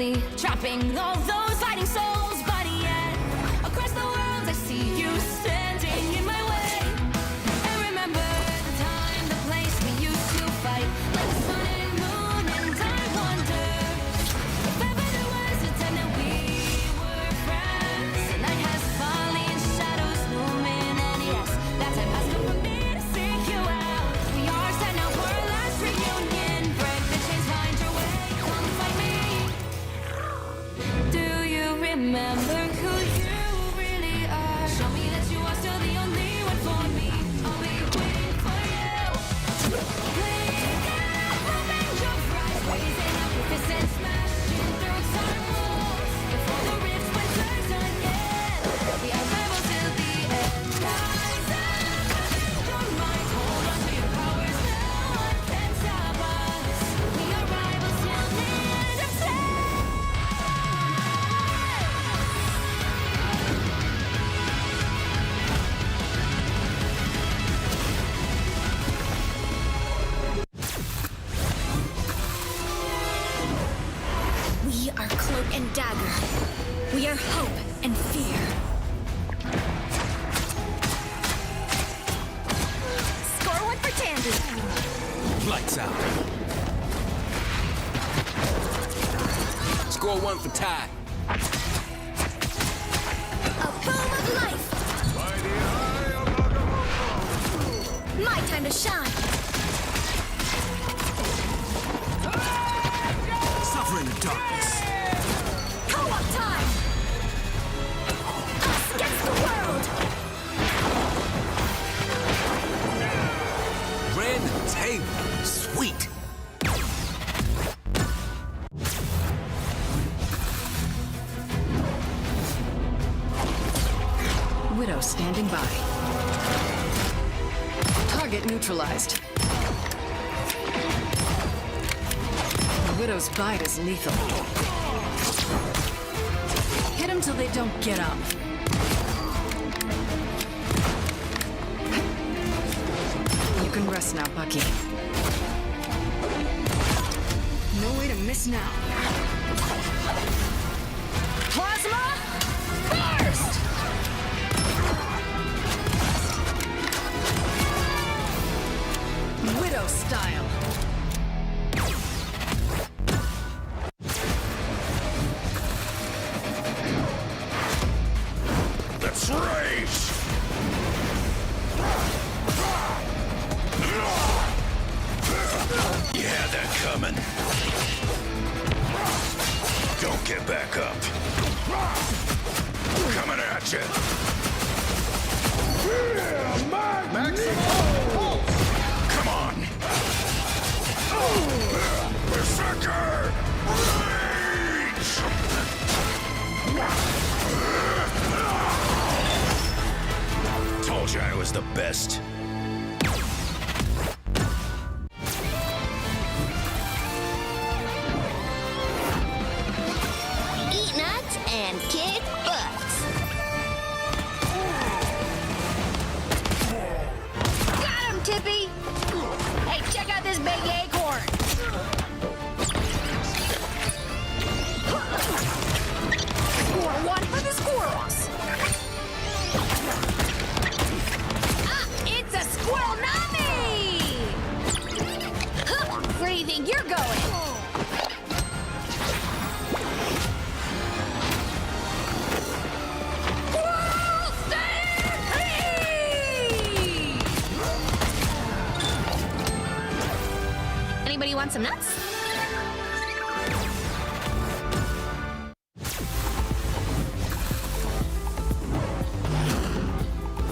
endlessly, trapping all those fighting souls. But yet, across the world, I see you standing in my way. And remember the time, the place we used to fight, like the sun and moon. And I wonder if ever there was a time that we were friends. The night has fallen, shadows looming, and yes, that time has come for me to seek you out. We are set now for our last reunion. Break the chains, find your way, come find me. Do you remember who you really are? Show me that you are still the only one for me. I'll be waiting for you. Wake up, open your eyes, raising up your fists and smashing through time walls. Before the rifts winter's again, we are rebels till the end. Rise up, your mind, hold on to your powers. No one can stop us. We are rivals till the end of time. We are Cloak and Dagger. We are hope and fear. Score one for Tandy. Lights out. Score one for Ty. A boom of life. My time to shine. Suffer in the darkness. Co-op time. Us against the world. Ran the table. Sweet. Widow standing by. Target neutralized. The Widow's bite is lethal. Hit them till they don't get up. You can rest now, Bucky. No way to miss now. Plasma burst! Widow style. Let's race! Yeah, they're coming. Don't get back up. Coming at you. Come on. Berserker! Rage! Told you I was the best. Eat nuts and kick butts. Got him, Tippy! Hey, check out this big acorn! Score one for the squirrels! Ah, it's a squirrel nami! Huh, where do you think you're going? Squirrel stampede! Anybody want some nuts?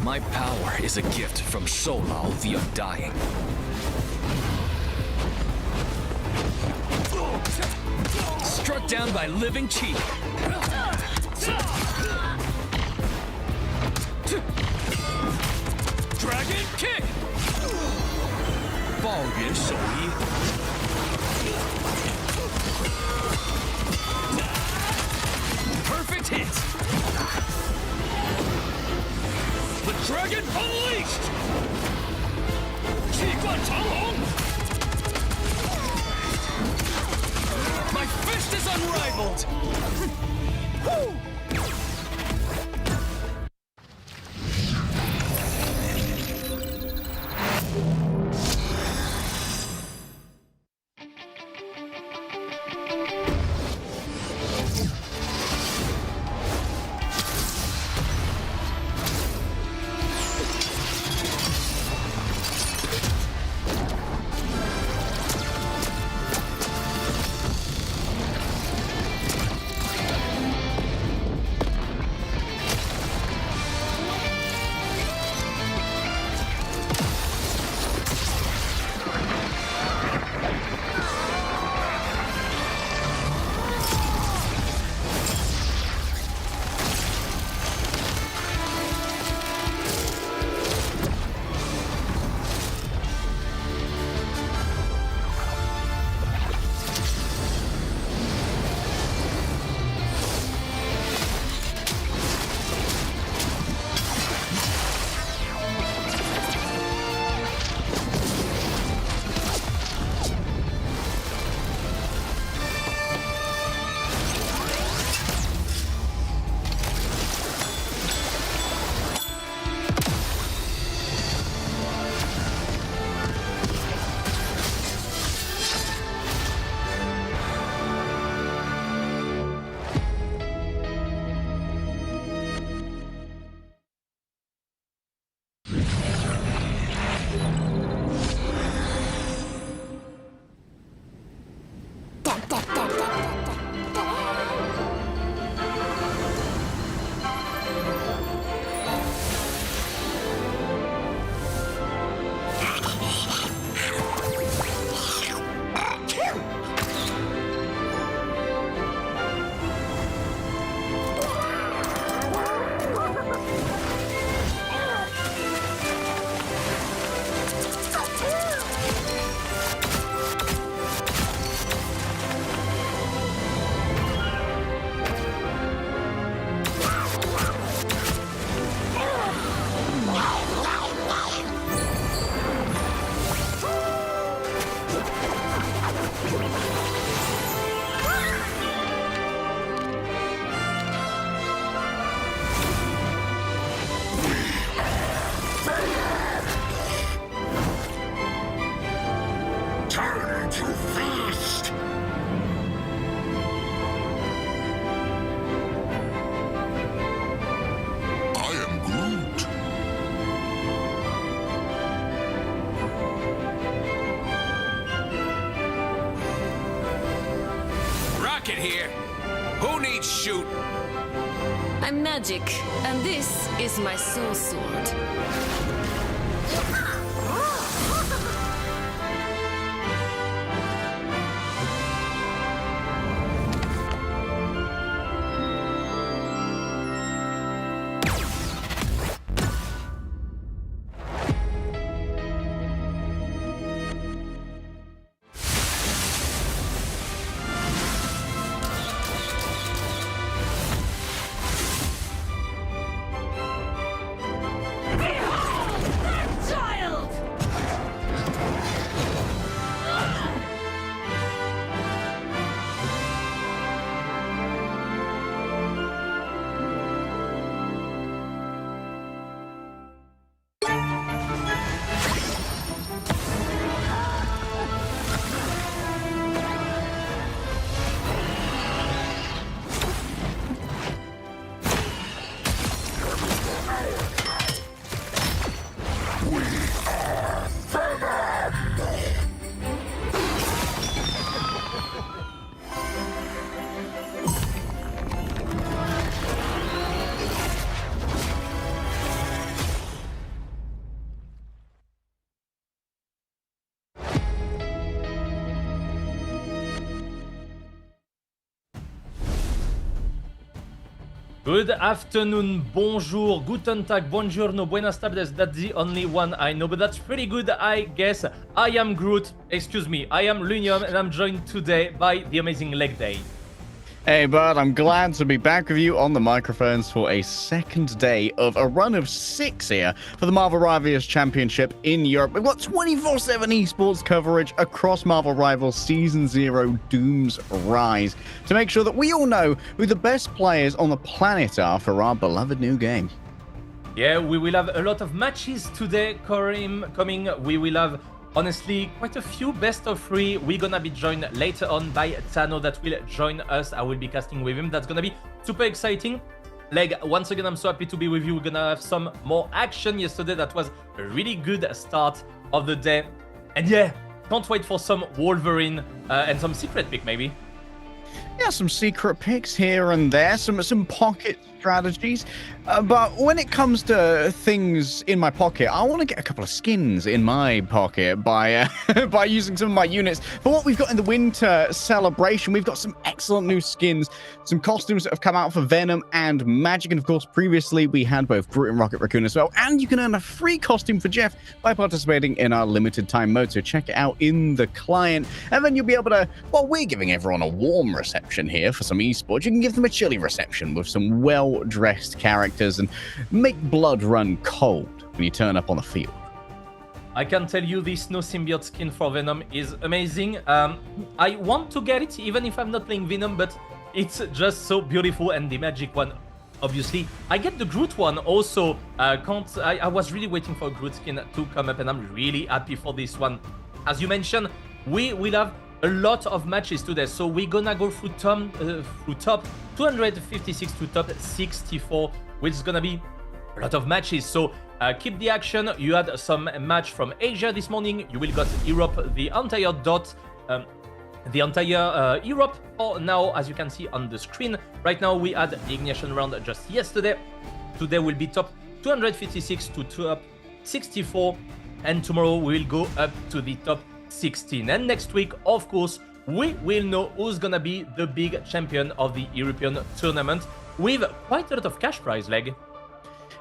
My power is a gift from Solal the Undying. Struck down by living chi. Dragon kick! 爆元手一。Perfect hit! The dragon unleashed! 气贯长龙! My fist is unrivaled! gift. shoot. I'm magic, and this is my soul sword. Good afternoon, bonjour, guten tag, buongiorno, buenas tardes. That's the only one I know, but that's pretty good, I guess. I am Groot, excuse me, I am Lunium, and I'm joined today by the amazing Leg Day. Hey, bud, I'm glad to be back with you on the microphones for a second day of a run of 6 here for the Marvel Rivals Championship in Europe. We've got 24/7 esports coverage across Marvel Rivals Season 0 Doom's Rise to make sure that we all know who the best players on the planet are for our beloved new game. Yeah, we will have a lot of matches today coming. We will have, honestly, quite a few best of 3. We're gonna be joined later on by Tano that will join us. I will be casting with him. That's gonna be super exciting. Leg, once again, I'm so happy to be with you. We're gonna have some more action yesterday. That was a really good start of the day. And yeah, can't wait for some Wolverine and some secret pick, maybe. Yeah, some secret picks here and there, some pocket strategies. But when it comes to things in my pocket, I want to get a couple of skins in my pocket by by using some of my units. For what we've got in the winter celebration, we've got some excellent new skins, some costumes that have come out for Venom and Magic, and of course, previously we had both Groot and Rocket Raccoon as well. And you can earn a free costume for Jeff by participating in our limited time mode. So check it out in the client, and then you'll be able to. Well, we're giving everyone a warm reception here for some esports. You can give them a chilly reception with some well-dressed characters and make blood run cold when you turn up on the field. I can tell you this no symbiote skin for Venom is amazing. I want to get it even if I'm not playing Venom, but it's just so beautiful. And the Magic one, obviously. I get the Groot one also. I was really waiting for a Groot skin to come up, and I'm really happy for this one. As you mentioned, we will have a lot of matches today, so we're gonna go through top 256 to top 64, which is gonna be a lot of matches. So keep the action. You had some match from Asia this morning. You will got Europe, the entire Europe for now, as you can see on the screen. Right now we had the ignition round just yesterday. Today will be top 256 to top 64, and tomorrow we will go up to the top 16. And next week, of course, we will know who's gonna be the big champion of the European tournament with quite a lot of cash prize, Leg.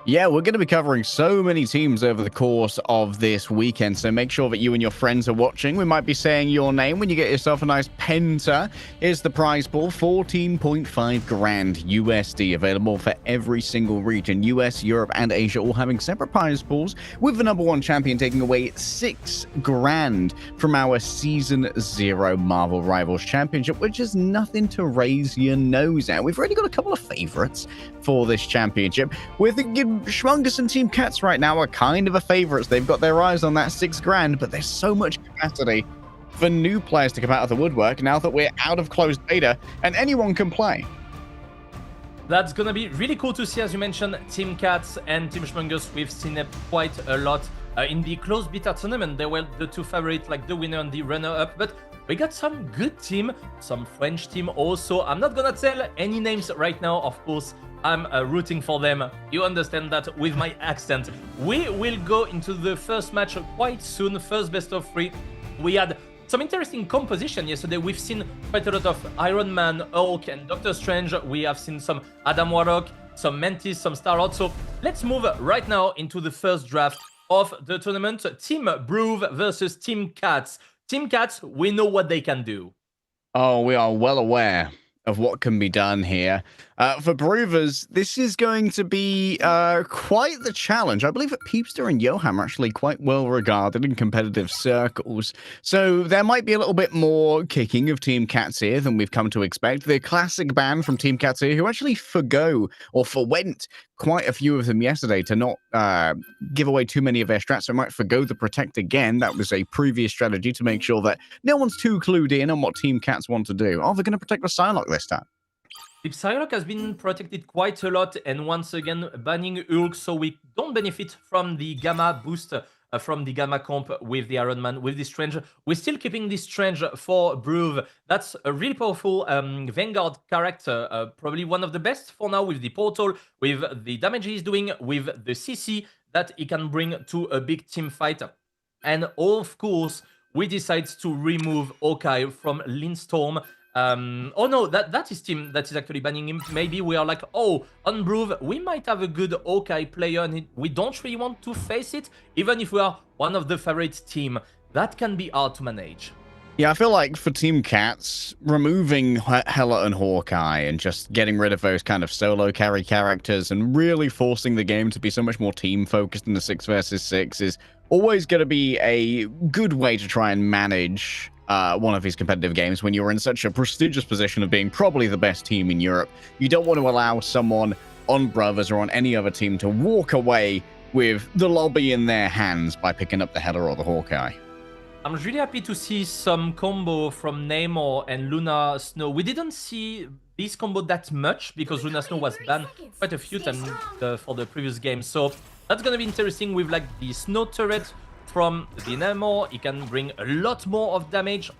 Yeah, we're going to be covering so many teams over the course of this weekend, so make sure that you and your friends are watching. We might be saying your name when you get yourself a nice penta. Here's the prize pool, 14.5 grand USD, available for every single region. US, Europe, and Asia all having separate prize pools, with the #1 champion taking away 6 grand from our Season 0 Marvel Rivals Championship, which is nothing to raise your nose at. We've already got a couple of favorites for this championship. We're thinking Schmungus and Team Cats right now are kind of a favorites. They've got their eyes on that 6 grand, but there's so much capacity for new players to come out of the woodwork now that we're out of closed beta and anyone can play. That's gonna be really cool to see. As you mentioned, Team Cats and Team Schmungus, we've seen it quite a lot in the closed beta tournament. They were the two favorites, like the winner and the runner-up, but we got some good team, some French team also. I'm not gonna tell any names right now, of course. I'm rooting for them. You understand that with my accent. We will go into the first match quite soon. First best of 3. We had some interesting composition yesterday. We've seen quite a lot of Iron Man, Hulk, and Doctor Strange. We have seen some Adam Warlock, some Mantis, some Star-Lord. So let's move right now into the first draft of the tournament. Team Broove versus Team Cats. Team Cats, we know what they can do. Oh, we are well aware of what can be done here. For Broovers, this is going to be quite the challenge. I believe that Peepster and Yoham are actually quite well regarded in competitive circles. So there might be a little bit more kicking of Team Cats here than we've come to expect. The classic ban from Team Cats here, who actually forwent quite a few of them yesterday to not give away too many of their strats. So might forgo the Protect again. That was a previous strategy to make sure that no one's too clued in on what Team Cats want to do. Oh, they're going to protect the Psylocke this time. The Psylocke has been protected quite a lot, and once again banning Hulk, so we don't benefit from the Gamma boost from the Gamma comp with the Iron Man, with the Strange. We're still keeping this Strange for Broove. That's a really powerful Vanguard character, probably one of the best for now with the Portal, with the damage he's doing, with the CC that he can bring to a big team fight. And of course, we decide to remove Hawkeye from Lindstorm. Oh no, that is team that is actually banning him. Maybe we are like, oh, on Broove, we might have a good Hawkeye player and we don't really want to face it, even if we are one of the favorite team. That can be hard to manage. Yeah, I feel like for Team Cats, removing Hela and Hawkeye and just getting rid of those kind of solo carry characters and really forcing the game to be so much more team-focused in the 6 versus 6 is always going to be a good way to try and manage one of these competitive games when you're in such a prestigious position of being probably the best team in Europe. You don't want to allow someone on Brothers or on any other team to walk away with the lobby in their hands by picking up the Hela or the Hawkeye. I'm really happy to see some combo from Namor and Luna Snow. We didn't see this combo that much because Luna Snow was banned quite a few times for the previous game. So that's going to be interesting with like the Snow turret from the Namor. He can bring a lot more of damage.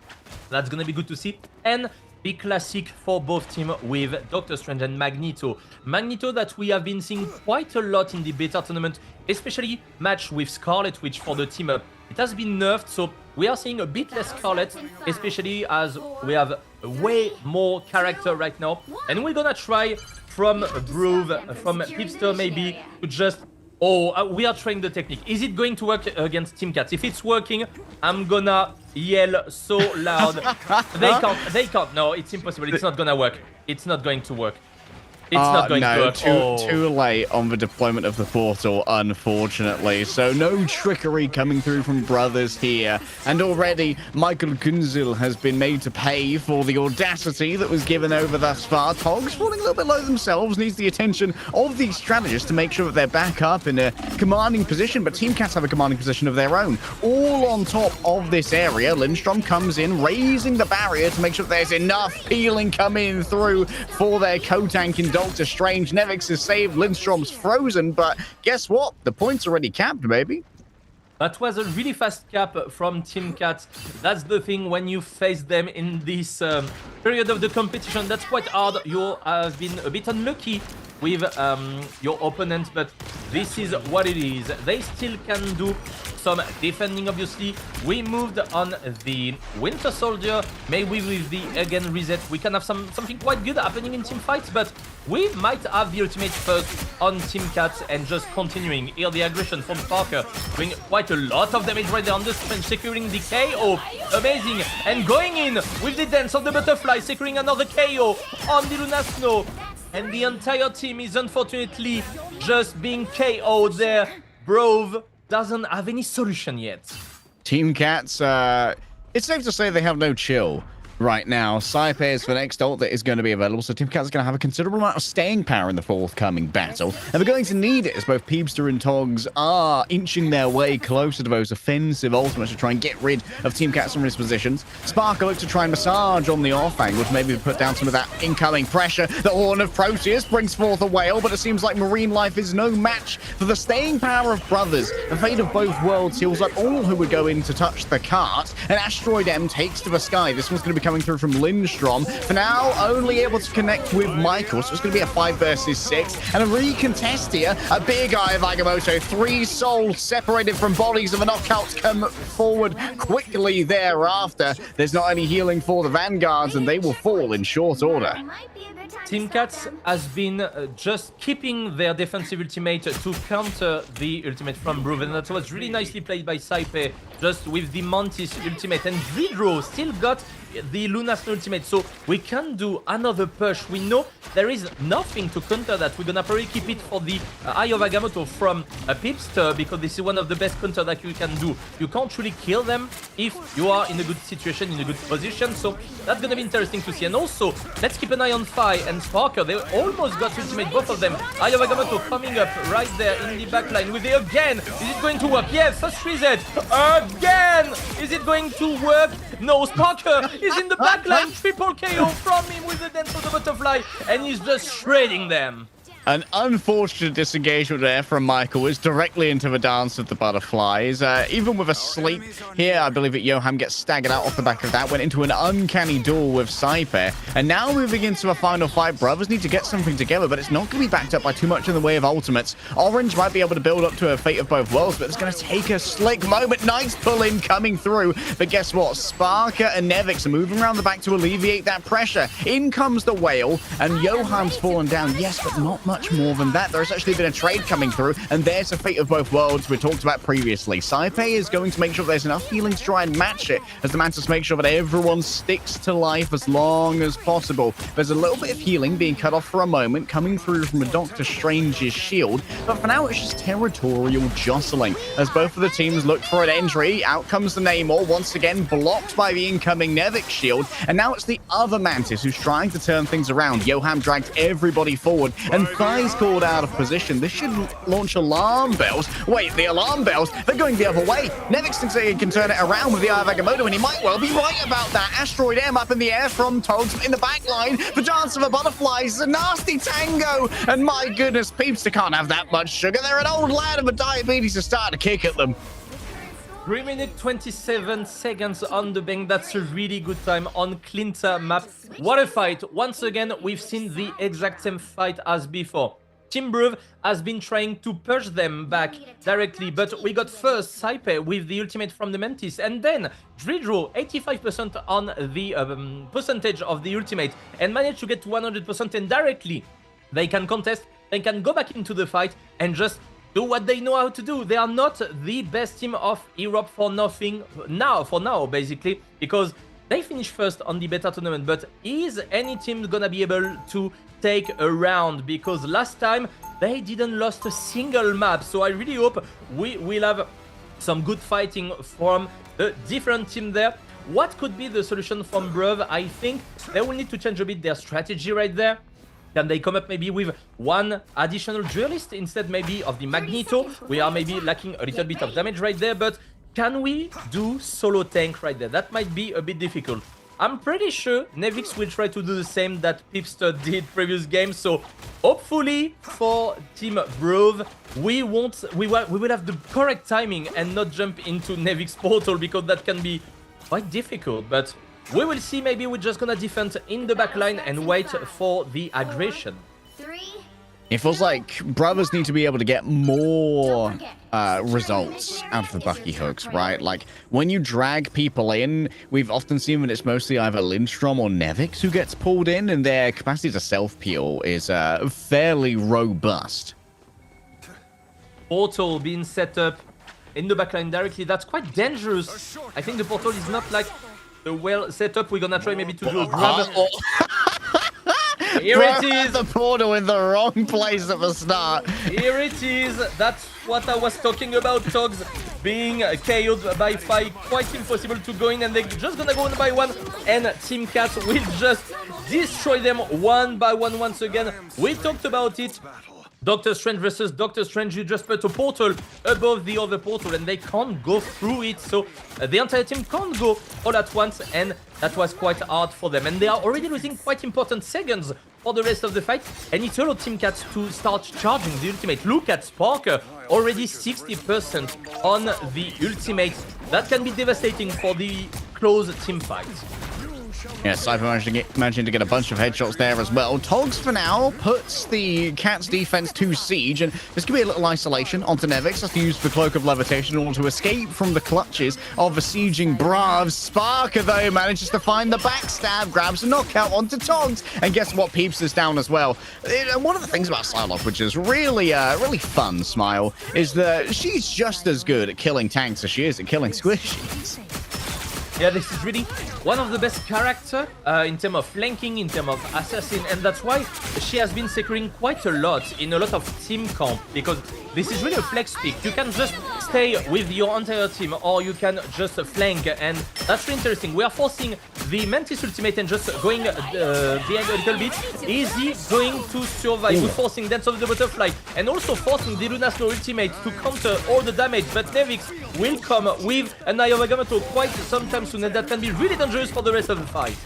That's going to be good to see. And the classic for both teams with Doctor Strange and Magneto. Magneto that we have been seeing quite a lot in the beta tournament, especially match with Scarlet Witch for the team up. It has been nerfed, so we are seeing a bit less Scarlet, especially as we have way more character right now. And we're gonna try from Brove, from Hipster maybe, to just... we are trying the technique. Is it going to work against Team Cats? If it's working, I'm gonna yell so loud. They can't. No, it's impossible. It's not gonna work. It's not going to work. It's not going to work. Too late on the deployment of the portal, unfortunately. So no trickery coming through from Brothers here. And already, Michael Kunzel has been made to pay for the audacity that was given over thus far. Togs falling a little bit low themselves, needs the attention of these strategists to make sure that they're back up in a commanding position. But Team Cats have a commanding position of their own. All on top of this area, Lindstrom comes in, raising the barrier to make sure that there's enough peeling coming through for their co-tank in Doctor Strange. Nevix is saved, Lindstrom's frozen, but guess what? The point's already capped, baby. That was a really fast cap from Team Cats. That's the thing when you face them in this period of the competition. That's quite hard. You have been a bit unlucky with your opponent, but this is what it is. They still can do some defending, obviously. We moved on the Winter Soldier. Maybe with the again reset, we can have something quite good happening in team fights, but we might have the ultimate first on Team Cats and just continuing. Here the aggression from Parker, doing quite a lot of damage right there on the Strange, securing the KO. Amazing. And going in with the dance of the butterfly, securing another KO on the Luna Snow. And the entire team is unfortunately just being KO'd there. Brove doesn't have any solution yet. Team Cats, it's safe to say they have no chill right now. Saipe is the next ult that is going to be available, so Team Cats is going to have a considerable amount of staying power in the forthcoming battle. And they're going to need it as both Peebster and Togs are inching their way closer to those offensive ultimates to try and get rid of Team Cats from his positions. Sparker looks to try and massage on the off angle to maybe put down some of that incoming pressure. The Horn of Proteus brings forth a whale, but it seems like Marine Life is no match for the staying power of Brothers. The fate of both worlds heals up all who would go in to touch the cart, and Asteroid M takes to the sky. This one's going to be coming through from Lindstrom. For now, only able to connect with Michael, so it's going to be a 5 versus 6. And a recontest here. A big eye of Agamotto. 3 souls separated from bodies of the knockouts come forward quickly thereafter. There's not any healing for the Vanguards, and they will fall in short order. Team Cats has been just keeping their defensive ultimate to counter the ultimate from Brove, and that was really nicely played by Saipe, just with the Mantis ultimate. And Vidro still got the Luna Snow ultimate, so we can do another push. We know there is nothing to counter that. We're gonna probably keep it for the Eye of Agamotto from Pipster, because this is one of the best counter that you can do. You can't really kill them if you are in a good situation, in a good position, so that's gonna be interesting to see. And also, let's keep an eye on Fi and Sparker. They almost got ultimate, both of them. Eye of Agamotto coming up right there in the backline with the again. Is it going to work? Yes, first reset. Again! Is it going to work? No, Sparker is in the backline. Triple KO from him with the dance of the butterfly, and he's just shredding them. An unfortunate disengagement there from Michael is directly into the dance of the butterflies. Even with a sleep here, I believe that Johan gets staggered out off the back of that, went into an uncanny duel with Saipe. And now moving into the final fight, Brothers need to get something together, but it's not going to be backed up by too much in the way of ultimates. Orange might be able to build up to a fate of both worlds, but it's going to take a slick moment. Nice pull-in coming through. But guess what? Sparker and Nevix are moving around the back to alleviate that pressure. In comes the whale, and Johan's fallen down. Yes, but not much much more than that. There's actually been a trade coming through, and there's a fate of both worlds we talked about previously. Saipe is going to make sure there's enough healing to try and match it, as the Mantis make sure that everyone sticks to life as long as possible. There's a little bit of healing being cut off for a moment, coming through from a Doctor Strange's shield, but for now it's just territorial jostling, as both of the teams look for an entry. Out comes the Namor, once again blocked by the incoming Nevik shield, and now it's the other Mantis who's trying to turn things around. Johan dragged everybody forward, and Thai's called out of position. This should launch alarm bells. Wait, the alarm bells, they're going the other way. Nevik thinks he can turn it around with the Eye of Agamotto, and he might well be right about that. Asteroid M up in the air from Togs in the back line. The dance of the butterflies, a nasty tango, and my goodness, peeps, they can't have that much sugar. They're an old lad, and the diabetes is starting to kick at them. 3 minutes 27 seconds on the bank. That's a really good time on Clinta map. What a fight. Once again, we've seen the exact same fight as before. Team Bruv has been trying to push them back directly, but we got first Saipe with the ultimate from the Mantis, and then Dridro 85% on the percentage of the ultimate, and managed to get to 100%, and directly they can contest, they can go back into the fight and just do what they know how to do. They are not the best team of Europe for nothing for now, basically, because they finished first on the beta tournament. But is any team gonna be able to take a round? Because last time they didn't lost a single map. So I really hope we will have some good fighting from the different team there. What could be the solution from Bruv? I think they will need to change a bit their strategy right there. Can they come up maybe with one additional duelist instead maybe of the Magneto? We are maybe lacking a little bit of damage right there, but can we do solo tank right there? That might be a bit difficult. I'm pretty sure Nevix will try to do the same that Pipster did previous games, so hopefully for Team Bruv, we will have the correct timing and not jump into Nevix portal, because that can be quite difficult, but we will see. Maybe we're just gonna defend in the back line and wait for the aggression. It feels like brothers need to be able to get more results out of the Bucky hooks, right? Like, when you drag people in, we've often seen that it's mostly either Lindstrom or Nevix who gets pulled in, and their capacity to self-peel is fairly robust. Portal being set up in the backline directly. That's quite dangerous. I think the portal is not like well set up. We're gonna try maybe to do a grab. Here it is. The portal in the wrong place at the start. Here it is. That's what I was talking about. Togs being KO'd by Fi. Quite impossible to go in, and they're just gonna go one by one. And Team Cat will just destroy them one by one once again. We talked about it. Doctor Strange versus Doctor Strange, you just put a portal above the other portal and they can't go through it, so the entire team can't go all at once, and that was quite hard for them. And they are already losing quite important seconds for the rest of the fight, and it's allowed Team Cat to start charging the ultimate. Look at Sparker, already 60% on the ultimate. That can be devastating for the close team fight. Yes, I've managed to get a bunch of headshots there as well. Togs, for now, puts the Cat's defense to siege, and there's going to be a little isolation onto Nevix. Has to use the Cloak of Levitation in order to escape from the clutches of the sieging Bravs. Sparker, though, manages to find the backstab, grabs a knockout onto Togs, and guess what? Peeps is down as well. One of the things about Psylocke, which is really fun, Smile, is that she's just as good at killing tanks as she is at killing squishies. Yeah, this is really one of the best characters in terms of flanking, in terms of assassin, and that's why she has been securing quite a lot in a lot of team comp, because this is really a flex pick. You can just stay with your entire team, or you can just flank, and that's really interesting. We are forcing the Mantis ultimate and just going behind a little bit. Is he going to survive? We're forcing Dance of the Butterfly, and also forcing the Luna Snow ultimate to counter all the damage, but Nevix will come with an Eye of Agamotto quite sometime soon, and that can be really dangerous for the rest of the fight.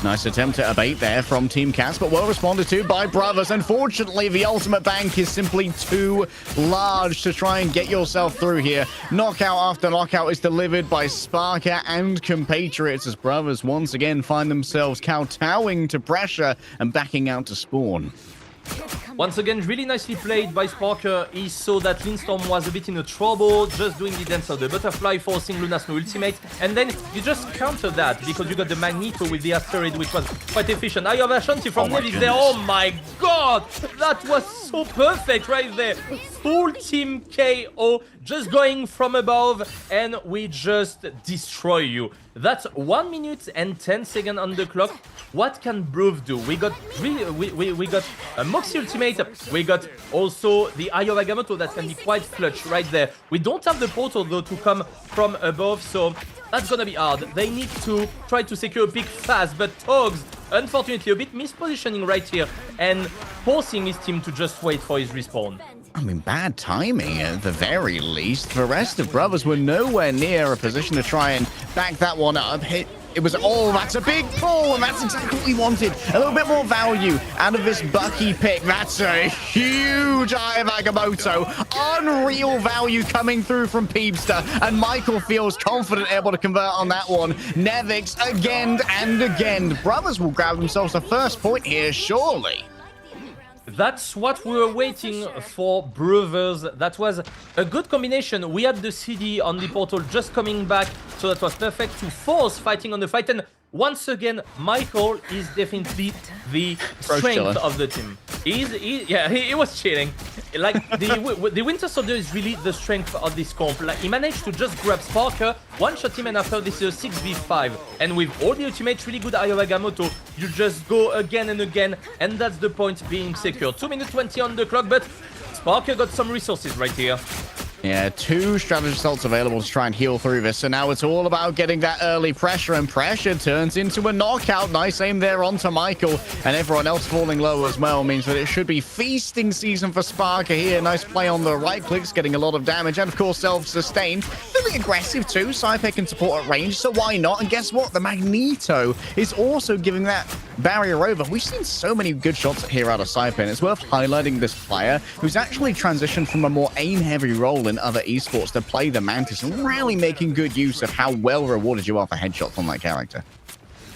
Nice attempt at a bait there from Team Cats, but well responded to by Brothers. Unfortunately, the ultimate bank is simply too large to try and get yourself through here. Knockout after knockout is delivered by Sparker and compatriots, as Brothers once again find themselves kowtowing to pressure and backing out to spawn. Once again, really nicely played by Sparker. He saw that Lindstorm was a bit in a trouble, just doing the Dance of the Butterfly, forcing Luna Snow ultimate, and then you just counter that because you got the Magneto with the Asteroid, which was quite efficient. Eye of Ashanti from Nevix there. Oh my god! that was so perfect right there. Full team KO, just going from above, and we just destroy you. That's 1 minute and 10 seconds on the clock. What can Bruv do? We got we got a Moxie ultimate. We got also the Eye of Agamotto that can be quite clutch right there. We don't have the portal though to come from above, so that's gonna be hard. They need to try to secure a pick fast, but Togs, unfortunately, a bit mispositioning right here and forcing his team to just wait for his respawn. I mean, bad timing at the very least. The rest of Brothers were nowhere near a position to try and back that one up. It was, oh, that's a big pull, and that's exactly what we wanted. A little bit more value out of this Bucky pick. That's a huge Eye of Agamotto. Unreal value coming through from Peebster, and Michael feels confident able to convert on that one. Nevix again and again. Brothers will grab themselves the first point here, surely. That's what we were waiting for, Brothers. That was a good combination. We had the CD on the portal just coming back, so that was perfect to force fighting on the fight. And once again, Michael is definitely the strength of the team. He was chilling. Like, the Winter Soldier is really the strength of this comp. Like, he managed to just grab Sparker, one-shot him, and after this is a 6v5. And with all the ultimates, really good Eye of Agamotto, you just go again and again, and that's the point being secure. 2 minutes 20 on the clock, but Sparker got some resources right here. Yeah, 2 strategy assaults available to try and heal through this. So now it's all about getting that early pressure, and pressure turns into a knockout. Nice aim there onto Michael, and everyone else falling low as well means that it should be feasting season for Sparker here. Nice play on the right clicks, getting a lot of damage, and of course self-sustained. Really aggressive too. Saipe can support at range, so why not? And guess what? The Magneto is also giving that barrier over. We've seen so many good shots here out of Saipe, and it's worth highlighting this player who's actually transitioned from a more aim-heavy role in other esports to play the Mantis, and really making good use of how well rewarded you are for headshots on that character.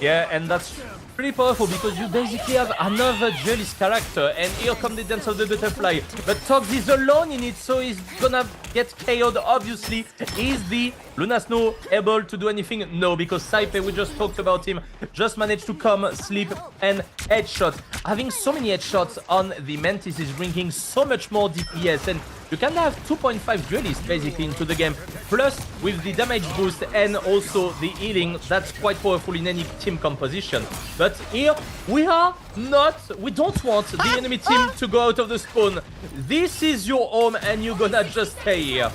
Yeah, and that's pretty powerful because you basically have another duelist character, and here comes the Dance of the Butterfly. But Togs is alone in it, so he's gonna get KO'd, obviously. Is the Luna Snow able to do anything? No, because Saipe, we just talked about him, just managed to come, sleep, and headshot. Having so many headshots on the Mantis is bringing so much more DPS, and you can have 2.5 duelists basically into the game. Plus, with the damage boost and also the healing, that's quite powerful in any team composition. But here, we don't want the enemy team to go out of the spawn. This is your home, and you're gonna just stay here.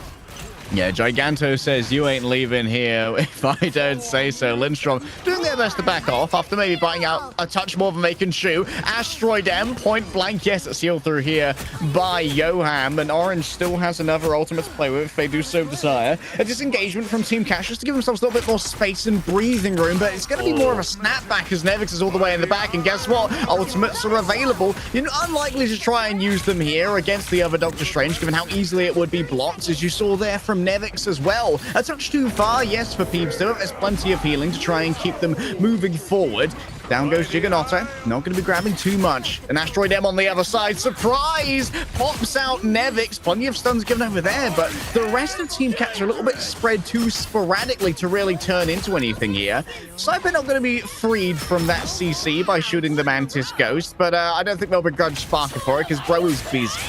Yeah, Giganto says, you ain't leaving here if I don't say so. Lindstrom doing their best to back off after maybe biting out a touch more than they can chew. Asteroid M, point blank, yes, it's sealed through here by Yoham, and Orange still has another ultimate to play with if they do so desire. A disengagement from Team Cash just to give themselves a little bit more space and breathing room, but it's going to be more of a snapback as Nevix is all the way in the back, and guess what? Ultimates are available. You're unlikely to try and use them here against the other Doctor Strange, given how easily it would be blocked, as you saw there from Nevix as well. A touch too far, yes, for Peebster. There's plenty of healing to try and keep them moving forward. Down goes Giganotta. Not going to be grabbing too much. An Asteroid M on the other side. Surprise! Pops out Nevix. Plenty of stuns given over there, but the rest of Team Cats are a little bit spread too sporadically to really turn into anything here. Saipe not going to be freed from that CC by shooting the Mantis Ghost, but I don't think they'll begrudge Sparker for it, because bro is busy.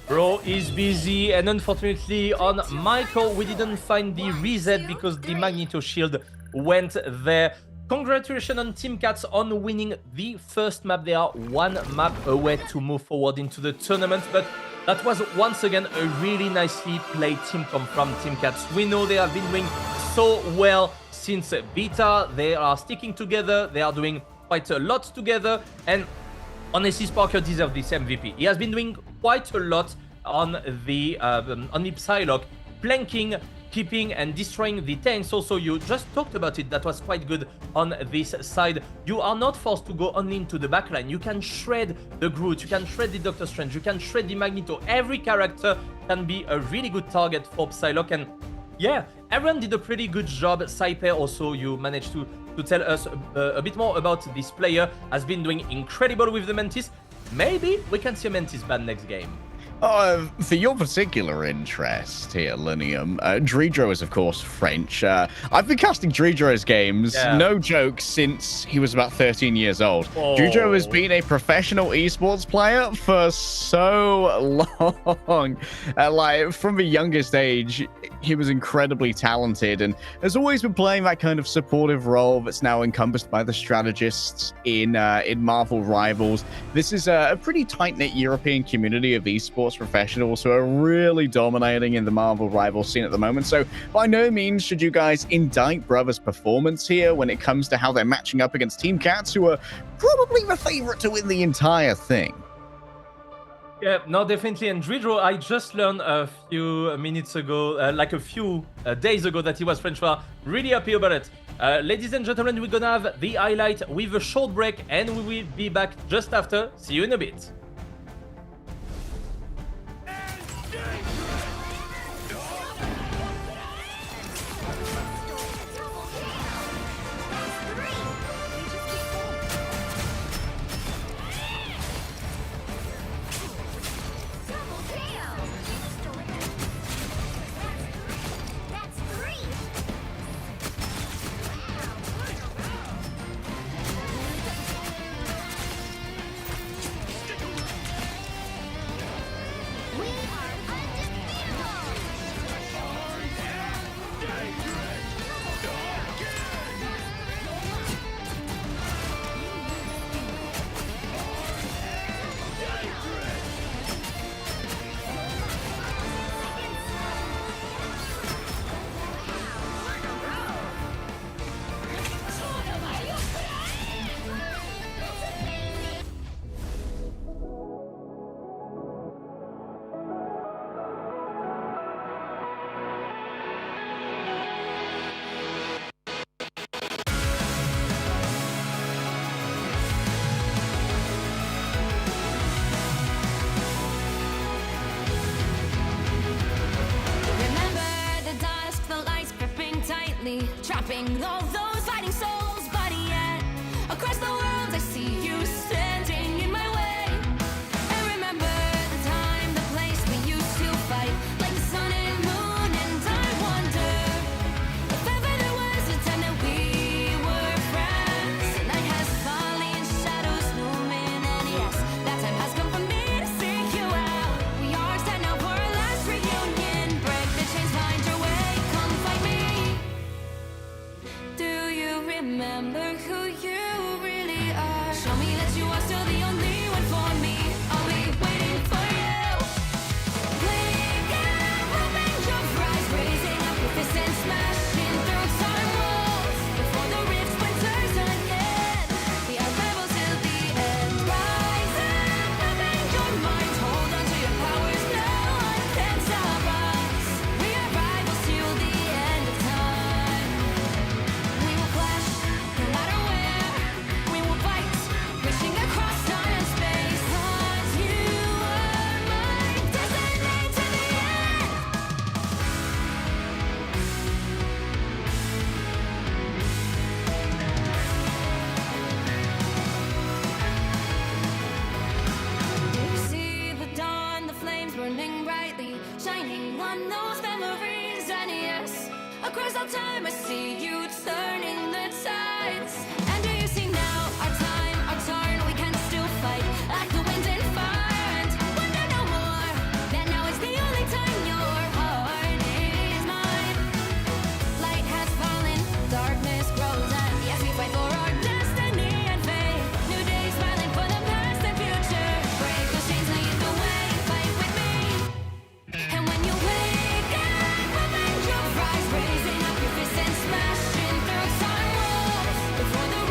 Bro is busy, and unfortunately on Michael, we didn't find the reset because the Magneto shield went there. Congratulations on Team Cats on winning the first map. They are 1 map away to move forward into the tournament, but that was once again a really nicely played team comp from Team Cats. We know they have been doing so well since beta. They are sticking together, they are doing quite a lot together, and honestly, Sparker deserves this MVP. He has been doing quite a lot on the Psylocke, planking, keeping and destroying the tanks. Also, you just talked about it, that was quite good on this side. You are not forced to go only into the backline. You can shred the Groot, you can shred the Doctor Strange, you can shred the Magneto. Every character can be a really good target for Psylocke, and yeah, everyone did a pretty good job. Saipe also, you managed to tell us a bit more about this player, has been doing incredible with the Mantis. Maybe we can see a Mantis ban next game. For your particular interest here, Linium, Dredro is, of course, French. I've been casting Dredro's games, no joke, since he was about 13 years old. Dredro has been a professional esports player for so long. Like, from the youngest age, he was incredibly talented and has always been playing that kind of supportive role that's now encompassed by the strategists in Marvel Rivals. This is a pretty tight-knit European community of esports professionals who are really dominating in the Marvel Rival scene at the moment. So by no means should you guys indict Brother's performance here when it comes to how they're matching up against Team Cats, who are probably the favorite to win the entire thing. Yeah, no, definitely. And Dredro, I just learned a few minutes ago, like a few days ago, that he was French. Well, really happy about it. Ladies and gentlemen, we're gonna have the highlight with a short break, and we will be back just after. See you in a bit. Trapping all those fighting souls, but yet across the world I see you standing in my way. And remember the time, the place we used to fight, like the sun and moon. And I wonder if ever there was a time that we were friends. The night has fallen, shadows looming, and yes, that time has come for me to seek you out. We are set now for our last reunion. Break the chains, find your way, come fight me. Do you remember who you really are? Show me that you are still the only one for me. I'll be waiting for you. Wake up, open your eyes, raising up your fists and smashing through time walls. Before the rift splinters again, we are rebels till the end. Rise up, open your mind, hold on to your powers. No one can stop us. We are rivals till the end of time. We will clash, no matter where. We will fight, reaching across time and space. 'Cause you are my destiny to the end. You see the dawn, the flames burning brightly, shining on those memories. And yes, across all time I see you turning the tides. And do you see now our time, our turn? We can still fight like the wind and fire. And wonder no more that now is the only time your heart is mine. Light has fallen, darkness grows, and yes, we fight for our destiny and fate. New days smiling for the past and future. Break those chains, lead the way, fight with me. And when you wake up, open your eyes, raising up your fists and smashing through time walls. Before the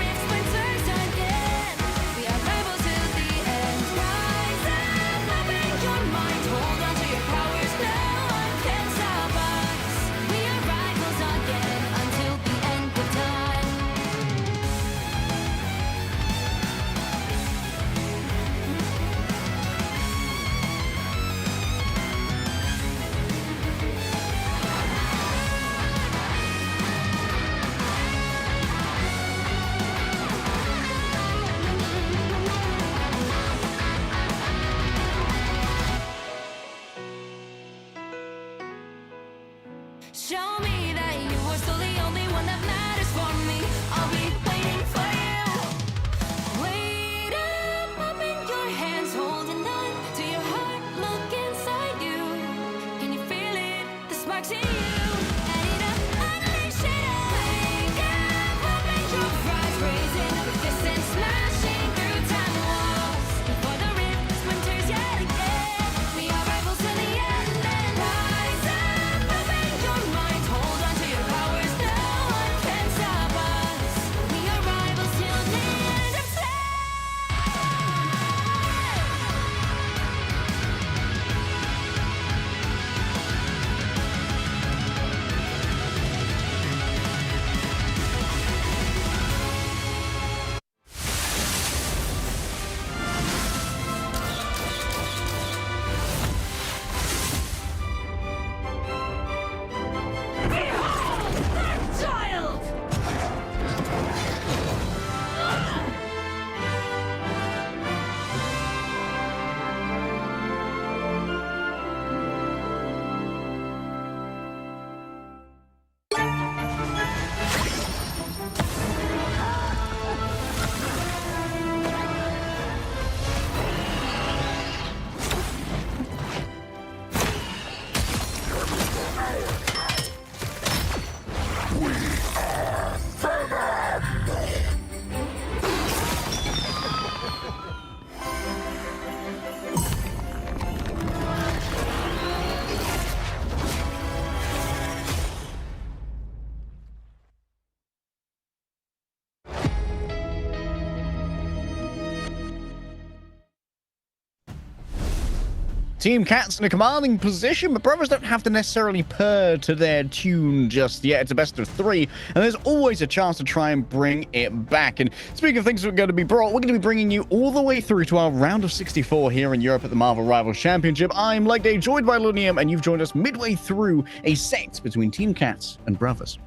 Team Cats in a commanding position, but Brothers don't have to necessarily purr to their tune just yet. It's a best of 3, and there's always a chance to try and bring it back. And speaking of things that are going to be brought, we're going to be bringing you all the way through to our round of 64 here in Europe at the Marvel Rivals Championship. I'm Legday, joined by Lunium, and you've joined us midway through a set between Team Cats and Brothers.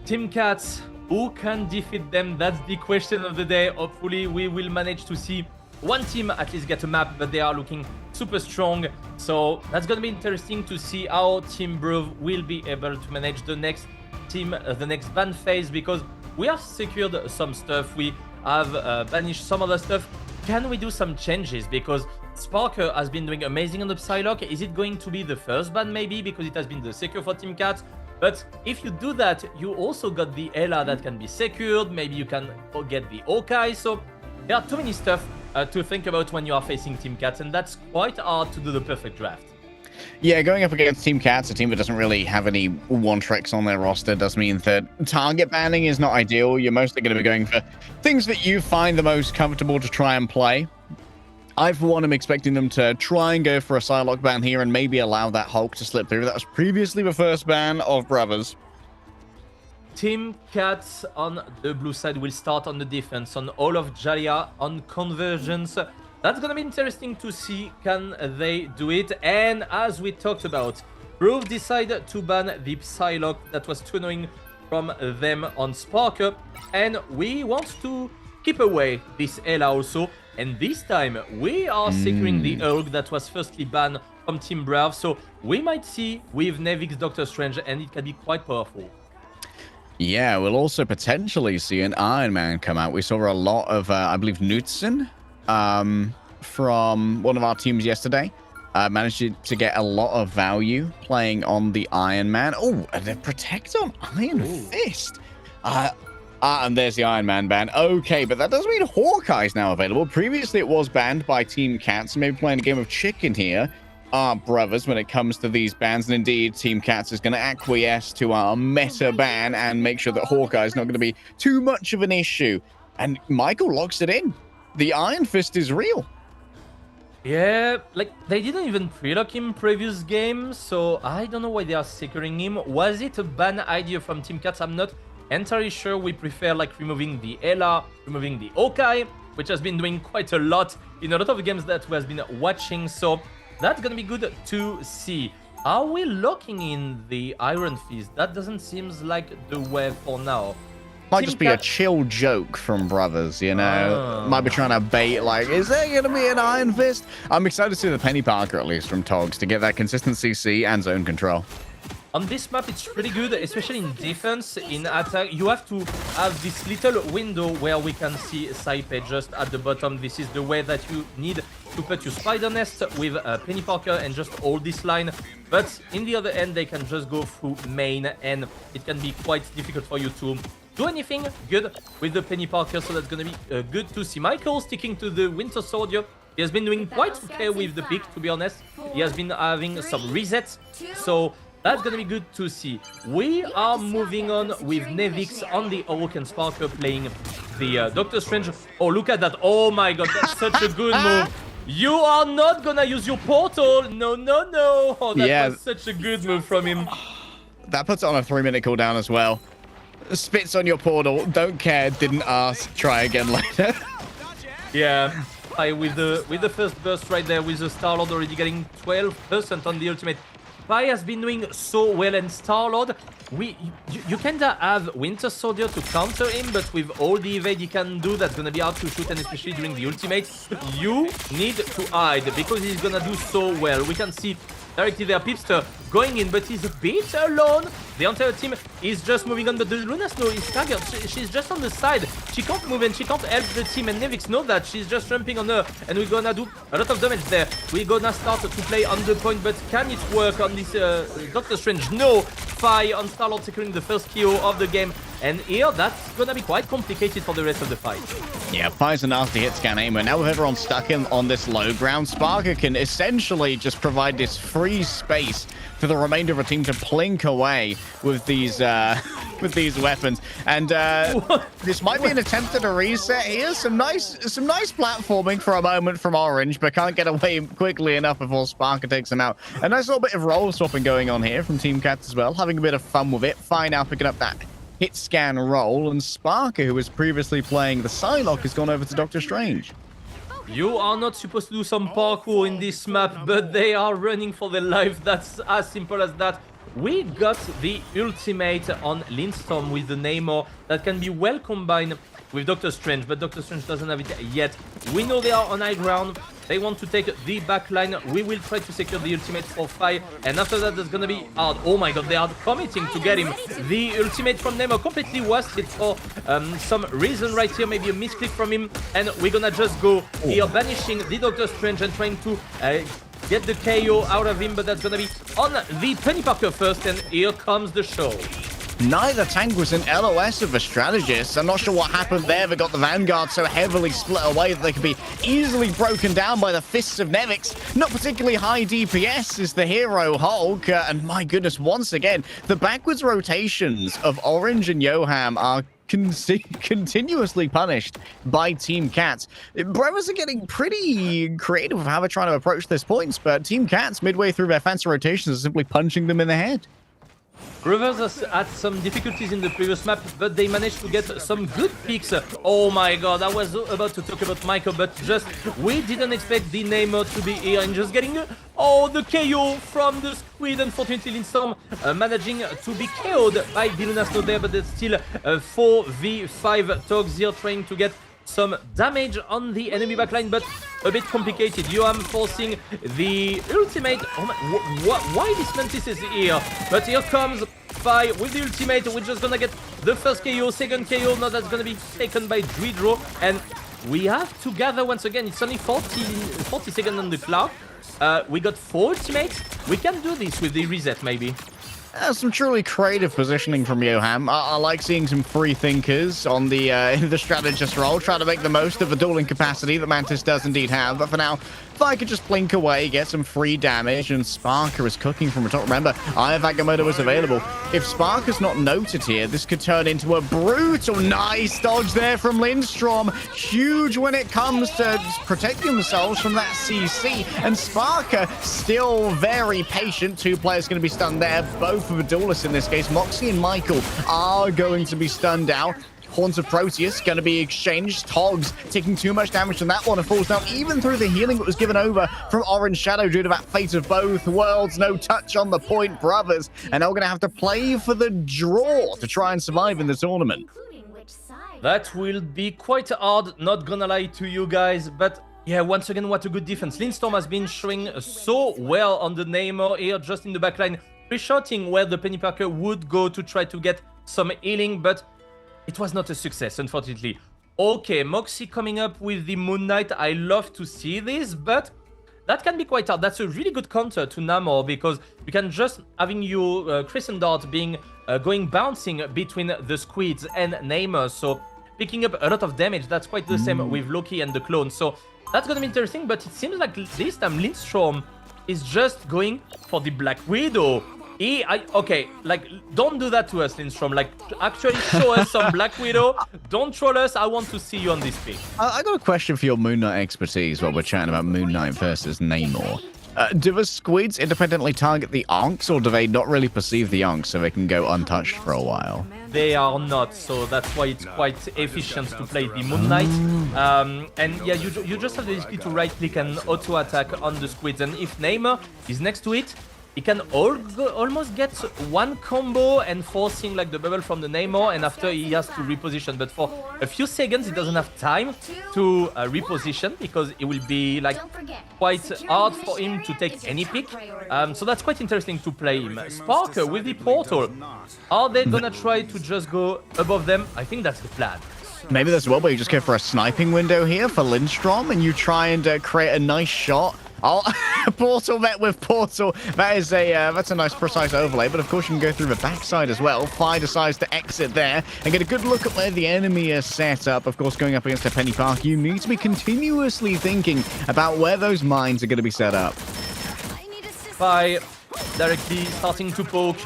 Team Cats, who can defeat them? That's the question of the day. Hopefully, we will manage to see one team at least get a map, but they are looking super strong. So that's going to be interesting to see how Team Brove will be able to manage the next team, the next ban phase, because we have secured some stuff. We have banished some other stuff. Can we do some changes? Because Sparker has been doing amazing on the Psylocke. Is it going to be the first ban? Maybe, because it has been the secure for Team Cats. But if you do that, you also got the Ella that can be secured. Maybe you can get the Hawkeye. So there are too many stuff to think about when you are facing Team Cats, and that's quite hard to do the perfect draft. Yeah, going up against Team Cats, a team that doesn't really have any one-tricks on their roster, does mean that target banning is not ideal. You're mostly going to be going for things that you find the most comfortable to try and play. I, for one, am expecting them to try and go for a Psylocke ban here and maybe allow that Hulk to slip through. That was previously the first ban of Brothers. Team Cats on the blue side will start on the defense, on all of Jalia, on conversions. That's gonna be interesting to see, can they do it? And as we talked about, Brove decided to ban the Psylocke that was too annoying from them on Sparker, and we want to keep away this Ella also. And this time, we are securing the Hulk that was firstly banned from Team Brave, so we might see with Nevix Doctor Strange, and it can be quite powerful. Yeah, we'll also potentially see an Iron Man come out. We saw a lot of, I believe, Knudsen from one of our teams yesterday. Managed to get a lot of value playing on the Iron Man. Oh, the Protect on Iron Fist. And there's the Iron Man ban. Okay, but that does mean Hawkeye's now available. Previously, it was banned by Team Cats. Maybe playing a game of chicken here. Our Brothers when it comes to these bans, and indeed Team Cats is going to acquiesce to our meta ban and make sure that Hawkeye is not going to be too much of an issue. And Michael locks it in. The Iron Fist is real. Yeah, like they didn't even pre-lock him previous games, so I don't know why they are securing him. Was it a ban idea from Team Cats? I'm not entirely sure. We prefer like removing the Ella, removing the Hawkeye, which has been doing quite a lot in a lot of games that we have been watching, so that's gonna be good to see. Are we locking in the Iron Fist? That doesn't seem like the way for now. Might Team just be a chill joke from Brothers, you know? Might be trying to bait, like, is there going to be an Iron Fist? I'm excited to see the Penny Parker, at least, from Togs, to get that consistent CC and zone control. On this map, it's pretty good, especially in defense. In attack, you have to have this little window where we can see Saipe just at the bottom. This is the way that you need to put your Spider Nest with Penny Parker and just hold this line. But in the other end, they can just go through main, and it can be quite difficult for you to do anything good with the Penny Parker, so that's going to be good to see. Michael sticking to the Winter Soldier. He has been doing quite okay with the pick, to be honest. He has been having some resets, so that's going to be good to see. We are moving on with Nevix on the Hulk and Sparker playing the Doctor Strange. Oh, look at that. Oh my god, that's such a good move. You are not going to use your portal. No, no, no. Oh, that was such a good move from him. That puts it on a 3-minute cooldown as well. Spits on your portal. Don't care. Didn't ask. Try again later. Yeah. With the first burst right there, with the Star-Lord already getting 12% on the ultimate. Pi has been doing so well, and Star-Lord, you kinda have Winter Soldier to counter him, but with all the evade he can do, that's gonna be hard to shoot, and especially during the ultimate, you need to hide, because he's gonna do so well. We can see directly there Pipster going in, but he's a bit alone. The entire team is just moving on, but the Luna Snow is staggered. She's just on the side. She can't move and she can't help the team, and Nevix knows that. She's just jumping on her, and we're gonna do a lot of damage there. We're gonna start to play on the point, but can it work on this Doctor Strange? No. Fi on Star-Lord securing the first KO of the game, And here, that's gonna be quite complicated for the rest of the fight. Yeah, fires a nasty hit scan aimer. Now with everyone stuck in on this low ground, Sparker can essentially just provide this free space for the remainder of the team to plink away with these with these weapons. And this might be an attempt at a reset here. Some nice platforming for a moment from Orange, but can't get away quickly enough before Sparker takes him out. A nice little bit of roll swapping going on here from Team Cats as well, having a bit of fun with it. Fine now picking up that hit scan roll, and Sparker, who was previously playing the Psylocke, has gone over to Doctor Strange. You are not supposed to do some parkour in this map, but they are running for their life. That's as simple as that. We got the ultimate on Lindstorm with the Namor that can be well combined with Doctor Strange, but Doctor Strange doesn't have it yet. We know they are on high ground. They want to take the back line. We will try to secure the ultimate for Fi, and after that, there's gonna be hard. Oh my god, they are committing to get him. The ultimate from Namor completely wasted for some reason right here, maybe a misclick from him, and we're gonna just go here, banishing the Doctor Strange and trying to get the KO out of him, but that's gonna be on the Penny Parker first, and here comes the show. Neither tank was an LOS of a strategist. I'm not sure what happened there. They got the Vanguard so heavily split away that they could be easily broken down by the fists of Nevix. Not particularly high DPS is the hero Hulk. And my goodness, once again, the backwards rotations of Orange and Yoham are continuously punished by Team Cats. Brothers are getting pretty creative with how they're trying to approach this points, but Team Cats, midway through their fancy rotations, are simply punching them in the head. Brothers had some difficulties in the previous map, but they managed to get some good picks. Oh my god, I was about to talk about Michael, but just we didn't expect the Namor to be here and just getting the KO from the Squid. Unfortunately, Lindstorm managing to be KO'd by Diluna's not there, but there's still 4v5 Togs here trying to get some damage on the enemy backline, but a bit complicated. You are forcing the ultimate. Oh my, why this Mantis is here? But here comes Fi with the ultimate. We're just gonna get the first KO, second KO. Now that's gonna be taken by Druidro, and we have to gather once again. It's only 40 seconds on the clock. We got 4 ultimates. We can do this with the reset, maybe. Some truly creative positioning from Yoham. I like seeing some free thinkers on the the strategist role, trying to make the most of the dueling capacity that Mantis does indeed have. But for now, if I could just blink away, get some free damage, and Sparker is cooking from the top. Remember, Eye of Agamotto is available. If Sparker's not noted here, this could turn into a brutal nice dodge there from Lindstrom. Huge when it comes to protecting themselves from that CC. And Sparker still very patient. 2 players going to be stunned there. Both of the duelists in this case. Moxie and Michael are going to be stunned out. Horns of Proteus going to be exchanged. Togs taking too much damage from that one and falls down even through the healing that was given over from Orange Shadow due to that fate of both worlds. No touch on the point, brothers. And now we're going to have to play for the draw to try and survive in the tournament. That will be quite hard, not gonna lie to you guys, but yeah, once again, what a good defense. Lindstorm has been showing so well on the Namor here, just in the backline, pre-shotting where the Penny Parker would go to try to get some healing, but it was not a success, unfortunately. Okay, Moxie coming up with the Moon Knight. I love to see this, but that can be quite hard. That's a really good counter to Namor, because you can just having your Crescent Dart being going bouncing between the Squids and Namor, so picking up a lot of damage. That's quite the same with Loki and the clone, so that's gonna be interesting. But it seems like this time Lindstrom is just going for the Black Widow. Okay, like, don't do that to us, Lindstrom. Like, actually show us some Black Widow. Don't troll us. I want to see you on this pick. I got a question for your Moon Knight expertise while we're chatting about Moon Knight versus Namor. Do the Squids independently target the Ankhs, or do they not really perceive the Ankhs so they can go untouched for a while? They are not, so that's why it's quite efficient to play the Moon Knight. And yeah, you just have the ability to right-click and auto-attack on the Squids, and if Namor is next to it, he can almost get one combo and forcing like the bubble from the Namor, and after he has to reposition. But for a few seconds, he doesn't have time to reposition, because it will be like quite hard for him to take any pick. So that's quite interesting to play him. Sparker with the portal. Are they gonna try to just go above them? I think that's the plan. Maybe there's one where you just go for a sniping window here for Lindstrom, and you try and create a nice shot Oh, portal met with portal. That is that's a nice precise overlay, but of course you can go through the backside as well. Fire decides to exit there and get a good look at where the enemy is set up. Of course, going up against a Penny Park, you need to be continuously thinking about where those mines are going to be set up. Fire directly starting to poke.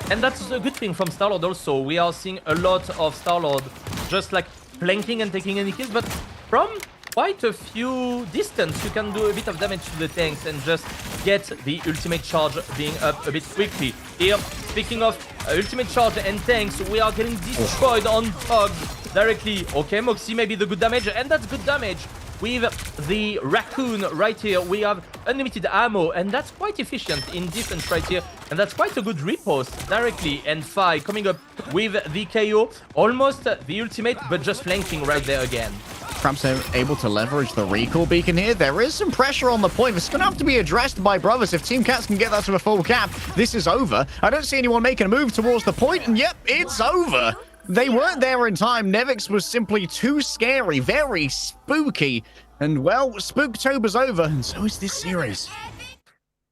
And that's a good thing from Star-Lord also. We are seeing a lot of Star-Lord just like flanking and taking any kills, but from quite a few distance, you can do a bit of damage to the tanks and just get the ultimate charge being up a bit quickly. Here, speaking of ultimate charge and tanks, we are getting destroyed on Tog directly. Okay, Moxie, maybe the good damage, and that's good damage. With the Raccoon right here, we have unlimited ammo, and that's quite efficient in defense right here. And that's quite a good riposte directly. And Fi coming up with the KO. Almost the ultimate, but just flanking right there again. Perhaps they're able to leverage the recall beacon here. There is some pressure on the point. It's going to have to be addressed by Brothers. If Team Cats can get that to a full cap, this is over. I don't see anyone making a move towards the point, and yep, it's over. They weren't there in time. Nevix was simply too scary, very spooky. And, well, Spooktober's over, and so is this series.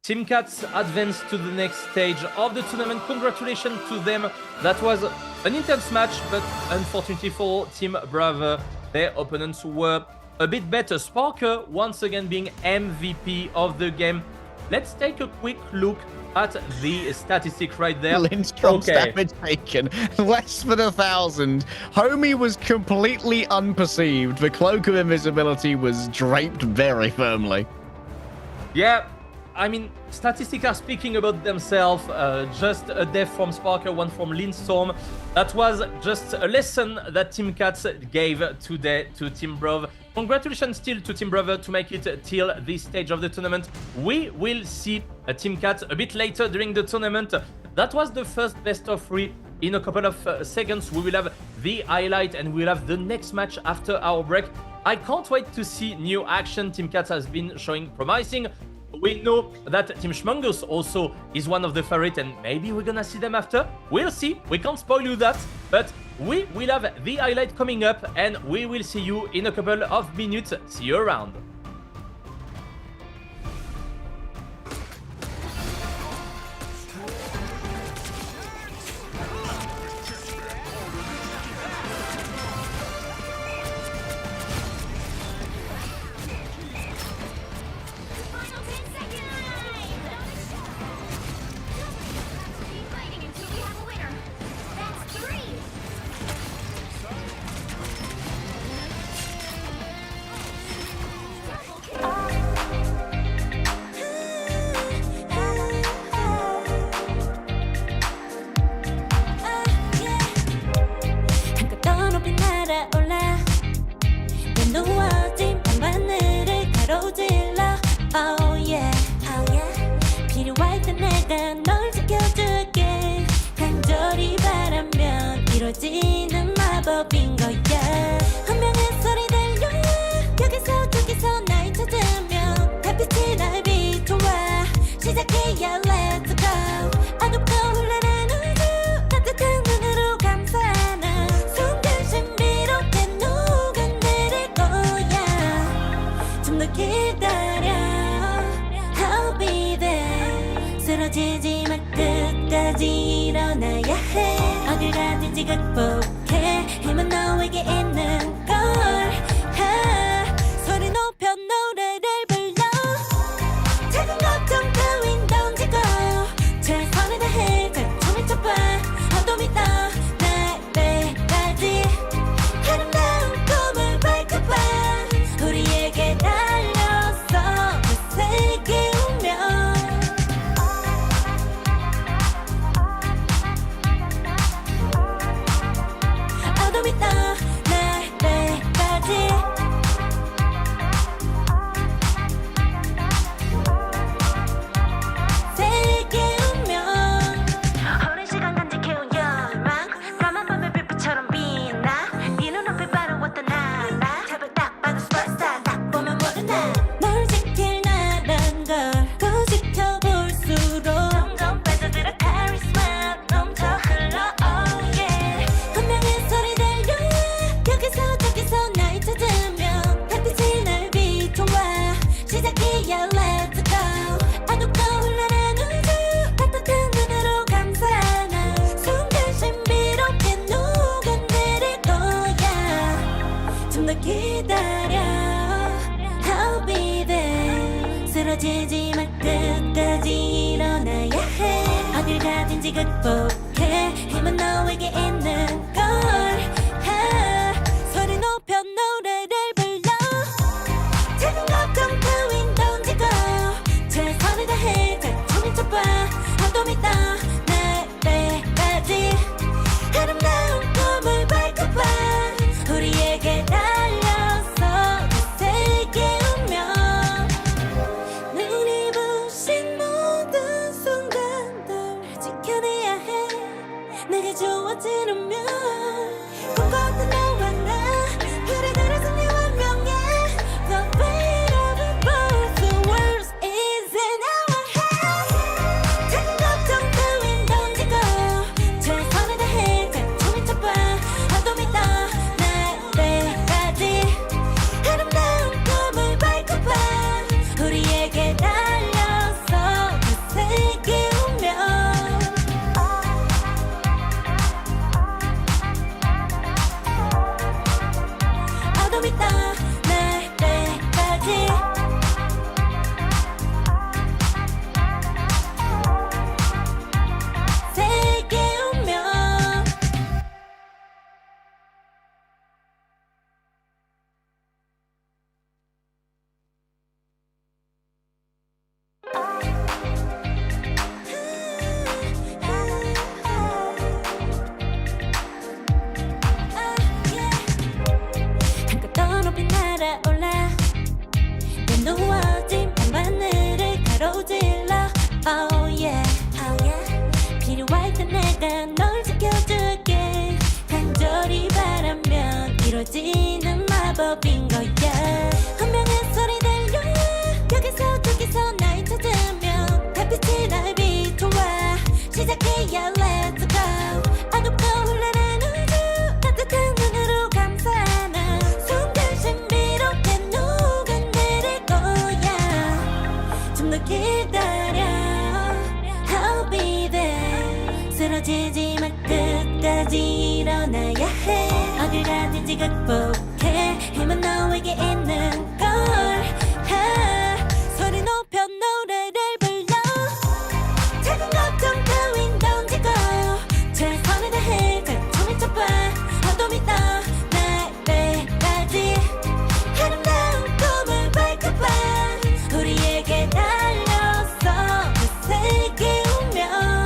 Team Cats advanced to the next stage of the tournament. Congratulations to them. That was an intense match, but unfortunately for Team Bravo, their opponents were a bit better. Sparker, once again, being MVP of the game. Let's take a quick look at the statistic right there. Lindstrom's damage taken, less than 1,000. Homie was completely unperceived. The cloak of invisibility was draped very firmly. Yeah, I mean, statistics are speaking about themselves. Just a death from Sparker, one from Lindstorm. That was just a lesson that Team Cats gave today to Team Bravo. Congratulations still to Team Bravo to make it till this stage of the tournament. We will see Team Cats a bit later during the tournament. That was the first best of 3. In a couple of seconds, we will have the highlight and we'll have the next match after our break. I can't wait to see new action. Team Cats has been showing promising. We know that Team Schmungos also is one of the favorites, and maybe we're gonna see them after. We'll see. We can't spoil you that, but we will have the highlight coming up, and we will see you in a couple of minutes. See you around. 이루어지는 마법인 거야. 운명의 소리 들려 여기서 저기서 날 찾으면 달빛이 날 비춰와. 시작해야 let's go. 어둡고 혼란한 우주 따뜻한 눈으로 감싸는 순간 신비롭게 녹아내릴 거야. 좀 더 기다려 I'll be there. 쓰러지지 마 끝까지 일어나야 해. 어딜 가든지 극복해 힘은 너 쓰러지지만 끝까지 일어나야 해 어딜 가든지 극복해 힘은 너에게 있는 걸 소리 높여 노래를 불러 작은 걱정 따윈 던지고 최선을 다해 자충을 쳐봐 어둠이 떠 날 때까지 아름다운 꿈을 밟고봐 우리에게 달려서 그 세계 운명 눈이 부신 모든 순간들 지켜내야 해 내게 주어지는 꿈꿨던 너와 나 그래들의 승리 완명해 The fate of the birth The world is in our hands 작은 걱정 따윈 던지고 최선을 다해 자충을 쳐봐 어둠이 떠 날 때까지 아름다운 꿈을 밟고봐 우리에게 달려서 그 세계 운명 어둠이 떠 날 때까지 세계 운명 한껏 더 높이 날아올라 내 누워진 밤하늘을 가로질러 Oh yeah, oh yeah 필요할 때 내가 널 지켜줄게 간절히 바라면 이루어지는 마법인 거야 운명의 소리 들려 여기서 저기서 날 찾으면 달빛이 날 비춰와 시작해야 let's go 어둡고 흘러는 우주 따뜻한 눈으로 감싸나 순간 신비롭게 녹아내릴 거야 좀 더 기다려 I'll be there 쓰러지지만 끝까지 일어나야 해 어딜 가든지 극복해 힘은 너에게 있는 걸 소리 높여 노래를 불러 작은 걱정 따윈 던지고 최선을 다해 자충을 쳐봐 어둠이 떠 날 때까지 아름다운 꿈을 밟고봐 우리에게 달려서 그 세계 운명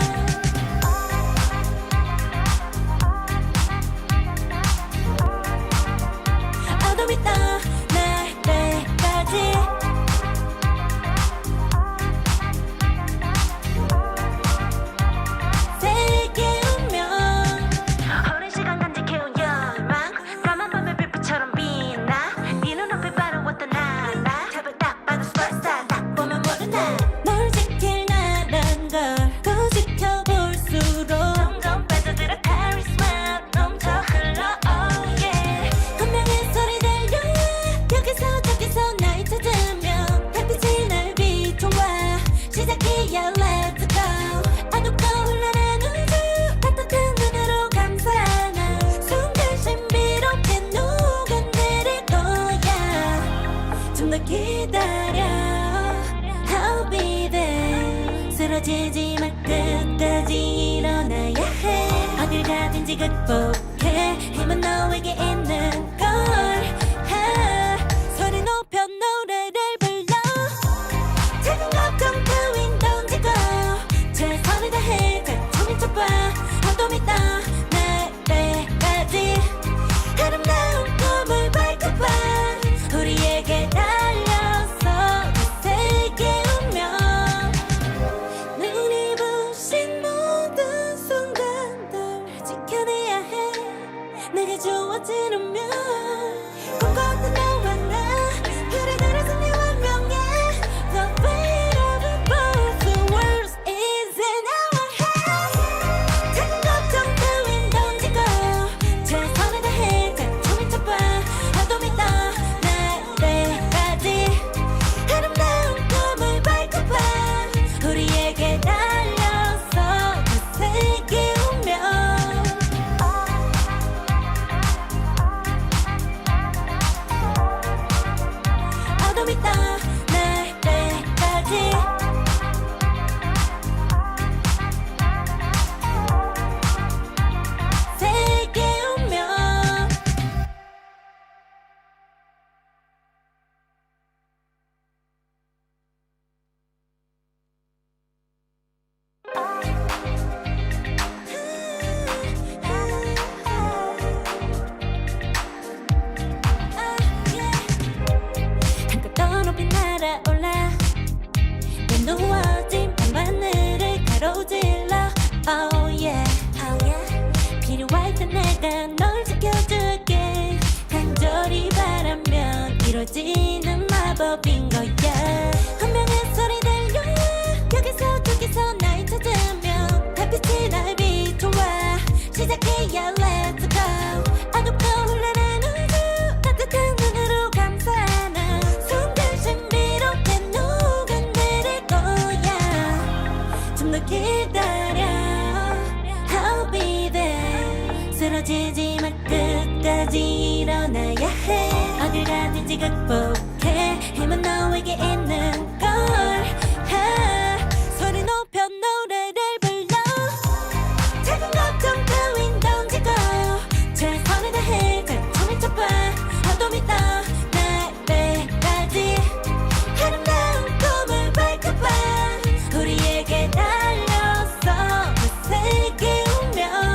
어둠이 떠 날 때까지 세계 운명 오랜 시간 간직해온 열망 까만 밤의 빛처럼 빛나 네 눈앞에 바로 왔던 나 잡을 딱 봐도 superstar 딱 보면 모르나 널 지킬 나란 걸 더 지켜볼수록 점점 빠져들어 카리스마 넘쳐 흘러 oh yeah 운명의 소리 들려 여기서 저기서 날 찾으면 달빛이 날 비춰와 시작이야 let's go 어둡고 흘러는 우주 따뜻한 눈으로 감싸나 순간 신비롭게 녹아내릴 거야 좀 더 기다려 I'll be there 쓰러지지만 끝까지 일어나야 해 어딜 가든지 극복해 힘은 너에게 있는 걸 소리 높여 노래를 불러 작은 걱정 따윈 던지고 최선을 다해 자충을 쳐봐 어둠이 떠 날 때까지 아름다운 꿈을 밟고봐 우리에게 달려서 그 세계 운명 눈이 부신 모든 순간들 지켜내야 해 내게 주어지는 면 꿈꿨던 너와 나 그래들의 승리 완명해 The fate of the birth The world is in our hands 작은 걱정 따윈 던지고 최선을 다해 자충을 쳐봐 어둠이 떠 날 때까지 아름다운 꿈을 밟고봐 우리에게 달려서 그 세계 운명 법인 거야 분명한 소리 들려 여기서 저기서 날 찾으면 달빛이 날 비춰와 시작해야 let's go 어둡고 혼란한 우주 따뜻한 눈으로 감싸는 순간 신비롭게 녹아내릴 거야 좀 더 기다려 I'll be there 쓰러지지 마 끝까지 일어나야 해 어딜 가든지 극복해 힘은 너에게 있는 걸 소리 높여 노래를 불러 작은 걱정 따윈 던지고 최선을 다해 작품을 쳐봐 어둠이 떠날 때까지 아름다운 꿈을 밝혀봐 우리에게 달려서 그 세계 오면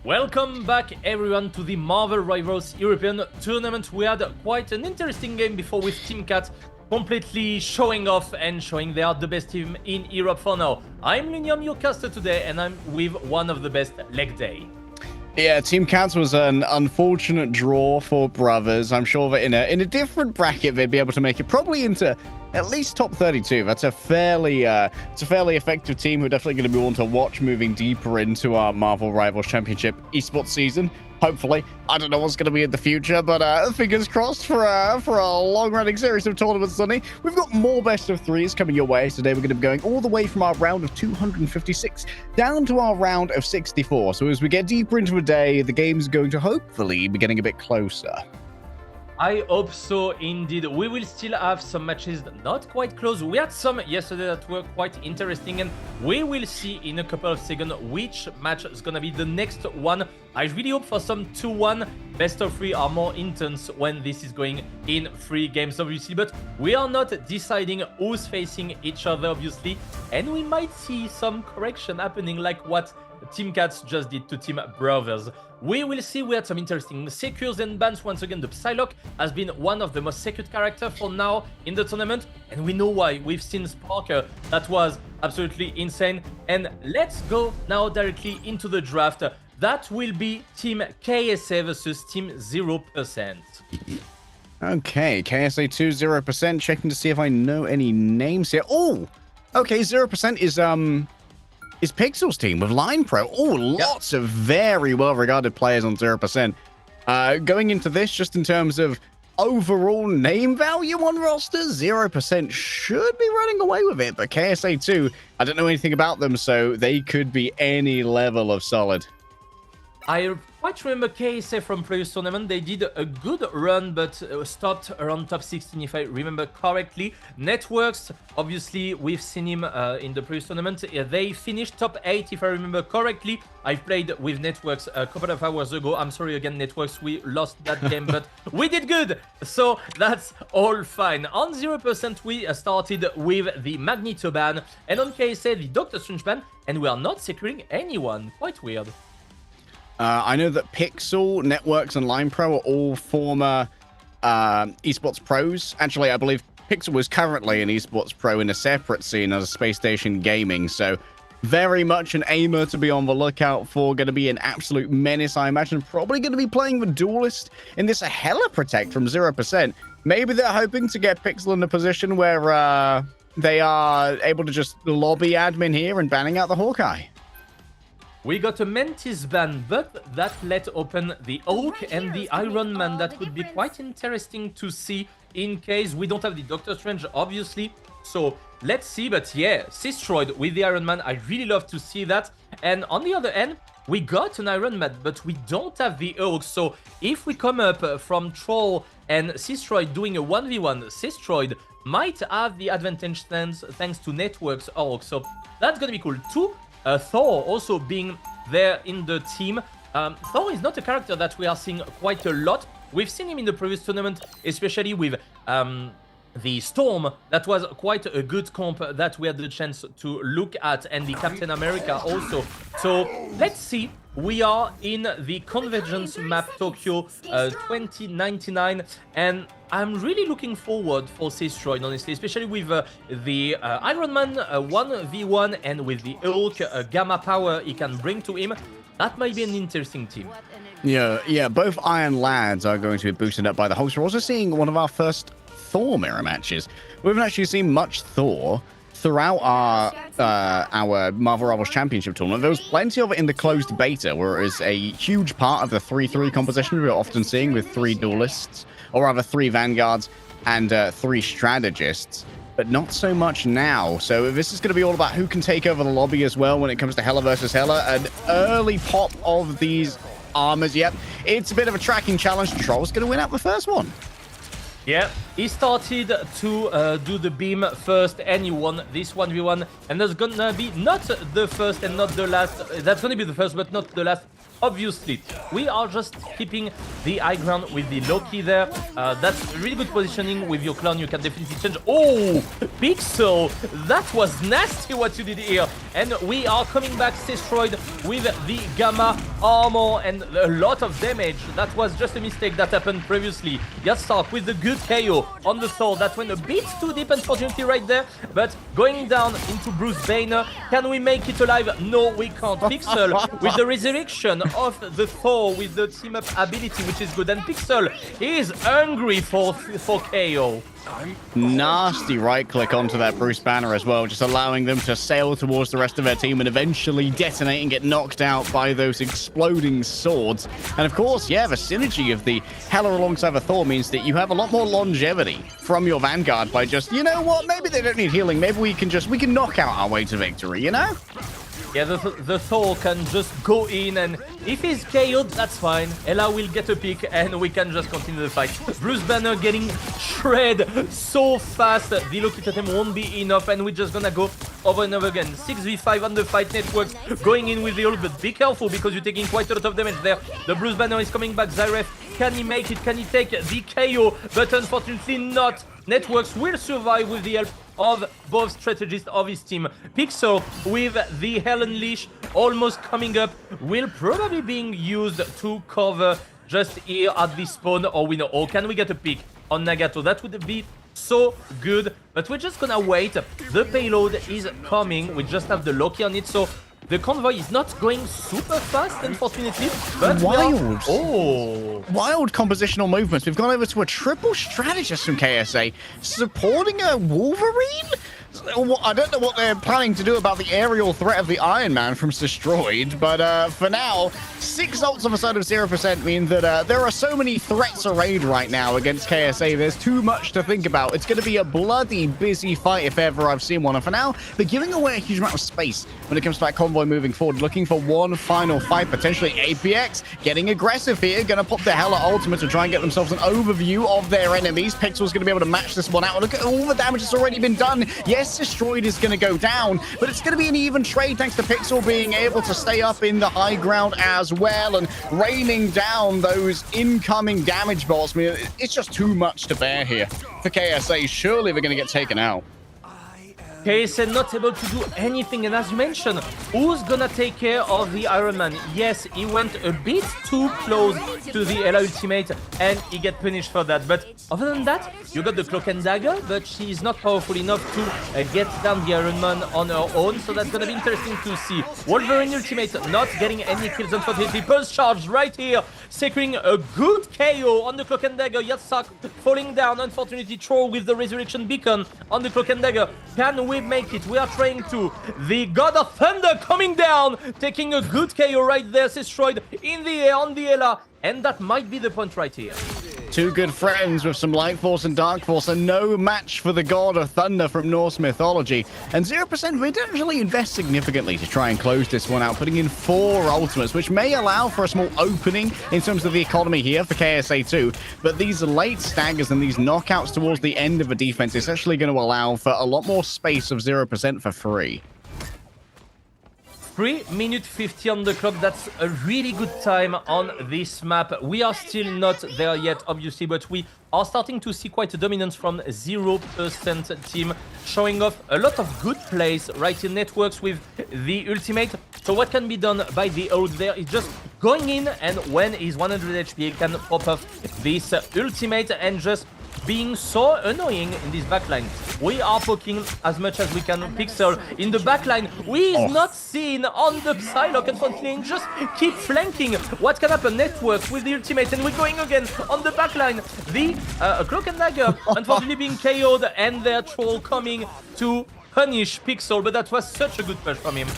Welcome back everyone to the Marvel Rivals European Tournament. We had quite an interesting game before with Team Cat completely showing off and showing they are the best team in Europe for now. I'm Lunium, your caster today, and I'm with one of the best, Leg Day. Yeah, Team Cats was an unfortunate draw for Brothers. I'm sure that in a different bracket they'd be able to make it probably into at least top 32. That's a fairly effective team who are definitely going to be one to watch moving deeper into our Marvel Rivals Championship esports season. Hopefully, I don't know what's going to be in the future, but fingers crossed for a long-running series of tournaments, Sonny. We've got more best of threes coming your way. Today we're going to be going all the way from our round of 256 down to our round of 64. So as we get deeper into the day, the game's going to hopefully be getting a bit closer. I hope so indeed. We will still have some matches not quite close. We had some yesterday that were quite interesting, and we will see in a couple of seconds which match is gonna be the next one. I really hope for some 2-1. Best of 3 are more intense when this is going in 3 games, obviously, but we are not deciding who's facing each other, obviously, and we might see some correction happening like what Team Cats just did to Team Brothers. We will see. We had some interesting secures and bans. Once again, the Psylocke has been one of the most secured characters for now in the tournament, and we know why. We've seen Sparker, that was absolutely insane. And let's go now directly into the draft. That will be Team KSA versus Team 0%. Okay, KSA 2 0%. Checking to see if I know any names here. Oh, okay, 0% is Pixel's team with Line Pro. Oh, lots of very well-regarded players on 0%. Going into this, just in terms of overall name value on roster, 0% should be running away with it. But KSA 2, I don't know anything about them, so they could be any level of solid. I quite remember KSA from previous tournament. They did a good run, but stopped around top 16, if I remember correctly. Networks, obviously, we've seen him in the previous tournament. They finished top 8, if I remember correctly. I've played with Networks a couple of hours ago. I'm sorry again, Networks, we lost that game, but we did good. So that's all fine. On 0%, we started with the Magneto ban, and on KSA, the Doctor Strange ban, and we are not securing anyone. Quite weird. I know that Pixel, Networks, and Line Pro are all former esports pros. Actually, I believe Pixel was currently an esports pro in a separate scene as a Space Station Gaming, so very much an aimer to be on the lookout for. Going to be an absolute menace, I imagine. Probably going to be playing the Duelist in this Hella Protect from 0%. Maybe they're hoping to get Pixel in a position where they are able to just lobby admin here and banning out the Hawkeye. We got a Mantis ban, but that let open the Hulk and the Iron Man. That would be quite interesting to see in case we don't have the Doctor Strange, obviously. So let's see, but yeah, Destroyed with the Iron Man, I really love to see that. And on the other end, we got an Iron Man, but we don't have the Hulk. So if we come up from Troll and Destroyed doing a 1v1, Destroyed might have the advantage thanks to Network's Hulk. So that's gonna be cool too. Thor also being there in the team. Thor is not a character that we are seeing quite a lot. We've seen him in the previous tournament, especially with the Storm. That was quite a good comp that we had the chance to look at, and the Captain America also. So let's see. We are in the Convergence map Tokyo 2099, and I'm really looking forward for Destroyed, honestly, especially with the Iron Man 1v1 and with the Hulk Gamma power he can bring to him. That might be an interesting team. Yeah, both Iron Lads are going to be boosted up by the Hulks. We're also seeing one of our first Thor mirror matches. We haven't actually seen much Thor throughout our Marvel Rivals Championship tournament. There was plenty of it in the closed beta, where it was a huge part of the 3-3 composition we were often seeing with 3 duelists, or rather 3 vanguards and 3 strategists, but not so much now. So this is going to be all about who can take over the lobby as well when it comes to Hela versus Hela. An early pop of these armors. Yep, it's a bit of a tracking challenge. Troll's going to win out the first one. Yeah, he started to do the beam first and he won this 1v1. And there's gonna be not the first and not the last. That's gonna be the first, but not the last. Obviously, we are just keeping the high ground with the Loki there. That's really good positioning with your clone. You can definitely change. Oh, Pixel, that was nasty what you did here. And we are coming back Destroyed with the Gamma armor and a lot of damage. That was just a mistake that happened previously. Yatstark with the good KO on the Thor. That went a bit too deep, unfortunately, right there. But going down into Bruce Banner. Can we make it alive? No, we can't. Pixel with the resurrection of the Thor with the team up ability, which is good, and Pixel is hungry for KO. Nasty right click onto that Bruce Banner as well, just allowing them to sail towards the rest of their team and eventually detonate and get knocked out by those exploding swords. And of course, yeah, the synergy of the Hela alongside the Thor means that you have a lot more longevity from your Vanguard by just, you know what, maybe they don't need healing, maybe we can knock out our way to victory, you know? Yeah, the Thor can just go in, and if he's KO'd, that's fine. Hela will get a pick, and we can just continue the fight. Bruce Banner getting shredded so fast. The Loki totem won't be enough, and we're just gonna go over and over again. 6v5 on the Fight Networks, going in with the ult, but be careful because you're taking quite a lot of damage there. The Bruce Banner is coming back. Zyref, can he make it? Can he take the KO? But unfortunately not. Networks will survive with the help of both strategists of his team. Pixel with the Hell Unleash almost coming up, will probably being used to cover just here at the spawn, or we know. Or can we get a pick on Nagato? That would be so good, but we're just gonna wait. The payload is coming. We just have the Loki on it, so the convoy is not going super fast, unfortunately, but wild compositional movements. We've gone over to a triple strategist from KSA supporting a Wolverine. I don't know what they're planning to do about the aerial threat of the Iron Man from Destroyed, but for now, 6 ults on the side of 0% mean that there are so many threats arrayed right now against KSA. There's too much to think about. It's going to be a bloody busy fight if ever I've seen one. And for now, they're giving away a huge amount of space when it comes to that convoy moving forward, looking for one final fight, potentially APX, getting aggressive here, going to pop the Hela ultimate to try and get themselves an overview of their enemies. Pixel's going to be able to match this one out. Look at all the damage that's already been done. Yes, Destroyed is going to go down, but it's going to be an even trade thanks to Pixel being able to stay up in the high ground as well and raining down those incoming damage bolts. I mean, it's just too much to bear here for KSA. Surely they're going to get taken out. KSA not able to do anything, and as you mentioned, who's gonna take care of the Iron Man? Yes, he went a bit too close to the Ella ultimate, and he get punished for that. But other than that, you got the Cloak and Dagger, but she's not powerful enough to get down the Iron Man on her own, so that's gonna be interesting to see. Wolverine ultimate not getting any kills, unfortunately. Pulse charge right here, securing a good KO on the Cloak and Dagger. Yatsak falling down, unfortunately. Troll with the Resurrection Beacon on the Cloak and Dagger. Can we make it? We are trying to. The God of Thunder coming down, taking a good KO right there. Destroyed in the air on the Ella, and that might be the point right here. Two good friends with some Light Force and Dark Force, and no match for the God of Thunder from Norse mythology. And 0% would actually invest significantly to try and close this one out, putting in 4 ultimates, which may allow for a small opening in terms of the economy here for KSA2. But these late staggers and these knockouts towards the end of a defense is actually going to allow for a lot more space of 0% for free. 3 minutes 50 on the clock. That's a really good time on this map. We are still not there yet, obviously, but we are starting to see quite a dominance from 0% team, showing off a lot of good plays right in networks with the ultimate. So what can be done by the ult there is just going in, and when he's 100 HP, he can pop off this ultimate and just being so annoying in this backline. We are poking as much as we can. Pixel in the backline. We is not seen on the Psylocke, unfortunately, and just keep flanking. What can happen? Networks with the ultimate, and we're going again on the backline. The Cloak and Dagger, unfortunately, being KO'd, and their Troll coming to punish Pixel, but that was such a good push from him.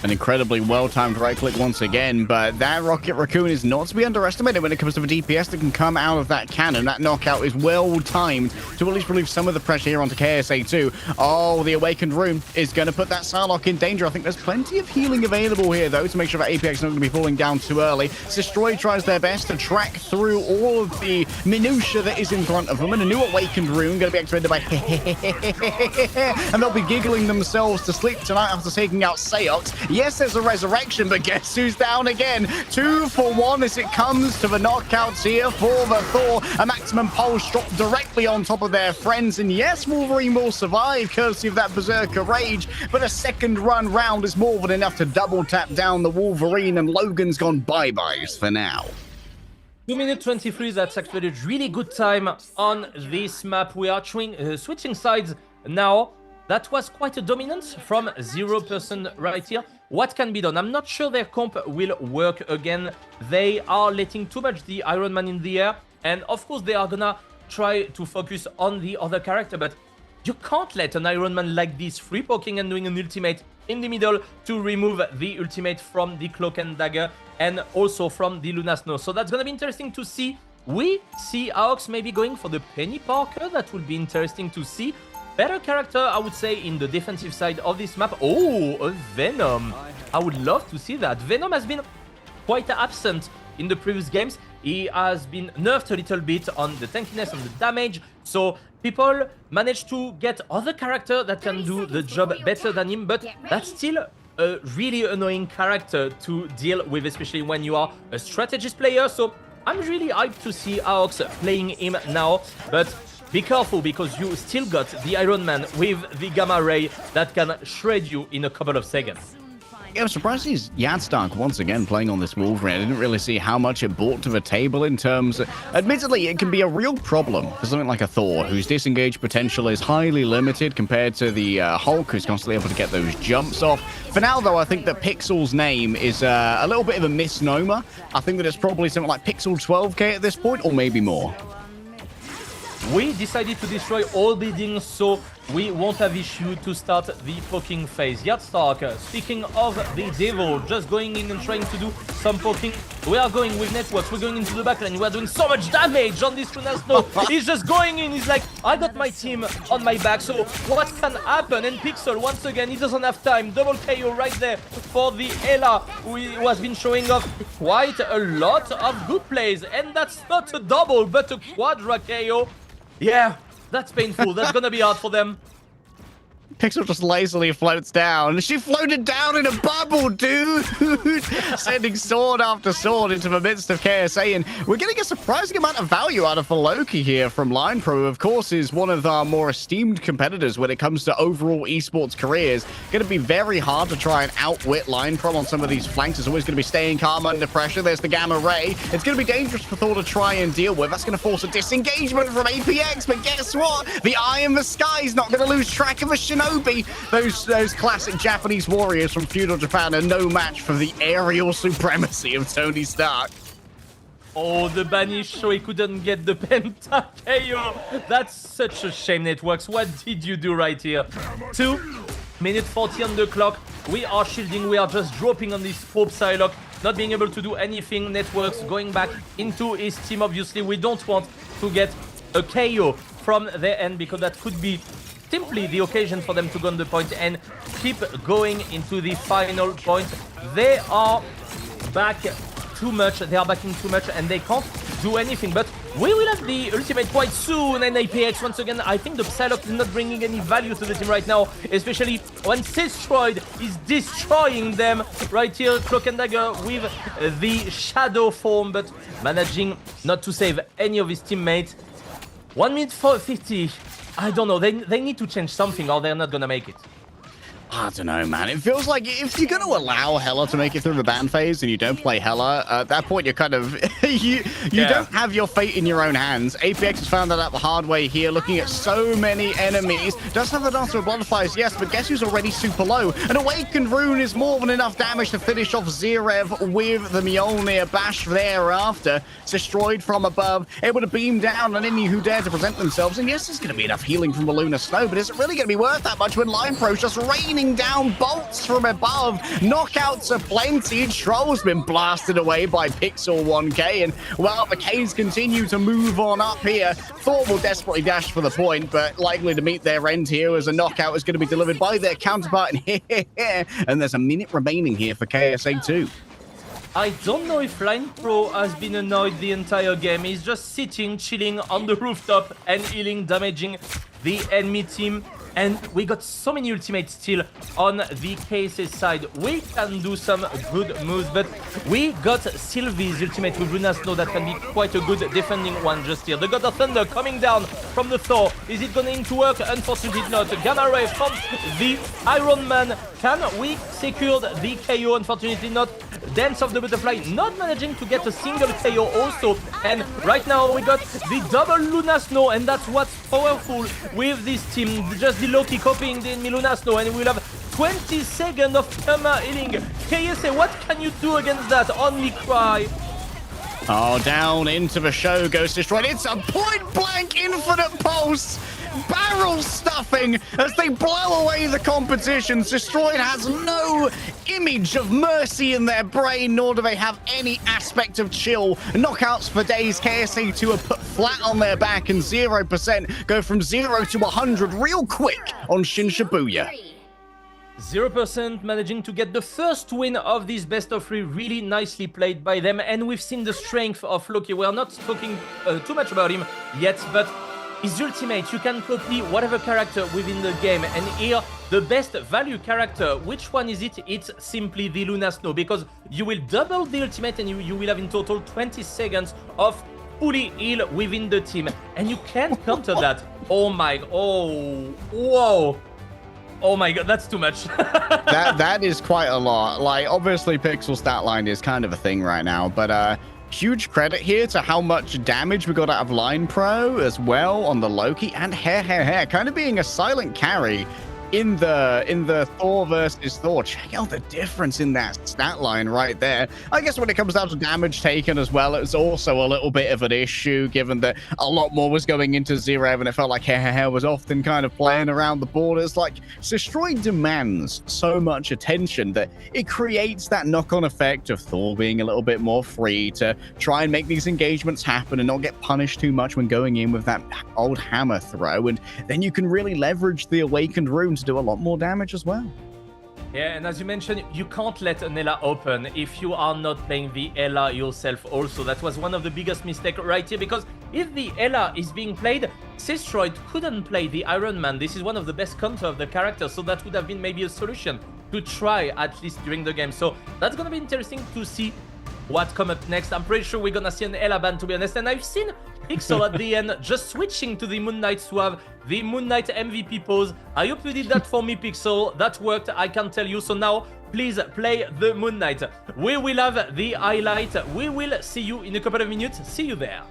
An incredibly well-timed right-click once again, but that Rocket Raccoon is not to be underestimated when it comes to the DPS that can come out of that cannon. That knockout is well-timed to at least relieve some of the pressure here onto KSA2. Oh, the Awakened Rune is going to put that Psylocke in danger. I think there's plenty of healing available here, though, to make sure that APX is not going to be falling down too early. Destroy tries their best to track through all of the minutiae that is in front of them, and a new Awakened Rune going to be activated by and they'll be giggling themselves to sleep tonight after taking out Seox. Yes, there's a resurrection, but guess who's down again? 2 for 1 as it comes to the knockouts here for the Thor. A maximum pulse drop directly on top of their friends. And yes, Wolverine will survive courtesy of that Berserker Rage, but a second run round is more than enough to double tap down the Wolverine, and Logan's gone bye-byes for now. 2 minutes 23, that's actually a really good time on this map. We are switching sides now. That was quite a dominance from 0% right here. What can be done? I'm not sure their comp will work again. They are letting too much the Iron Man in the air. And of course, they are gonna try to focus on the other character. But you can't let an Iron Man like this free poking and doing an ultimate in the middle to remove the ultimate from the Cloak and Dagger and also from the Luna Snow. So that's gonna be interesting to see. We see Aox maybe going for the Penny Parker. That would be interesting to see. Better character, I would say, in the defensive side of this map. Oh, a Venom. I would love to see that. Venom has been quite absent in the previous games. He has been nerfed a little bit on the tankiness and the damage. So people manage to get other character that can do the job better than him. But that's still a really annoying character to deal with, especially when you are a strategist player. So I'm really hyped to see Aox playing him now. But be careful, because you still got the Iron Man with the Gamma Ray that can shred you in a couple of seconds. Yeah, I'm surprised he's Yadstark once again playing on this Wolverine. I didn't really see how much it brought to the table in terms of... Admittedly, it can be a real problem for something like a Thor, whose disengage potential is highly limited compared to the Hulk, who's constantly able to get those jumps off. For now, though, I think that Pixel's name is a little bit of a misnomer. I think that it's probably something like Pixel 12K at this point, or maybe more. We decided to destroy all buildings, so we won't have issue to start the poking phase. Yadstark, speaking of the devil, just going in and trying to do some poking. We are going with networks, we're going into the backline, we are doing so much damage on this Luna Snow. He's just going in, he's like, I got my team on my back, so what can happen? And Pixel, once again, he doesn't have time. Double KO right there for the Ella, who has been showing off quite a lot of good plays. And that's not a double, but a quadra KO. Yeah, that's painful. That's gonna be hard for them. Pixel just lazily floats down. She floated down in a bubble, dude! Sending sword after sword into the midst of KSA, and we're getting a surprising amount of value out of Loki here from Line Pro, who of course is one of our more esteemed competitors when it comes to overall esports careers. Going to be very hard to try and outwit Line Pro on some of these flanks. It's always going to be staying calm under pressure. There's the Gamma Ray. It's going to be dangerous for Thor to try and deal with. That's going to force a disengagement from APX, but guess what? The eye in the sky is not going to lose track of a Shinobi. Those classic Japanese warriors from feudal Japan are no match for the aerial supremacy of Tony Stark. Oh, the banish, so he couldn't get the penta KO. That's such a shame, Networks. What did you do right here? 2 minutes 40 on the clock. We are shielding. We are just dropping on this Probe Psylocke, not being able to do anything. Networks going back into his team. Obviously, we don't want to get a KO from their end because that could be simply the occasion for them to go on the point and keep going into the final point. They are back too much. They are backing too much and they can't do anything. But we will have the ultimate quite soon. And APX, once again, I think the Psylocke is not bringing any value to the team right now, especially when Destroyed is destroying them right here. Cloak and Dagger with the shadow form, but managing not to save any of his teammates. 1 minute 50. I don't know. They need to change something or they're not going to make it. I don't know, man. It feels like if you're going to allow Hela to make it through the ban phase and you don't play Hela, at that point you're kind of... you don't have your fate in your own hands. APX has found that out the hard way here, looking at so many enemies. Does have the Dance of Bloodflies, yes, but guess who's already super low? An Awakened Rune is more than enough damage to finish off Zirev with the Mjolnir Bash thereafter. Destroyed from above, able to beam down on any who dare to present themselves. And yes, there's going to be enough healing from the Lunar Snow, but is it really going to be worth that much when Line Pro's just raining down bolts from above? Knockouts are plenty. Troll's been blasted away by Pixel 1K, and well, the Ks continue to move on up here. Thor will desperately dash for the point, but likely to meet their end here as a knockout is going to be delivered by their counterpart in here. And there's a minute remaining here for KSA 2. I don't know if Line Pro has been annoyed the entire game. He's just sitting, chilling on the rooftop and healing, damaging the enemy team. And we got so many ultimates still on the KSA side. We can do some good moves, but we got Sylvie's ultimate with Lunar Snow that can be quite a good defending one just here. The God of Thunder coming down from the Thor. Is it going to work? Unfortunately not. Gamma Ray from the Iron Man. Can we secure the KO? Unfortunately not. Dance of the Butterfly not managing to get a single KO also. And right now we got the double Lunar Snow, and that's what's powerful with this team. Just the Loki copying the enemy Lunar Snow, and we'll have 20 seconds of Kama healing. KSA, what can you do against that? Only cry. Oh, down into the show goes Destroyed. It's a point-blank infinite pulse. Barrel stuffing as they blow away the competition. Destroyed has no image of mercy in their brain, nor do they have any aspect of chill. Knockouts for days. KSA 2 are put flat on their back, and 0% go from 0 to 100 real quick on Shin Shibuya. 0% managing to get the first win of this best of 3. Really nicely played by them, and we've seen the strength of Loki. We're not talking too much about him yet, but his ultimate, you can copy whatever character within the game, and here the best value character, which one is it? It's simply the Lunar Snow, because you will double the ultimate and you will have in total 20 seconds of fully heal within the team, and you can't counter that. Oh my, oh, whoa. Oh my god, that's too much. that is quite a lot. Like, obviously Pixel stat line is kind of a thing right now, but huge credit here to how much damage we got out of Line Pro as well on the Loki, and hair kind of being a silent carry in the Thor versus Thor. Check out the difference in that stat line right there. I guess when it comes down to damage taken as well, it was also a little bit of an issue, given that a lot more was going into Zero, and it felt like hair was often kind of playing around the borders. Like, Destroyed demands so much attention that it creates that knock-on effect of Thor being a little bit more free to try and make these engagements happen and not get punished too much when going in with that old hammer throw, and then you can really leverage the Awakened Rune to do a lot more damage as well. Yeah, and as you mentioned, you can't let an Ela open if you are not playing the Ela yourself also. That was one of the biggest mistakes right here, because if the Ela is being played, Sistroid couldn't play the Iron Man. This is one of the best counter of the character, so that would have been maybe a solution to try at least during the game. So that's gonna be interesting to see what come up next. I'm pretty sure we're gonna see an Ela ban, to be honest, and I've seen Pixel at the end just switching to the Moon Knight to have the Moon Knight MVP pose. I hope you did that for me, Pixel. That worked, I can tell you. So now, please play the Moon Knight. We will have the highlight. We will see you in a couple of minutes. See you there.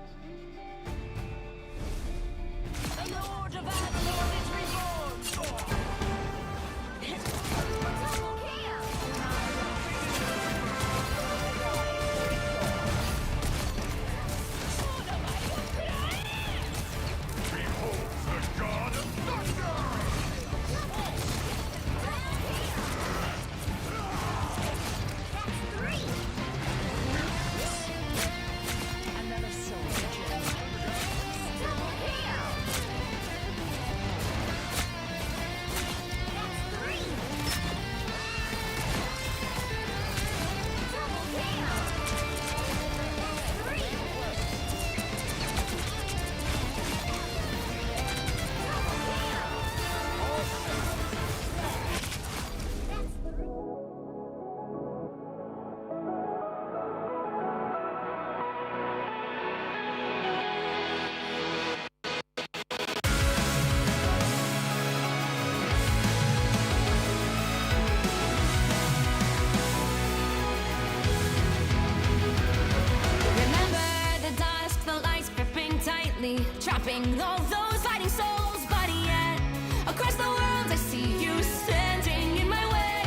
Trapping all those fighting souls, but yet across the world I see you standing in my way.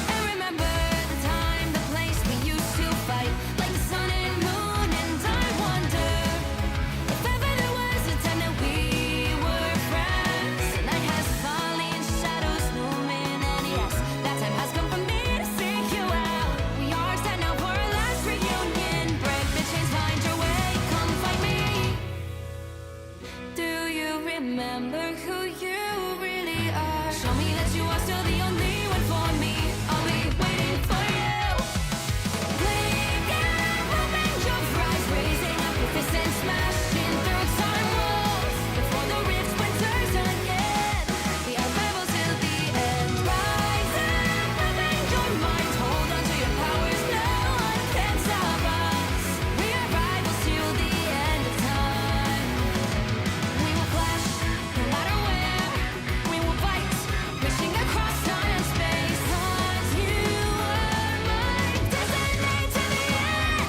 And remember the time, the place we used to fight, like the sun and moon. And I wonder if ever there was a time that we were friends. The night has fallen, shadows looming, and yes, that time has come for me to seek you out. We are set now for our last reunion. Break the chains, find your way, come find me. Do you remember who you really are? Show me that you are still the only one for me. I'll be waiting for you. Wake up, open your eyes, raising up your fists and smashing through time walls. Before the rift splinters again, we are rebels till the end. Rise up, open your mind, hold on to your powers. No one can stop us. We are rivals till the end of time. We will clash, no matter where. We will fight, reaching across time and space. 'Cause you are my destiny to the end.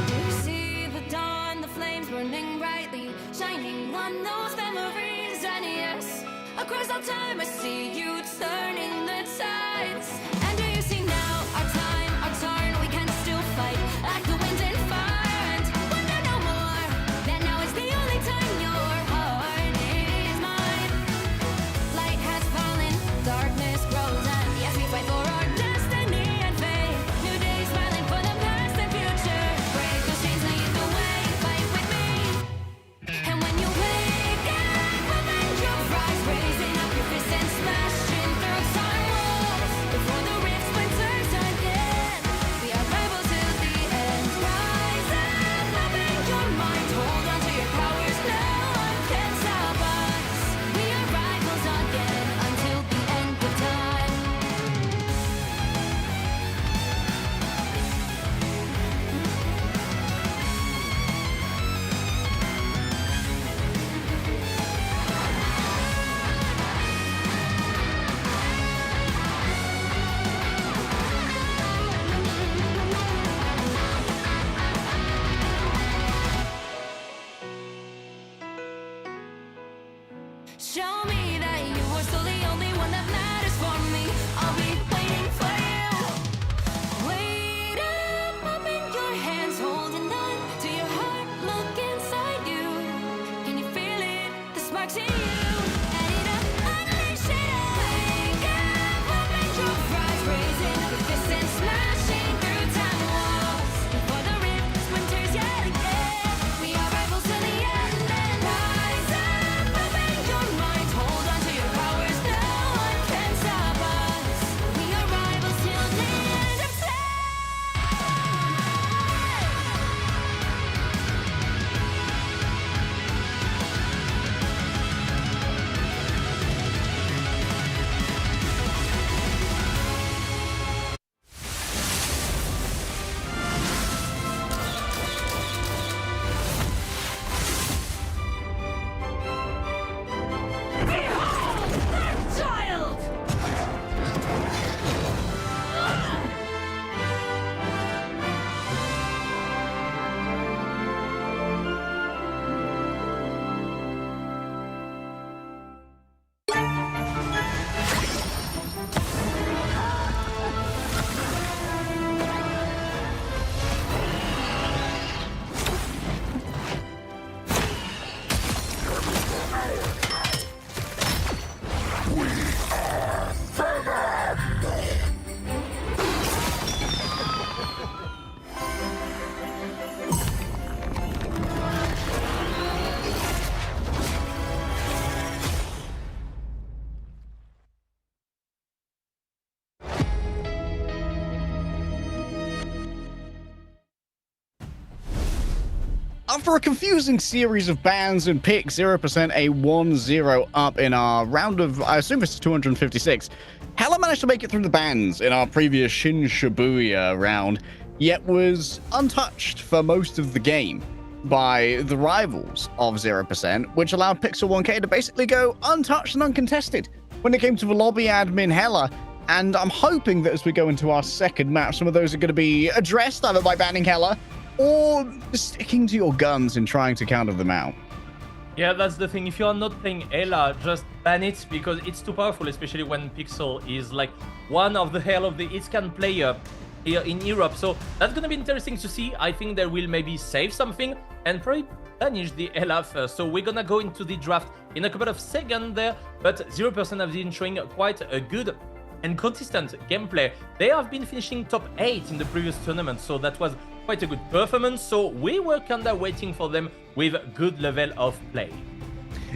You see the dawn, the flames burning brightly, shining on those memories. And yes, across all time I see you turning the tides. And do you see now our time, our turn? We can still fight like the wind and fire. And wonder no more that now is the only time your heart is mine. Light has fallen, darkness grows, and yes, we fight for our destiny and fate. New days smiling for the past and future. Break those chains, lead the way, fight with me. And when you wake up, open your eyes, raising up your fists and smashing through time walls. Before the After a confusing series of bans and picks, 0% a 1-0 up in our round of, I assume it's 256. Hella managed to make it through the bans in our previous Shin Shibuya round, yet was untouched for most of the game by the rivals of 0%, which allowed Pixel 1K to basically go untouched and uncontested when it came to the lobby admin Hella. And I'm hoping that as we go into our second match, some of those are going to be addressed either by banning Hella or sticking to your guns and trying to counter them out. Yeah, that's the thing. If you are not playing Ela, just ban it because it's too powerful, especially when Pixel is like one of the hell of the Itscan player here in Europe. So that's gonna be interesting to see. I think they will maybe save something and probably banish the Ela first. So we're gonna go into the draft in a couple of seconds there, but 0% have been showing quite a good and consistent gameplay. They have been finishing top 8 in the previous tournament, so that was quite a good performance. So we were kinda waiting for them with good level of play.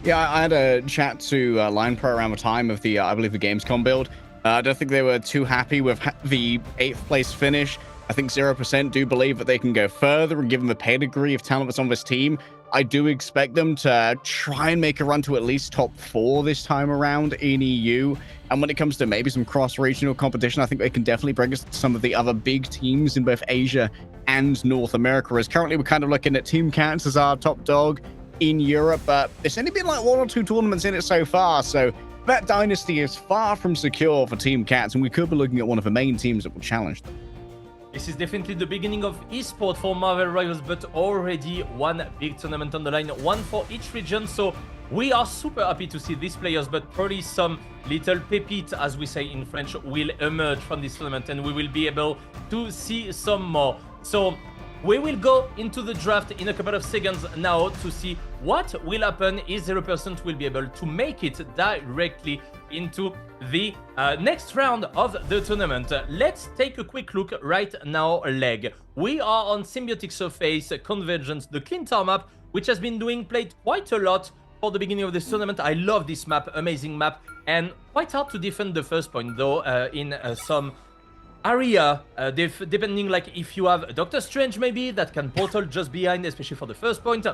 Yeah, I had a chat to Line Pro around the time of the, I believe, the Gamescom build. I don't think they were too happy with the 8th place finish. I think 0% do believe that they can go further, and given the pedigree of talent that's on this team, I do expect them to try and make a run to at least top 4 this time around in EU. And when it comes to maybe some cross-regional competition, I think they can definitely bring us to some of the other big teams in both Asia and North America. As currently we're kind of looking at Team Cats as our top dog in Europe, but it's only been like 1 or 2 tournaments in it so far, so that dynasty is far from secure for Team Cats, and we could be looking at one of the main teams that will challenge them. This is definitely the beginning of esports for Marvel Rivals, but already one big tournament on the line, one for each region. So we are super happy to see these players, but probably some little pépite, as we say in French, will emerge from this tournament, and we will be able to see some more. So we will go into the draft in a couple of seconds now to see what will happen if 0% will be able to make it directly into the next round of the tournament. Let's take a quick look right now, Leg. We are on Symbiotic Surface Convergence, the Clean Tar map, which has been played quite a lot for the beginning of this tournament. I love this map, amazing map, and quite hard to defend the first point though in some area, depending like if you have Doctor Strange maybe that can portal just behind, especially for the first point.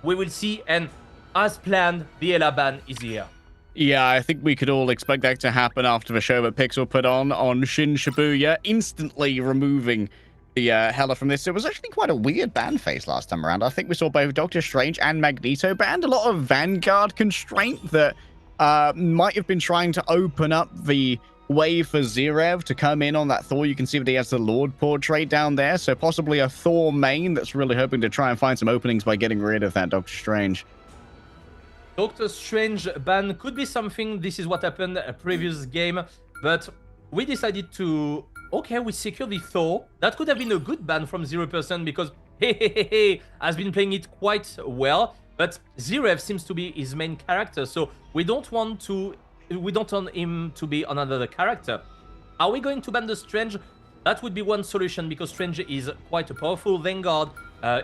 We will see, and as planned, the Ela ban is here. Yeah, I think we could all expect that to happen after the show that Pixel put on Shin Shibuya, instantly removing the Hella from this. It was actually quite a weird ban phase last time around. I think we saw both Doctor Strange and Magneto banned, a lot of Vanguard constraint that might have been trying to open up the way for Zerev to come in on that Thor. You can see that he has the Lord portrait down there, so possibly a Thor main that's really hoping to try and find some openings by getting rid of that Doctor Strange. Doctor Strange ban could be something. This is what happened a previous game, but we decided to, okay, we secure the Thor. That could have been a good ban from 0% because he has been playing it quite well, but Zerev seems to be his main character, so we don't want him to be another character. Are we going to ban the Strange? That would be one solution, because Strange is quite a powerful Vanguard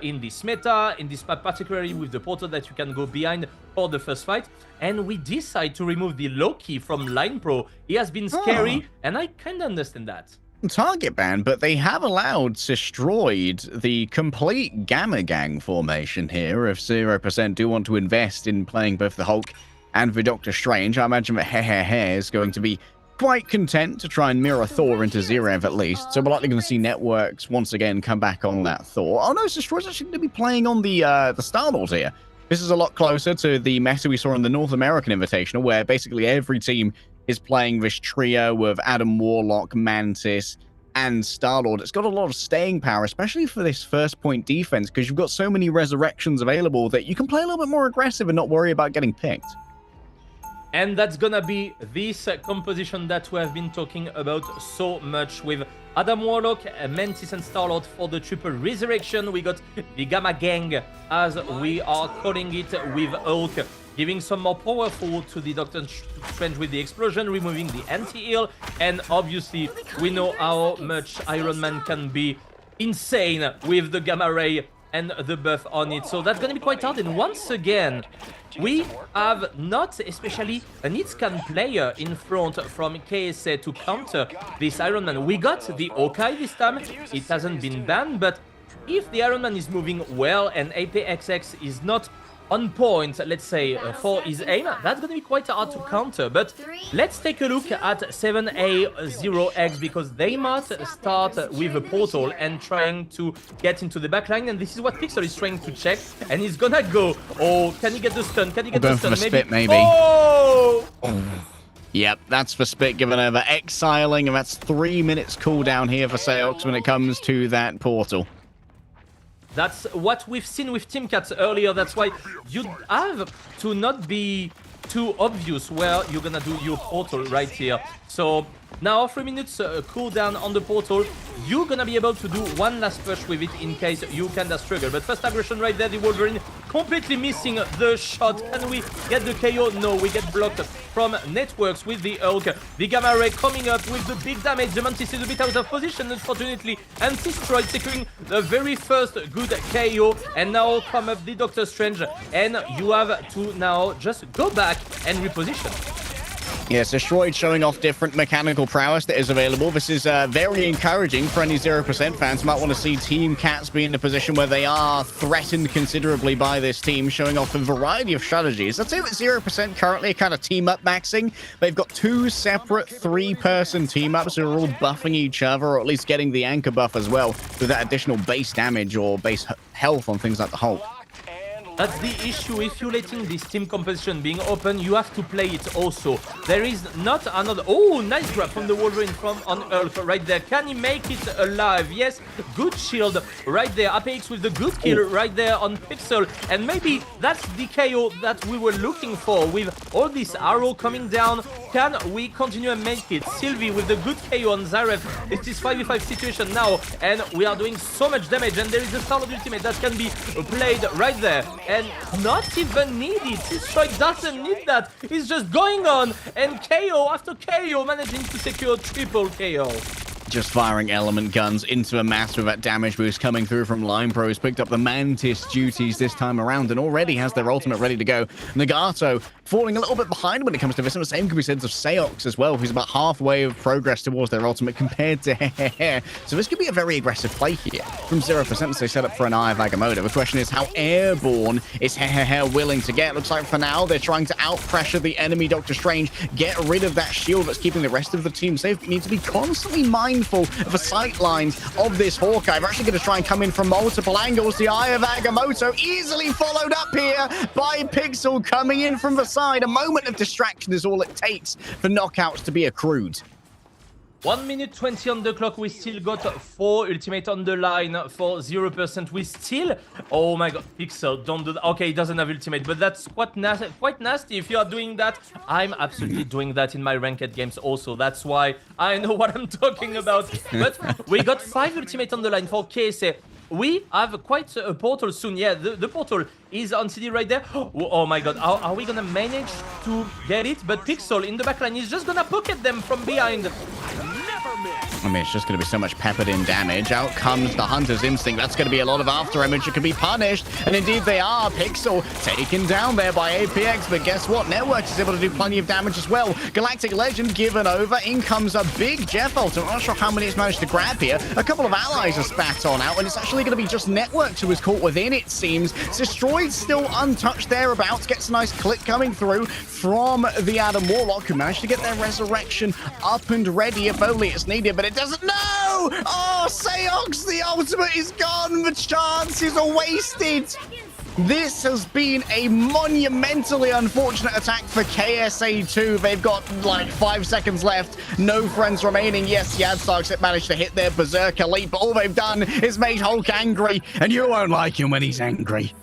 in this meta, in this map particularly with the portal that you can go behind for the first fight. And we decide to remove the Loki from Line Pro. He has been scary, and I kind of understand that. Target ban, but they have allowed Destroyed the complete Gamma Gang formation here if 0% do want to invest in playing both the Hulk and the Doctor Strange. I imagine that He is going to be quite content to try and mirror Thor into Zerev at least. So we're likely going to see Networks once again come back on that Thor. Oh no, Destroy's actually going to be playing on the Star-Lord here. This is a lot closer to the meta we saw in the North American Invitational, where basically every team is playing this trio of Adam Warlock, Mantis, and Star-Lord. It's got a lot of staying power, especially for this first point defense, because you've got so many resurrections available that you can play a little bit more aggressive and not worry about getting picked. And that's gonna be this composition that we have been talking about so much with Adam Warlock, Mantis, and Star-Lord for the triple resurrection. We got the Gamma Gang, as we are calling it, with Hulk, giving some more powerful to the Doctor Strange with the explosion, removing the anti-heal, and obviously we know how much Iron Man can be insane with the Gamma Ray and the buff on it. So that's gonna be quite hard, and once again, we have not especially an Itscan player in front from KSA to counter this Iron Man. We got the Hawkeye this time, it hasn't been banned, but if the Iron Man is moving well and APXX is not on point, let's say, for his aim, that's gonna be quite hard to counter. But let's take a look at 7A0X, because they might start with a portal and trying to get into the backline, and this is what Pixel is trying to check, and he's gonna go. Oh, can he get the stun? Can he get the stun? Spit, maybe. Oh! Yep, that's for Spit given over. Exiling, and that's 3 minutes cooldown here for Seox when it comes to that portal. That's what we've seen with Team Cats earlier. That's why you have to not be too obvious where you're gonna do your portal right here. So now 3 minutes cooldown on the portal. You're gonna be able to do one last push with it in case you kinda struggle. But first aggression right there, the Wolverine completely missing the shot. Can we get the KO? No, we get blocked from Networks with the Hulk. The Gamma Ray coming up with the big damage. The Mantis is a bit out of position, unfortunately, and Destroyed securing the very first good KO. And now come up the Doctor Strange, and you have to now just go back and reposition. Yes, Destroyed showing off different mechanical prowess that is available. This is very encouraging for any 0% fans. Might want to see Team Cats be in a position where they are threatened considerably by this team, showing off a variety of strategies. I'd say that 0% currently kind of team-up maxing. They've got 2 separate 3-person team-ups who are all buffing each other, or at least getting the anchor buff as well, with that additional base damage or base health on things like the Hulk. That's the issue. If you're letting this team composition being open, you have to play it also. There is not another... Oh, nice grab from the Wolverine from on Hulk right there. Can he make it alive? Yes, good shield right there. APX with the good kill right there on Pixel. And maybe that's the KO that we were looking for with all this arrow coming down. Can we continue and make it? Sylvie with the good KO on Zareth. It is 5v5 situation now, and we are doing so much damage. And there is a Star-Lord ultimate that can be played right there. And not even needed. Destroy doesn't need that. He's just going on, and KO after KO managing to secure triple KO. Just firing element guns into a mass with that damage boost coming through from Line Pros. Picked up the Mantis duties this time around and already has their ultimate ready to go. Nagato falling a little bit behind when it comes to this. And the same can be said of Seox as well, who's about halfway of progress towards their ultimate compared to Hehehe. So this could be a very aggressive play here from 0% as they set up for an Eye of Agamotto. The question is, how airborne is Hehehe willing to get? Looks like for now they're trying to out-pressure the enemy Doctor Strange, get rid of that shield that's keeping the rest of the team safe. Need to be constantly mindful of the sight lines of this Hawkeye. We're actually going to try and come in from multiple angles. The Eye of Agamotto easily followed up here by Pixel coming in from the side. A moment of distraction is all it takes for knockouts to be accrued. 1 minute 20 on the clock. We still got 4 ultimate on the line for 0%. We still... Oh my god, Pixel, don't do that. Okay, he doesn't have ultimate, but that's quite nasty if you are doing that. I'm absolutely doing that in my ranked games also. That's why I know what I'm talking about. But we got 5 ultimate on the line for KSA. We have quite a portal soon. Yeah, the portal is on CD right there. Oh my god, are we gonna manage to get it? But Pixel in the backline is just gonna pocket them from behind. I mean, it's just going to be so much peppered in damage. Out comes the Hunter's Instinct. That's going to be a lot of after image that can be punished. And indeed they are. Pixel taken down there by APX. But guess what? Networks is able to do plenty of damage as well. Galactic Legend given over. In comes a big Jeff ult. I'm not sure how many it's managed to grab here. A couple of allies are spat on out. And it's actually going to be just Networks who is caught within, it seems. Destroyed still untouched thereabouts. Gets a nice click coming through from the Adam Warlock, who managed to get their resurrection up and ready if only it's needed. But it doesn't. No! Oh, Seox, the ultimate is gone. The chances are wasted. This has been a monumentally unfortunate attack for KSA2. They've got like 5 seconds left. No friends remaining. Yes, Yadstarks managed to hit their Berserker leap, but all they've done is made Hulk angry, and you won't like him when he's angry.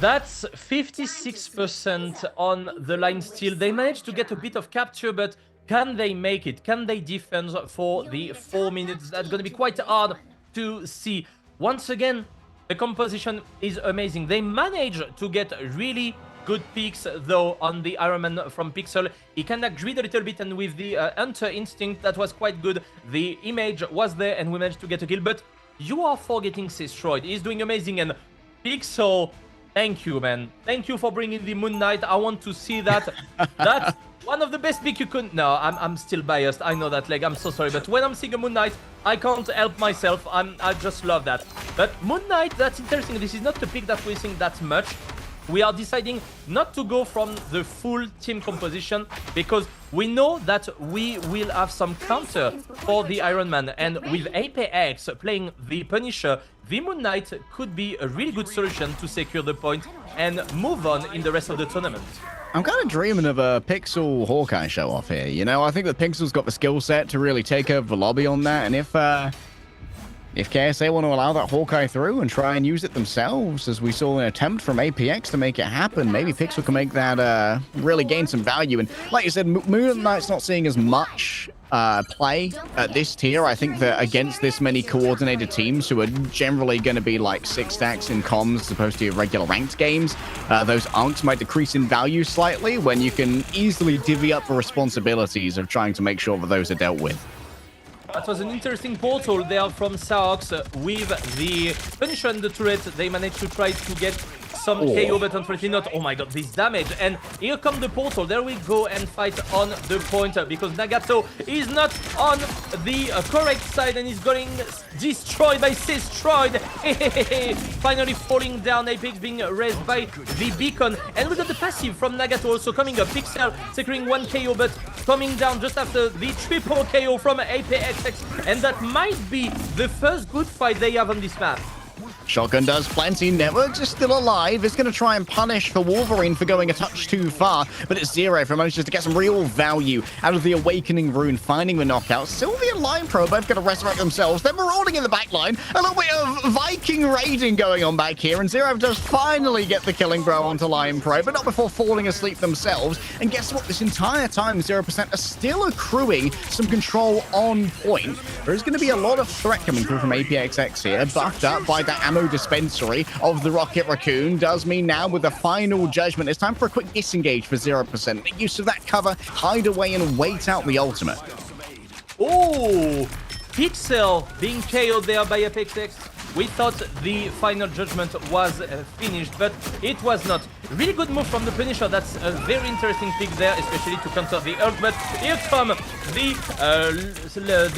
That's 56% on the line still. They managed to get a bit of capture, but can they make it? Can they defend for the 4 minutes? That's going to be quite hard to see. Once again, the composition is amazing. They managed to get really good picks, though, on the Iron Man from Pixel. He kind of grid a little bit, and with the Hunter Instinct, that was quite good. The image was there, and we managed to get a kill. But you are forgetting Destroyed. He's doing amazing, and Pixel Thank you, man. Thank you for bringing the Moon Knight. I want to see that. That's one of the best pick you could. No, I'm still biased. I know that, like, I'm so sorry. But when I'm seeing a Moon Knight, I can't help myself. I just love that. But Moon Knight, that's interesting. This is not the pick that we think that much. We are deciding not to go from the full team composition because we know that we will have some counter for the Iron Man, and with Apex playing the Punisher, the Moon Knight could be a really good solution to secure the point and move on in the rest of the tournament. I'm kind of dreaming of a Pixel Hawkeye show off here, you know? I think that Pixel's got the skill set to really take over the lobby on that, and if KSA want to allow that Hawkeye through and try and use it themselves, as we saw an attempt from APX to make it happen, maybe Pixel can make that really gain some value. And like you said, Moon Knight's not seeing as much play at this tier. I think that against this many coordinated teams who are generally going to be like 6 stacks in comms as opposed to regular ranked games, those unks might decrease in value slightly when you can easily divvy up the responsibilities of trying to make sure that those are dealt with. That was an interesting portal there from Saox with the Punisher and the turret. They managed to try to get some KO, but unfortunately not. Oh my god, this damage. And here come the portal. There we go and fight on the point because Nagato is not on the correct side and is getting destroyed by Destroyed. Finally falling down. Apex being raised by the beacon. And we got the passive from Nagato also coming up. Pixel securing 1 KO, but coming down just after the triple KO from Apex. And that might be the first good fight they have on this map. Shotgun does plenty. Networks is still alive. It's going to try and punish for Wolverine for going a touch too far, but it's Zero if he manages to get some real value out of the Awakening Rune, finding the knockout. Sylvia and Lion Pro both going to resurrect themselves. They're marauding in the back line. A little bit of Viking raiding going on back here, and Zero does finally get the killing blow onto Lion Pro, but not before falling asleep themselves. And guess what? This entire time, 0% are still accruing some control on point. There's going to be a lot of threat coming through from APXX here, buffed up by that ammo dispensary of the Rocket Raccoon. Does mean now with the final judgment, it's time for a quick disengage for 0%. Make use of that cover, hide away and wait out the ultimate. Oh, Pixel being KO'd there by APXX. We thought the final judgment was finished, but it was not. Really good move from the Punisher. That's a very interesting pick there, especially to counter the ult. But here come the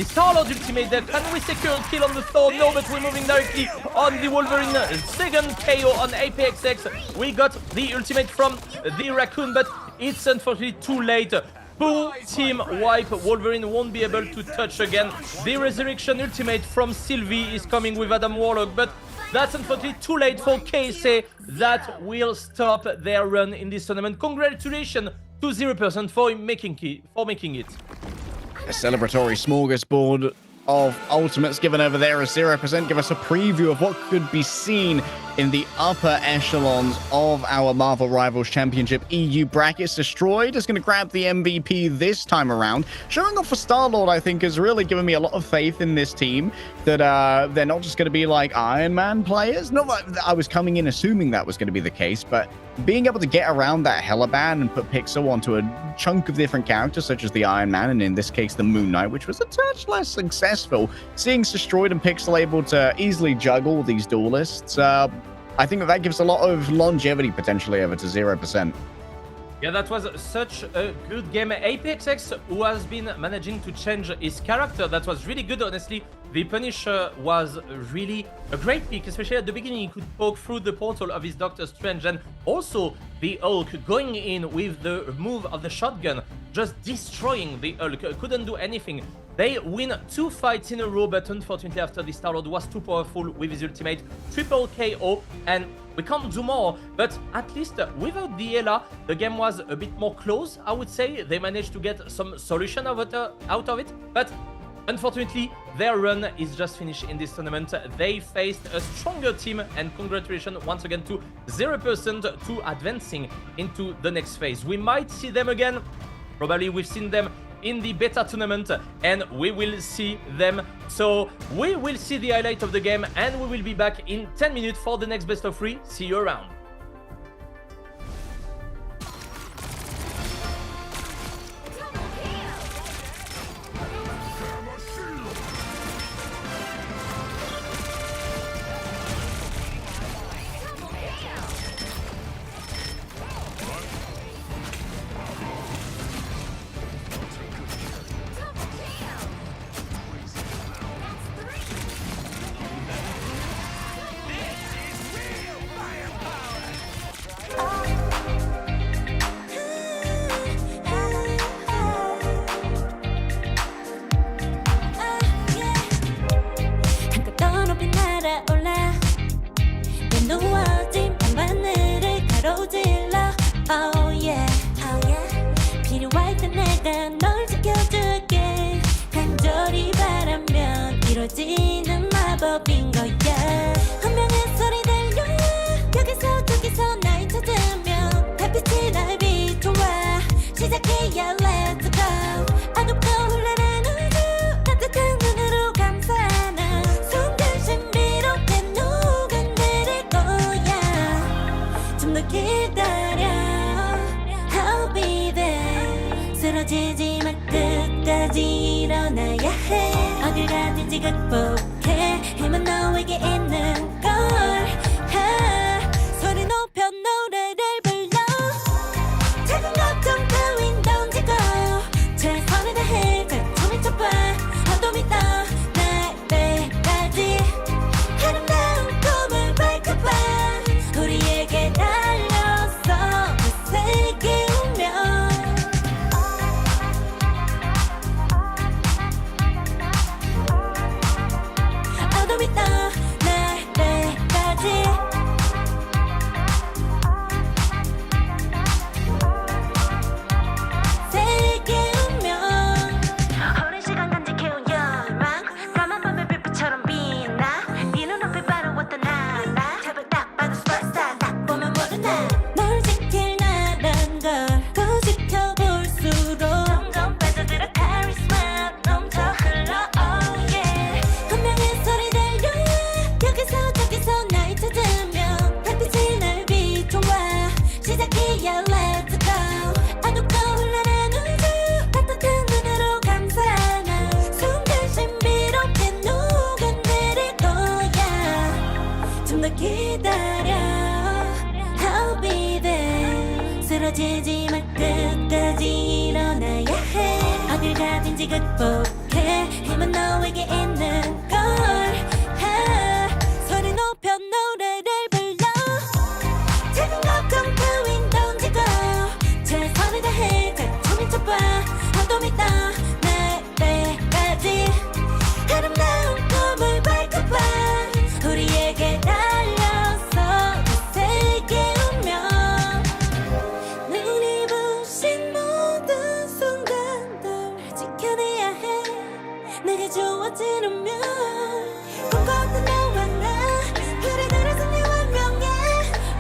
Star-Lord ultimate there. Can we secure a kill on the Thor? No, but we're moving directly on the Wolverine. Second KO on APXX. We got the ultimate from the Raccoon, but it's unfortunately too late. Full team wipe. Wolverine won't be able to touch again. The Resurrection ultimate from Sylvie is coming with Adam Warlock, but that's unfortunately too late for KSA. That will stop their run in this tournament. Congratulations to 0% for making it. A celebratory smorgasbord of ultimates given over there as 0% give us a preview of what could be seen in the upper echelons of our Marvel Rivals Championship EU brackets. Destroyed is going to grab the MVP this time around. Showing off for Star-Lord, I think, has really given me a lot of faith in this team, that they're not just going to be like Iron Man players. Not like I was coming in assuming that was going to be the case, but being able to get around that Hellaband and put Pixel onto a chunk of different characters, such as the Iron Man, and in this case, the Moon Knight, which was a touch less successful. Seeing Destroyed and Pixel able to easily juggle these duelists, I think that gives a lot of longevity potentially over to 0%. Yeah, that was such a good game. APXX, who has been managing to change his character, that was really good, honestly. The Punisher was really a great pick, especially at the beginning. He could poke through the portal of his Doctor Strange, and also the Hulk going in with the move of the shotgun, just destroying the Hulk. Couldn't do anything. They win 2 fights in a row, but unfortunately after the Star-Lord was too powerful with his ultimate, triple KO, and we can't do more. But at least without the Ela, the game was a bit more close, I would say. They managed to get some solution out of it, but unfortunately, their run is just finished in this tournament. They faced a stronger team, and congratulations once again to 0% to advancing into the next phase. We might see them again. Probably we've seen them in the beta tournament, and we will see them. So we will see the highlight of the game, and we will be back in 10 minutes for the next best of 3. See you around. 가로질러 Oh yeah, oh yeah. 필요할 때 내가 널 지켜줄게 간절히 바라면 이루어지는 마법인 거야 운명의 소리 들려 여기서 저기서 날 찾으면 달빛이 날 비춰와 시작해야 let's go 아둡고 흘러는 우주 따뜻한 눈으로 감싸나 순간 신비롭게 녹아내릴 거야 좀 더 기다려 I'll be there 쓰러지지만 끝까지 일어나야 해 어딜 가든지 극복해 힘은 너에게 있는 걸 소리 높여 노래를 불러 작은 걱정 따윈 던지고 최선을 다해 자충을 쳐봐 어둠이 떠 날 때까지 아름다운 꿈을 밝혀봐 우리에게 달려서 그 세계 운명 어둠이 떠 날 때까지 세계 운명 오랜 시간 간직해온 열망 까만 밤의 빛처럼 빛나 네 눈앞에 바로 어떤 나라 제발 딱 봐도 superstar 딱 보면 모르나 널 지킬 나란 걸 더 지켜볼수록 점점 빠져들어 카리스마 넘쳐 흘러 oh yeah 운명의 소리 들려 여기서 저기서 날 찾으면 달빛이 날 비춰와 시작이야 let's go 어둡고 흘러는 우주 따뜻한 눈으로 감싸나 순간 신비롭게 녹아내릴 거야 좀 더 기다려 I'll be there 쓰러지지만 끝까지 일어나야 해 어딜 가든지 극복해 힘은 너에게 있는 걸 소리 높여 노래를 불러 작은 걱정 따윈 던지고 최선을 다해 자충을 쳐봐 어둠이 떠 날 때까지 아름다운 꿈을 밝혀봐 우리에게 달려서 그 세계 운명 눈이 부신 모든 순간들 지켜내야 해 내게 주어진 운명 꿈꿨던 너와 나 그래들어서 내 운명에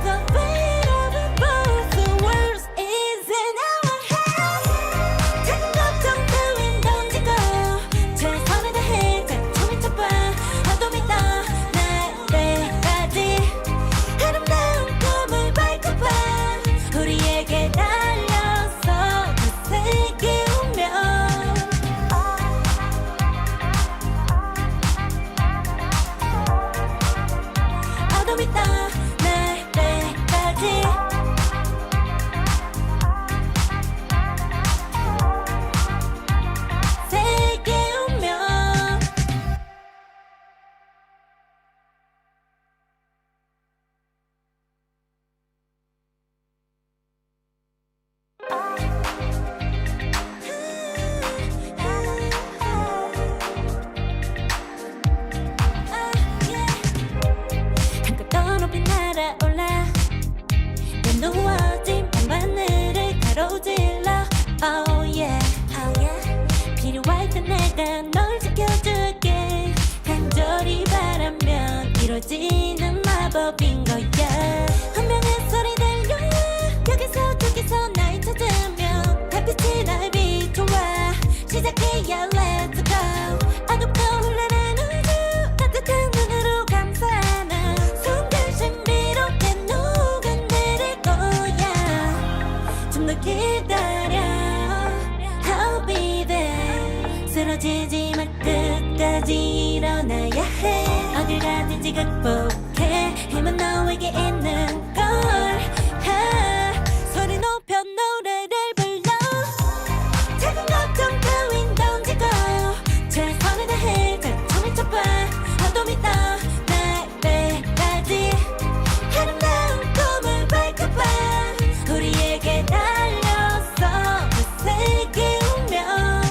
The weight of it both the world is in our hands 작은 걱정 따윈 던지고 최선을 다해 자충을 쳐봐 어둠이 떠 날 때까지 아름다운 꿈을 밝혀봐 우리에게 달려서 그 세계 운명 어둠이 떠 날 때까지 세계 운명 한껏 더 높이 날아올라 내 누워진 밤하늘을 가로질러 Oh yeah, oh yeah 필요할 때 내가 널 지켜줄게 간절히 바라면 이루어지는 마법인 거야 운명의 소리 들려 여기서 저기서 날 찾으면 달빛이 날 비춰와 시작해야 let's go 어둡고 흘러는 우주 따뜻한 눈으로 감싸나 순간 신비롭게 녹아내릴 거야 좀 더 기다려 I'll be there 쓰러지지만 끝까지 일어나야 해 어딜 가든지 극복해 힘은 너에게 있는 걸 소리 높여 노래를 불러 작은 걱정 따윈 던지고 최선을 다해 자충을 쳐봐 어둠이 떠 날 때까지 아름다운 꿈을 밝혀봐 우리에게 달려서 그 세계 운명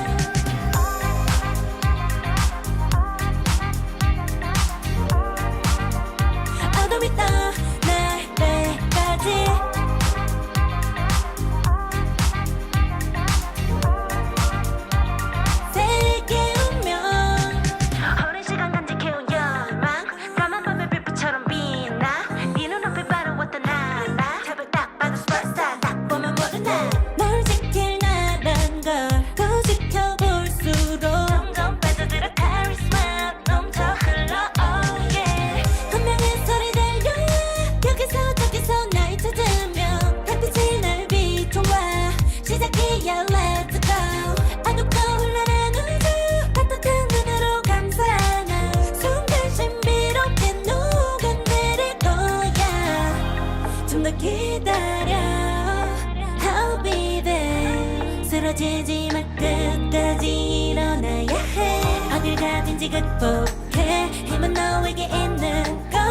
어디까지 극복해 힘은 너에게 있는 걸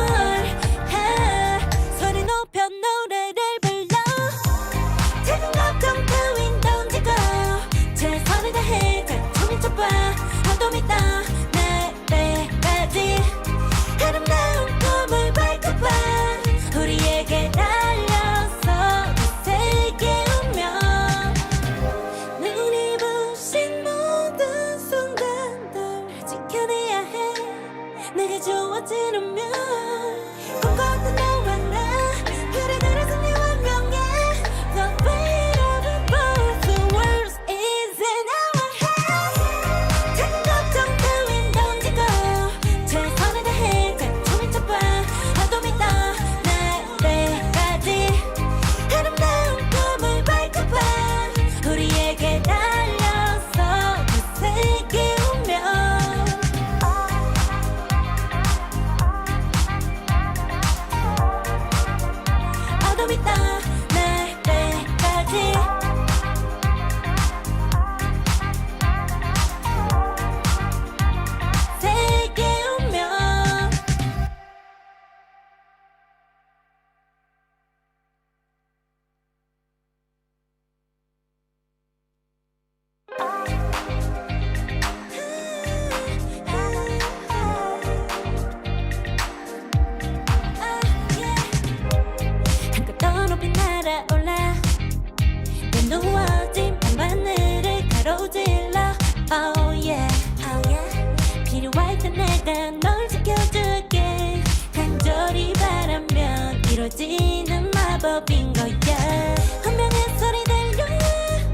소리 높여 노래를 불러 작은 걱정 따윈 던지고 최선을 다해 작품이 쳐봐 한도 믿어 날 때까지 아름다운 꿈을 밟아봐 우리에게 달려서 그 세계 운명 눈이 부신 모든 순간들 지켜내야 해 내가 좋아지려면 꿈꿨던 너와 나 그래 그래서 네 운명에 The weight of it both the world is in our hands 작은 걱정 따윈 던지고 최선을 다해 작품을 쳐봐 한도 믿어 날 때까지 아름다운 꿈을 밟아봐 우리에게 달려서 그 세계 운명 한도 믿어 날 때까지 세계 운명 한껏 더 높이 날아올라 내 누워진 밤하늘을 가로질러 Oh yeah, oh yeah 필요할 때 내가 널 지켜줄게 간절히 바라면 이루어지는 마법인 거야 운명의 소리 들려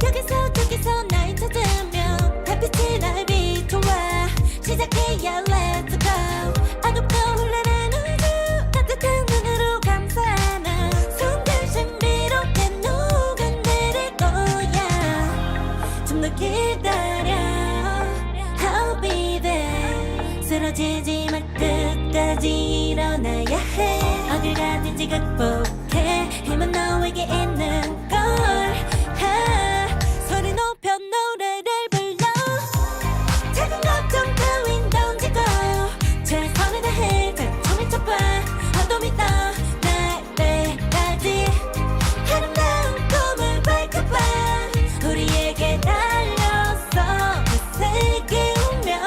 여기서 저기서 날 찾으면 달빛이 날 비춰와 시작해야 let's go 어둡고 흘러는 우주 따뜻한 눈으로 감싸는 순간 신비롭게 녹아내릴 거야 좀 더 기다려 I'll be there 쓰러지지 마 끝까지 일어나야 해 어딜 가든지 극복해 힘은 너에게 있는 걸 소리 높여 노래를 불러 작은 걱정 따윈 던지고 최선을 다해 작품을 쳐봐 한도 믿어 날 때까지 아름다운 꿈을 밟아봐 우리에게 달려서 그 세계 운명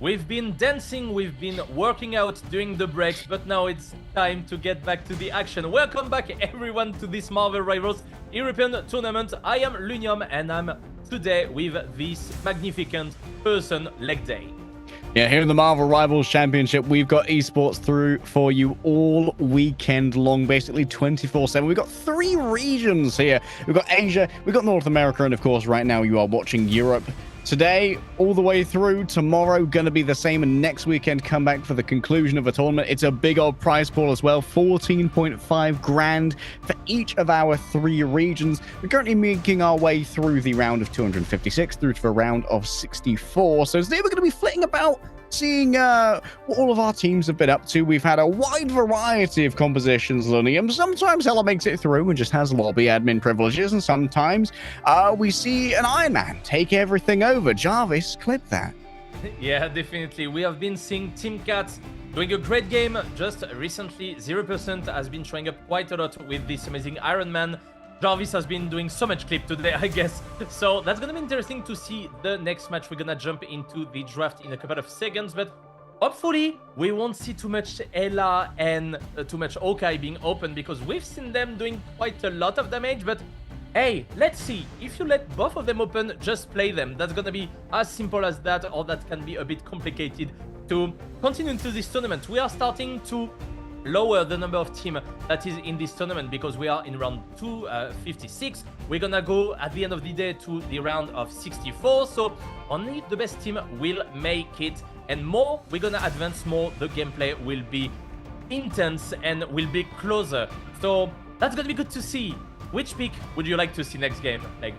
We've been dancing, we've been working out during the breaks, but now it's time to get back to the action. Welcome back everyone to this Marvel Rivals European tournament. I am Lunium and I'm today with this magnificent person leg day. Yeah, here in the Marvel Rivals Championship, we've got esports through for you all weekend long, basically 24/7. We've got 3 regions here. We've got Asia, we've got North America, and of course, right now you are watching Europe. Today, all the way through. Tomorrow, going to be the same. And next weekend, come back for the conclusion of a tournament. It's a big old prize pool as well. 14.5 grand for each of our 3 regions. We're currently making our way through the round of 256 through to a round of 64. So today, we're going to be flitting about, seeing what all of our teams have been up to. We've had a wide variety of compositions, Lunium. Sometimes Hella makes it through and just has lobby admin privileges, and sometimes we see an Iron Man take everything over. Jarvis, clip that. Yeah, definitely. We have been seeing Team Cats doing a great game. Just recently, 0% has been showing up quite a lot with this amazing Iron Man. Jarvis has been doing so much clip today, I guess. So that's gonna be interesting to see the next match. We're gonna jump into the draft in a couple of seconds, but hopefully we won't see too much Ella and too much Hawkeye being open, because we've seen them doing quite a lot of damage. But hey, let's see. If you let both of them open, just play them. That's gonna be as simple as that, or that can be a bit complicated to continue into this tournament. We are starting to lower the number of team that is in this tournament, because we are in round 256. We're gonna go at the end of the day to the round of 64, so only the best team will make it, and more we're gonna advance, more the gameplay will be intense and will be closer. So that's gonna be good to see. Which pick would you like to see next game? Like,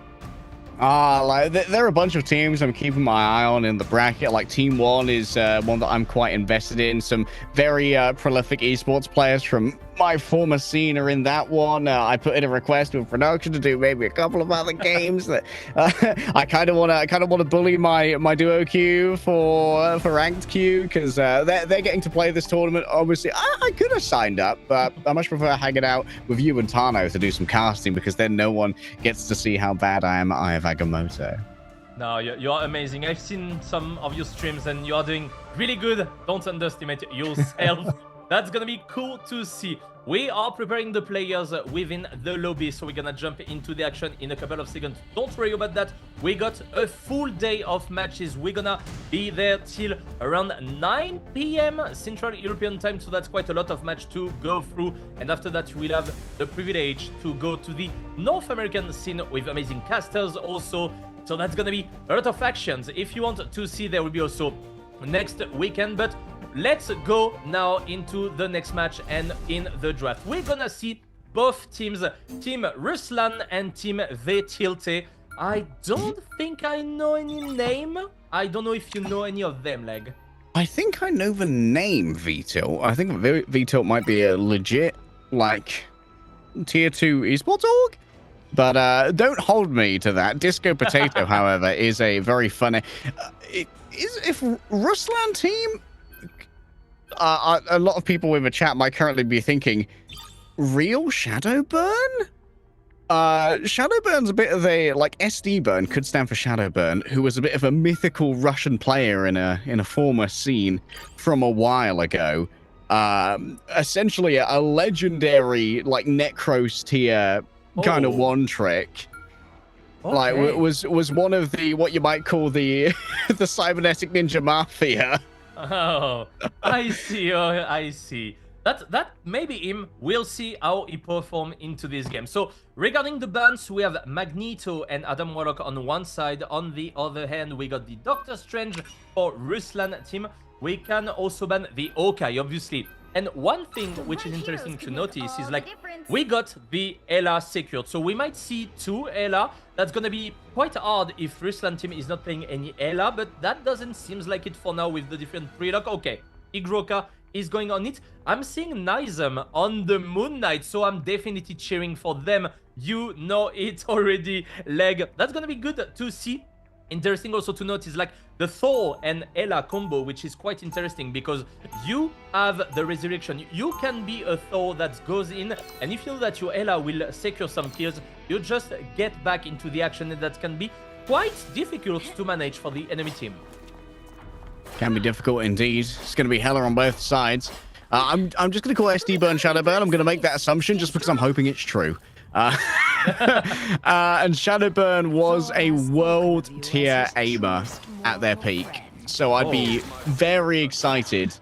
there are a bunch of teams I'm keeping my eye on in the bracket. Like Team 1 is one that I'm quite invested in. Some very prolific esports players from my former scene are in that one. I put in a request with production to do maybe a couple of other games that I kind of want to bully my duo queue for ranked queue, because they're getting to play this tournament. Obviously, I could have signed up, but I much prefer hanging out with you and Tano to do some casting, because then no one gets to see how bad I am at Eye of Agamotto. no, you're amazing. I've seen some of your streams and you are doing really good. Don't underestimate yourself. That's gonna be cool to see. We are preparing the players within the lobby, so we're gonna jump into the action in a couple of seconds. Don't worry about that. We got a full day of matches. We're gonna be there till around 9 p.m. Central European time, so that's quite a lot of match to go through. And after that, we'll have the privilege to go to the North American scene with amazing casters also. So that's gonna be a lot of actions. If you want to see, there will be also next weekend, but let's go now into the next match and in the draft. We're gonna see both teams, Team Ruslan and Team V-Tilte. I don't think I know any name. I don't know if you know any of them, Leg. I think I know the name V-Tilt. I think V-Tilt might be a legit, like, tier 2 esports org. But don't hold me to that. Disco Potato, however, is a very funny... if Ruslan team... a lot of people in the chat might currently be thinking, real Shadowburn? Shadowburn's a bit of a, like, SD Burn could stand for Shadowburn, who was a bit of a mythical Russian player in a former scene from a while ago. Essentially a legendary, like, Necros tier kind of one trick. Okay. Like, was one of the, what you might call the the cybernetic ninja mafia. Oh, I see. Oh, I see. That maybe him. We'll see how he perform into this game. So regarding the bans, we have Magneto and Adam Warlock on one side. On the other hand, we got the Doctor Strange for Ruslan team. We can also ban the Hawkeye, obviously. And one thing which is interesting to notice is, like, we got the Ella secured. So we might see 2 Ella. That's going to be quite hard if Ruslan team is not playing any Ella, but that doesn't seem like it for now with the different pre-lock. Okay, Igroka is going on it. I'm seeing Nizam on the Moon Knight, so I'm definitely cheering for them. You know it already, Leg. That's going to be good to see. Interesting also to note is, like, the Thor and Ella combo, which is quite interesting because you have the resurrection. You can be a Thor that goes in, and if you know that your Ella will secure some kills, you just get back into the action, and that can be quite difficult to manage for the enemy team. Can be difficult indeed. It's going to be hella on both sides. I'm just going to call SD Burn Shadowburn. I'm going to make that assumption just because I'm hoping it's true. And Shadowburn was a world tier aimer at their peak, so I'd be very excited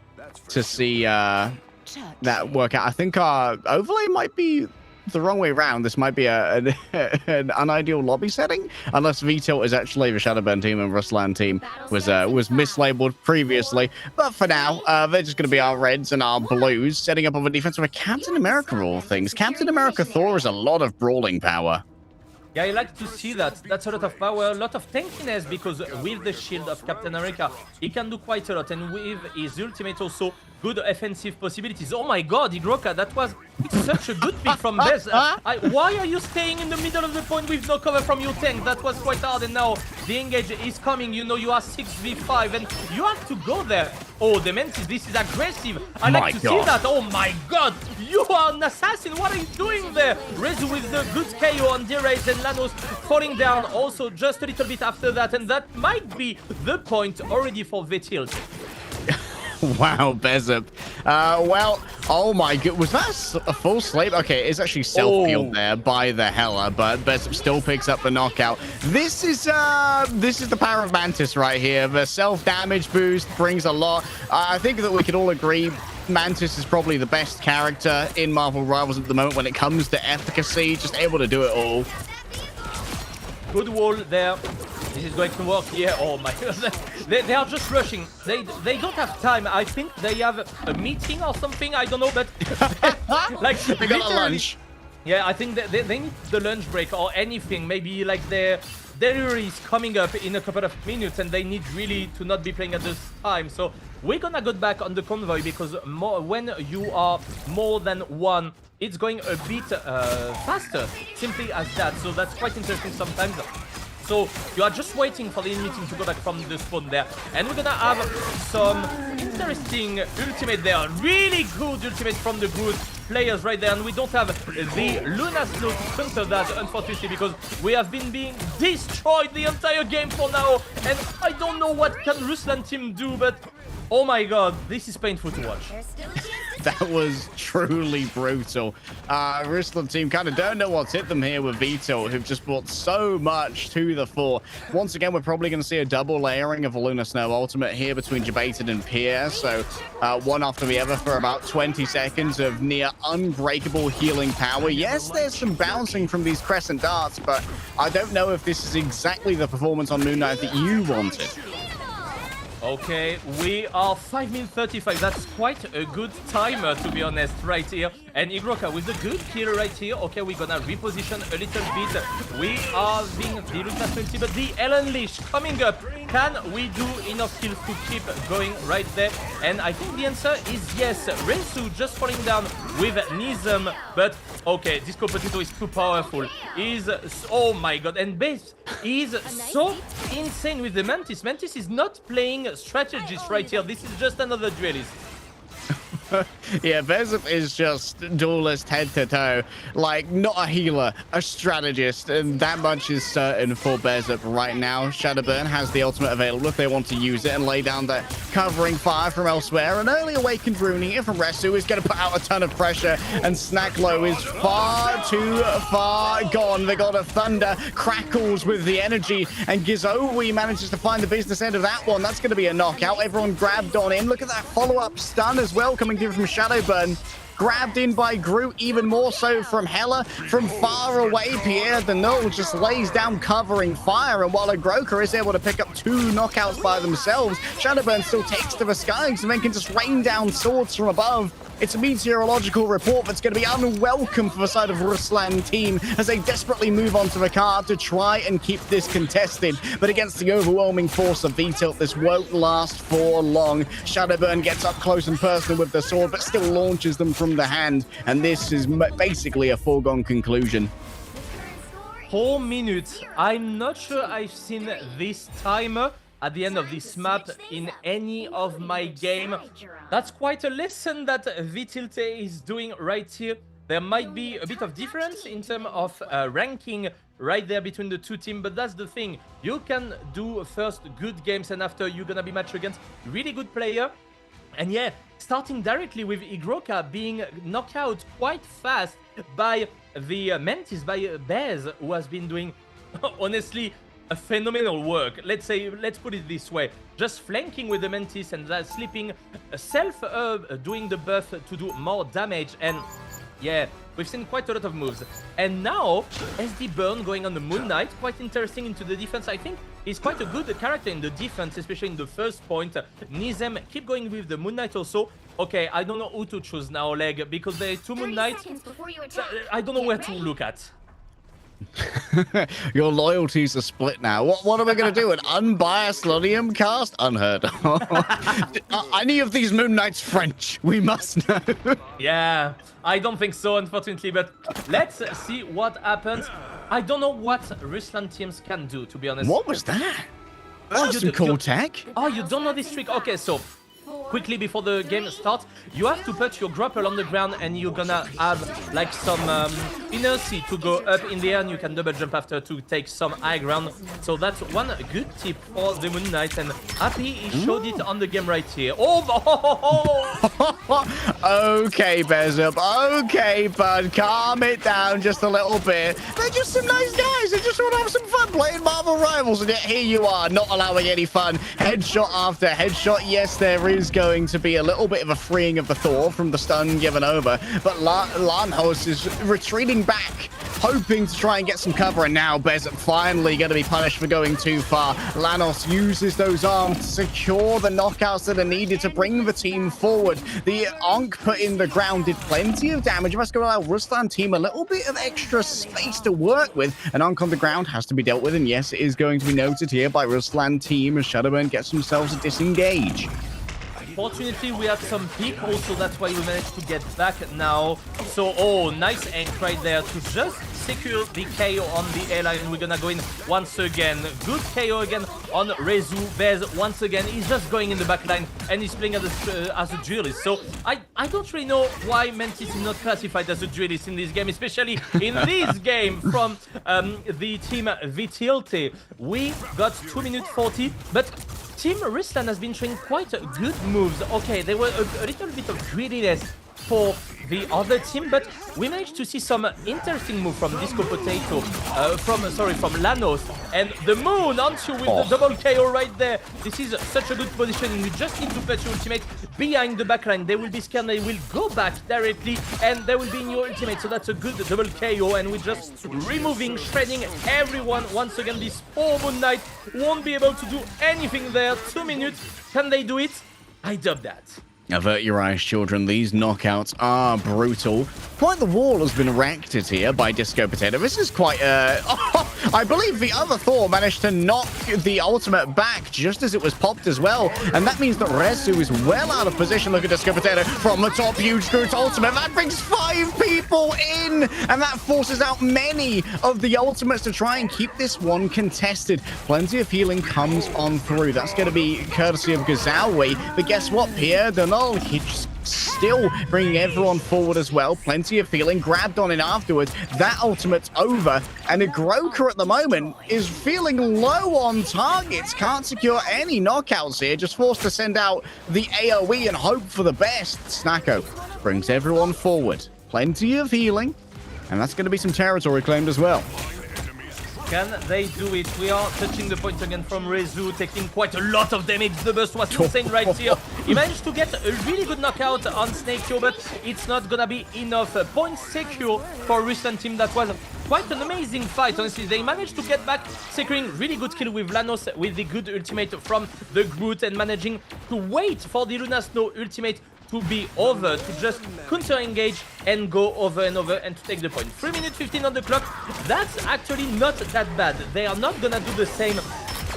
to see that work out. I think our overlay might be the wrong way around. This might be an unideal lobby setting, unless V-Tilt is actually the Shadowburn team and Ruslan team was mislabeled previously. But for now, they're just going to be our reds and our blues, setting up on the defense with a Captain America of all things. Captain America Thor is a lot of brawling power. Yeah, I like to see that. That's a lot of power, a lot of tankiness, because with the shield of Captain America, he can do quite a lot. And with his ultimate also, good offensive possibilities. Oh my god, Igroka, that was Such a good pick from Bez. Why are you staying in the middle of the point with no cover from your tank? That was quite hard, and now the engage is coming. You know, you are 6v5, and you have to go there. Oh, the Mantis, this is aggressive. I like to see that. Oh my god, you are an assassin. What are you doing there? Rezu with the good KO on D-Rays, and Lanos falling down also just a little bit after that, and that might be the point already for Vetilt. Wow, Bezup. Well, oh my god, was that a full sleep? Okay, it's actually self-healed there by the Hela, but Bezup still picks up the knockout. This is the power of Mantis right here. The self-damage boost brings a lot. I think that we could all agree Mantis is probably the best character in Marvel Rivals at the moment when it comes to efficacy, just able to do it all. Good wall there. This is going to work here. Oh my god. They are just rushing. They don't have time. I think they have a meeting or something. I don't know, but like they got a lunch. Yeah, I think they need the lunch break or anything. Maybe like their delivery is coming up in a couple of minutes and they need really to not be playing at this time. So we're gonna go back on the convoy because when you are more than one, it's going a bit faster, simply as that. So that's quite interesting sometimes. So you are just waiting for the enemy team to go back from the spawn there. And we're gonna have some interesting ultimate there. Really good ultimate from the good players right there. And we don't have the Luna Slow to counter that, unfortunately, because we have been being destroyed the entire game for now. And I don't know what can Ruslan team do, but oh my god, this is painful to watch. That was truly brutal. Ruslan team kind of don't know what's hit them here with Vito, who've just brought so much to the fore. Once again, we're probably going to see a double layering of a Lunar Snow ultimate here between Jebaited and Pierre. So one after the other for about 20 seconds of near unbreakable healing power. Yes, there's some bouncing from these Crescent Darts, but I don't know if this is exactly the performance on Moon Knight that you wanted. Okay, we are 5 minutes 35. That's quite a good timer, to be honest, right here. And Igroka with the good kill right here. Okay, we're gonna reposition a little bit. We are being the Ultra 20, but the Ellen Leash coming up. Can we do enough kills to keep going right there? And I think the answer is yes. Rensu just falling down with Nizam, but okay, Disco Potato is too powerful. Oh my god, and Base is so insane with the Mantis. Mantis is not playing strategist right here. This is just another duelist. Yeah, Bezup is just duelist head to toe. Like, not a healer, a strategist, and that much is certain for Bezup right now. Shadowburn has the ultimate available if they want to use it and lay down that covering fire from elsewhere. An early awakened rune here from Resu is going to put out a ton of pressure, and Snacklow is far too far gone. They got a Thunder, crackles with the energy, and Gizowi manages to find the business end of that one. That's going to be a knockout. Everyone grabbed on in. Look at that follow-up stun as well coming through from Shadowburn. Grabbed in by Groot, even more so from Hela. From far away, Pierre the Null just lays down covering fire, and while Agroka is able to pick up 2 knockouts by themselves, Shadowburn still takes to the skies and then can just rain down swords from above. It's a meteorological report that's going to be unwelcome for the side of Ruslan team as they desperately move on to the card to try and keep this contested. But against the overwhelming force of V-Tilt, this won't last for long. Shadowburn gets up close and personal with the sword, but still launches them from the hand. And this is basically a foregone conclusion. 4 minutes. I'm not sure I've seen this timer at the end of this map in any of my game. That's quite a lesson that Vitilte is doing right here. There might be a bit of difference in terms of ranking right there between the two teams, but that's the thing. You can do first good games and after you're gonna be matched against really good player. And yeah, starting directly with Igroka being knocked out quite fast by the Mantis, by Bez, who has been doing, honestly, a phenomenal work. Let's put it this way. Just flanking with the Mantis and sleeping, doing the buff to do more damage. And yeah, we've seen quite a lot of moves. And now, SD Burn going on the Moon Knight, quite interesting into the defense. I think he's quite a good character in the defense, especially in the first point. Nizam, keep going with the Moon Knight also. Okay, I don't know who to choose now, Leg, because there are 2 Moon Knights. I don't know where to look at. Your loyalties are split now. What am I going to do? An unbiased Lodium cast? Unheard of. Are any of these Moon Knights French? We must know. Yeah, I don't think so, unfortunately, but let's see what happens. I don't know what Ruslan teams can do, to be honest. What was that? That's some cool tech. Oh, you don't know this trick? Okay, so quickly before the game starts, you have to put your grapple on the ground and you're gonna have like some inertia to go up in the air, and you can double jump after to take some high ground. So that's one good tip for the Moon Knight, and Happy he showed it on the game right here. Okay, Bezup. Okay, bud. Calm it down just a little bit. They're just some nice guys. They just want to have some fun playing Marvel Rivals, and yet here you are, not allowing any fun. Headshot after headshot. Yes, there is going to be a little bit of a freeing of the Thor from the stun given over, but Lanhos is retreating back, hoping to try and get some cover, and now Bezup finally going to be punished for going too far. Lanos uses those arms to secure the knockouts that are needed to bring the team forward. The Ankh put in the ground did plenty of damage. That's going to allow Ruslan team a little bit of extra space to work with. An Ankh on the ground has to be dealt with, and yes, it is going to be noted here by Ruslan team as Shadowburn gets themselves a disengage. Fortunately, we had some peek also, that's why we managed to get back now. So, oh, nice ank right there to just secure the KO on the A-line. We're gonna go in once again. Good KO again on Rezu. Bez, once again, he's just going in the back line and he's playing as a duelist. So, I don't really know why Mantis is not classified as a duelist in this game, especially in this game from the team Vitilte. We got 2 minutes 40, but Team Ruslan has been showing quite good moves. Okay, there were a little bit of greediness for the other team, but we managed to see some interesting move from Disco Potato, from Lanos, and the Moon onto with the double KO right there. This is such a good position, and you just need to put your ultimate behind the backline. They will be scared, they will go back directly, and they will be in your ultimate, so that's a good double KO, and we're just removing, shredding everyone. Once again, this poor Moon Knight won't be able to do anything there. 2 minutes, can they do it? I doubt that. Avert your eyes, children. These knockouts are brutal. Quite the wall has been erected here by Disco Potato. This is quite, I believe the other Thor managed to knock the ultimate back just as it was popped as well. And that means that Rezu is well out of position. Look at Disco Potato from the top. Huge Groot ultimate. That brings 5 people in. And that forces out many of the ultimates to try and keep this one contested. Plenty of healing comes on through. That's going to be courtesy of Gazawi. But guess what? Pierre Donald, he's still bringing everyone forward as well. Plenty of feeling, grabbed on in afterwards. That ultimate's over, and Igroka at the moment is feeling low on targets. Can't secure any knockouts here, just forced to send out the AoE and hope for the best. Snacko brings everyone forward. Plenty of healing, and that's going to be some territory claimed as well. Can they do it? We are touching the point again from Rezu, taking quite a lot of damage. The burst was insane right here. He managed to get a really good knockout on Snakeo, but it's not gonna be enough. Point secure for Ruslan team. That was quite an amazing fight, honestly. They managed to get back, securing really good kill with Lanos with the good ultimate from the Groot, and managing to wait for the Luna Snow ultimate to be over, to just counter-engage and go over and over and to take the point. 3 minutes 15 on the clock. That's actually not that bad. They are not gonna do the same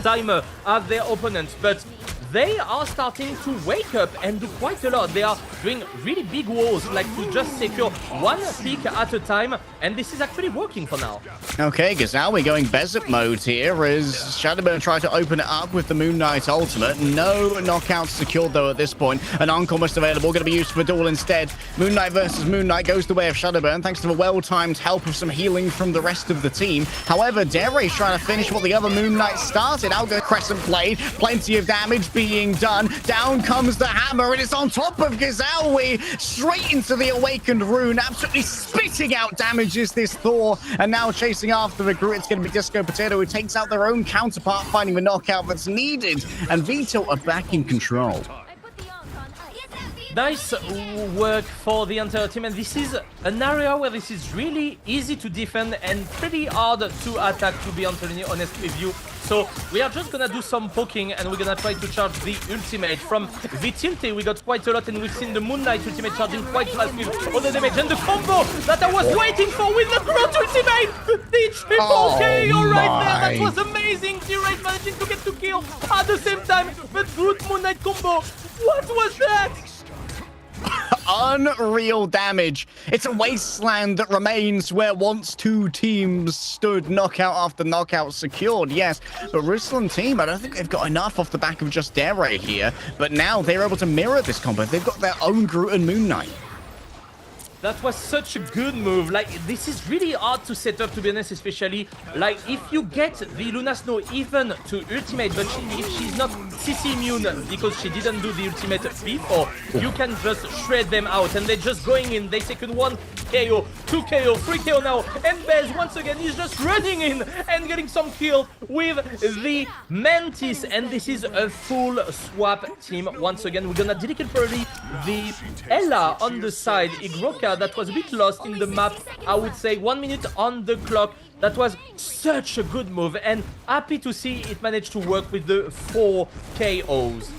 timer as their opponents, but they are starting to wake up and do quite a lot. They are doing really big walls, like to just secure one peak at a time, and this is actually working for now. Okay, Gazawi going Bezup mode here as Shadowburn try to open it up with the Moon Knight ultimate. No knockouts secured though at this point. An Ankh almost available, going to be used for duel instead. Moon Knight versus Moon Knight goes the way of Shadowburn thanks to the well-timed help of some healing from the rest of the team. However, Dere's trying to finish what the other Moon Knight started. Out goes Crescent Blade, plenty of damage being done. Down comes the hammer, and it's on top of Gazawi, straight into the awakened rune, absolutely spitting out damages this Thor, and now chasing after the Groot. It's going to be Disco Potato who takes out their own counterpart, finding the knockout that's needed, and Vito are back in control. Nice work for the entire team, and this is an area where this is really easy to defend and pretty hard to attack, to be entirely honest with you. So we are just gonna do some poking, and we're gonna try to charge the ultimate. From Vitilte we got quite a lot, and we've seen the Moon Knight ultimate charging quite fast with all the damage, and the combo that I was waiting for with the Groot ultimate! The triple Oh KO right there. That my. was amazing. T-Rage managing to get 2 kills at the same time. But Groot Moon Knight combo. What was that? Unreal damage. It's a wasteland that remains where once two teams stood, knockout after knockout secured, yes. But Ruslan team, I don't think they've got enough off the back of just Dare here. But now they're able to mirror this combo. They've got their own Groot and Moon Knight. That was such a good move. Like, this is really hard to set up, to be honest, especially like if you get the Luna Snow even to ultimate, but if she's not CC immune because she didn't do the ultimate before, you can just shred them out, and they're just going in. They second 1 KO, 2 KO, 3 KO now, and Bez once again is just running in and getting some kill with the Mantis, and this is a full swap team. Once again, we're gonna dedicate probably the Ella on the side, Igroka, that was a bit lost in the map. I would say 1 minute on the clock. That was such a good move, and happy to see it managed to work with the 4 KOs.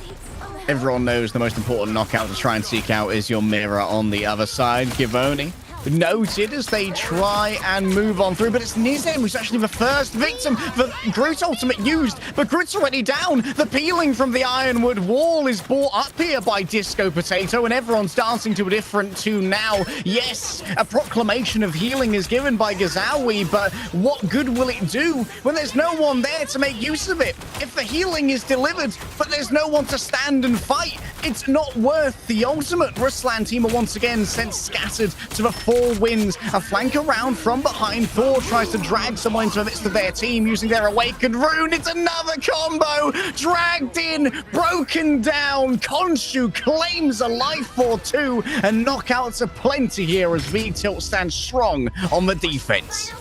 Everyone knows the most important knockout to try and seek out is your mirror on the other side. Givoni noted as they try and move on through, but it's Nizem who's actually the first victim. The Groot ultimate used, but Groot's already down. The peeling from the Ironwood wall is brought up here by Disco Potato, and everyone's dancing to a different tune now. Yes, a proclamation of healing is given by Gazawi, but what good will it do when there's no one there to make use of it? If the healing is delivered, but there's no one to stand and fight, it's not worth the ultimate. Ruslan team are once again sent scattered to the 4 wins. A flank around from behind. Thor tries to drag someone into the midst of their team using their awakened rune. It's another combo. Dragged in, broken down. Khonshu claims a life for 2, and knockouts are plenty here as V-Tilt stands strong on the defense.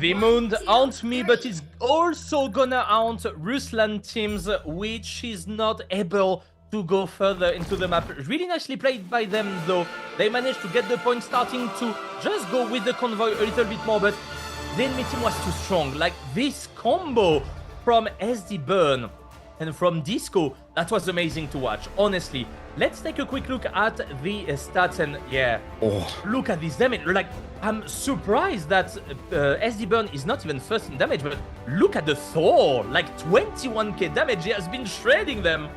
The Moon haunts me, but it's also gonna haunt Ruslan teams, which is not able to go further into the map. Really nicely played by them, though. They managed to get the point, starting to just go with the convoy a little bit more, but the enemy team was too strong. Like, this combo from SD Burn and from Disco, that was amazing to watch, honestly. Let's take a quick look at the stats, and yeah, look at this damage. Like, I'm surprised that SD Burn is not even first in damage, but look at the Thor, like 21k damage. He has been shredding them.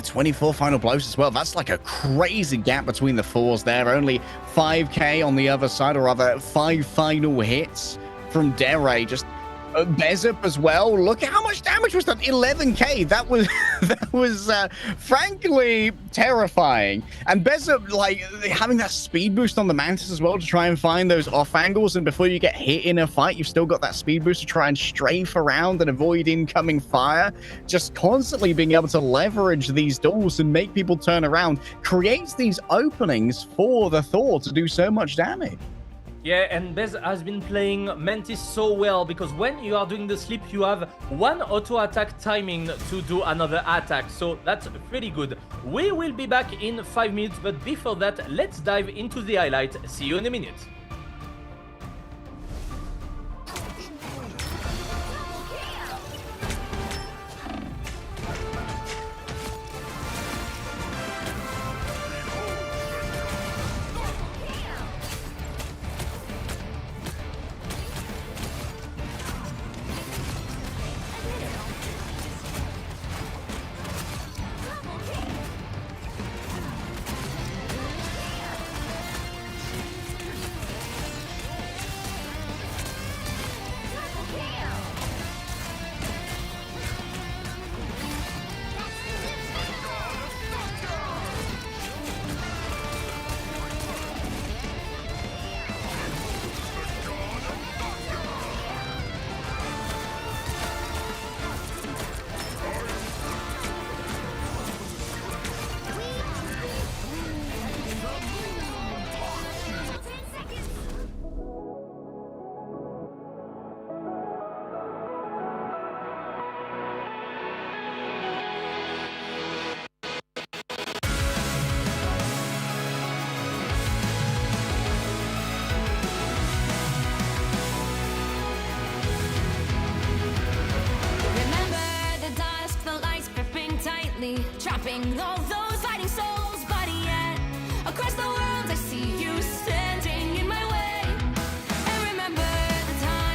24 final blows as well. That's like a crazy gap between the Thors there. Only 5k on the other side, or rather 5 final hits from Dere. Just Bezup as well. Look at how much damage was done. 11k. That was frankly terrifying. And Bezup, like, having that speed boost on the Mantis as well to try and find those off angles, and before you get hit in a fight, you've still got that speed boost to try and strafe around and avoid incoming fire. Just constantly being able to leverage these doors and make people turn around creates these openings for the Thor to do so much damage. Yeah, and Bez has been playing Mantis so well, because when you are doing the sleep, you have 1 auto attack timing to do another attack, so that's pretty good. We will be back in 5 minutes, but before that, let's dive into the highlight. See you in a minute. Trapping all those fighting souls, but yet across the world I see you standing in my way. And remember the time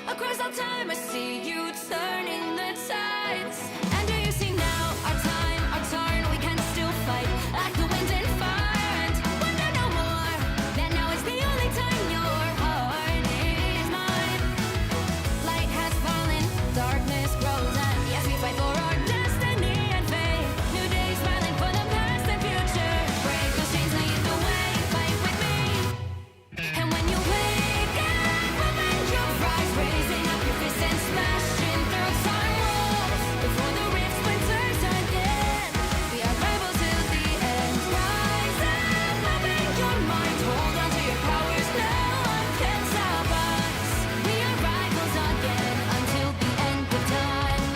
Across all time, I see you turning the tides. And do you see now our time, our turn? We can still fight like the wind and fire. And wonder no more that now is the only time your heart is mine. Light has fallen, darkness grows, and yes, we fight for our destiny and fate. New days smiling for the past and future. Break those chains, lead the way, fight with me. And when you wake up, open your eyes, raising up your fists and smashing through time walls. Before the rift splinters again, we are rebels till the end. Rise up, open your mind, hold on to your powers. No one can stop us. We are rivals again until the end of time.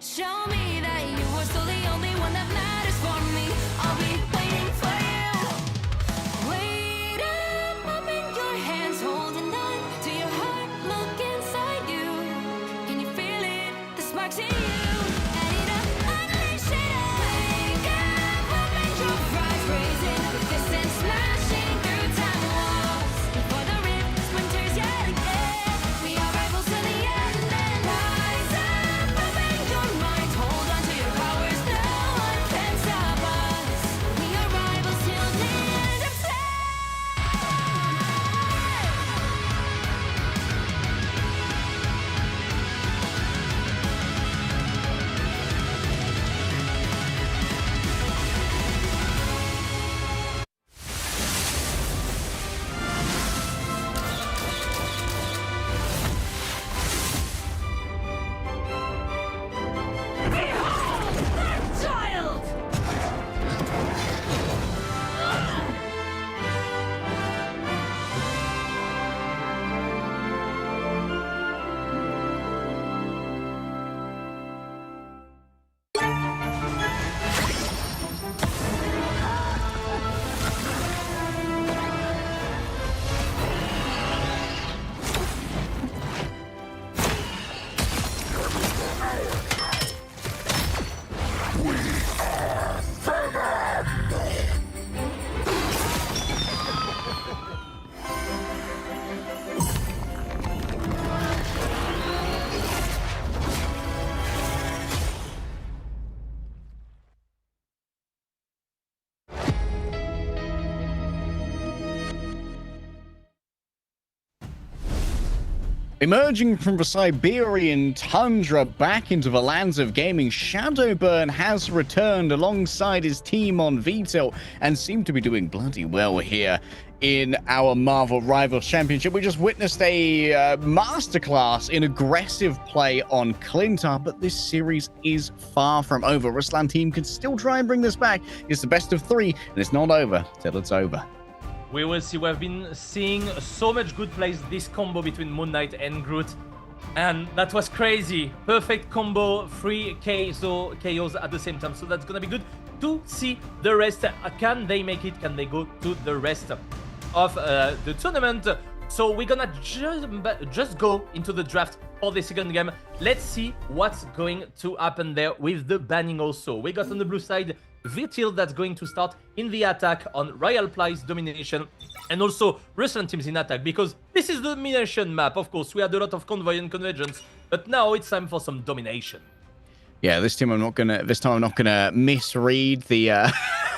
Show me that you are still the only one that matters for me. I'll be waiting for you. Wait up, open your hands, holding on to your heart. Look inside you. Can you feel it? The sparks in you. Add it up, unleash it. Wake up, open your eyes, raising up your fists and smashing through time walls. Before the rift splinters yet again, we are rivals to the end. And rise up, open your mind, hold on to your powers. No one can stop us. We are rivals till the end of time. Emerging from the Siberian tundra back into the lands of gaming, Shadowburn has returned alongside his team on Vito and seem to be doing bloody well here in our Marvel Rivals Championship. We just witnessed a masterclass in aggressive play on Clintar, but this series is far from over. Ruslan team can still try and bring this back. It's the best of three, and it's not over till it's over. We will see. We've been seeing so much good plays. This combo between Moon Knight and Groot, and that was crazy. Perfect combo, 3 KOs at the same time. So that's gonna be good to see the rest. Can they make it? Can they go to the rest of the tournament? So we're gonna just go into the draft for the second game. Let's see what's going to happen there with the banning also. We got on the blue side Vitil that's going to start in the attack on Royal Plies Domination, and also Russian teams in attack, because this is the domination map. Of course, we had a lot of convoy and convergence, but now it's time for some domination. Yeah, this time I'm not gonna misread the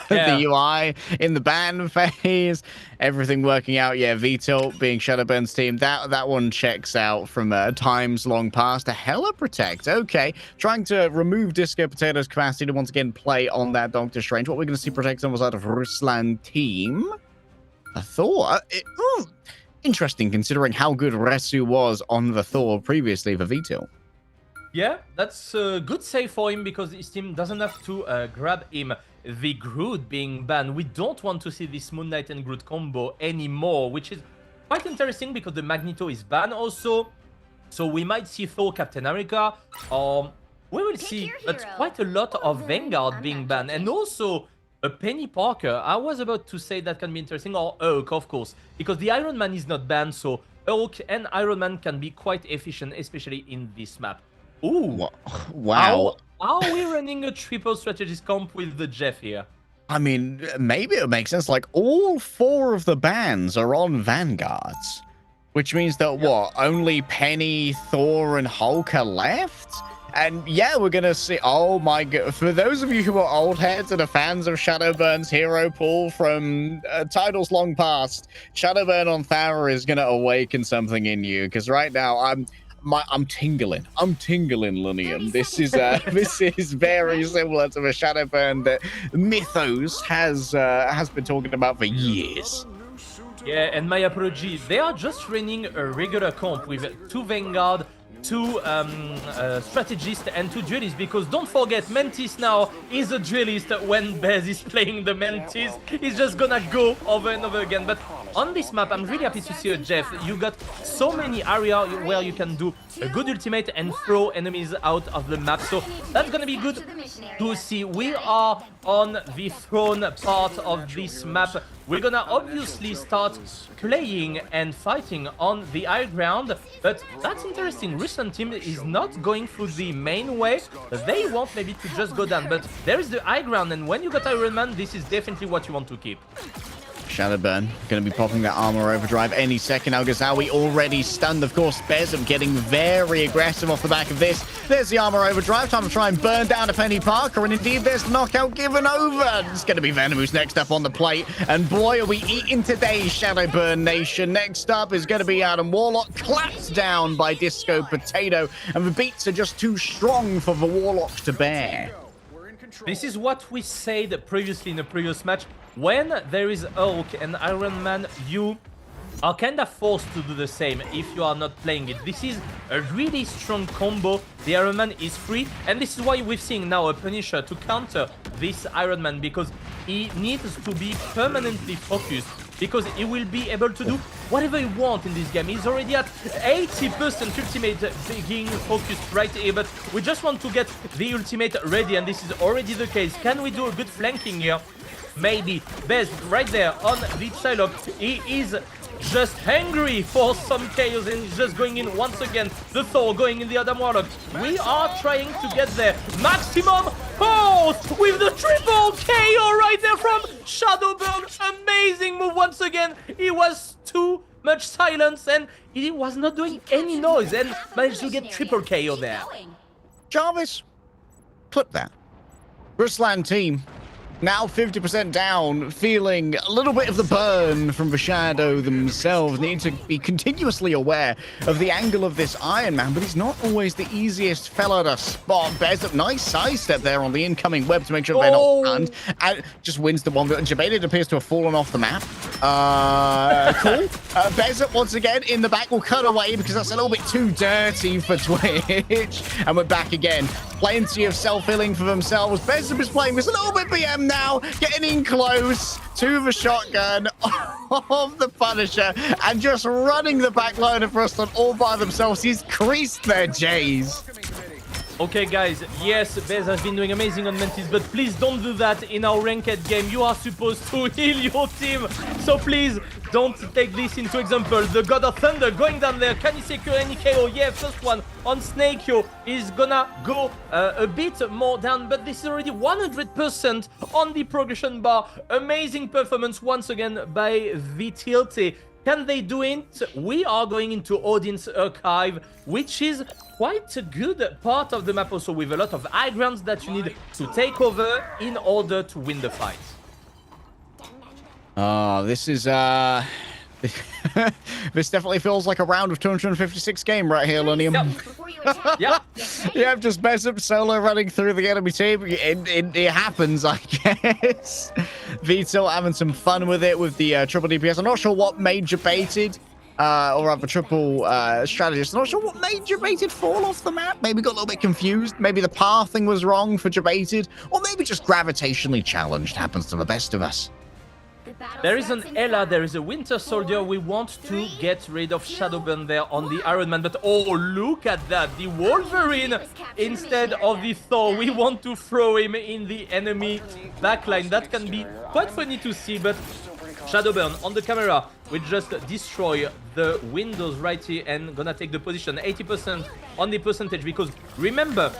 the UI in the ban phase. Everything working out. Yeah, Vito being Shadowburn's team. That one checks out from times long past. A Hella Protect. Okay, trying to remove Disco Potato's capacity to once again play on that Doctor Strange. What we're going to see protect on the side of Ruslan team. A Thor. Interesting considering how good Resu was on the Thor previously for Vito. Yeah, that's a good save for him because his team doesn't have to grab him. The Groot being banned. We don't want to see this Moon Knight and Groot combo anymore, which is quite interesting because the Magneto is banned also. So we might see Thor Captain America, or we will see quite a lot of Vanguard being banned, and also a Penny Parker. I was about to say that can be interesting, or Hulk, of course, because the Iron Man is not banned, so Hulk and Iron Man can be quite efficient, especially in this map. Ooh, wow. How are we running a triple strategist comp with the Jeff here? I mean, maybe it makes sense. Like, all 4 of the bans are on Vanguards, which means that, what, only Penny, Thor, and Hulk are left? And yeah, we're going to see, oh my god, for those of you who are old heads and are fans of Shadowburn's hero pool from titles long past, Shadowburn on Thara is going to awaken something in you, because right now I'm tingling. I'm tingling, Lunium. This is very similar to the Shadowburn that Mythos has been talking about for years. Yeah, and my apology, they are just running a regular comp with 2 Vanguard, 2 strategists, and 2 duelists, because don't forget, Mantis now is a duelist. When Bez is playing the Mantis, he's just gonna go over and over again. But on this map, I'm really happy to see a Jeff. You got so many areas where you can do a good ultimate and throw enemies out of the map, so that's gonna be good to see. We are on the throne part of this map. We're gonna obviously start playing and fighting on the high ground, but that's interesting. Russian team is not going through the main way. They want maybe to just go down, but there is the high ground, and when you got Iron Man, this is definitely what you want to keep. Shadowburn going to be popping that armor overdrive any second. Al-Ghazawi already stunned. Of course, Bezum getting very aggressive off the back of this. There's the armor overdrive. Time to try and burn down a Penny Parker. And indeed, there's knockout given over. It's going to be Venom who's next up on the plate. And boy, are we eating today, Shadowburn Nation. Next up is going to be Adam Warlock, clapped down by Disco Potato. And the beats are just too strong for the Warlock to bear. This is what we said previously in the previous match. When there is Hulk and Iron Man, you are kind of forced to do the same if you are not playing it. This is a really strong combo. The Iron Man is free, and this is why we're seeing now a Punisher to counter this Iron Man, because he needs to be permanently focused, because he will be able to do whatever he wants in this game. He's already at 80% ultimate being focused right here, but we just want to get the ultimate ready, and this is already the case. Can we do a good flanking here? Maybe. Bez right there on the Psylocke. He is just hungry for some chaos, and he's just going in once again. The Thor going in the Adam Warlock. We are trying to get there. Maximum force with the triple KO right there from Shadowburn. Amazing move once again. He was too much silence, and he was not doing any noise, and managed to get triple KO there. Jarvis, clip that. Ruslan team now 50% down, feeling a little bit of the burn from the shadow themselves. Need to be continuously aware of the angle of this Iron Man, but he's not always the easiest fella to spot. Bears up, nice sidestep there on the incoming web to make sure they're not stunned, and just wins the one. Jabaited appears to have fallen off the map. Cool. Bears up once again in the back. Will cut away because that's a little bit too dirty for Twitch, and we're back again. Plenty of self-healing for themselves. Bears is playing this a little bit BM now, getting in close to the shotgun of the Punisher and just running the back line of Ruslan all by themselves. He's creased their J's. Okay, guys, yes, Bez has been doing amazing on Mantis, but please don't do that in our ranked game. You are supposed to heal your team, so please don't take this into example. The God of Thunder going down there. Can he secure any KO? Yeah, first one on Snakeo is gonna go a bit more down, but this is already 100% on the progression bar. Amazing performance once again by VTLT. Can they do it? We are going into Audience Archive, which is quite a good part of the map also, with a lot of high grounds that you need to take over in order to win the fight. Oh, this is this definitely feels like a round of 256 game right here, Lunium. Yep. Yeah, just Bezup solo running through the enemy team. It happens, I guess. Vito having some fun with it with the triple DPS. I'm not sure what made Jabaited, or rather triple strategist. I'm not sure what made Jabaited fall off the map. Maybe got a little bit confused. Maybe the pathing was wrong for Jabaited, or maybe just gravitationally challenged. Happens to the best of us. There is an Ella, there is a Winter Soldier. We want to get rid of Shadowburn there on the Iron Man. But oh, look at that. The Wolverine instead of the Thor. We want to throw him in the enemy backline. That can be quite funny to see, but Shadowburn on the camera will just destroy the windows right here and gonna take the position 80% on the percentage, because remember,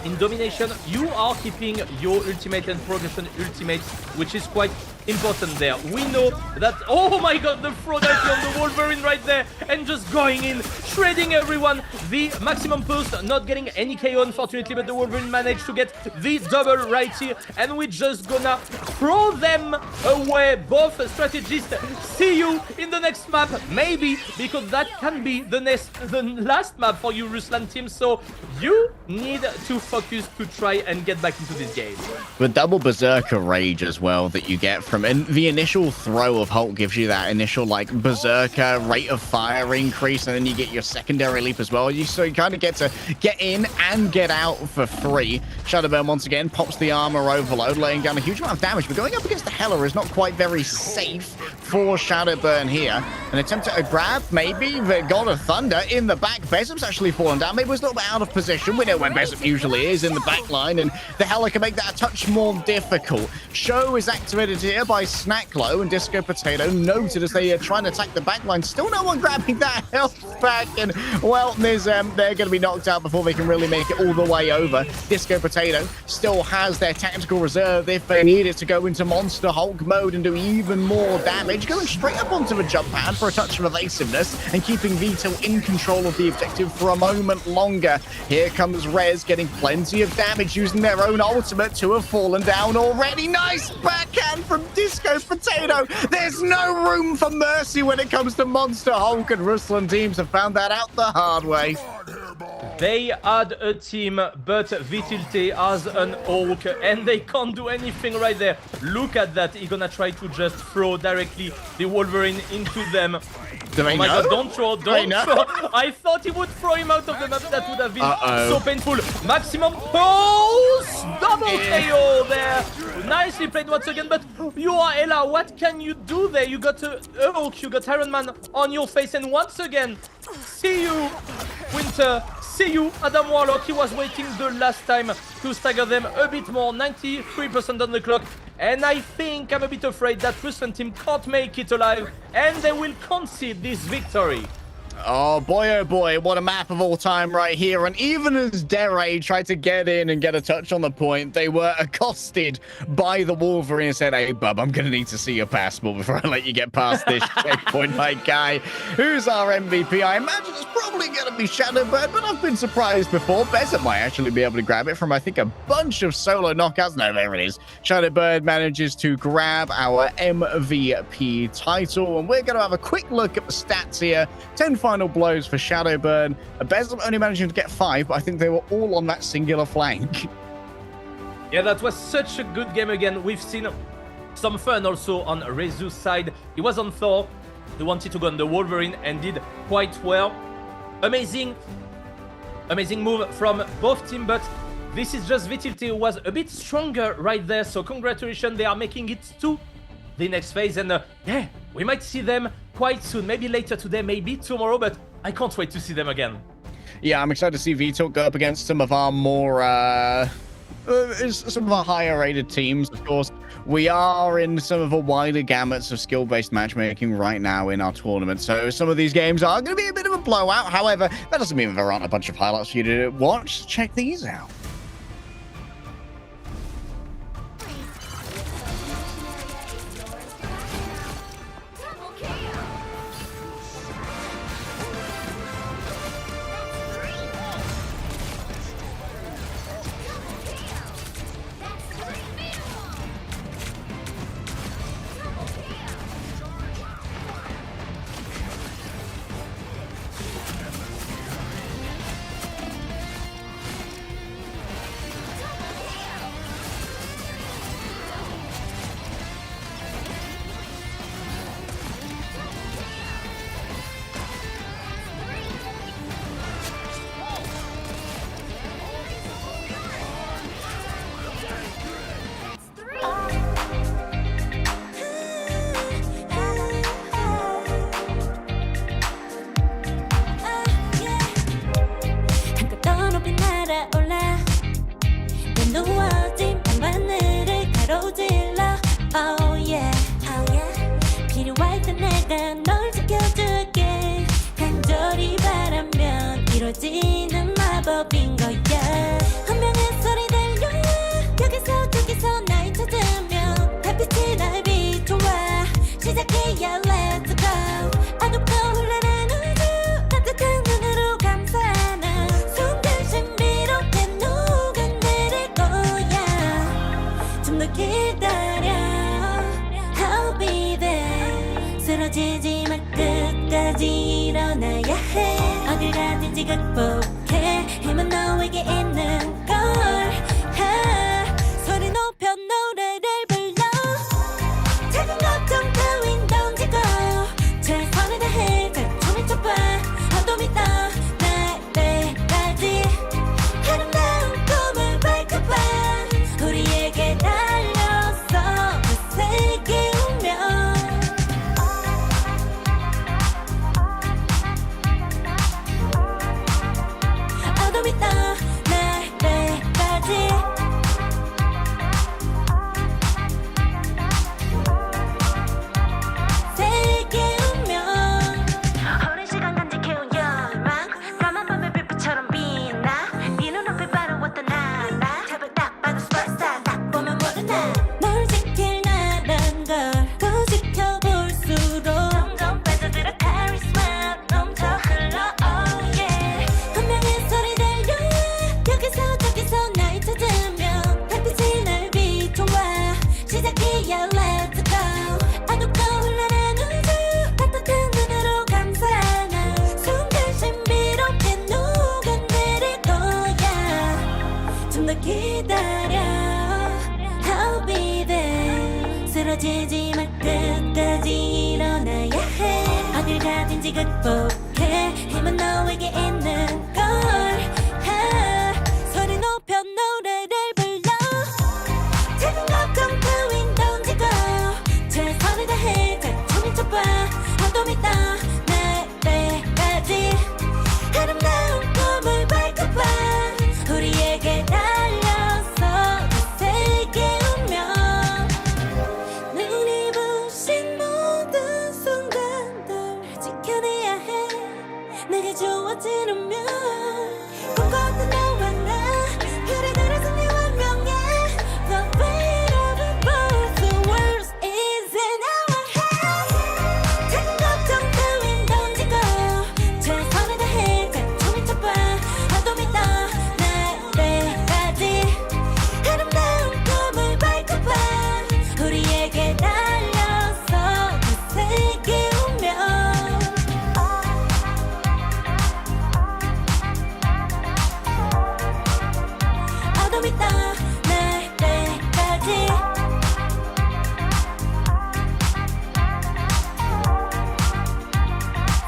in domination you are keeping your ultimate and progression ultimate, which is quite important there. We know that, oh my god, the throw that on the Wolverine right there and just going in, shredding everyone. The maximum post, not getting any KO unfortunately, but the Wolverine managed to get the double right here, and we're just gonna throw them away. Both strategists, see you in the next map, maybe, because that can be the last map for you Ruslan team, so you need to focus to try and get back into this game. The double berserker rage as well that you get from, and the initial throw of Hulk gives you that initial like berserker rate of fire increase, and then you get your secondary leap as well. So you kind of get to get in and get out for free. Shadowburn once again pops the armor overload, laying down a huge amount of damage, but going up against the Hela is not quite very safe for Shadowburn here. An attempt at a grab, maybe. The God of Thunder in the back. Besum's actually fallen down. Maybe it was a little bit out of position. We know where Besum usually is, in the back line, and the Hela can make that a touch more difficult. Show is activated here by Snacklow, and Disco Potato noted as they try and attack the back line. Still no one grabbing that health back, and well, they're going to be knocked out before they can really make it all the way over. Disco Potato still has their tactical reserve if they need it to go into Monster Hulk mode and do even more damage, going straight up onto the jump pad for a touch of evasiveness and keeping Vito in control of the objective for a moment longer. Here comes Rez getting plenty of damage using their own ultimate to have fallen down already. Nice backhand from Disco Potato. There's no room for mercy when it comes to Monster Hulk, and Ruslan teams have found that out the hard way. They had a team, but Vitilte has an Hulk, and they can't do anything right there. Look at that. He's gonna try to just throw directly the Wolverine into them. Do they oh my know? god, don't throw, don't throw. I thought he would throw him out of the map. That would have been so painful. Maximum pulse! Double KO there. Nicely played once again, but you are Ella. What can you do there? You got a Hulk, you got Iron Man on your face, and once again, see you, Winter. See you, Adam Warlock. He was waiting the last time to stagger them a bit more. 93% on the clock. And I think I'm a bit afraid that Ruslan team can't make it alive, and they will concede this victory. Oh boy, what a map of all time right here. And even as Dere tried to get in and get a touch on the point, they were accosted by the Wolverine and said, hey, bub, I'm going to need to see your passport before I let you get past this checkpoint, my guy. Who's our MVP? I imagine it's probably going to be Shadowbird, but I've been surprised before. Besant might actually be able to grab it from, I think, a bunch of solo knockouts. No, there it is. Shadowbird manages to grab our MVP title, and we're going to have a quick look at the stats here. 10 final blows for Shadowburn. Besant only managing to get 5, but I think they were all on that singular flank. Yeah, that was such a good game again. We've seen some fun also on Rezu's side. He was on Thor. He wanted to go on the Wolverine and did quite well. Amazing move from both teams, but this is just Vitilte who was a bit stronger right there. So congratulations, they are making it to the next phase, and yeah, we might see them quite soon, maybe later today, maybe tomorrow, but I can't wait to see them again. Yeah, I'm excited to see Vito go up against some of our more some of our higher rated teams. Of course, we are in some of the wider gamuts of skill-based matchmaking right now in our tournament, so some of these games are going to be a bit of a blowout. However, that doesn't mean there aren't a bunch of highlights for you to watch. Check these out. 이루어지는 마법인 거야. 운명의 소리 들려 여기서 저기서 날 찾으며 달빛이 날 비춰와 시작해야 let's go. 아득도 흘러는 우주 따뜻한 눈으로 감싸나 순간 신비롭게 녹아내릴 거야. 좀 더 기다려 I'll be there. 쓰러지지 마 끝까지 일어나야 해. 어딜 가든지 극복해. 힘은 너에게 있는 걸. 소리 높여 노래를 불러. 작은 걱정 따윈 던지고 최선을 다해 자충을 쳐봐. 어둠이 떠 날때까지 아름다운 꿈을 밝혀봐. 우리에게 달려서 그 세계 운명. 어둠이 떠 날때까지 세계 운명. 오랜 시간 간직해온 열망 까만 밤의 빛처럼 빛나. 네 눈앞에 바로 어떤 나라. 제발 딱 봐도 superstar. 딱 보면 모두 널 지킬 나란 걸 더 지켜볼수록 점점 빠져들어 카리스마 넘쳐 흘러 oh yeah. 운명의 소리 들려 여기서 저기서 날 찾으며 달빛이 날 비춰와 시작이야 let's go. 아득도 흘러는 우주 따뜻한 눈으로 감싸나 순간 신비롭게 녹아내릴 거야. 좀 더 기다려 I'll be there. 쓰러지지 마 끝까지 일어나야 해. 어딜 가든지 극복해. 힘은 너에게 있는 걸. 소리 높여 노래를 불러. 작은 걱정 따윈 던지고 최선을 다해 자충을 쳐봐. 어둠이 떠 날때까지 아름다운 꿈을 밝혀봐. 우리에게 달려서 그 세계 운명. 눈이 부신 모든 순간들 지켜내야 해. 내게 주어지는 꿈꿨던 너와 나 그래들의 승리와 명예. The weight of it both the world is in our hands. 작은 걱정 따윈 던지고 최선을 다해 자충을 쳐봐. 어둠이 떠 날때까지 아름다운 꿈을 밝혀봐. 우리에게 달려서 그 세계 운명. 어둠이 떠 날때까지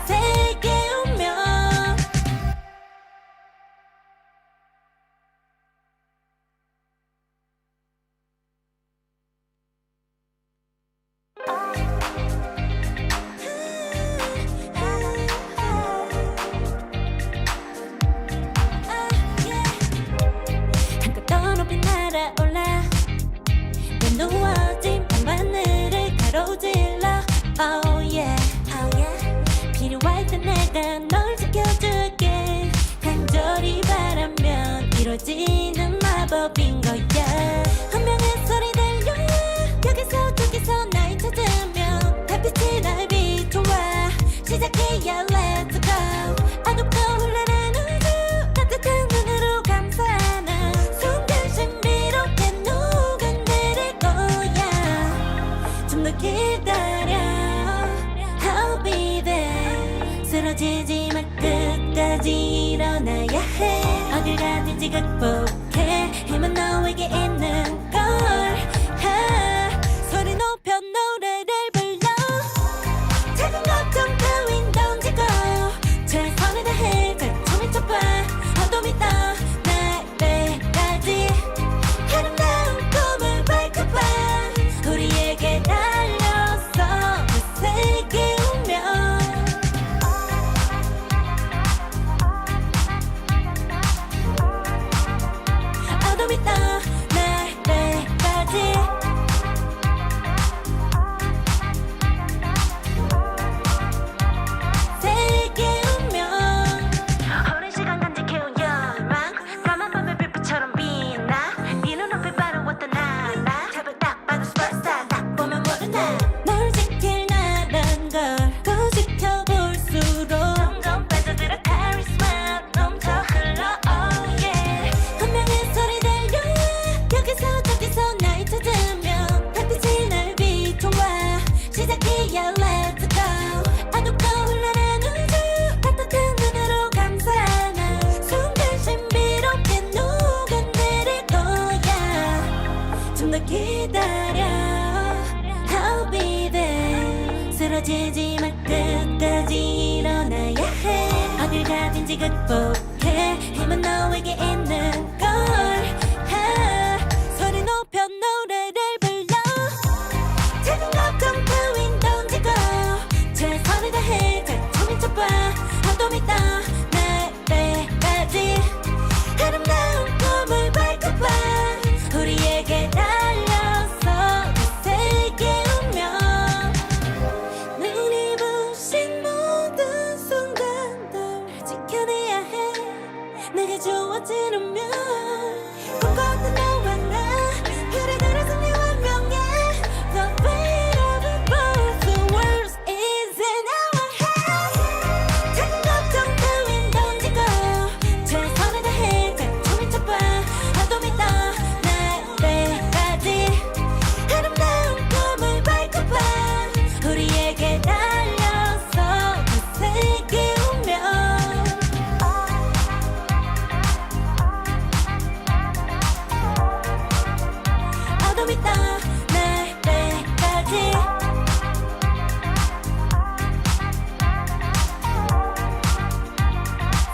세계 운명. 한껏 더 높이 날아올라. 내 누워진 밤하늘을 가로질러 oh yeah, oh yeah. 필요할 때 내가 널 지켜줄게. 간절히 바라면 이루어지는 마법인 거야. 운명의 소리 들려 여기서 저기서 날 찾으며 달빛이 날 비춰와 시작해야 let's go. 아득도 흘러는 우주 따뜻한 눈으로 감싸나 순간 신비롭게 녹아내릴 거야. 좀 더 기다려 I'll be there. 쓰러지지 마 끝까지 일어나야 해. 어딜 가든지 극복해. 힘은 너에게 있는 걸. 소리 높여 노래를 불러. 작은 걱정 따윈 던지고 최선을 다해 자충을 쳐봐. 어둠이 떠 날때까지 아름다운 꿈을 밝혀봐. 우리에게 달려서 그 세계 운명. 어둠이 떠 날때까지 얼마든지 극복해 힘은 너에게 있는 걸 소리 높여 노래를 불러 작은 걱정 따윈 던지고 최선을 다해 작품이 좁아 한도 믿어 날 때까지 아름다운 꿈을 밟고봐 우리에게 달려서 그 세계 운명 눈이 부신 모든 순간들 지켜내야 해 내게 주어지는 꿈꿨던 너와 나 그래 그래 승리 완명해 The weight of it both the world is in our hands 작은 걱정 따윈 던지고 최선을 다해 작품이 좁아 나도 믿어 날 때까지 아름다운 꿈을 밟고봐 우리에게 달려서 그 세계 운명 나도 믿어 날 때까지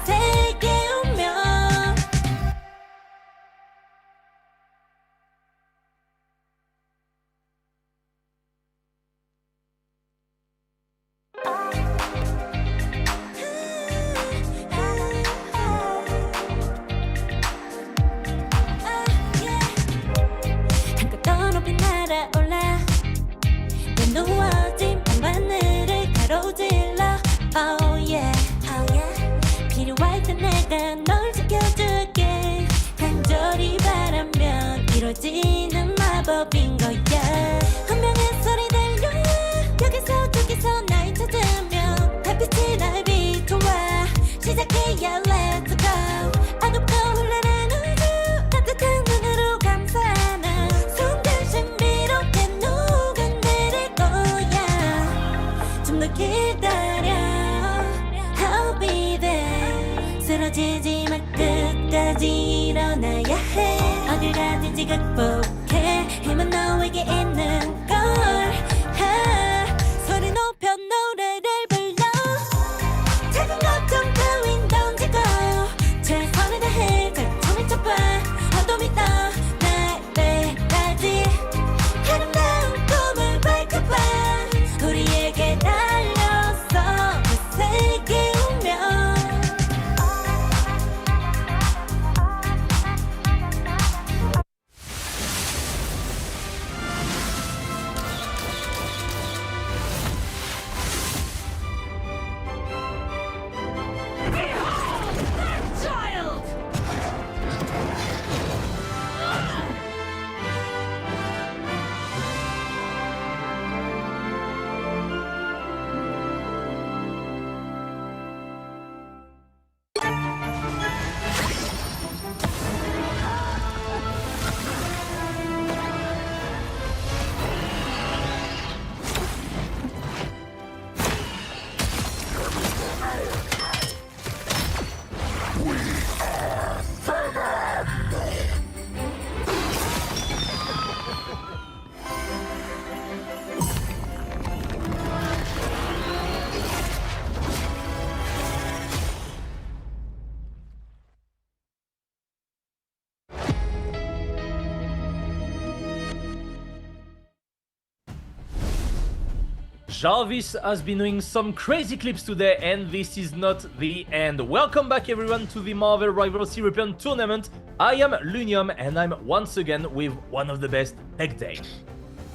세계 운명 한껏 더 높이 날아올라 내 누워진 방바늘을 가로질러 Oh yeah, oh yeah 필요할 때 내가 널 지켜줄게 간절히 바라면 이루어지는 마법인 거야 운명의 소리 들려 여기서 저기서 날 찾으면 달빛이 날 비춰와 시작해야 let's go 아둡고 흘러는 우주 따뜻한 눈으로 감싸는 순간 신비롭게 녹아내릴 거야 좀 더 기다려 I'll be there 쓰러지지 마 끝까지 일어나야 해 어딜 가든지 극복해 힘은 너에게 있는 걸 소리 높여 노래를 불러 작은 걱정 따윈 던지고 최선을 다해 작품이 좁아 나도 믿어 날 때까지 아름다운 꿈을 밟고봐 우리에게 달려서 그 세계 운명 Jarvis has been doing some crazy clips today, and this is not the end. Welcome back everyone to the Marvel Rivals European Tournament. I am Lunium, and I'm once again with one of the best tech days.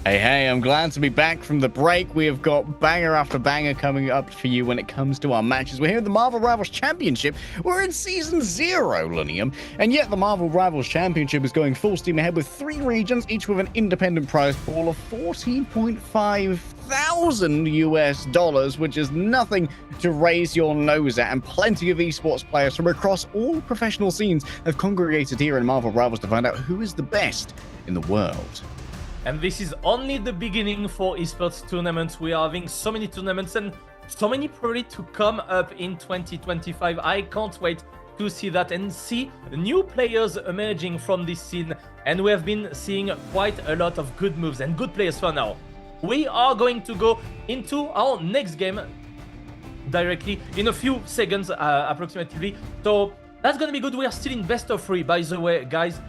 Hey, I'm glad to be back from the break. We have got banger after banger coming up for you when it comes to our matches. We're here at the Marvel Rivals Championship. We're in Season 0, Lunium. And yet the Marvel Rivals Championship is going full steam ahead with 3 regions, each with an independent prize pool of $14.5 thousand US, which is nothing to raise your nose at. And plenty of esports players from across all professional scenes have congregated here in Marvel Rivals to find out who is the best in the world. And this is only the beginning for esports tournaments. We are having so many tournaments and so many probably to come up in 2025. I can't wait to see that and see new players emerging from this scene. And we have been seeing quite a lot of good moves and good players for now. We are going to go into our next game. directly in a few seconds, approximately. So that's gonna be good. We are still in best of 3, by the way, guys.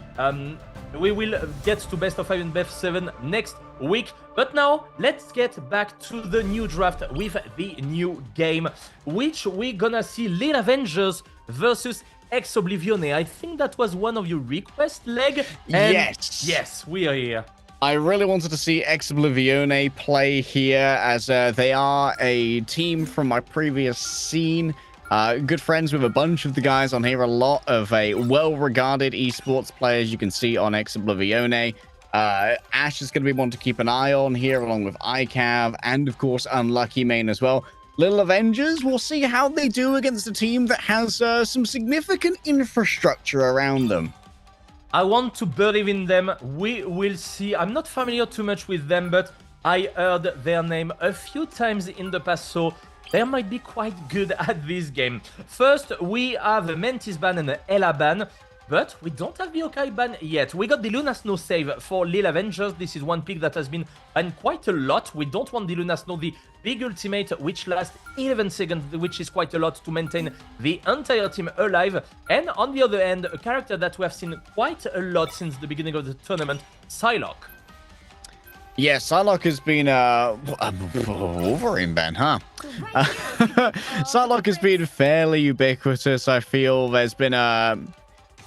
We will get to best of 5 and best 7 next week. But now, let's get back to the new draft with the new game, which we're gonna see Little Avengers versus Ex Oblivione. I think that was one of your requests, Leg. And yes, we are here. I really wanted to see Ex Oblivione play here, as they are a team from my previous scene. Good friends with a bunch of the guys on here, a lot of well-regarded esports players you can see on Ex Oblivione. Ash is going to be one to keep an eye on here, along with iCav, and of course Unlucky Main as well. Little Avengers, we'll see how they do against a team that has some significant infrastructure around them. I want to believe in them. We will see. I'm not familiar too much with them, but I heard their name a few times in the past, so they might be quite good at this game. First, we have a Mantis ban and an Ella ban, but we don't have the Okai ban yet. We got the Luna Snow save for Lil Avengers. This is one pick that has been banned quite a lot. We don't want the Luna Snow, the big ultimate, which lasts 11 seconds, which is quite a lot to maintain the entire team alive. And on the other end, a character that we have seen quite a lot since the beginning of the tournament, Psylocke. Yeah, Psylocke has been Wolverine ban, huh? Psylocke has been fairly ubiquitous, I feel. There's been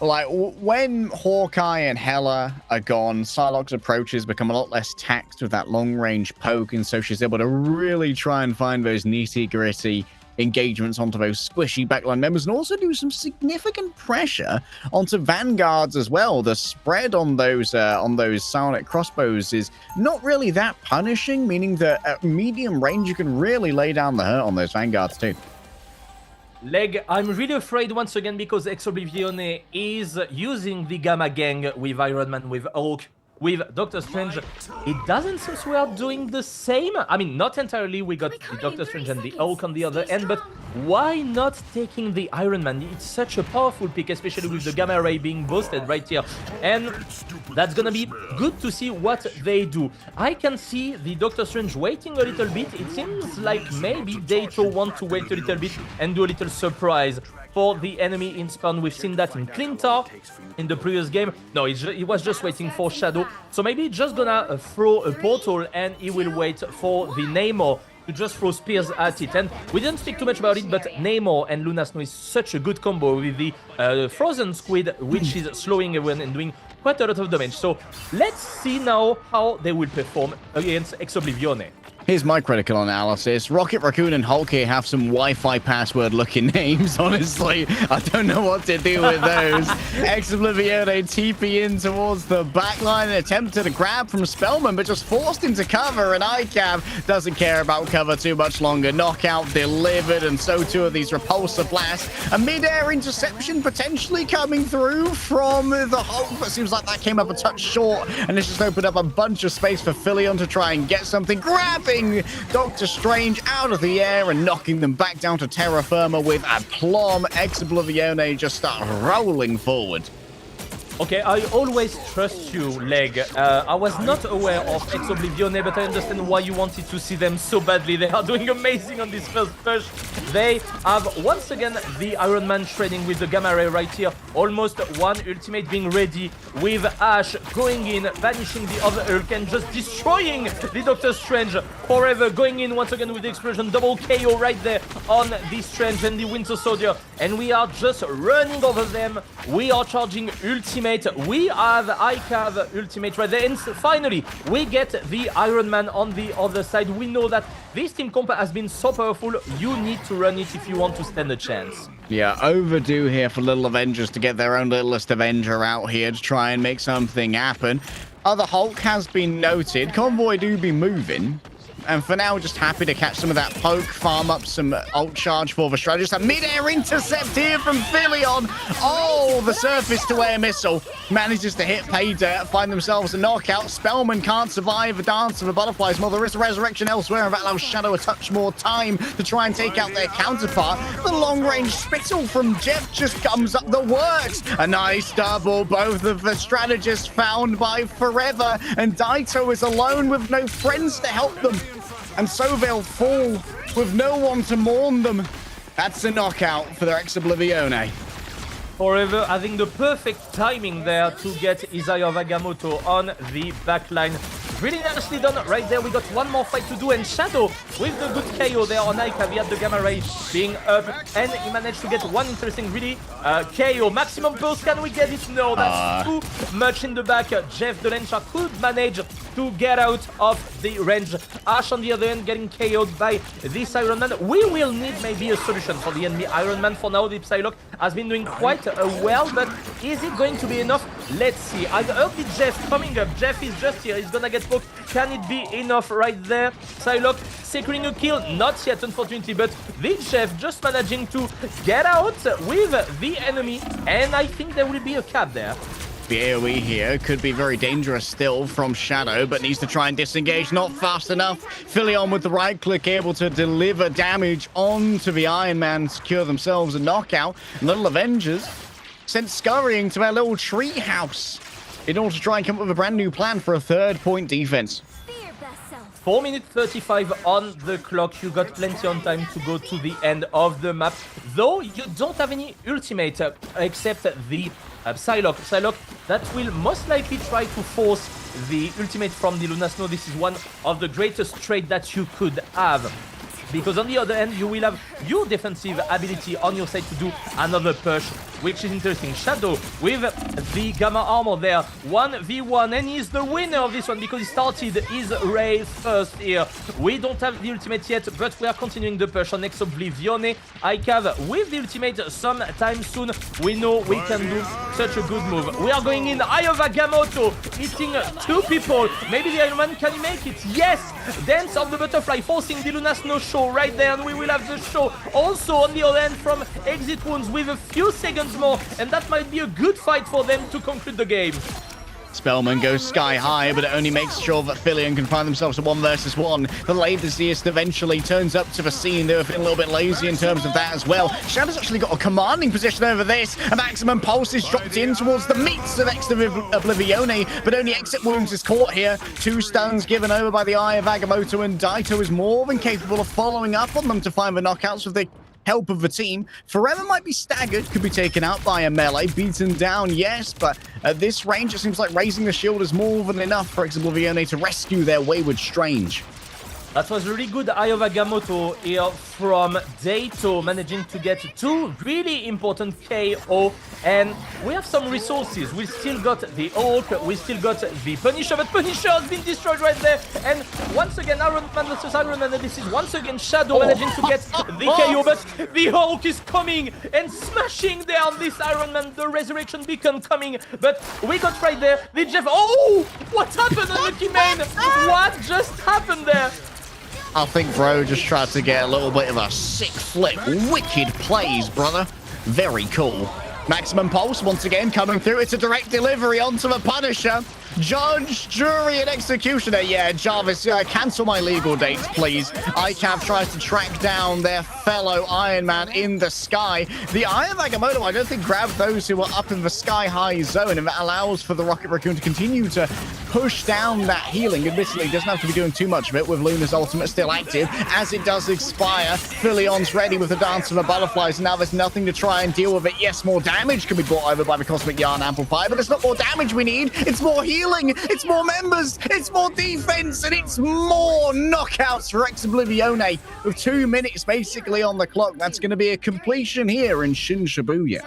like, when Hawkeye and Hela are gone, Psylocke's approaches become a lot less taxed with that long-range poke, and so she's able to really try and find those nitty-gritty engagements onto those squishy backline members, and also do some significant pressure onto vanguards as well. The spread on those psionic crossbows is not really that punishing, meaning that at medium range you can really lay down the hurt on those vanguards too. Leg, I'm really afraid once again because Ex Oblivione is using the Gamma Gang with Iron Man, with Hulk, with Doctor Strange. It doesn't seem we are doing the same. I mean, not entirely. We got the Doctor Strange and the Hulk on the other end, but why not taking the Iron Man? It's such a powerful pick, especially with the Gamma Ray being boosted right here. And that's gonna be good to see what they do. I can see the Doctor Strange waiting a little bit. It seems like maybe Daito want to wait a little bit and do a little surprise for the enemy in spawn. We've seen that in Clintar in the previous game. No, he was just waiting for Shadow. So maybe he's just gonna throw a portal and he will wait for the Namor to just throw spears at it. And we didn't speak too much about it, but Namor and Luna Snow is such a good combo with the Frozen Squid, which is slowing everyone and doing quite a lot of damage. So let's see now how they will perform against Ex Oblivione. Here's my critical analysis. Rocket Raccoon and Hulk here have some Wi-Fi password-looking names, honestly. I don't know what to do with those. Ex Oblivione TP in towards the backline, attempted a grab from Spellman, but just forced into cover, and iCav doesn't care about cover too much longer. Knockout delivered, and so too are these repulsor blasts. A mid-air interception potentially coming through from the Hulk, but seems like that came up a touch short, and it's just opened up a bunch of space for Philion to try and get something. Grabbing Doctor Strange out of the air and knocking them back down to terra firma with aplomb. Ex Oblivione just start rolling forward. Okay, I always trust you, Leg. I was not aware of Ex Oblivione, but I understand why you wanted to see them so badly. They are doing amazing on this first push. They have, once again, the Iron Man shredding with the Gamma Ray right here. Almost one ultimate being ready, with Ash going in, vanishing the other Hulk, and just destroying the Doctor Strange forever. Going in once again with the explosion. Double KO right there on the Strange and the Winter Soldier. And we are just running over them. We are charging ultimate. We have iCav ultimate right there, and finally we get the Iron Man on the other side. We know that this team comp has been so powerful. You need to run it if you want to stand a chance. Yeah, overdue here for Little Avengers to get their own littlest Avenger out here to try and make something happen. Other Hulk has been noted. Convoy do be moving. And for now, just happy to catch some of that poke, farm up some ult charge for the strategist. A mid-air intercept here from Philion. Oh, the surface-to-air missile manages to hit pay dirt, find themselves a knockout. Spellman can't survive the dance of the butterflies. Well, there is a resurrection elsewhere, and that allows Shadow a touch more time to try and take out their counterpart. The long-range spittle from Jeff just comes up the works. A nice double. Both of the strategists found by Forever, and Daito is alone with no friends to help them. and so they'll fall with no one to mourn them. That's a knockout for the Ex-Oblivione. Forever having the perfect timing there to get Isaiah Vagamoto on the backline. Really nicely done right there. We got one more fight to do, and Shadow with the good KO there on Ica. We had the Gamma Ray being up, and he managed to get one interesting really KO. Maximum burst, can we get it? No, that's too much in the back. Jeff Delencha could manage to get out of the range. Ash on the other end getting KO'd by this Iron Man. We will need maybe a solution for the enemy Iron Man. For now, the Psylocke has been doing quite well, but is it going to be enough? Let's see. I heard the Jeff coming up. Jeff is just here. He's gonna get poked. Can it be enough right there? Psylocke securing a kill. Not yet, unfortunately, but the Jeff just managing to get out with the enemy, and I think there will be a cap there. The AoE here could be very dangerous still from Shadow, but needs to try and disengage. Not fast enough. Philion with the right click, able to deliver damage onto the Iron Man, secure themselves a knockout. Little Avengers sent scurrying to their little tree house in order to try and come up with a brand new plan for a 3rd-point defense. 4 minutes 35 on the clock. You got plenty on time to go to the end of the map. Though you don't have any ultimate except the Psylocke. Psylocke that will most likely try to force the ultimate from the Luna Snow. This is one of the greatest trade that you could have. Because on the other end, you will have your defensive ability on your side to do another push, which is interesting. Shadow with the Gamma Armor there, 1v1, and he's the winner of this one because he started his race first here. We don't have the ultimate yet, but we are continuing the push on Ex-Oblivione. Icav with the ultimate sometime soon. We know we can do such a good move. We are going in. Eye of Agamotto hitting 2 people. Maybe the Iron Man can make it. Yes! Dance of the Butterfly forcing the Luna Snow show right there, and we will have the show also on the other end from Exit Wounds with a few seconds more, and that might be a good fight for them to conclude the game. Spellman goes sky high, but it only makes sure that Philion can find themselves a 1 versus 1. The Laserist eventually turns up to the scene. They were feeling a little bit lazy in terms of that as well. Shadow's actually got a commanding position over this. A maximum pulse is dropped in towards the meats of Ex-Oblivione, but only Exit Wounds is caught here. 2 stuns given over by the Eye of Agamotto, and Daito is more than capable of following up on them to find the knockouts with the help of the team. Forever might be staggered, could be taken out by a melee, beaten down, yes, but at this range, it seems like raising the shield is more than enough for Ex-Oblivione to rescue their wayward Strange. That was really good Eye of Agamotto here from Daito, managing to get 2 really important KO. And we have some resources. We still got the Hulk, we still got the Punisher, but Punisher has been destroyed right there. And once again, Iron Man versus Iron Man, and this is once again Shadow managing to get the KO, but the Hulk is coming and smashing down this Iron Man, the Resurrection Beacon coming. But we got right there the Jeff. Oh! What happened, Unlucky Man? What just happened there? I think bro just tried to get a little bit of a sick flip. Wicked plays, brother. Very cool. Maximum pulse once again coming through. It's a direct delivery onto the Punisher. Judge, jury, and executioner. Yeah, Jarvis, cancel my legal dates, please. ICAV tries to track down their fellow Iron Man in the sky. The Eye of Agamotto, I don't think, grabbed those who were up in the sky-high zone, and that allows for the Rocket Raccoon to continue to push down that healing. Admittedly, he doesn't have to be doing too much of it with Luna's ultimate still active. As it does expire, Philion's ready with the Dance of the Butterflies, and now there's nothing to try and deal with it. Yes, more damage can be brought over by the Cosmic Yarn Amplifier, but it's not more damage we need. It's more healing. It's more members. It's more defense, and it's more knockouts for Ex-Oblivione with 2 minutes basically on the clock. That's going to be a completion here in Shin Shibuya.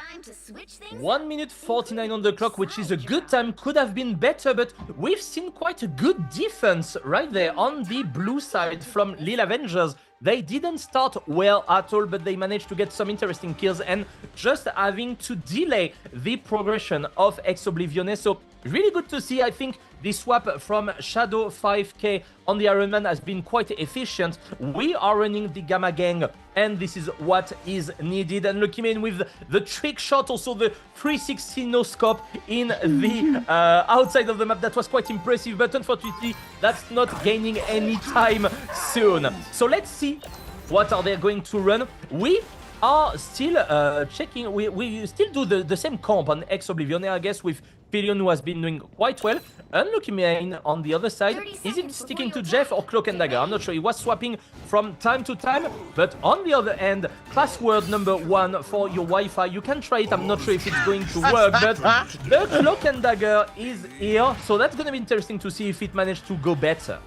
1 minute 49 on the clock, which is a good time. Could have been better, but we've seen quite a good defense right there on the blue side from Lil Avengers. They didn't start well at all, but they managed to get some interesting kills and just having to delay the progression of Ex-Oblivione. So really good to see. I think the swap from Shadow 5k on the Iron Man has been quite efficient. We are running the Gamma Gang, and this is what is needed. And Lucky Man with the trick shot, also the 360 no scope in the outside of the map. That was quite impressive, but unfortunately, that's not gaining any time soon. So let's see what are they going to run. We are still checking. We still do the same comp on Ex-Oblivion, I guess, with Filion, who has been doing quite well. Unlucky Main on the other side. Is it sticking to Jeff or Cloak and Dagger? I'm not sure. He was swapping from time to time. But on the other end, password number 1 for your Wi-Fi. You can try it. I'm not sure if it's going to work. But the Cloak and Dagger is here. So that's going to be interesting to see if it managed to go better.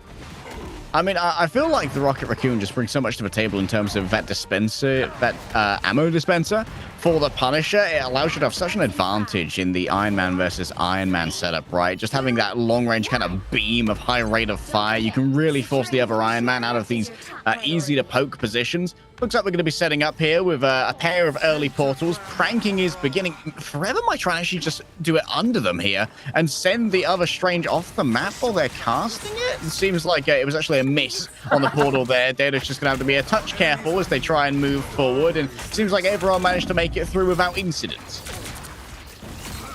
I mean, I feel like the Rocket Raccoon just brings so much to the table in terms of that dispenser, that ammo dispenser for the Punisher. It allows you to have such an advantage in the Iron Man versus Iron Man setup, right? Just having that long-range kind of beam of high rate of fire, you can really force the other Iron Man out of these easy-to-poke positions. Looks like we're going to be setting up here with a pair of early portals. Pranking is beginning. Forever might try and actually just do it under them here and send the other Strange off the map while they're casting it. It seems like it was actually a miss on the portal there. Data's just going to have to be a touch careful as they try and move forward. And it seems like everyone managed to make it through without incidents.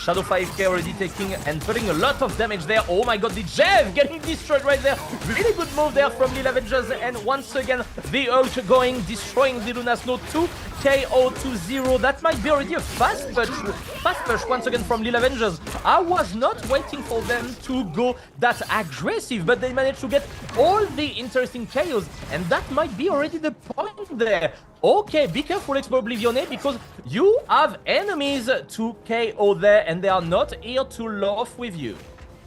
Shadow 5k already taking and putting a lot of damage there. Oh my god, the Jeff getting destroyed right there. Really good move there from Lil Avengers. And once again, the ult going, destroying the Luna Snow 2. KO to 0. That might be already a fast push once again from Lil Avengers. I was not waiting for them to go that aggressive, but they managed to get all the interesting KOs, and that might be already the point there. Okay, be careful, Ex-Oblivion, because you have enemies to KO there, and they are not here to laugh with you.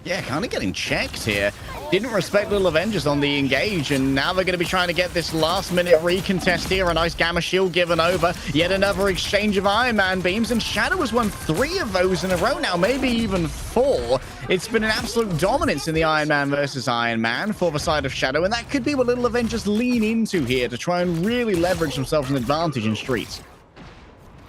Yeah, kind of getting checked here. Didn't respect Little Avengers on the engage, and now they're going to be trying to get this last-minute recontest here. A nice Gamma Shield given over. Yet another exchange of Iron Man beams, and Shadow has won 3 of those in a row now, maybe even 4. It's been an absolute dominance in the Iron Man versus Iron Man for the side of Shadow, and that could be what Little Avengers lean into here to try and really leverage themselves an advantage in streets.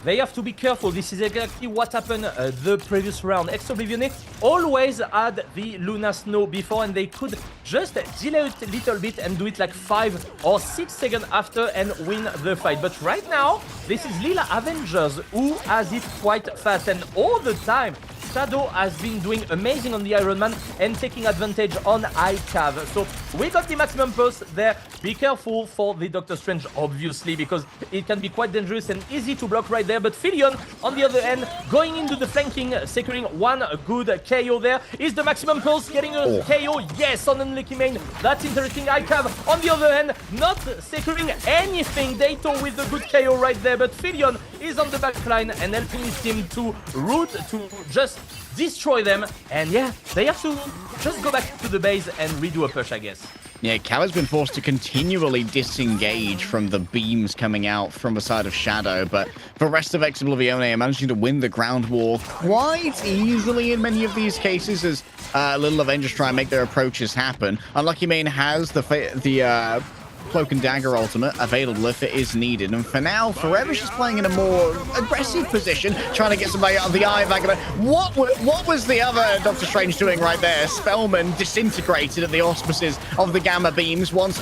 They have to be careful. This is exactly what happened the previous round. Ex-Oblivion always had the Luna Snow before, and they could just delay it a little bit and do it like 5 or 6 seconds after and win the fight. But right now, this is Lila Avengers who has it quite fast, and all the time Shadow has been doing amazing on the Iron Man and taking advantage on ICAV. So we got the maximum pulse there. Be careful for the Doctor Strange, obviously, because it can be quite dangerous and easy to block right there. But Filion, on the other end, going into the flanking, securing one good KO there. Is the maximum pulse getting a KO? Yes, on Unlucky Main. That's interesting. ICAV, on the other hand, not securing anything. Dato with the good KO right there. But Filion is on the back line and helping his team to root to just destroy them. And yeah, they have to just go back to the base and redo a push, I guess. Yeah, Cal has been forced to continually disengage from the beams coming out from the side of Shadow, but the rest of Ex-Oblivion are managing to win the ground war quite easily in many of these cases as Little Avengers try and make their approaches happen. Unlucky Main has the Cloak and Dagger ultimate available if it is needed, and for now, Forever's just playing in a more aggressive position, trying to get somebody out of the eye of Agamemnon. What was the other Doctor Strange doing right there? Spellman disintegrated at the auspices of the Gamma Beams once.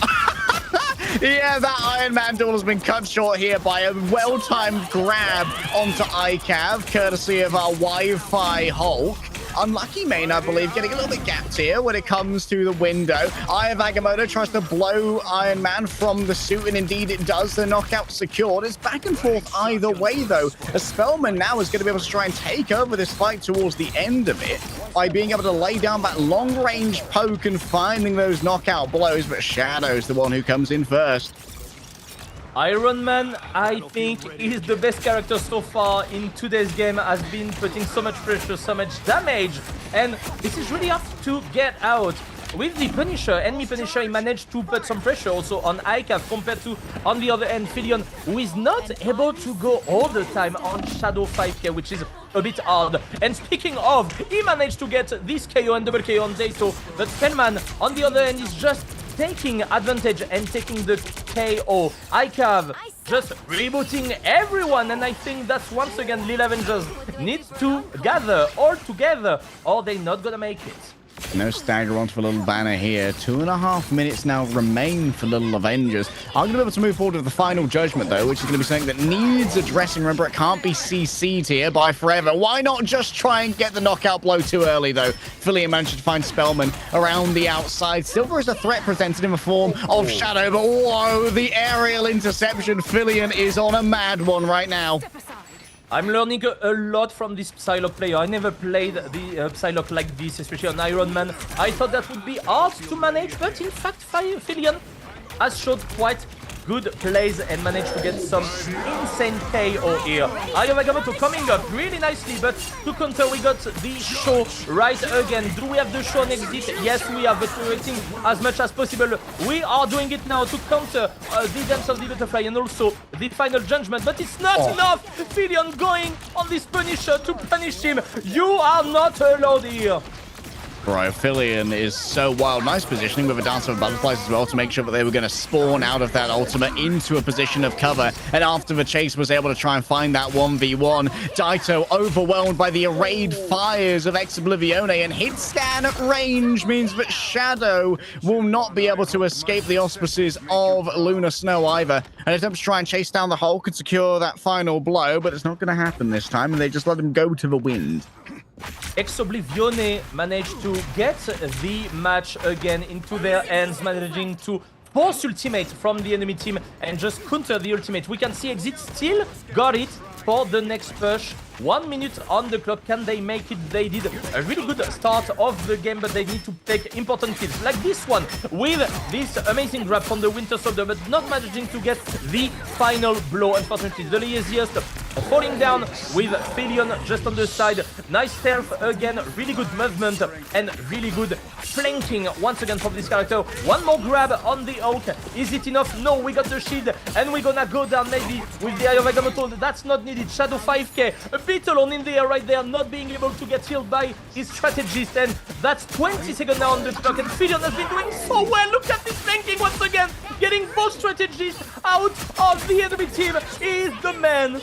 Yeah, that Iron Man duel has been cut short here by a well-timed grab onto ICAV, courtesy of our Wi-Fi Hulk. Unlucky Main, I believe, getting a little bit gapped here when it comes to the window. Eye of Agamotto tries to blow Iron Man from the suit, and indeed it does. The knockout secured. It's back and forth either way, though. A Spellman now is going to be able to try and take over this fight towards the end of it by being able to lay down that long-range poke and finding those knockout blows, but Shadow's the one who comes in first. Iron Man, I think, is the best character so far in today's game, has been putting so much pressure, so much damage, and this is really tough to get out. With the Punisher, enemy Punisher, he managed to put some pressure also on ICAV compared to, on the other end, Filion, who is not able to go all the time on Shadow 5k, which is a bit hard. And speaking of, he managed to get this KO and double KO on Zato, but Spellman, on the other end, is just taking advantage and taking the KO. ICAV just rebooting everyone, and I think that's once again Lil Avengers needs to gather all together or they're not gonna make it. No stagger onto a little banner here. 2.5 minutes now remain for Little Avengers. I'm going to be able to move forward with the final judgment, though, which is going to be something that needs addressing. Remember, it can't be CC'd here by Forever. Why not just try and get the knockout blow too early, though? Philly managed to find Spellman around the outside. Silver is a threat presented in the form of Shadow, but whoa, the aerial interception. Phillian is on a mad one right now. I'm learning a lot from this Psylocke player. I never played the Psylocke like this, especially on Iron Man. I thought that would be hard to manage, but in fact, Phillian has showed quite good plays and managed to get some insane KO here. Eye of Agamotto coming up really nicely, but to counter, we got the show right again. Do we have the show on exit? Yes, we have, but we're waiting as much as possible. We are doing it now to counter the Dance of the Butterfly and also the Final Judgment, but it's not enough. Phillian going on this Punisher to punish him. You are not allowed here. Bro, Phillian is so wild. Nice positioning with a Dance of Butterflies as well to make sure that they were going to spawn out of that ultimate into a position of cover. And after the chase was able to try and find that 1v1, Daito overwhelmed by the arrayed fires of Ex-Oblivione, and hit scan at range means that Shadow will not be able to escape the auspices of Lunar Snow either. And attempts to try and chase down the Hulk and secure that final blow, but it's not going to happen this time, and they just let him go to the wind. Ex-Oblivione managed to get the match again into their hands, managing to force ultimate from the enemy team and just counter the ultimate. We can see Exit still got it for the next push. 1 minute on the clock. Can they make it? They did a really good start of the game, but they need to take important kills like this one with this amazing grab from the Winter Soldier, but not managing to get the final blow. Unfortunately, the easiest falling down with Phillian just on the side. Nice stealth again, really good movement and really good flanking once again from this character. One more grab on the Hulk. Is it enough? No, we got the shield and we're gonna go down maybe with the Eye of Agamotto. That's not needed. Shadow 5k, a bit alone in the air right there, not being able to get healed by his strategist, and that's 20 seconds now on the clock, and Phillian has been doing so well. Look at this flanking once again, getting both strategists out of the enemy team. Is the man.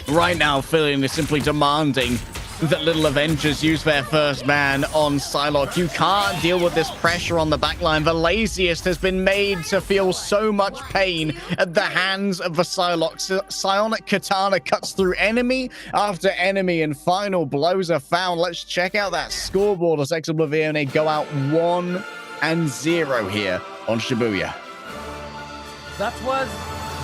Right now, Phillian is simply demanding that Little Avengers use their first man on Psylocke. You can't deal with this pressure on the backline. The laziest has been made to feel so much pain at the hands of the Psylocke. Psionic Katana cuts through enemy after enemy, and final blows are found. Let's check out that scoreboard as Ex-Oblivione go out 1-0 here on Shibuya. That was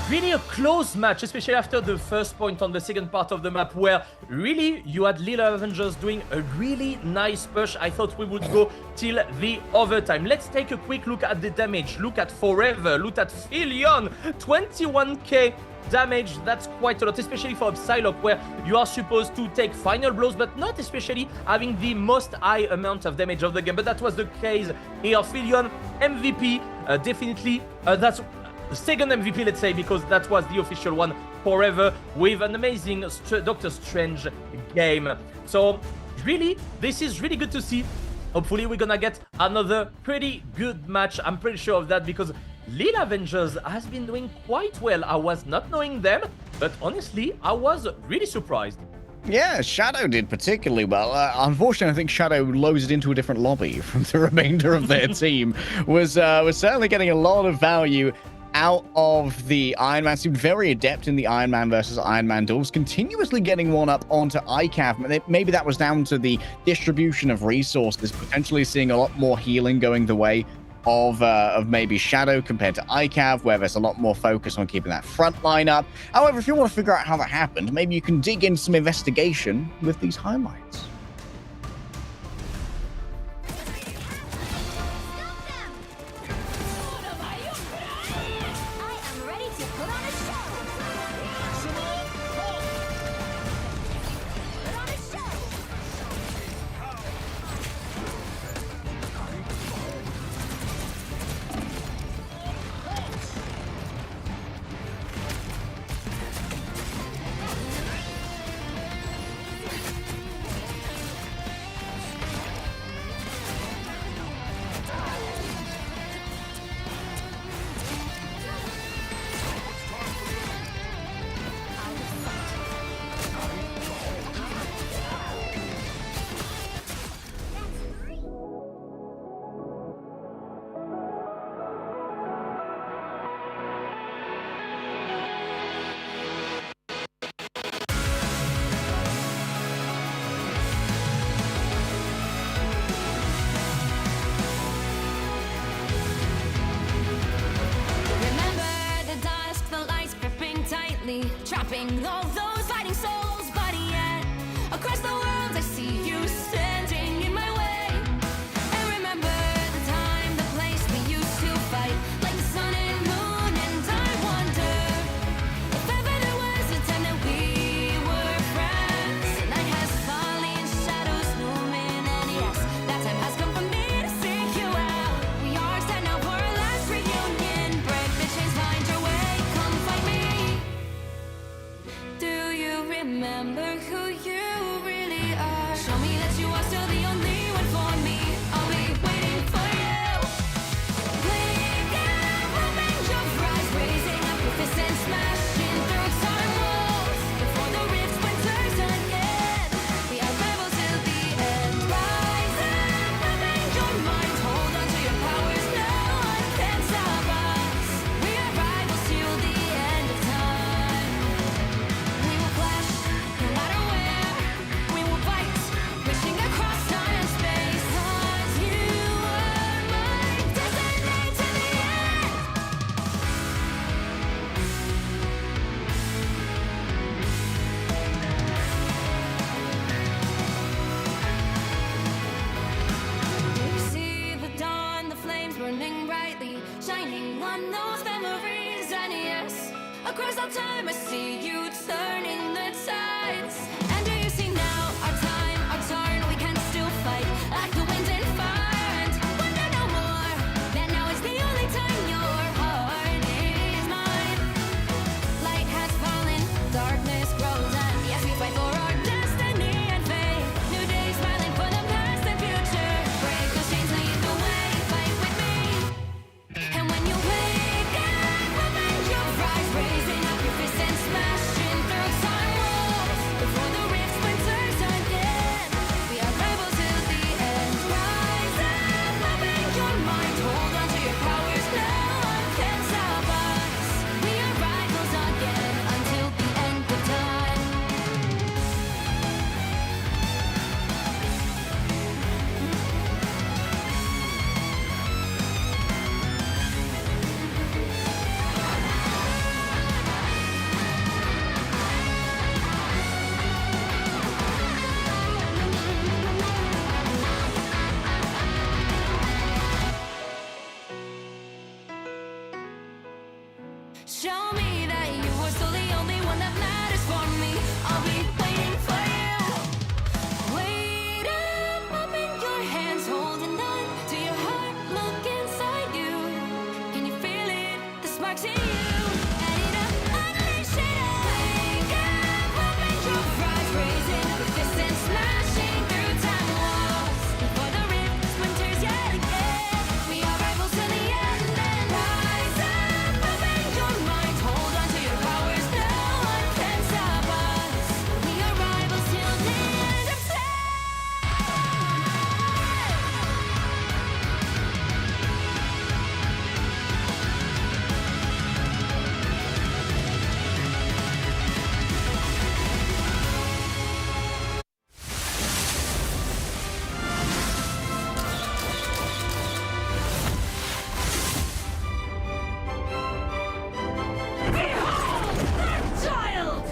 really a close match, especially after the first point on the second part of the map, where really you had Little Avengers doing a really nice push. I thought we would go till the overtime. Let's take a quick look at the damage. Look at Forever, look at Phillian, 21k damage. That's quite a lot, especially for Psylocke, where you are supposed to take final blows, but not especially having the most high amount of damage of the game. But that was the case here. Phillian, MVP, definitely. That's the second MVP, let's say, because that was the official one. Forever, with an amazing Doctor Strange game. So really, this is really good to see. Hopefully we're gonna get another pretty good match. I'm pretty sure of that, because Little Avengers has been doing quite well. I was not knowing them, but honestly, I was really surprised. Yeah, Shadow did particularly well. Unfortunately, I think Shadow loaded into a different lobby from the remainder of their team. Was certainly getting a lot of value out of the Iron Man. Seemed very adept in the Iron Man versus Iron Man duels, continuously getting one up onto ICAV. Maybe that was down to the distribution of resources, potentially seeing a lot more healing going the way of maybe Shadow compared to ICAV, where there's a lot more focus on keeping that front line up. However, if you want to figure out how that happened, maybe you can dig into some investigation with these highlights. saving all those fighting souls. But yet, across the world, I see you standing in my way. And remember the time, the place we used to fight, like the sun and moon. And I wonder if ever there was a time that we were friends. The night has fallen, shadows looming, and yes, that time has come for me to seek you out. We are set now for our last reunion. Break the chains, find your way, come find me. Do you remember who you really are? Show me that you are still the only one for me. I'll be waiting for you. Wake up, open your eyes, raising up your fists and smashing through time walls. Before the rift splinters again, we are rebels till the end. Rise up, open your mind, hold on to your powers. No one can stop us. We are rivals till the end of time. We will clash, no matter where. We will fight, reaching across time and space. 'Cause you are my destiny to the end. You see the dawn, the flames burning brightly, shining on those memories. And yes, across all time I see you turning the tides. And do you see now our time, our turn? We can still fight like the wind and fire. And wonder no more that now is the only time your heart is mine. Light has fallen, darkness grows, and yes, we fight for our destiny and fate. New days smiling for the past and future. Break those chains, lead the way, fight with me. And when you wake up, open your eyes, raising up your fists and smashing through time walls. Before the rift splinters again, we are rebels till the end. Rise up, open your mind, hold on to your powers. No one can stop us. We are rivals again until the end of time. Show me that you are still the only one that matters for me. I'll be waiting for you. Wait up, open your hands, holding on to your heart. Look inside you. Can you feel it? The sparks in you. Add it up, unleash it up. Wake up, open your eyes, raising up your fists and smashing through time walls. Before the rift splinters yet again, we are rivals till the end. And rise up, open your mind, hold on to your powers. No one can stop us. We are rivals till the end of time. Child!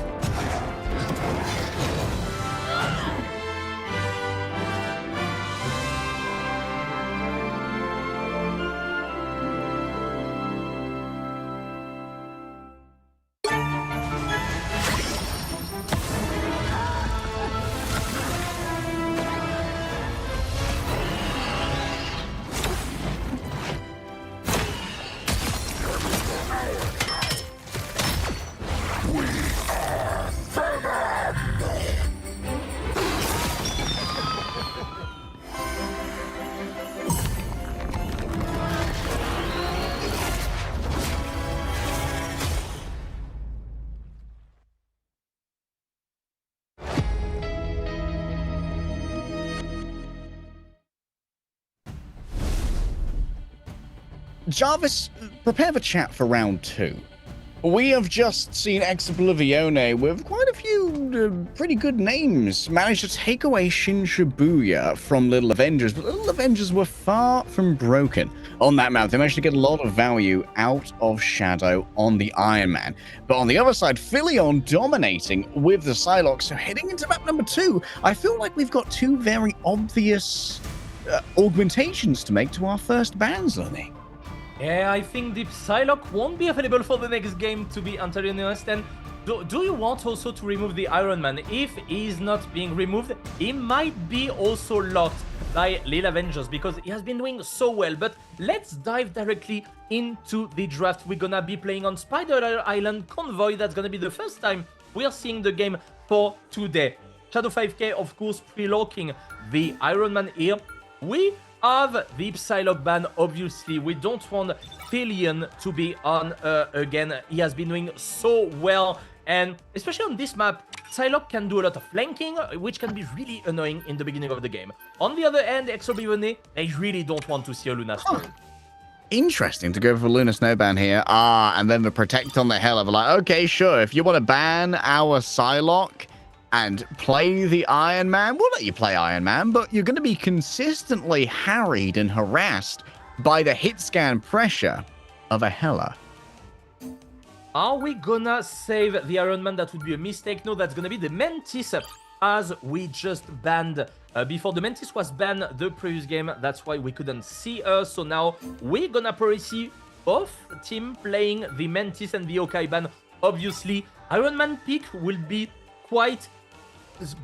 Jarvis, prepare the chat for round 2. We have just seen Ex-Oblivione with quite a few pretty good names manage to take away Shin Shibuya from Little Avengers, but Little Avengers were far from broken on that map. They managed to get a lot of value out of Shadow on the Iron Man. But on the other side, Philion dominating with the Psylocke. So heading into map number 2, I feel like we've got two very obvious augmentations to make to our first bans, Lenny. Yeah, I think the Psylocke won't be available for the next game, to be entirely honest. And do you want also to remove the Iron Man? If he's not being removed, he might be also locked by Little Avengers because he has been doing so well. But let's dive directly into the draft. We're gonna be playing on Spider Island Convoy. That's gonna be the first time we are seeing the game for today. Shadow 5K, of course, pre-locking the Iron Man here. We have the Psylocke ban, obviously. We don't want Philion to be on again. He has been doing so well, and especially on this map, Psylocke can do a lot of flanking, which can be really annoying in the beginning of the game. On the other hand, Ex-Oblivione, they really don't want to see a Luna Snow. Interesting to go for Luna Snowban here. And then the Protect on the Hell of like, okay, sure, if you want to ban our Psylocke and play the Iron Man, we'll let you play Iron Man, but you're going to be consistently harried and harassed by the hit scan pressure of a Hela. Are we gonna save the Iron Man? That would be a mistake. No, that's gonna be the Mantis, as we just banned before. The Mantis was banned the previous game, that's why we couldn't see her. So now we're gonna probably see both team playing the Mantis and the Okai ban. Obviously, Iron Man pick will be quite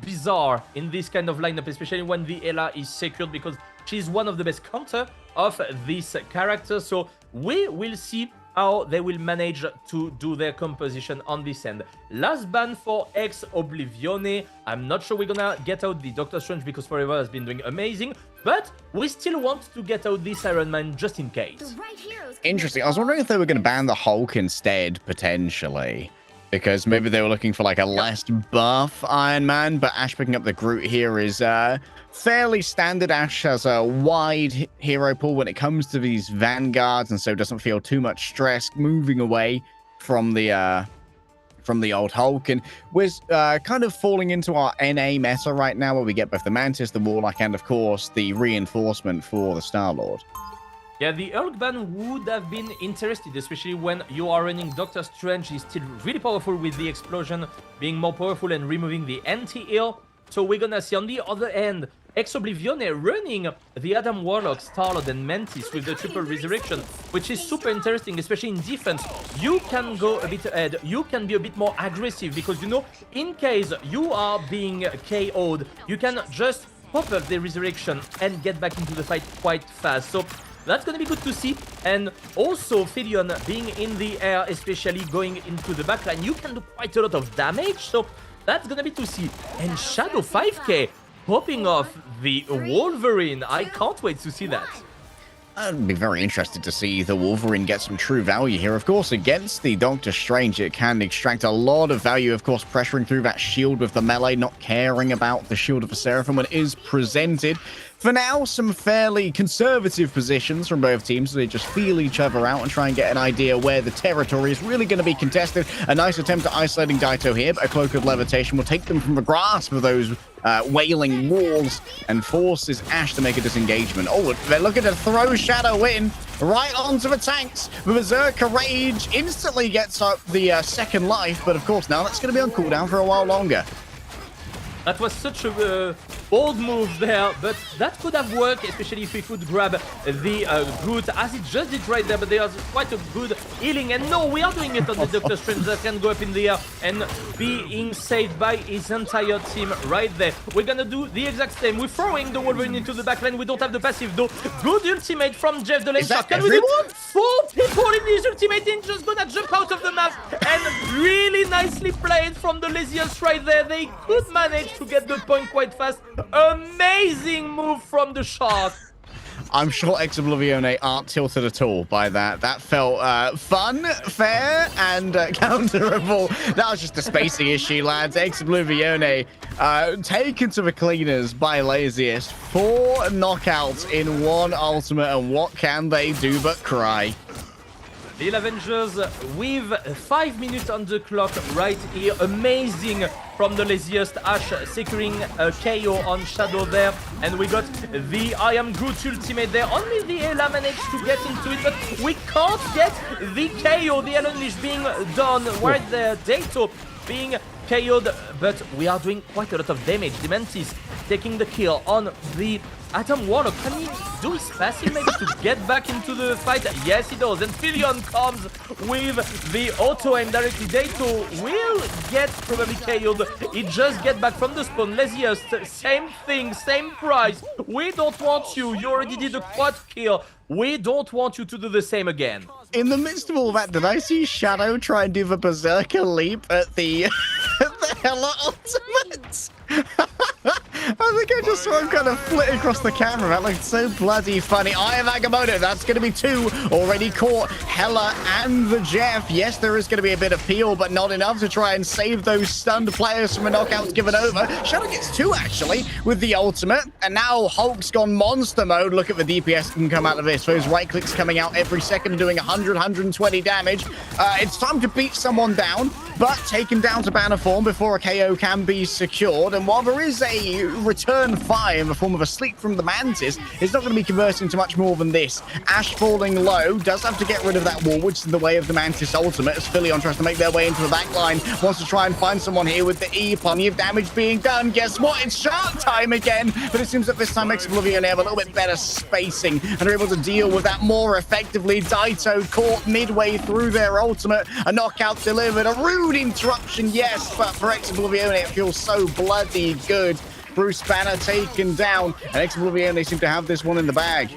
bizarre in this kind of lineup, especially when the Ella is secured, because she's one of the best counter of this character. So we will see how they will manage to do their composition on this end. Last ban for Ex-Oblivione. I'm not sure we're gonna get out the Doctor Strange because Forever has been doing amazing, but we still want to get out this Iron Man just in case. Interesting. I was wondering if they were going to ban the Hulk instead, potentially. Because maybe they were looking for like a less buff Iron Man, but Ash picking up the Groot here is fairly standard. Ash has a wide hero pool when it comes to these vanguards, and so doesn't feel too much stress moving away from the old Hulk. And we're kind of falling into our NA meta right now, where we get both the Mantis, the Warlock, and of course the reinforcement for the Star-Lord. Yeah, the Hulk ban would have been interesting, especially when you are running Doctor Strange. He's still really powerful with the explosion being more powerful and removing the anti-heal. So we're gonna see on the other end, Ex-Oblivione running the Adam Warlock, Star-Lord, and Mantis with the triple resurrection, which is super interesting, especially in defense. You can go a bit ahead, you can be a bit more aggressive, because, you know, in case you are being KO'd, you can just pop up the resurrection and get back into the fight quite fast. So that's going to be good to see. And also Philion being in the air, especially going into the backline, you can do quite a lot of damage. So that's going to be to see. And Shadow 5K popping off the Wolverine. I can't wait to see that. I'd be very interested to see the Wolverine get some true value here. Of course, against the Doctor Strange, it can extract a lot of value. Of course, pressuring through that shield with the melee, not caring about the shield of a Seraphim when it is presented. For now, some fairly conservative positions from both teams, so they just feel each other out and try and get an idea where the territory is really going to be contested. A nice attempt at isolating Daito here, but a Cloak of Levitation will take them from the grasp of those wailing walls and forces Ash to make a disengagement. Oh, they're looking to throw Shadow in right onto the tanks. The Berserker Rage instantly gets up the second life, but of course now that's going to be on cooldown for a while longer. That was such a bold move there, but that could have worked, especially if we could grab the Groot, as it just did right there, but there's quite a good healing. And no, we are doing it on the Doctor Strange that can go up in the air and being saved by his entire team right there. We're gonna do the exact same. We're throwing the Wolverine into the backline. We don't have the passive though. Good ultimate from Jeff the Lane Shark. Can we do 4 people in his ultimate in just gonna jump out of the map, and really nicely played from the Lazius right there. They could manage to get the point quite fast. Amazing move from the Shark. I'm sure Ex-Oblivione aren't tilted at all by that. That felt fun, fair, and counterable. That was just a spacing issue, lads. Ex-Oblivione taken to the cleaners by Laziest. 4 knockouts in 1 ultimate, and what can they do but cry? The Avengers with 5 minutes on the clock right here. Amazing from the laziest. Ash securing a KO on Shadow there. And we got the I Am Groot ultimate there. Only the Ela managed to get into it, but we can't get the KO. The Unleash being done right there. Dato being KO'd, but we are doing quite a lot of damage. The Mantis taking the kill on the Adam Warlock. Can he do his passive maybe to get back into the fight? Yes, he does. And Filion comes with the auto aim directly. Dato will get probably KO'd. He just get back from the spawn. Laziest, same thing, same price. We don't want you. You already did a quad kill. We don't want you to do the same again. In the midst of all that, did I see Shadow try and do the Berserker leap at the, the Hela ultimate? I think I just saw him kind of flit across the camera. That looked so bloody funny. Eye of Agamotto, that's going to be 2 already caught. Hela and the Jeff. Yes, there is going to be a bit of peel, but not enough to try and save those stunned players from a knockout given over. Shadow gets 2, actually, with the ultimate. And now Hulk's gone monster mode. Look at the DPS can come out of this. Those right clicks coming out every second, doing 100, 120 damage. It's time to beat someone down, but taken down to banner form before a KO can be secured. And while there is a return fire in the form of a sleep from the Mantis, it's not going to be converting to much more than this. Ash falling low, does have to get rid of that wall, which is in the way of the Mantis ultimate, as Filion tries to make their way into the back line, wants to try and find someone here with the E, plenty of damage being done. Guess what? It's shark time again, but it seems that this time Oblivion have a little bit better spacing and are able to deal with that more effectively. Daito caught midway through their ultimate, a knockout delivered, a rude interruption, yes, but for Oblivion it feels so bloody good. Bruce Banner taken down, and Oblivion, they seem to have this one in the bag.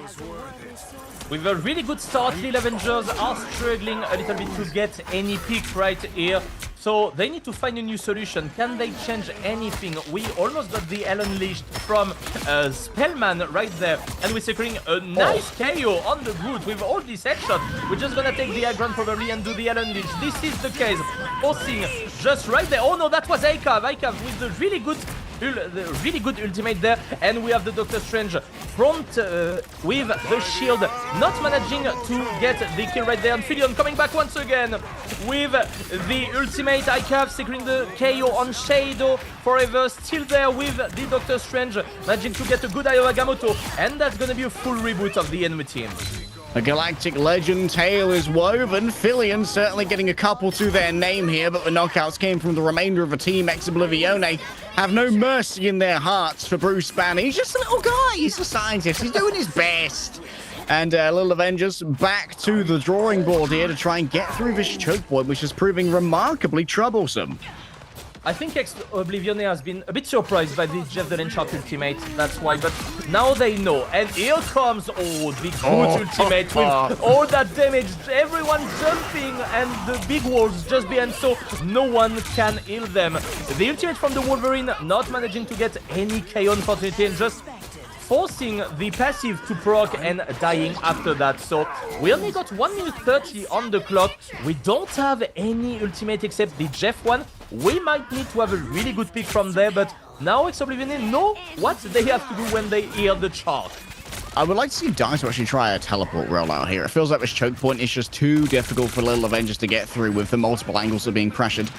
With a really good start, the Avengers are struggling a little bit to get any pick right here. So they need to find a new solution. Can they change anything? We almost got the Unleashed from Spellman right there. And we're securing a nice KO on the Groot with all these headshots. We're just gonna take the Aggron probably and do the Unleashed. This is the case. Forcing just right there. Oh no, that was Ikav. Ikav with the really good ultimate there. And we have the Doctor Strange front with the shield. Not managing to get the kill right there. And Filion coming back once again with the ultimate. Ikav securing the KO on Shadow forever. Still there with the Doctor Strange. Managing to get a good eye of Agamotto. And that's going to be a full reboot of the enemy team. A galactic legend tale is woven. Filion certainly getting a couple to their name here, but the knockouts came from the remainder of the team. Oblivion have no mercy in their hearts for Bruce Banner. He's just a little guy. He's a scientist. He's doing his best. And Little Avengers back to the drawing board here to try and get through this choke point, which is proving remarkably troublesome. I think Oblivion has been a bit surprised by the Jeff the Landshark ultimate, that's why, but now they know. And here comes, the Groot ultimate with all that damage, everyone jumping and the big walls just behind, so no one can heal them. The ultimate from the Wolverine not managing to get any KO unfortunately, and just forcing the passive to proc and dying after that. So we only got 1 minute 30 on the clock. We don't have any ultimate except the Jeff one. We might need to have a really good pick from there, but now Oblivion know what they have to do when they hear the chart. I would like to see Daito actually try a teleport rollout here. It feels like this choke point is just too difficult for Little Avengers to get through with the multiple angles that are being pressured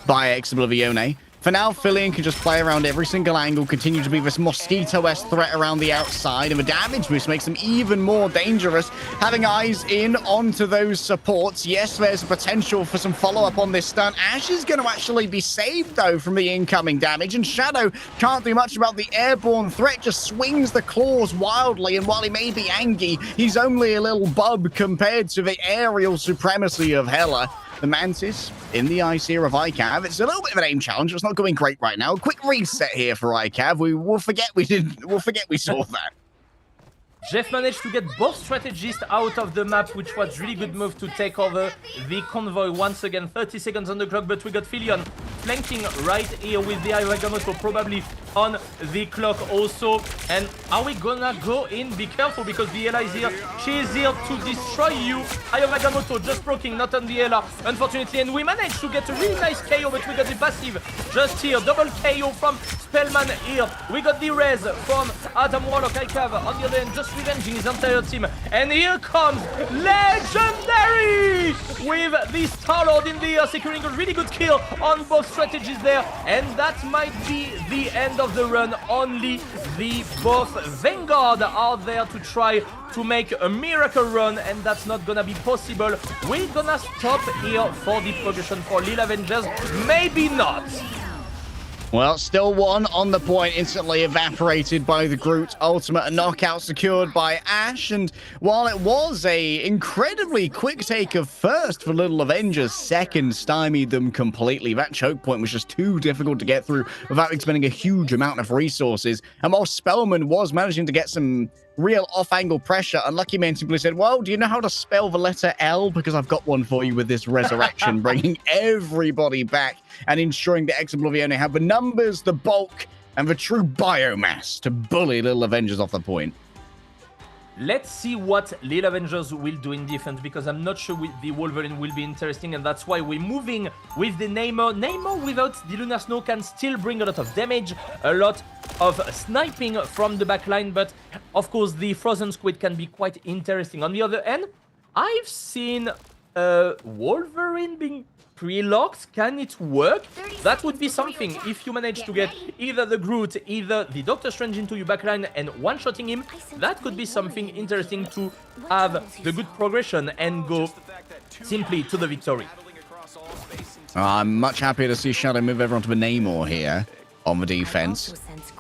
by Oblivion. For now, Filion can just play around every single angle, continue to be this Mosquito-esque threat around the outside, and the damage boost makes them even more dangerous. Having eyes in onto those supports, yes, there's potential for some follow-up on this stun. Ash is going to actually be saved, though, from the incoming damage, and Shadow can't do much about the airborne threat, just swings the claws wildly, and while he may be Angie, he's only a little bub compared to the aerial supremacy of Hela. The Mantis in the eyes here of Ikav. It's a little bit of an aim challenge. It's not going great right now. Quick reset here for Ikav. We'll forget we saw that. Jeff managed to get both strategists out of the map, which was really good move to take over the convoy once again. 30 seconds on the clock, but we got Filion flanking right here with the Agamotto probably on the clock also. And are we gonna go in? Be careful because the Ela is here. She is here to destroy you. Agamotto just proking, not on the Ela, unfortunately. And we managed to get a really nice KO, but we got the passive just here. Double KO from Spellman here. We got the res from Adam Warlock. Ikav on the other end, just starts revenging his entire team. And here comes Legendary with the Star-Lord in the air, securing a really good kill on both strategies there. And that might be the end of the run. Only the both Vanguard are there to try to make a miracle run, and that's not gonna be possible. We're gonna stop here for the progression for Lil Avengers. Maybe not. Well, still one on the point, instantly evaporated by the Groot ultimate, a knockout secured by Ash. And while it was a incredibly quick take of first for Little Avengers, second stymied them completely. That choke point was just too difficult to get through without expending a huge amount of resources. And while Spellman was managing to get some real off-angle pressure, Unlucky Man simply said, well, do you know how to spell the letter L? Because I've got one for you with this resurrection, bringing everybody back and ensuring that Ex-Oblivione have the numbers, the bulk, and the true biomass to bully Little Avengers off the point. Let's see what Lil Avengers will do in defense, because I'm not sure the Wolverine will be interesting, and that's why we're moving with the Namor. Namor without the Lunar Snow can still bring a lot of damage, a lot of sniping from the backline, but of course the Frozen Squid can be quite interesting. On the other end, I've seen Wolverine being pre-locked. Can it work? That would be something if you manage to get either the Groot, either the Doctor Strange into your backline and one-shotting him. That could be something interesting to have the good progression and go simply to the victory. I'm much happier to see Shadow move everyone to the Namor here on the defense.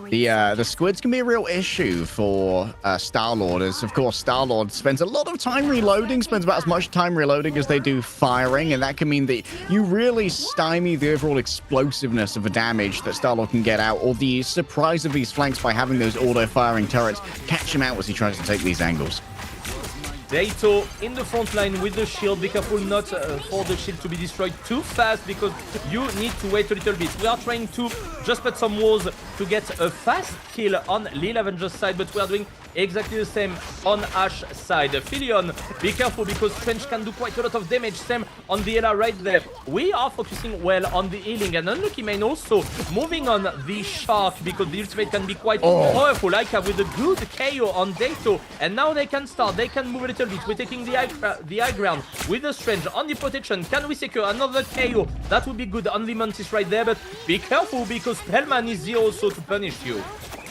The squids can be a real issue for Star-Lord, as of course Star-Lord spends a lot of time reloading, spends about as much time reloading as they do firing, and that can mean that you really stymie the overall explosiveness of the damage that Star-Lord can get out, or the surprise of these flanks by having those auto-firing turrets catch him out as he tries to take these angles. Dato in the front line with the shield. Be careful not for the shield to be destroyed too fast, because you need to wait a little bit. We are trying to just put some walls to get a fast kill on Lil Avengers side, but we are doing exactly the same on Ash side. Filion, be careful, because Strange can do quite a lot of damage. Same on the Ela right there. We are focusing well on the healing, and Unlucky Man also moving on the Shark, because the ultimate can be quite powerful. Like with a good KO on Dato, and now they can move a little bit. We're taking the high ground with the Strange on the protection. Can we secure another KO? That would be good on the Mantis right there, but be careful, because Spellman is here also to punish you.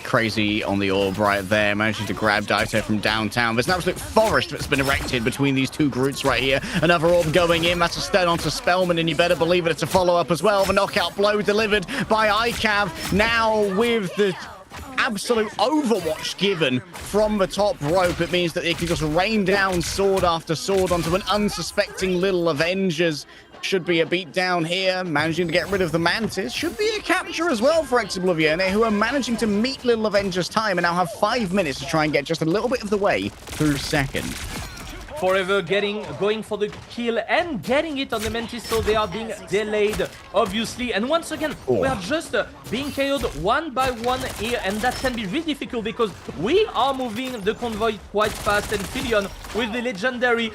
Crazy on the orb right there, managing to grab Daito from downtown. There's an absolute forest that's been erected between these two Groots right here. Another orb going in. That's a stun onto Spellman, and you better believe it, it's a follow-up as well. The knockout blow delivered by ICAV. Now with the absolute overwatch given from the top rope, it means that they can just rain down sword after sword onto an unsuspecting Little Avengers. Should be a beatdown here, managing to get rid of the Mantis. Should be a capture as well for Ex-Oblivione, who are managing to meet Little Avengers' time and now have 5 minutes to try and get just a little bit of the way through second. Forever going for the kill and getting it on the Mantis, so they are being delayed, obviously. And once again, we are just being KO'd one by one here, and that can be really difficult because we are moving the convoy quite fast. And Filion with the Legendary,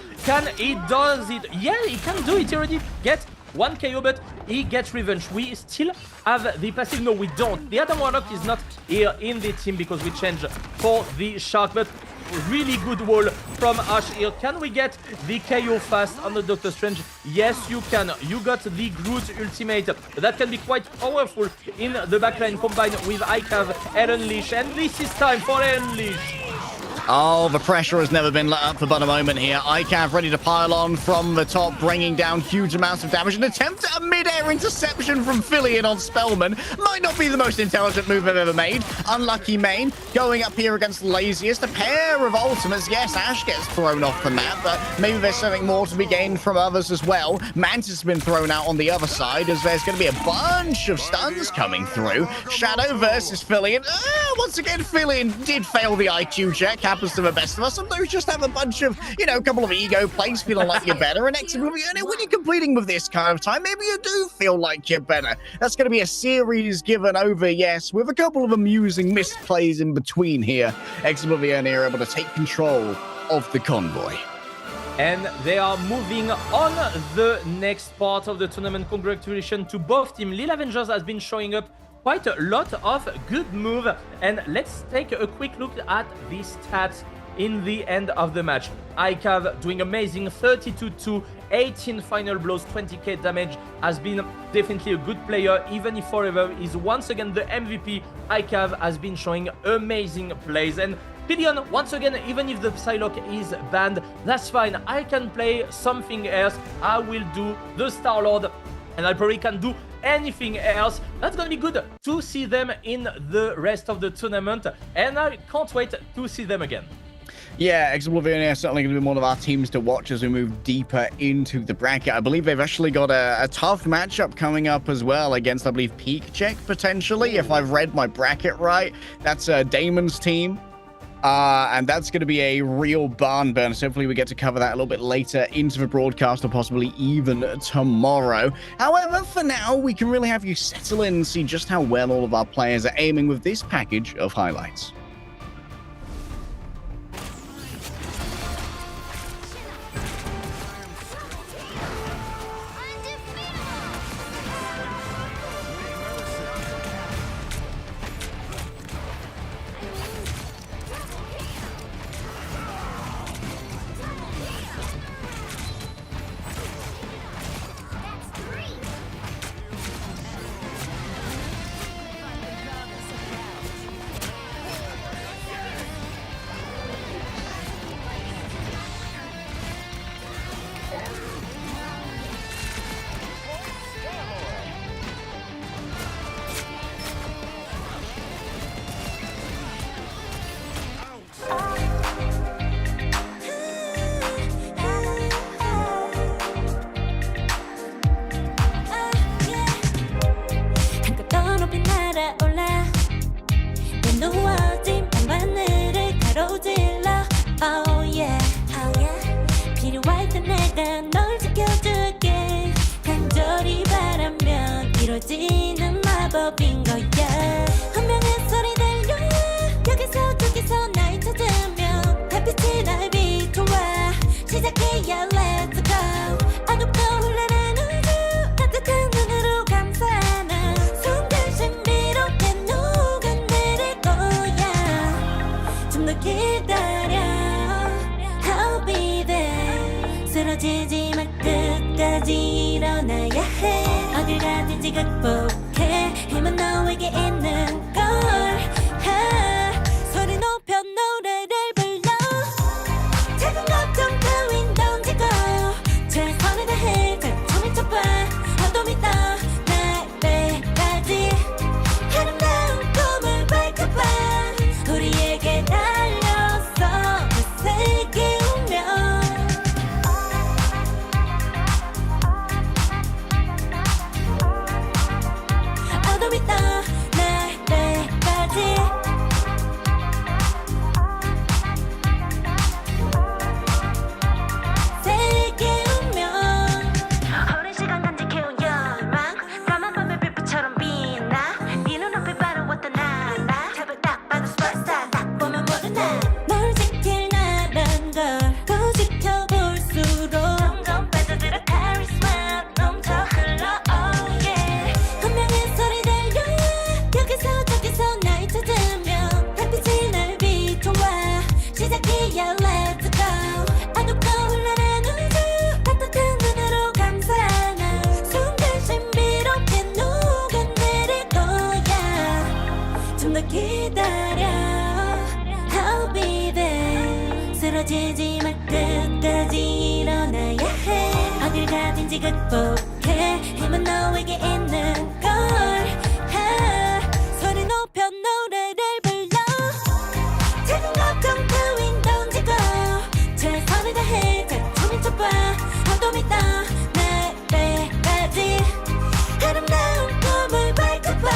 he does it? Yeah, he can do it. He already gets one KO, but he gets revenge. We still have the passive. No, we don't. The Adam Warlock is not here in the team because we changed for the Shark, but really good wall from Ash here. Can we get the KO fast on the Doctor Strange? Yes, you can. You got the Groot ultimate. That can be quite powerful in the backline combined with ICAV and Unleash. And this is time for Unleash. Oh, the pressure has never been let up for but a moment here. ICAV ready to pile on from the top, bringing down huge amounts of damage. An attempt at a mid-air interception from Filion on Spellman. Might not be the most intelligent move I've ever made. Unlucky Main going up here against Laziest. A pair of ultimates. Yes, Ash gets thrown off the map, but maybe there's something more to be gained from others as well. Mantis has been thrown out on the other side, as there's going to be a bunch of stuns coming through. Shadow versus Filion. Once again, Filion did fail the IQ check. Happens to the best of us. Sometimes just have a bunch of, a couple of ego plays, feeling like you're better. And Ex-Oblivione, when you're competing with this kind of time, maybe you do feel like you're better. That's going to be a series given over, yes, with a couple of amusing missed plays in between here. Ex-Oblivione are able to take control of the convoy. And they are moving on the next part of the tournament. Congratulations to both teams. Lil Avengers has been showing up quite a lot of good move, and let's take a quick look at the stats in the end of the match. ICAV doing amazing, 32-2, 18 final blows, 20k damage, has been definitely a good player. Even if Forever is once again the MVP, ICAV has been showing amazing plays. And Pillion, once again, even if the Psylocke is banned, that's fine. I can play something else. I will do the Star-Lord, and I probably can do anything else. That's gonna be good to see them in the rest of the tournament, and I can't wait to see them again. Yeah, Oblivion is certainly going to be one of our teams to watch as we move deeper into the bracket. I believe they've actually got a tough matchup coming up as well against, I believe, Peak Check, potentially, if I've read my bracket right. That's Damon's team. And that's going to be a real barn burner. So hopefully we get to cover that a little bit later into the broadcast, or possibly even tomorrow. However, for now, we can really have you settle in and see just how well all of our players are aiming with this package of highlights. 이루어지는 마법인 거야. 운명의 소리 들려 여기서 저기서 날 찾으며 달빛이 날 비춰와 시작해야 let's go. 어둡고 흘러는 우주 따뜻한 눈으로 감싸는 순간 신비롭게 녹아내릴 거야. 좀 더 기다려 I'll be there. 쓰러지지 마 끝까지 일어나야 해. 어딜 가든지 극복해. 힘은 너에게 있는 걸. 소리 높여 노래를 불러. 작은 걱정 따윈 던지고 최선을 다해 자충을 쳐봐. 어둠이 떠 날 때까지 아름다운 꿈을 밝혀봐. 우리에게 달려서 그 세계 운명. 어둠이 떠 날 때까지 세계 운명. 오랜 시간 간직해온 열망 까만 밤의 빛처럼 빛나. 네 눈앞에 바로 어떤 나라. 제발 딱 봐도 superstar. 딱 보면 모두 널 지킬 나란 걸 더 지켜볼수록 점점 빠져들어 카리스마 넘쳐 흘러 oh yeah. 운명의 소리 들려 여기서 저기서 날 찾으며 달빛이 날 비춰와 시작이야 let's go. 어둡고 흘러는 우주 따뜻한 눈으로 감싸는 순간 신비롭게 녹아내릴 거야. 좀 더 기다려 I'll be there. 쓰러지지 마 끝까지 일어나야 해. 어딜 가든지 극복해. 힘은 너에게 있는 걸. 소리 높여 노래를 불러. 작은 걱정 따윈 던지고 최선을 다해 자충을 쳐봐. 어둠이 떠 날 때까지 아름다운 꿈을 밝혀봐.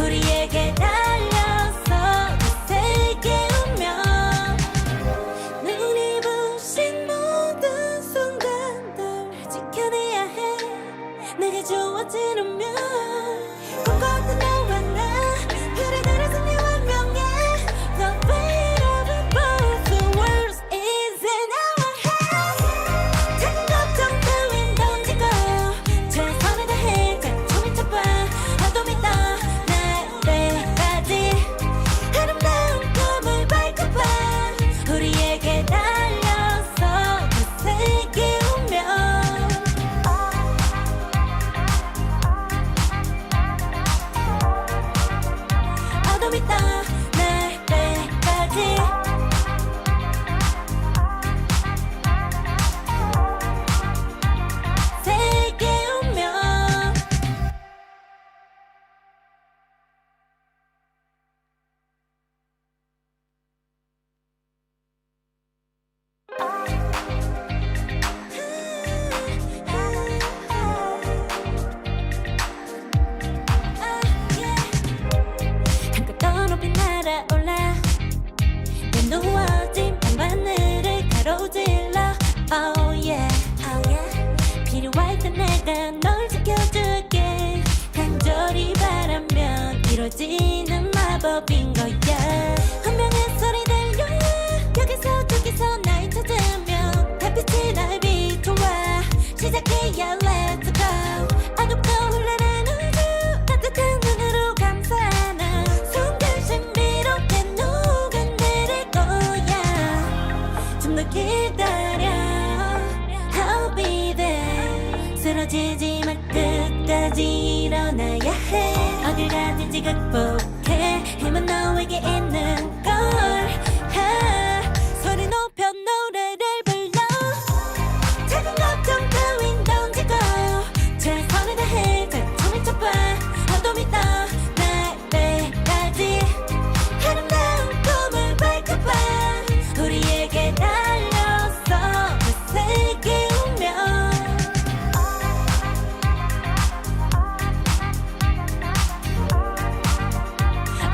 우리에게 달려서 그 세계 운명. 눈이 부신 모든 순간들 지켜내야 해. 내게 주어진 운명. 날아올라 내 누워진 방바늘을 가로질러 Oh yeah, oh yeah. 필요할 때 내가 널 지켜줄게 간절히 바라면 이루어지는 마법인 거야 운명의 소리 들려 여기서 저기서 날 찾으면 달빛이 날 비춰와 시작해야 let's go 어둡고 흘러는 우주 따뜻한 눈으로 감싸나 순간 신비롭게 녹아내릴 거야 좀 더 기다려 I'll be there 쓰러지지 말 끝까지 일어나야 해 어딜 가든지 극복해 힘은 너에게 있는 걸 소리 높여 노래를 불러 작은 걱정 따윈 던지고 최선을 다해 작품을 쳐봐 어둠이 떠 날 때까지 아름다운 꿈을 밝혀봐 우리에게 달려서 그 세계 운명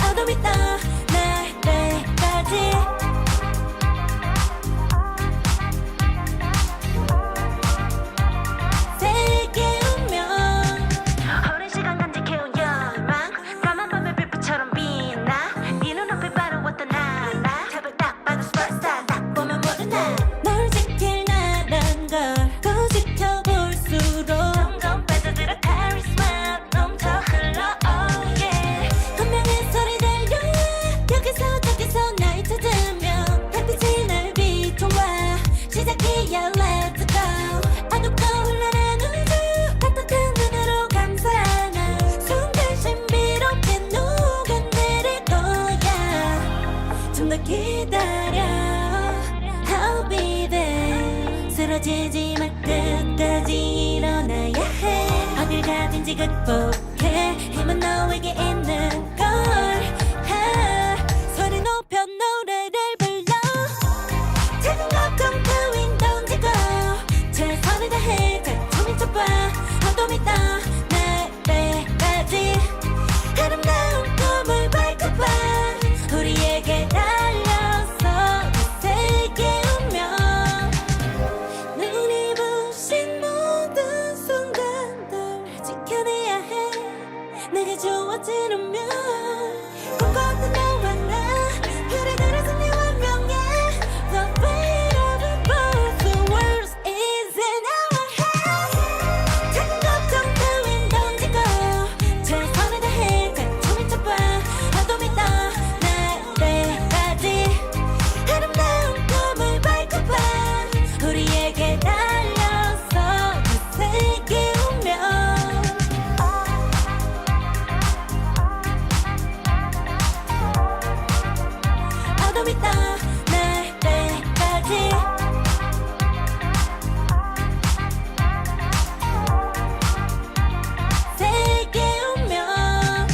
어둠이 떠 날 때까지 세계 운명 오랜 시간 간직해온 열망 까만 밤의 빛처럼 빛나 네 눈앞에 바로 어떤 나라 탑을 딱 봐도 superstar 딱 보면 모르나 널 지킬 나란 걸 지켜볼수록 점점 빠져들어 카리스마 넘쳐 흘러 oh yeah 운명의 소리 들려 여기서 저기서 날 찾으면 달빛이 날 비춰와 시작해야 let's go 어둡고 흘러는 우주 따뜻한 눈으로 감싸나 순간 신비롭게 녹아내릴 거야 좀 더 기다려 I'll be there 쓰러지지 말 끝까지 일어나야 해 어딜 가든지 극복해 힘은 너에게 있는 걸 소리 높여 노래를 불러 작은 걱정 따윈 던지고 최선을 다해 작품을 쳐봐 어둠이 떠 날 때까지 아름다운 꿈을 밝혀봐 우리에게 달려서 그 세계 운명 눈이 부신 모든 순간들 지켜내야 해 내게 주어지는 면 꿈꿨던 너와 나 그래 승리 완명해 The weight of both the worlds is in our hands 작은 걱정 따윈 던지고 최선을 다해 작품을 쳐봐 어둠이 떠 날 때까지 아름다운 꿈을 밝혀봐 우리에게 달려서 그 세계 운명 어둠이 떠 날 때까지 세계 운명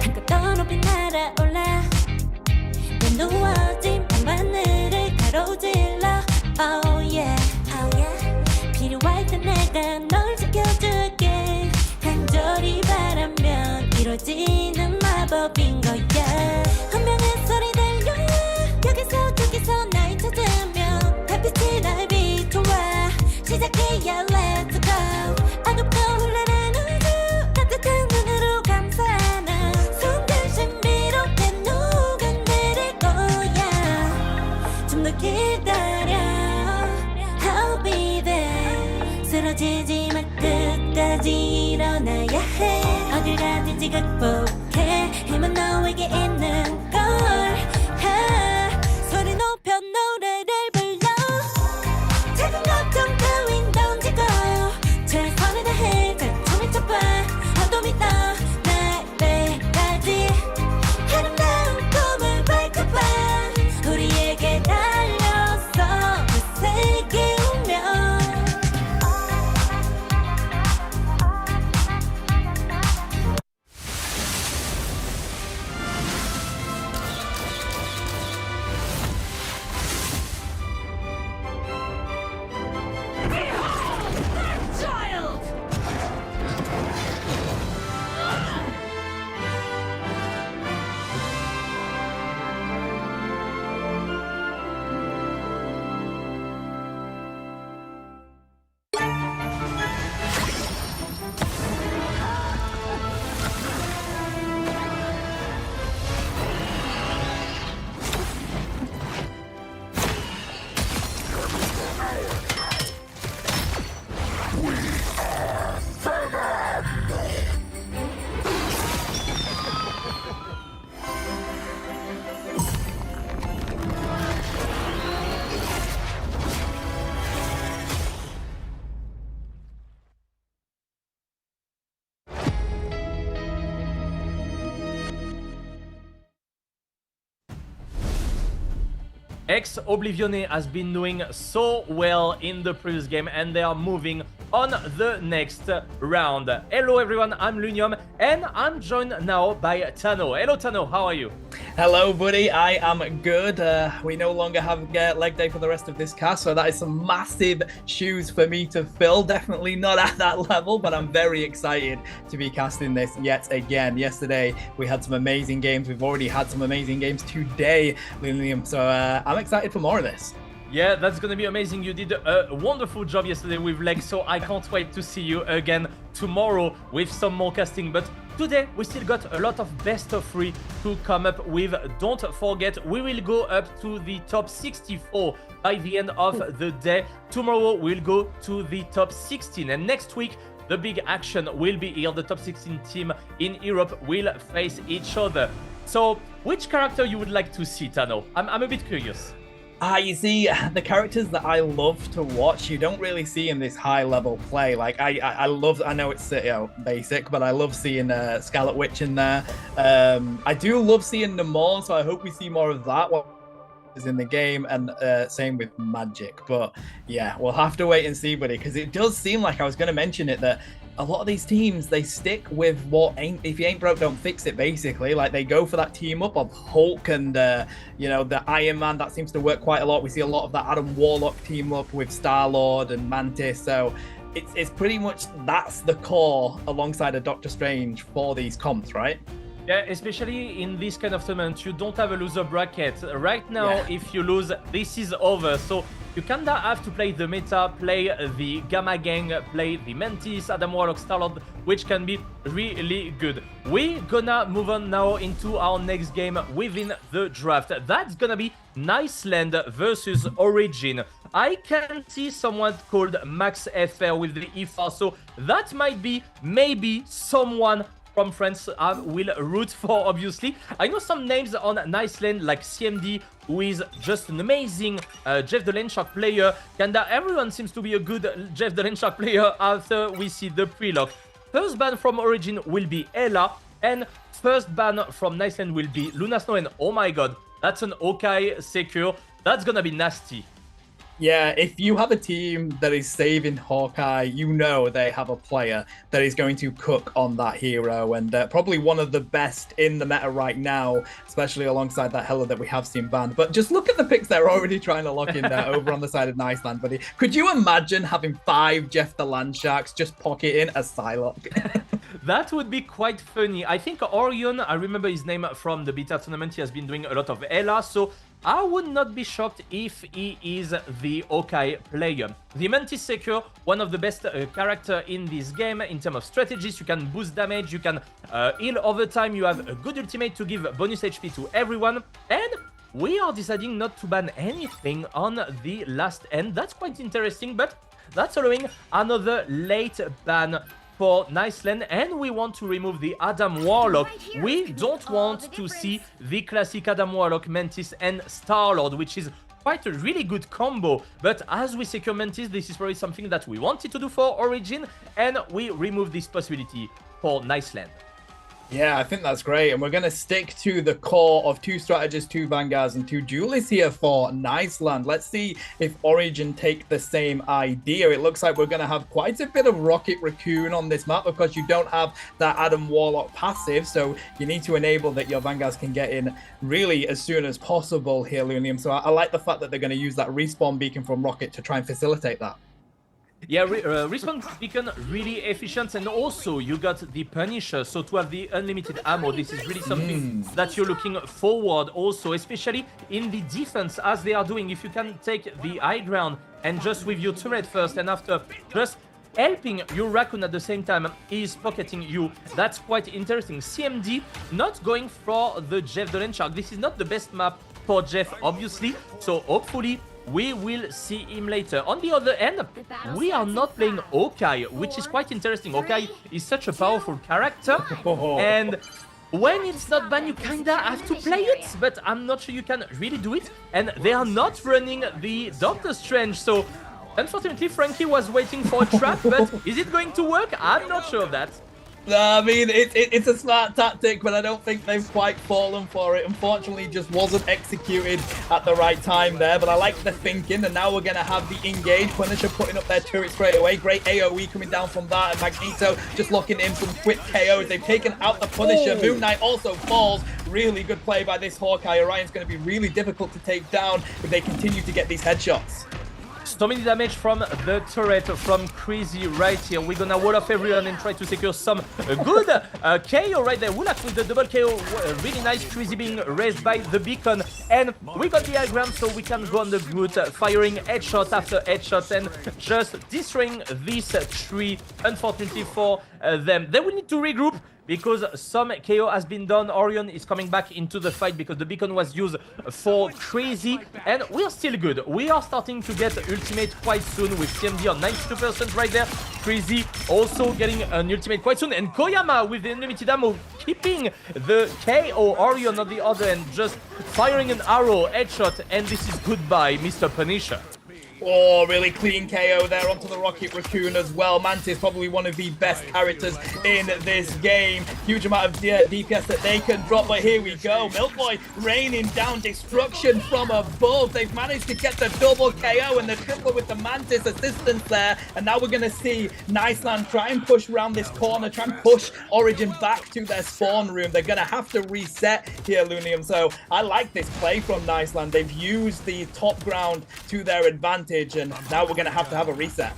한껏 더 높이 날아올라 내 누워진 방바늘을 가로질러 Oh yeah, oh yeah 필요할 때 내가 널 지켜줄게 간절히 바라면 이루어지는 마법인 거야 운명의 소리 들려 여기서 저기서 날 찾으면 달빛이 날 비춰와 시작해야 let's go 어둡고 흘러는 우주 따뜻한 눈으로 감싸나 순간 신비롭게 녹아내릴 거야 좀 더 기다려 I'll be there 쓰러지지 말 끝까지 일어나야 해 어딜 가든지 극복해 힘은 너에게 있는 걸 소리 높여 노래를 불러 작은 걱정 따윈 던지고 최선을 다해 작품을 쳐봐 어둠이 떠 날 때까지 아름다운 꿈을 밝혀봐 우리에게 달려서 그 세계 운명 Ex-Oblivione has been doing so well in the previous game, and they are moving on the next round. Hello everyone, I'm Lunium, and I'm joined now by Tano. Hello Tano, how are you? Hello, buddy. I am good. We no longer have leg day for the rest of this cast, so that is some massive shoes for me to fill. Definitely not at that level, but I'm very excited to be casting this yet again. Yesterday, we had some amazing games. We've already had some amazing games today, Lunium, so I'm excited for more of this. Yeah, that's gonna be amazing. You did a wonderful job yesterday with Leg, so I can't wait to see you again tomorrow with some more casting. But today, we still got a lot of best of 3 to come up with. Don't forget, we will go up to the top 64 by the end of the day. Tomorrow, we'll go to the top 16. And next week, the big action will be here. The top 16 team in Europe will face each other. So, which character you would like to see, Tano? I'm a bit curious. You see, the characters that I love to watch, you don't really see in this high-level play. Like, I know it's basic, but I love seeing Scarlet Witch in there. I do love seeing Namor, so I hope we see more of that one in the game, and same with Magic. But yeah, we'll have to wait and see, buddy, because it does seem like, I was going to mention it, that a lot of these teams, they stick with if you ain't broke, don't fix it, basically. Like, they go for that team up of Hulk and, the Iron Man. That seems to work quite a lot. We see a lot of that Adam Warlock team up with Star-Lord and Mantis. So it's pretty much, that's the core alongside a Doctor Strange for these comps, right? Yeah, especially in this kind of tournament, you don't have a loser bracket. Right now, if you lose, this is over. So you kinda have to play the meta, play the Gamma Gang, play the Mantis, Adam Warlock, Star-Lord, which can be really good. We're gonna move on now into our next game within the draft. That's gonna be Niceland versus Origin. I can see someone called Max FR with the IFA, so that might be maybe someone from France I will root for, obviously. I know some names on Niceland, like CMD, who is just an amazing Jeff the Landshark player. Kinda everyone seems to be a good Jeff the Landshark player after we see the pre-lock. First ban from Origin will be Ella, and first ban from Niceland will be Luna Snow, and oh my god, that's an Hawkeye secure. That's gonna be nasty. Yeah, if you have a team that is saving Hawkeye, you know they have a player that is going to cook on that hero, and probably one of the best in the meta right now, especially alongside that Hela that we have seen banned. But just look at the picks they're already trying to lock in there over on the side of Niceland, buddy. Could you imagine having 5 Jeff the Landsharks just pocket in a Psylocke? That would be quite funny. I think Orion, I remember his name from the beta tournament, he has been doing a lot of Ella, so I would not be shocked if he is the Hawkeye player. The Mantis Secure, one of the best character in this game in terms of strategies. You can boost damage, you can heal over time, you have a good ultimate to give bonus HP to everyone, and we are deciding not to ban anything on the last end. That's quite interesting, but that's allowing another late ban for Niceland, and we want to remove the Adam Warlock. We don't want to see the classic Adam Warlock, Mantis, and Star-Lord, which is quite a really good combo. But as we secure Mantis, this is probably something that we wanted to do for Origin, and we remove this possibility for Niceland. Yeah, I think that's great. And we're going to stick to the core of 2 strategists, 2 vanguards, and 2 duelists here for Niceland. Let's see if Origin take the same idea. It looks like we're going to have quite a bit of Rocket Raccoon on this map because you don't have that Adam Warlock passive. So you need to enable that your vanguards can get in really as soon as possible here, Lunium. So I like the fact that they're going to use that respawn beacon from Rocket to try and facilitate that. Yeah, respawn beacon really efficient, and also you got the Punisher, so to have the unlimited ammo, this is really something that you're looking forward also, especially in the defense as they are doing. If you can take the high ground and just with your turret first, and after just helping your Raccoon at the same time is pocketing you, that's quite interesting. CMD not going for the Jeff the Landshark. This is not the best map for Jeff, obviously, so hopefully we will see him later. On the other end, we are not playing Hawkeye, which is quite interesting. Hawkeye is such a powerful character, and when it's not banned, you kinda have to play it, but I'm not sure you can really do it, and they are not running the Doctor Strange, so unfortunately Frankie was waiting for a trap, but is it going to work? I'm not sure of that. I mean, it's a smart tactic, but I don't think they've quite fallen for it. Unfortunately, it just wasn't executed at the right time there, but I like the thinking, and now we're going to have the engage. Punisher putting up their turret straight away. Great AoE coming down from that, and Magneto just locking in some quick KOs. They've taken out the Punisher. Moon Knight also falls. Really good play by this Hawkeye. Orion's going to be really difficult to take down if they continue to get these headshots. So many damage from the turret from Crazy right here. We're gonna wall off everyone and try to secure some good KO right there. Wulak with the double KO, really nice. Crazy being raised by the beacon, and we got the high ground, so we can go on the good, firing headshot after headshot and just destroying this tree. Unfortunately for them, they will need to regroup, because some KO has been done. Orion is coming back into the fight because the beacon was used for Crazy, and we're still good. We are starting to get ultimate quite soon with CMD on 92% right there. Crazy also getting an ultimate quite soon, and Koyama with the unlimited ammo keeping the KO. Orion on the other end just firing an arrow, headshot, and this is goodbye, Mr. Punisher. Oh, really clean KO there onto the Rocket Raccoon as well. Mantis probably one of the best characters in this game. Huge amount of DPS that they can drop, but here we go. Milkboy raining down destruction from above. They've managed to get the double KO and the triple with the Mantis assistance there. And now we're going to see Niceland try and push around this corner, try and push Origin back to their spawn room. They're going to have to reset here, Lunium. So I like this play from Niceland. They've used the top ground to their advantage, and now we're going to have a reset.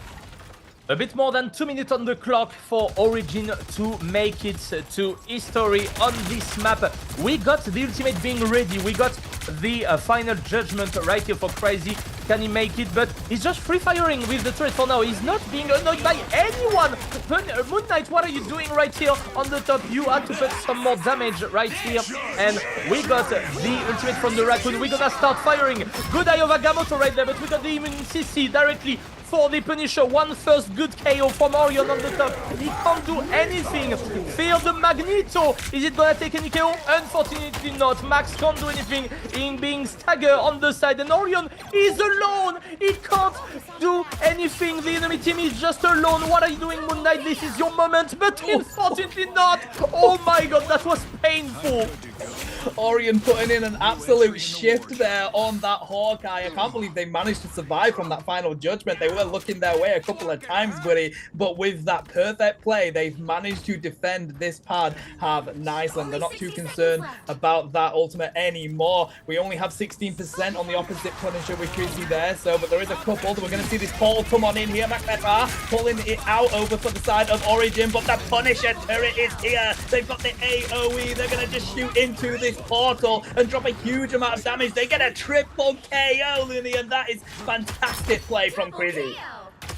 A bit more than 2 minutes on the clock for Origin to make it to history on this map. We got the ultimate being ready. We got the final judgment right here for Crazy. Can he make it? But he's just free firing with the turret for now. He's not being annoyed by anyone. Moon Knight, what are you doing right here on the top? You had to put some more damage right here. And we got the ultimate from the Raccoon. We're gonna start firing. Good eye of Agamotto right there, but we got the immune CC directly for the Punisher. One first good KO from Orion on the top. He can't do anything. Fear the Magneto. Is it gonna take any KO? Unfortunately not. Max can't do anything in being staggered on the side, and Orion is alone. He can't do anything. The enemy team is just alone. What are you doing, Moon Knight? This is your moment, but unfortunately not. Oh my god, that was painful. Orion putting in an absolute shift there on that Hawkeye. I can't believe they managed to survive from that final judgment. They were looking their way a couple of times, buddy, but with that perfect play, they've managed to defend this pad, have Niceland. They're not too concerned about that ultimate anymore. We only have 16% on the opposite Punisher with Crazy there, so, but there is a couple. We're going to see this portal come on in here. Macbeth pulling it out over for the side of Origin, but the Punisher turret is here. They've got the AoE. They're going to just shoot into this portal and drop a huge amount of damage. They get a triple KO, Looney, and that is fantastic play from Crazy.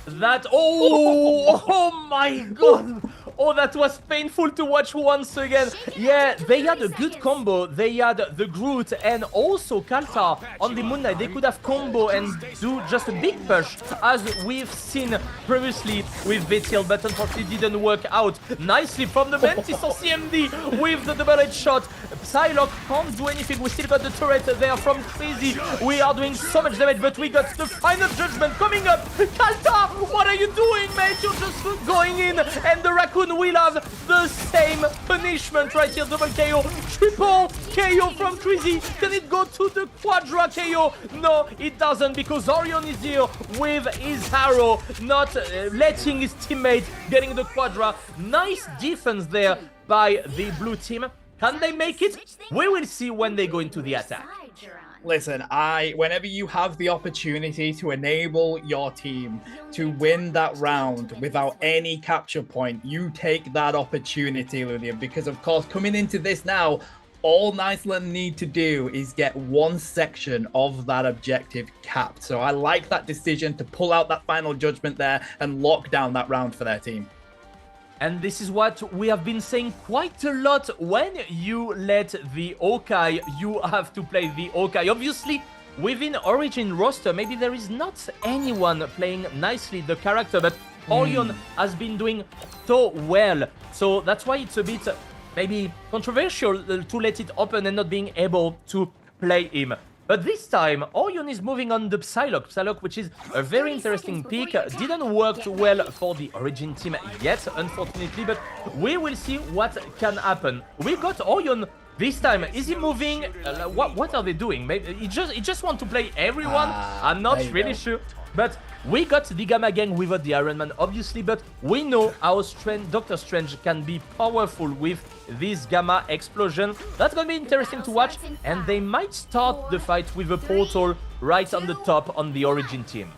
That, oh my god. Oh, that was painful to watch once again. Yeah, they had a good combo. They had the Groot and also Kaltar on the Moon Knight. They could have combo and do just a big push, as we've seen previously with Vetiel, but unfortunately didn't work out. Nicely from the Mantis or CMD with the double headshot. Psylocke can't do anything. We still got the turret there from Crazy. We are doing so much damage, but we got the final judgment coming up. Kaltar, what are you doing, mate? You're just going in, and the Raccoon will have the same punishment right here. Double KO, triple KO from Crazy. Can it go to the quadra KO? No, it doesn't, because Orion is here with his arrow, not letting his teammate getting the quadra. Nice defense there by the blue team. Can they make it? We will see when they go into the attack. Listen, whenever you have the opportunity to enable your team to win that round without any capture point, you take that opportunity, Lunium, because of course, coming into this now, all Niceland need to do is get one section of that objective capped. So I like that decision to pull out that final judgment there and lock down that round for their team. And this is what we have been saying quite a lot. When you let the Hawkeye, you have to play the Hawkeye. Obviously, within Origin roster, maybe there is not anyone playing nicely the character, but Orion has been doing so well. So that's why it's a bit maybe controversial to let it open and not being able to play him. But this time, Orion is moving on the Psylocke. Psylocke, which is a very interesting pick, didn't work well for the Origin team yet, unfortunately, but we will see what can happen. We got Orion this time. Is he moving? What are they doing? Maybe he just want to play everyone. I'm not really sure. But we got the Gamma Gang without the Iron Man, obviously, but we know how Doctor Strange can be powerful with this Gamma explosion. That's gonna be interesting to watch, and they might start the fight with a portal right on the top on the Origin team.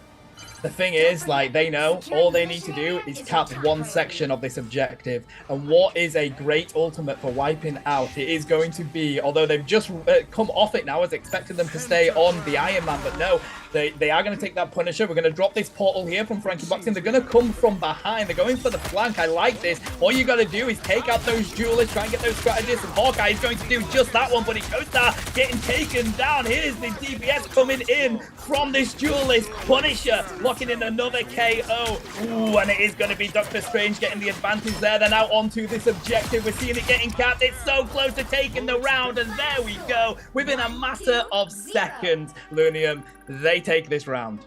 The thing is, like, they know all they need to do is cap one section of this objective. And what is a great ultimate for wiping out? It is going to be, although they've just come off it now, I was expecting them to stay on the Iron Man, but no, they are going to take that Punisher. We're going to drop this portal here from Frankie Boxing. They're going to come from behind. They're going for the flank. I like this. All you got to do is take out those duelists, try and get those strategists, and Hawkeye is going to do just that one, but he goes down, getting taken down. Here's the DPS coming in from this duelist. Punisher locking in another KO. Ooh, and it is going to be Doctor Strange getting the advantage there. They're now onto this objective. We're seeing it getting capped. It's so close to taking the round, and there we go. Within a matter of seconds, Lunium, they take this round.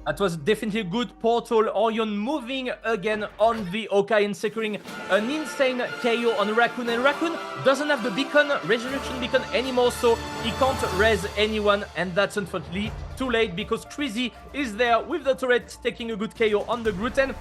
That was definitely a good portal. Orion moving again on the Hawkeye and securing an insane KO on Raccoon. And Raccoon doesn't have the beacon, resurrection beacon anymore, so he can't res anyone. And that's unfortunately too late because Crazy is there with the turret taking a good KO on the Groot. And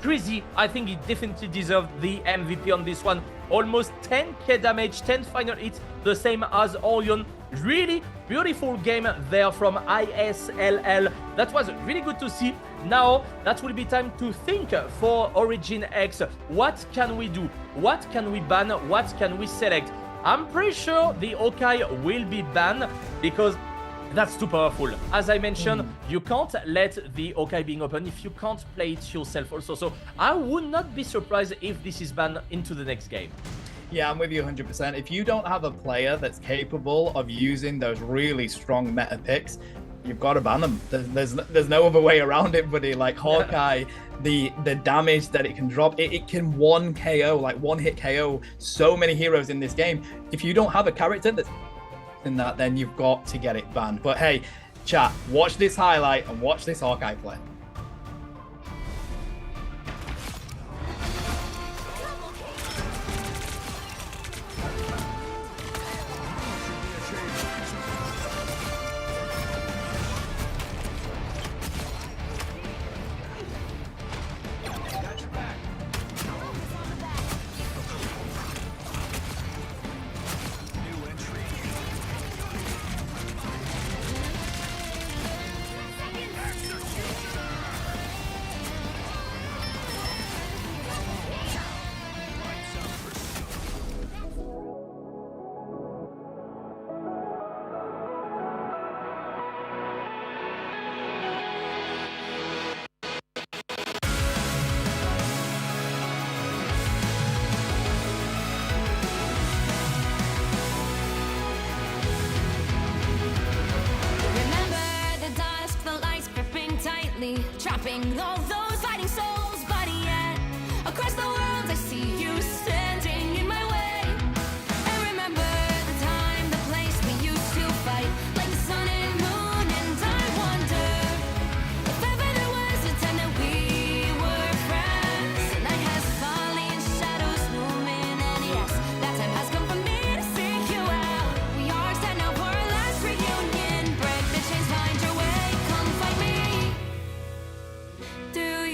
Crazy, I think he definitely deserved the MVP on this one. Almost 10k damage, 10 final hits, the same as Orion. Really beautiful game there from ISLL. That was really good to see. Now, that will be time to think for Origin X. What can we do? What can we ban? What can we select? I'm pretty sure the Hawkeye will be banned because that's too powerful. As I mentioned, you can't let the Hawkeye being open if you can't play it yourself also. So I would not be surprised if this is banned into the next game. Yeah, I'm with you 100%. If you don't have a player that's capable of using those really strong meta picks, you've got to ban them. There's no other way around it, buddy. Like Hawkeye, the damage that it can drop, it can one hit KO so many heroes in this game. If you don't have a character that's in that, then you've got to get it banned. But hey, chat, watch this highlight and watch this Hawkeye play. Trapping all those fighting souls, but yet across the world I see you standing in my way. And remember the time, the place we used to fight, like the sun and moon. And I wonder if ever there was a time that we were friends. The night has fallen, shadows looming, and yes, that time has come for me to seek you out. We are set now for our last reunion. Break the chains, find your way, come fight me. Do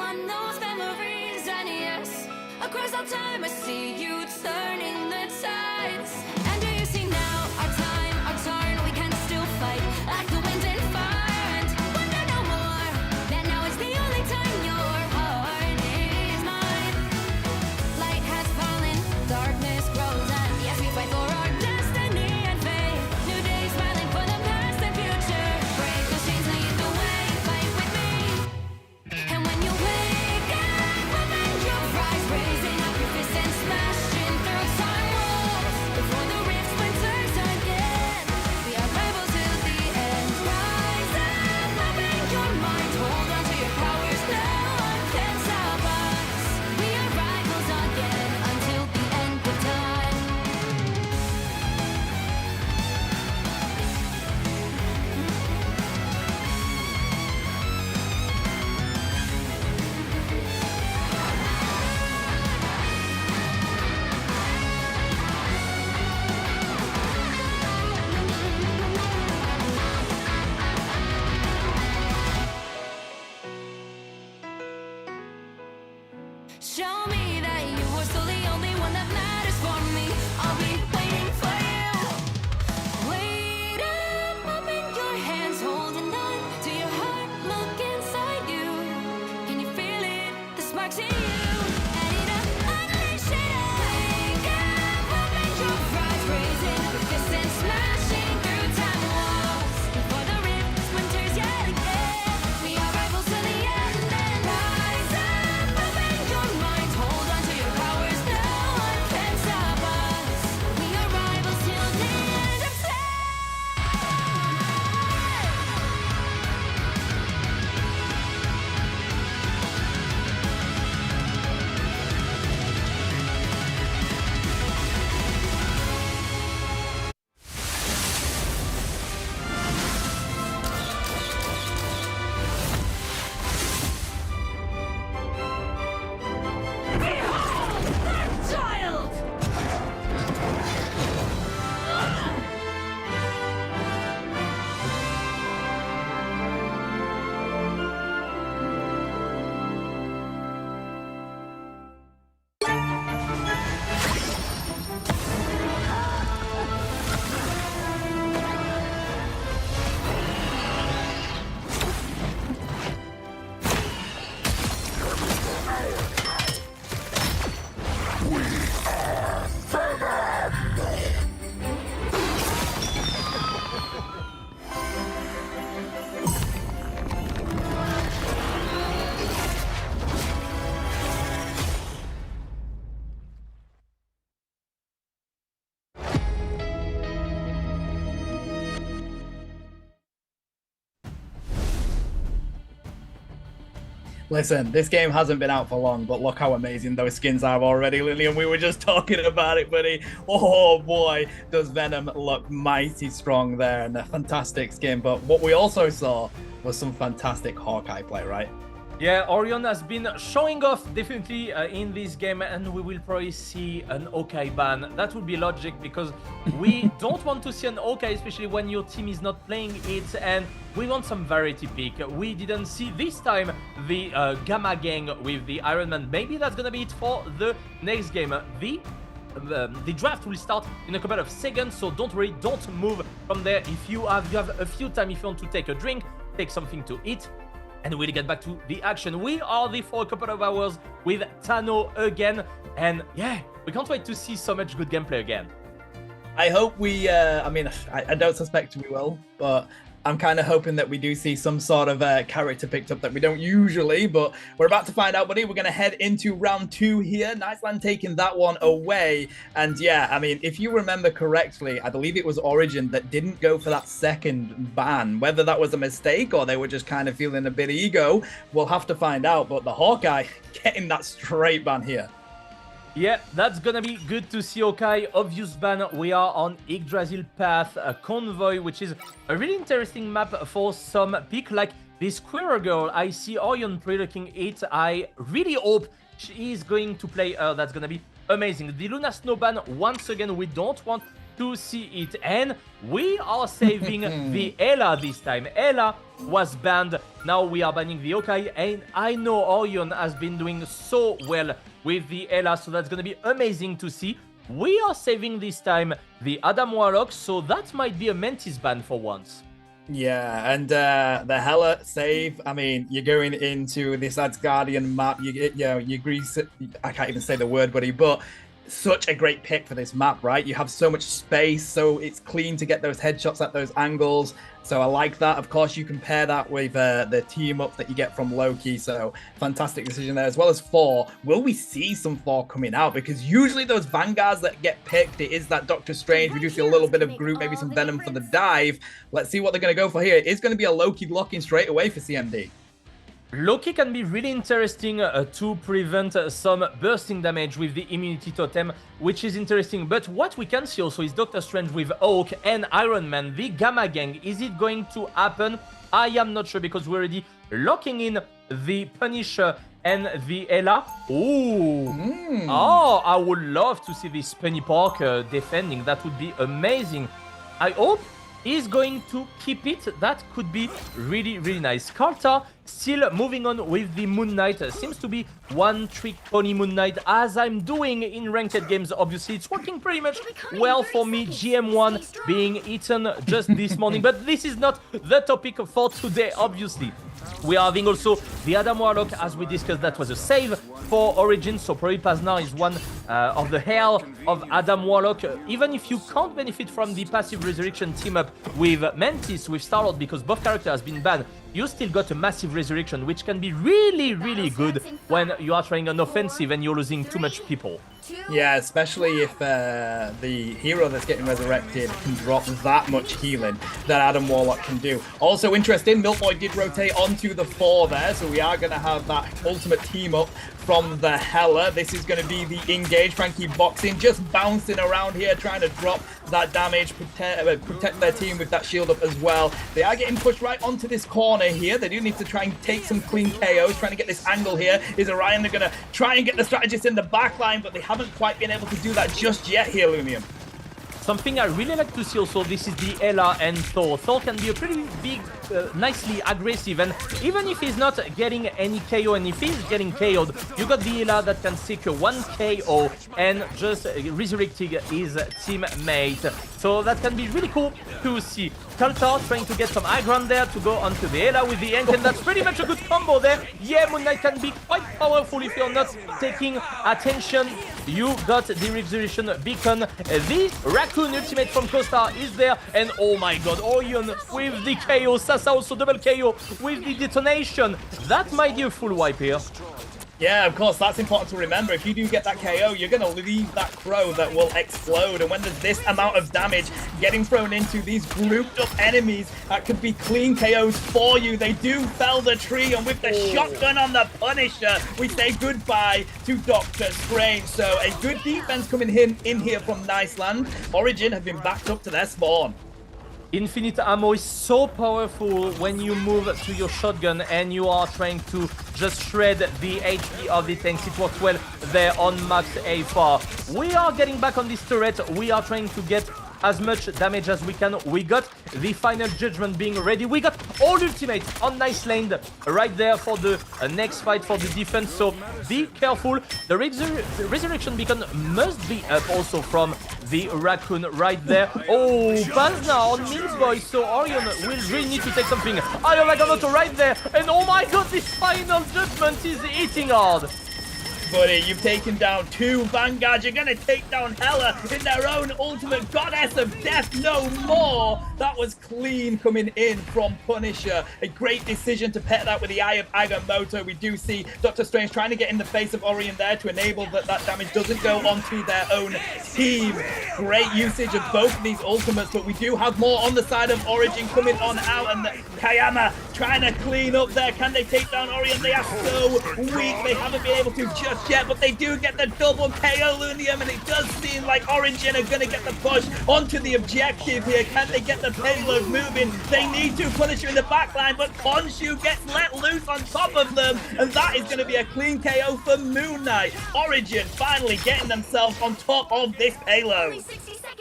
on those memories, and yes, across all time I see you turning the tides. And do you see now our time, our turn? We can still fight like the wind and fire, and wonder no more that now is the only time your heart is mine. Light has fallen, darkness grows, and yes, we fight for our destiny and fate. New days smiling for the past and future. Break those chains, lead the way, fight with me. And when you wake up, open your eyes, raising up your fists and smashing through time walls. Before the rift splinters again, we are rivals till the end. Rise up, open your mind, hold on to your powers, no one can stop us. We are rivals again until the end of time. Show me that you are still the only one that matters for me. I'll be waiting for you. Wait up, open your hands, holding on to your heart. Look inside you. Can you feel it? The sparks in you. Ready to unleash it. Wake up, open your eyes, raising up your fists and smashing through time walls. Before the rift splinters yet again, we are rivals to the end. And rise up, open your minds, hold on to your powers. No one can stop us. We are rivals till the end of time. Child! Listen, this game hasn't been out for long, but look how amazing those skins are already, Lillian. We were just talking about it, buddy. Oh boy, does Venom look mighty strong there, and a fantastic skin. But what we also saw was some fantastic Hawkeye play, right? Yeah, Orion has been showing off definitely in this game, and we will probably see an Hawkeye ban. That would be logic because we don't want to see an Hawkeye, especially when your team is not playing it, and we want some variety pick. We didn't see this time the Gamma Gang with the Iron Man. Maybe that's gonna be it for the next game. The draft will start in a couple of seconds, so don't worry, don't move from there. If you have a few time, if you want to take a drink, take something to eat, and we'll get back to the action. We are there for a couple of hours with Tano again, and yeah, we can't wait to see so much good gameplay again. I hope we, I don't suspect we will, but I'm kind of hoping that we do see some sort of character picked up that we don't usually, but we're about to find out, buddy. We're going to head into round 2 here. Niceland taking that one away. And yeah, I mean, if you remember correctly, I believe it was Origin that didn't go for that second ban. Whether that was a mistake or they were just kind of feeling a bit ego, we'll have to find out. But the Hawkeye getting that straight ban here. Yeah, that's gonna be good to see. Hawkeye, obvious ban. We are on Yggdrasil Path, a convoy, which is a really interesting map for some pick like this Squirrel Girl. I see Orion pre-looking it. I really hope she is going to play her. That's gonna be amazing. The Luna Snow ban, once again, we don't want to see it. And we are saving the Ela this time. Ela was banned. Now we are banning the Yokai. And I know Orion has been doing so well with the Ela, so that's going to be amazing to see. We are saving this time the Adam Warlock, so that might be a Mantis ban for once. Yeah, and the Hela save. I mean, you're going into this Asgardian map. You agree. I can't even say the word, buddy. But such a great pick for this map, right? You have so much space, so it's clean to get those headshots at those angles. So I like that. Of course, you compare that with the team up that you get from Loki. So fantastic decision there, as well as Thor. Will we see some Thor coming out? Because usually those Vanguards that get picked, it is that Doctor Strange. We do see a little bit of Groot, maybe some Venom for the dive. Let's see what they're going to go for here. It's going to be a Loki lock-in straight away for CMD. Loki can be really interesting to prevent some bursting damage with the immunity totem, which is interesting. But what we can see also is Doctor Strange with Hulk and Iron Man, the Gamma Gang. Is it going to happen? I am not sure, because we're already locking in the Punisher and the Ela. Ooh. Oh, I would love to see this Penny Parker defending. That would be amazing. I hope he's going to keep it. That could be really, really nice. Carter still moving on with the Moon Knight. Seems to be one trick pony Moon Knight, as I'm doing in ranked games. Obviously, it's working pretty much well for me. GM1 being eaten just this morning. But this is not the topic for today, obviously. We are having also the Adam Warlock, as we discussed. That was a save for Origin, so probably Paznar is one of the hail of Adam Warlock. Even if you can't benefit from the passive resurrection team up with Mantis, with Star-Lord, because both characters has been banned, you still got a massive resurrection, which can be really, really good when you are trying an offensive and you're losing too much people. Yeah, especially if the hero that's getting resurrected can drop that much healing that Adam Warlock can do. Also interesting, Miltboy did rotate onto the 4 there, so we are going to have that ultimate team up from the Hela. This is going to be the engage. Frankie boxing, just bouncing around here, trying to drop that damage, protect their team with that shield up as well. They are getting pushed right onto this corner here. They do need to try and take some clean KOs, trying to get this angle here. Is Orion, they're going to try and get the strategist in the back line, but they haven't quite been able to do that just yet here, Lumium. Something I really like to see also, this is the Ela and Thor. Thor can be a pretty big, nicely aggressive, and even if he's not getting any KO, and if he's getting KO'd, you got the Ela that can secure 1 KO and just resurrecting his teammate. So that can be really cool to see. Kaltar trying to get some high ground there to go onto the Ela with the Yank, and that's pretty much a good combo there. Yeah, Moon Knight can be quite powerful if you're not taking attention. You got the Resurrection Beacon. The Raccoon ultimate from Costa is there, and oh my god, Orion with the KO. Sasa also double KO with the detonation. That might be a full wipe here. Yeah, of course, that's important to remember. If you do get that KO, you're going to leave that crow that will explode. And when there's this amount of damage getting thrown into these grouped up enemies, that could be clean KOs for you. They do fell the tree, and with the shotgun on the Punisher, we say goodbye to Doctor Strange. So a good defense coming in here from Niceland. Origin have been backed up to their spawn. Infinite ammo is so powerful when you move to your shotgun and you are trying to just shred the HP of the tanks. It works well there on Max AFAR. We are getting back on this turret. We are trying to get as much damage as we can. We got the final judgment being ready. We got all ultimates on Nice Lane right there for the next fight for the defense. So be careful. The resurrection beacon must be up also from the Raccoon right there. Oh, Pazna on Mills Boy. So Orion will really need to take something. Iron Nagamoto right there. And oh my god, this final judgment is hitting hard. Buddy, you've taken down 2 Vanguards. You're going to take down Hela in their own ultimate goddess of death no more. That was clean coming in from Punisher. A great decision to pair that with the Eye of Agamotto. We do see Doctor Strange trying to get in the face of Orion there to enable that damage doesn't go onto their own team. Great usage of both of these ultimates, but we do have more on the side of Origin coming on out, and Kayama trying to clean up there. Can they take down Orion? They are so weak. They haven't been able to just yet, but they do get the double KO, Lunium, and it does seem like Origin are going to get the push onto the objective here. Can they get the payload moving? They need to. Punisher in the backline, but Khonshu gets let loose on top of them, and that is going to be a clean KO for Moon Knight. Origin finally getting themselves on top of this payload.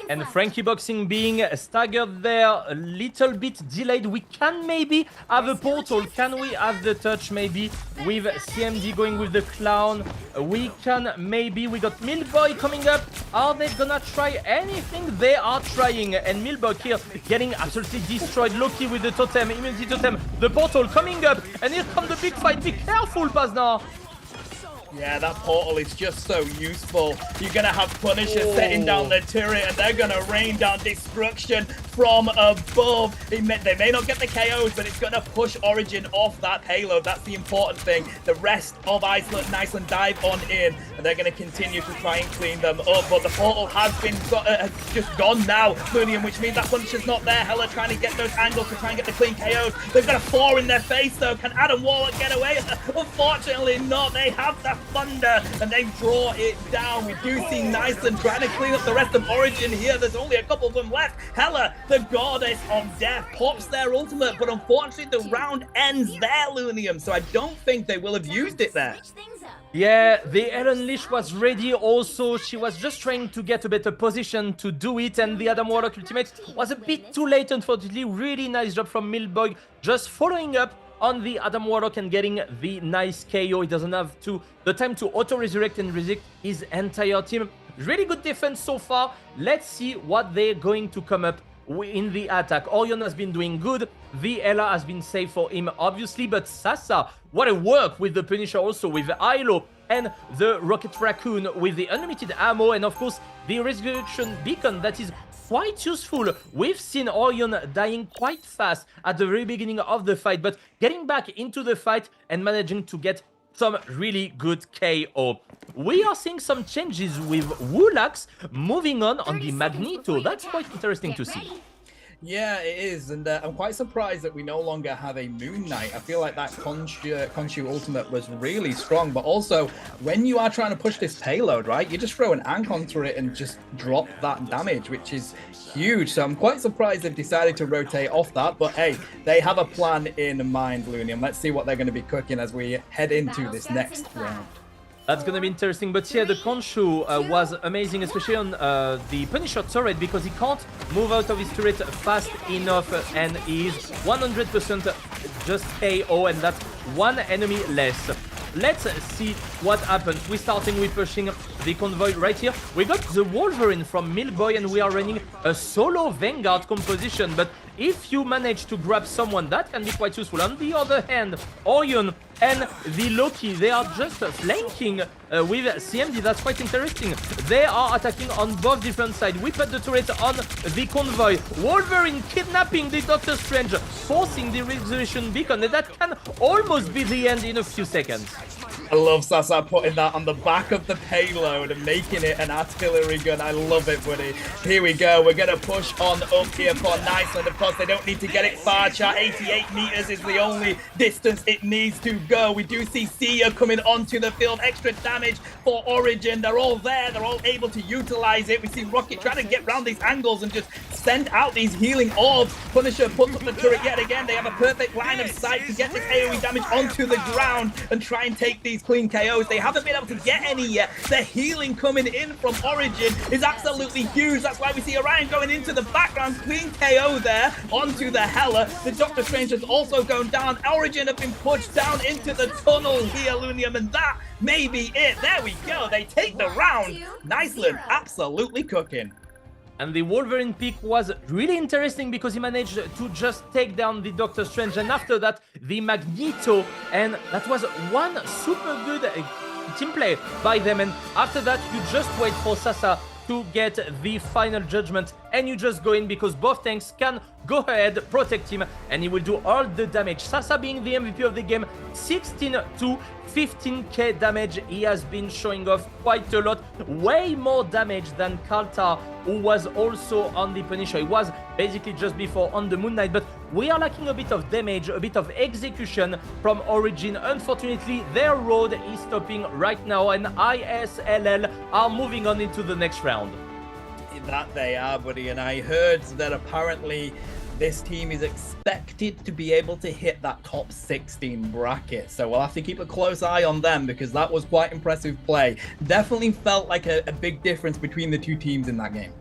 and Frankie Boxing being staggered there, a little bit delayed. We can maybe have a portal. Can we have the touch maybe with CMD going with the clown? We can maybe. We got Milboy coming up. Are they gonna try anything? They are trying. And Milboy here getting absolutely destroyed. Loki with the totem, immunity totem. The portal coming up. And here comes the big fight. Be careful, Baznar. Yeah, that portal is just so useful. You're going to have Punisher setting down the turret, and they're going to rain down destruction from above. They may not get the KOs, but it's going to push Origin off that payload. That's the important thing. The rest of Iceland dive on in, and they're going to continue to try and clean them up. But the portal has just gone now, Lunium, which means that Punisher's not there. Hella trying to get those angles to try and get the clean KOs. They've got a 4 in their face, though. Can Adam Warlock get away? Unfortunately not. They have the thunder, and they draw it down. We do see Iceland trying to clean up the rest of Origin here. There's only a couple of them left. Hella, the goddess of death, pops their ultimate, but unfortunately the round ends there, Lunium, so I don't think they will have used it there. Yeah, the Ellen Leash was ready also. She was just trying to get a better position to do it, and the Adam Warlock ultimate was a bit too late, unfortunately. Really nice job from Milboy, just following up on the Adam Warlock and getting the nice KO. He doesn't have the time to auto-resurrect and resurrect his entire team. Really good defense so far. Let's see what they're going to come up in the attack. Orion has been doing good. The Ella has been safe for him, obviously, but Sasa, what a work with the Punisher also, with Ilo and the Rocket Raccoon with the unlimited ammo, and of course the Resurrection Beacon that is quite useful. We've seen Orion dying quite fast at the very beginning of the fight, but getting back into the fight and managing to get some really good KO. We are seeing some changes with Wulax moving on the Magneto. That's quite interesting to see. Yeah, it is, and I'm quite surprised that we no longer have a Moon Knight. I feel like that Khonshu ultimate was really strong, but also when you are trying to push this payload, right, you just throw an Ankh onto it and just drop that damage, which is huge. So I'm quite surprised they've decided to rotate off that, but hey, they have a plan in mind, Lunium. Let's see what they're going to be cooking as we head into this next round. That's gonna be interesting, but yeah, the Khonshu was amazing, especially on the Punisher turret, because he can't move out of his turret fast enough, and he is 100% just KO, and that's one enemy less. Let's see what happens. We're starting with pushing the convoy right here. We got the Wolverine from Milboy, and we are running a solo Vanguard composition, but if you manage to grab someone, that can be quite useful. On the other hand, Orion and the Loki, they are just flanking with CMD. That's quite interesting. They are attacking on both different sides. We put the turret on the convoy. Wolverine kidnapping the Doctor Strange, forcing the Resurrection Beacon, and that can almost be the end in a few seconds. I love Sasa putting that on the back of the payload and making it an artillery gun. I love it, buddy. Here we go. We're going to push on up here for Iceland. Of course, they don't need to get it far. Chat 88 meters is the only distance it needs to go. We do see Sia coming onto the field. Extra damage for Origin. They're all there. They're all able to utilize it. We see Rocket trying to get around these angles and just send out these healing orbs. Punisher puts up the turret yet again. They have a perfect line of sight to get this AoE damage onto the ground and try and take these clean KOs. They haven't been able to get any yet. The healing coming in from Origin is absolutely huge. That's why we see Orion going into the background. Clean KO there onto the Hela. The Doctor Strange has also gone down. Origin have been pushed down into the tunnel here, Lunium, and that may be it. There we go. They take the round. Iceland absolutely cooking. And the Wolverine pick was really interesting because he managed to just take down the Doctor Strange, and after that the Magneto, and that was one super good team play by them. And after that you just wait for Sasa to get the final judgment, and you just go in because both tanks can go ahead, protect him, and he will do all the damage. Sasa being the MVP of the game, 16 to 15k damage. He has been showing off quite a lot, way more damage than Kaltar, who was also on the Punisher. He was basically just before on the Moon Knight, but we are lacking a bit of damage, a bit of execution from Origin. Unfortunately, their road is stopping right now, and ISLL are moving on into the next round. That they are, buddy, and I heard that apparently this team is expected to be able to hit that top 16 bracket. So we'll have to keep a close eye on them because that was quite impressive play. Definitely felt like a big difference between the two teams in that game.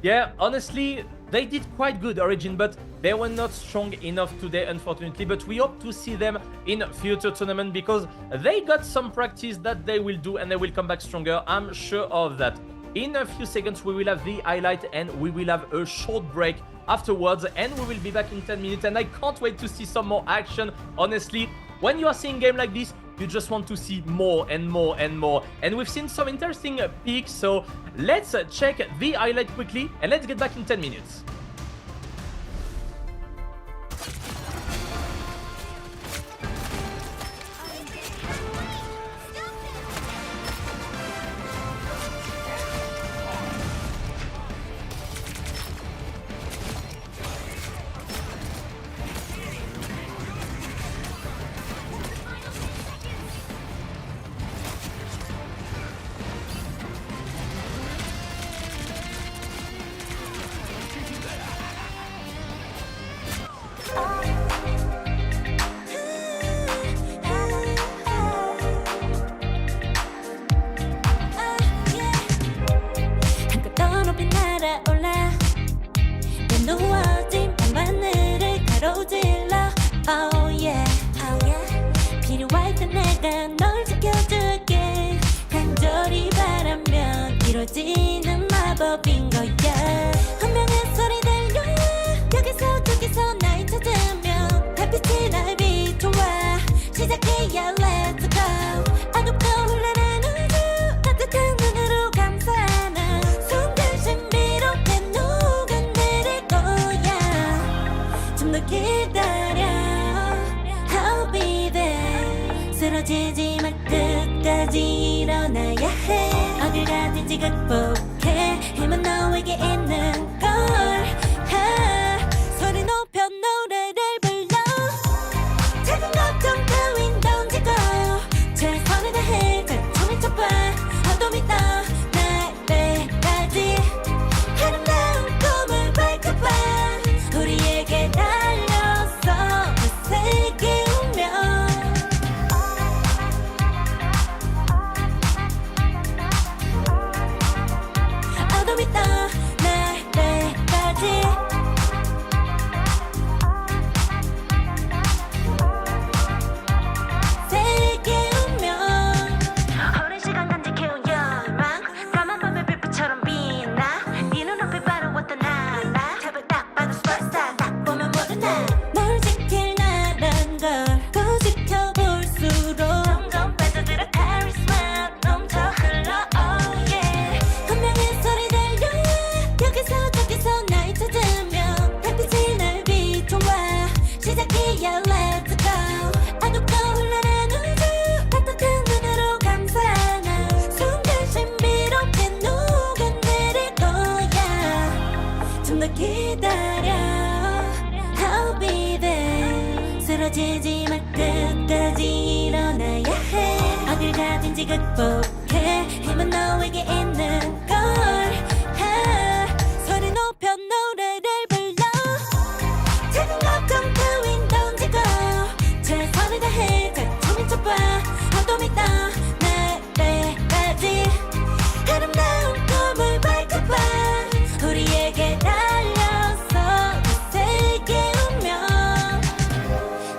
Yeah, honestly, they did quite good Origin, but they were not strong enough today, unfortunately. But we hope to see them in future tournament because they got some practice that they will do and they will come back stronger. I'm sure of that. In a few seconds, we will have the highlight and we will have a short break afterwards and we will be back in 10 minutes. And I can't wait to see some more action. Honestly, when you are seeing game like this, you just want to see more and more and more. And we've seen some interesting peaks, so let's check the highlight quickly and let's get back in 10 minutes. 한껏 더 높이 날아올라 내 누워진 밤하늘을 가로질러 Oh yeah, oh yeah. 필요할 때 내가 널 지켜줄게 간절히 바라면 이루어지는 마법인 거야 운명의 소리 들려 여기서 저기서 날 찾으면 달빛이 날 비춰와 시작해야 let's go 어둡고 흘러는 우주 따뜻한 눈으로 감싸는 순간 신비롭게 녹아내릴 거야 좀 더 기다려 I'll be there 쓰러지지 말 끝까지 일어나야 해 어딜 가든지 극복해 힘은 너에게 있는 걸 소리 높여 노래를 불러 작은 걱정 따윈 던지고 최선을 다해 잘 춰봐 어둠이 떠 날 때까지 아름다운 꿈을 밝혀봐 우리에게 달려서 그 세계 운명 어둠이 떠 날 때까지 세계 운명 오랜 시간 간직해온 열망 까만 밤의 빛처럼 빛나 네 눈앞에 바로 어떤 나라 탑을 딱 봐도 superstar 딱 보면 모두 나널 지킬 나란 걸 지켜볼수록 점점 빠져들어 카리스마 넘쳐 흘러 oh yeah 운명의 소리 들려 여기서 저기서 날 찾으면 달빛이 날 비춰와 시작이야 let's go 어둡고 흘러는 우주 따뜻한 눈으로 감싸는 순간 신비롭게 녹아내릴 거야 좀 더 기다려 I'll be there 쓰러지지 말 끝까지 일어나야 해 어딜 가든지 극복해 힘은 너에게 있는 걸 소리 높여 노래를 불러 작은 걱정 따윈 던지고 최선을 다해 잘 춰봐 어둠이 떠 날 때까지 아름다운 꿈을 밝혀봐 우리에게 달려서 그 세계 운명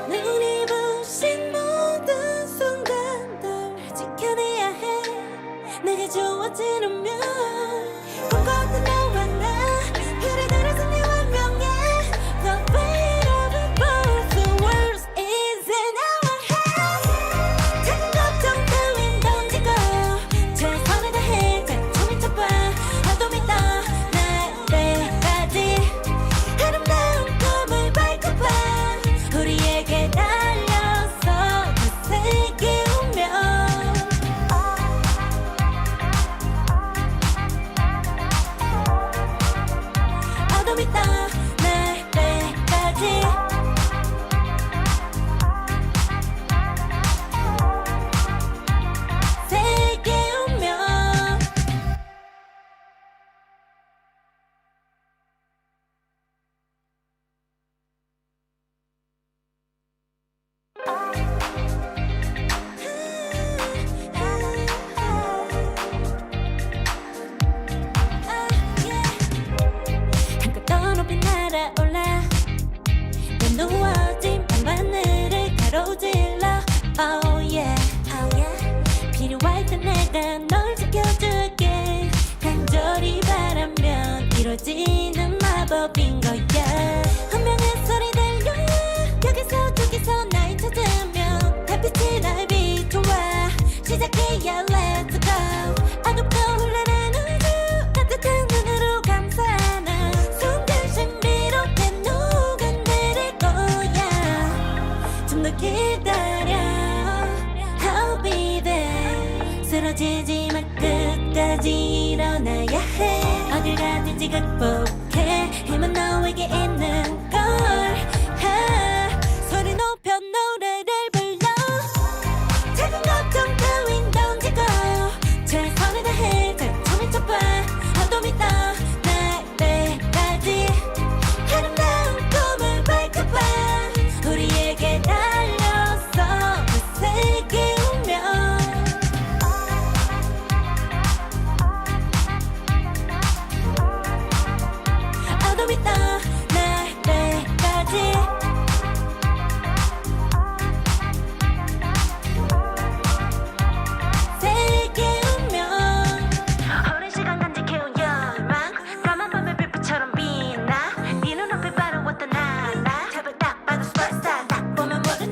눈이 부신 모든 순간들 지켜내야 해 내게 주어지는 꿈꿔왔던 너와 나 그래 그래서 네 운명에 The weight of the both the world is in our hands 작은 걱정 따윈 던지고 최선을 다해 잘 춰봐 어둠이 떠 날 때까지 아름다운 꿈을 밝혀봐 우리에게 달려서 그 세계 운명 이루어지는 마법인 거야. 운명의 소리 들려 여기서 저기서 날 찾으면 달빛이 날 비춰와. 시작해야 let's go. 아득도 흘러는 우주 따뜻한 눈으로 감싸는 순간 신비롭게 녹아내릴 거야. 좀 더 기다려 I'll be there. 쓰러지지 마 끝까지 일어나야 해. 어딜 가든지 극복해. 힘은 너에게 있는 걸. 소리 높여 노래를 불러. 작은 걱정 따윈 던지고 최선을 다해 작품을 쳐봐. 어둠이 떠 날 때까지 아름다운 꿈을 밝혀봐. 우리에게 달려서 그 세계 운명. 어둠이 떠 날 때까지 세계 운명. 오랜 시간 간직해온 열망 까만 밤의 별빛처럼 빛나. 네 눈앞에 바로 어떤 나라. 제발 딱 봐도 superstar. 딱 보면 모두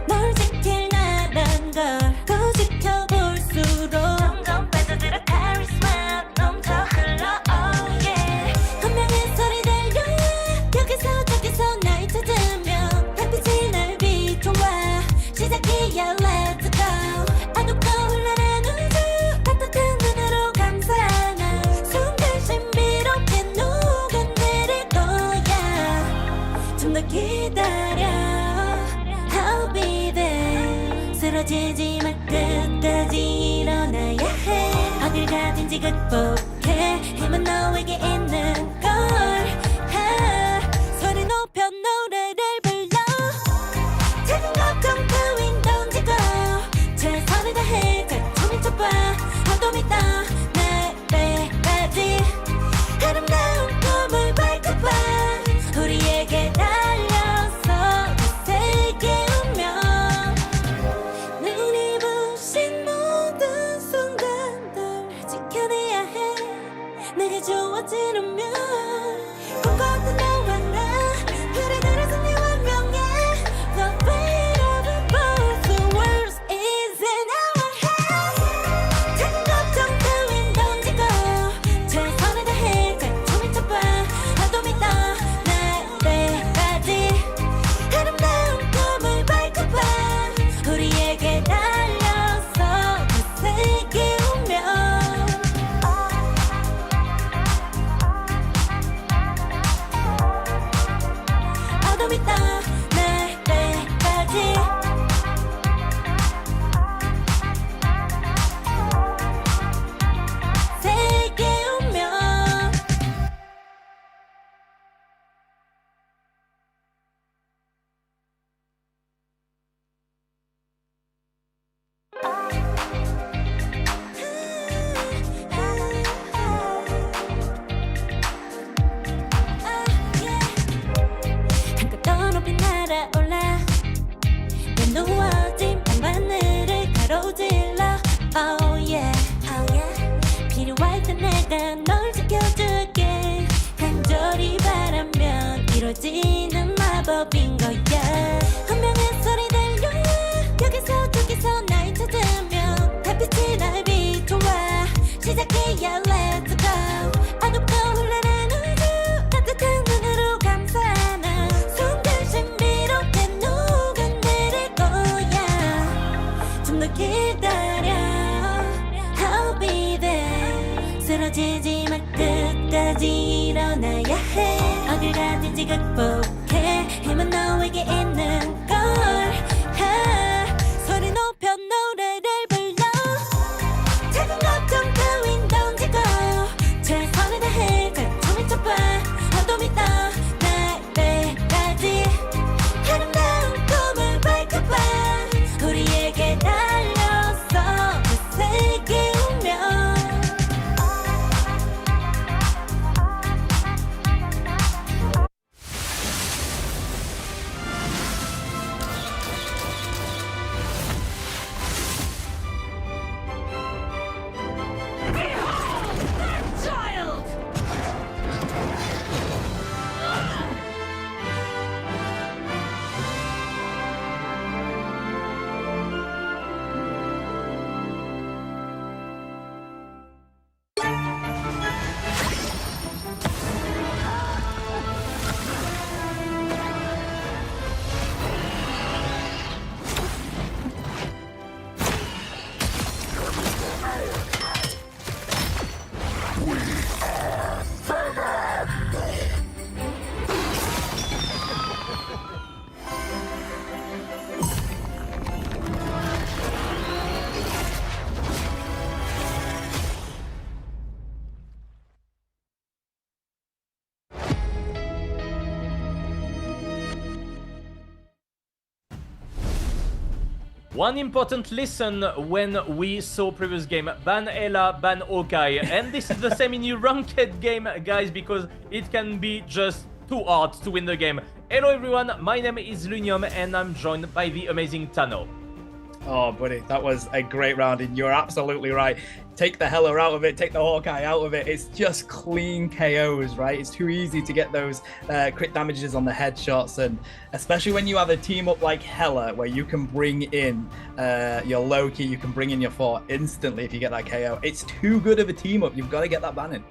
널 지킬 나란 걸 더 지켜볼수록 점점 빠져들어 카리스마 넘쳐 흘러 oh yeah. 운명의 소리 들려 여기서 저기서 날 찾으면 달빛이 날 비춰와. 시작이야 let's go. 아득도 흘러는 우주 따뜻한 눈으로 감싸는 순간 신비롭게 녹아내릴 거야. 좀 더 기다려 I'll be there. 쓰러지지 마 끝까지 일어나야 해. 어딜 가든지 극복해. 힘은 너에게 있는 걸. 소리 높여 노래를 불러. 작은 걱정 따윈 던지고 최선을 다해 작품을 쳐봐. 어둠이 떠 날 때까지 아름다운 꿈을 밝혀봐. 우리에게 달려서 그 세계 운명. 눈이 부신 모든 순간들 지켜내야 해. 내게 주어지는 꿈꿨던 너와 나 그래 그래서 네 운명에 The fate of the both the world is in our hands. 작은 걱정 따윈 던지고 최선을 다해 작품을 쳐봐. 어둠이 떠 날 때까지 아름다운 꿈을 밝혀봐. 우리에게 달려서 그 세계 운명. 어둠이 떠 날 때까지 세계 운명. 한껏 더 높이 날아올라. 내 누워진 밤하늘을 가로질러 Oh yeah, oh yeah. 필요할 때 내가 널 지켜줄게. 간절히 바라면 이루어지는 마법인 거야. 운명의 소리 들려 여기서 저기서 날 찾으면 달빛이 날 비춰와. 시작이야 let's go. 아득도 흘러는 우주 따뜻한 눈으로 감싸는 순간 신비롭게 녹아내릴 거야. 좀 더 기다려 I'll be there. 쓰러지지 마 끝까지 일어나야 해. 어딜 가든지 극복해. 힘은 너에게 있는 걸. 소리 높여 노래를 불러. 작은 걱정 따윈 던지고 최선을 다해 작품을 쳐봐. 어둠이 떠 날 때까지 아름다운 꿈을 밝혀봐. 우리에게 달려서 그 세계 운명. One important lesson when we saw previous game, ban Ela, ban Hawkeye, and this is the same in your ranked game, guys, because it can be just too hard to win the game. Hello everyone, my name is Lunium and I'm joined by the amazing Tano. Oh, buddy, that was a great round, and you're absolutely right. Take the Hela out of it, take the Hawkeye out of it. It's just clean KOs, right? It's too easy to get those crit damages on the headshots, and especially when you have a team up like Hela, where you can bring in your Loki, you can bring in your Thor instantly if you get that KO. It's too good of a team up. You've got to get that ban in.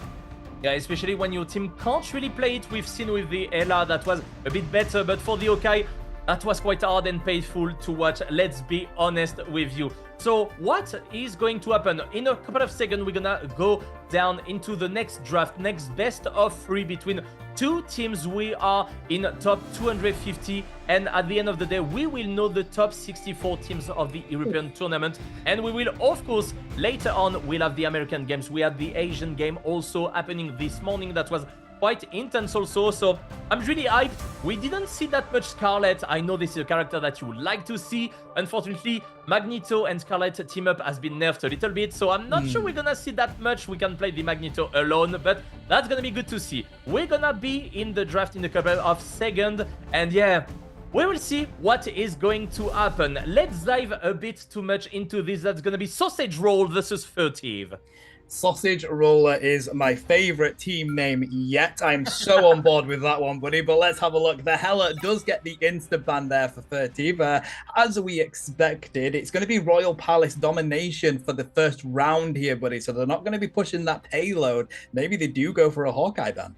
Yeah, especially when your team can't really play it. We've seen with the Ela that was a bit better, but for the Hawkeye, that was quite hard and painful to watch, let's be honest with you. So what is going to happen? In a couple of seconds, we're gonna go down into the next draft, next best of 3 between two teams. We are in top 250, and at the end of the day, we will know the top 64 teams of the European tournament. And we will, of course, later on, we'll have the American games. We had the Asian game also happening this morning. That was quite intense also, so I'm really hyped. We didn't see that much Scarlet. I know this is a character that you would like to see. Unfortunately, Magneto and Scarlet team up has been nerfed a little bit, so I'm not sure we're gonna see that much. We can play the Magneto alone, but that's gonna be good to see. We're gonna be in the draft in a couple of seconds, and yeah, we will see what is going to happen. Let's dive a bit too much into this. That's gonna be Sausage Roll versus Furtive. Sausage Roller is my favorite team name yet. I'm so on board with that one, buddy. But let's have a look. The Hela does get the insta ban there for 30. As we expected, it's going to be Royal Palace domination for the first round here, buddy. So they're not going to be pushing that payload. Maybe they do go for a Hawkeye ban.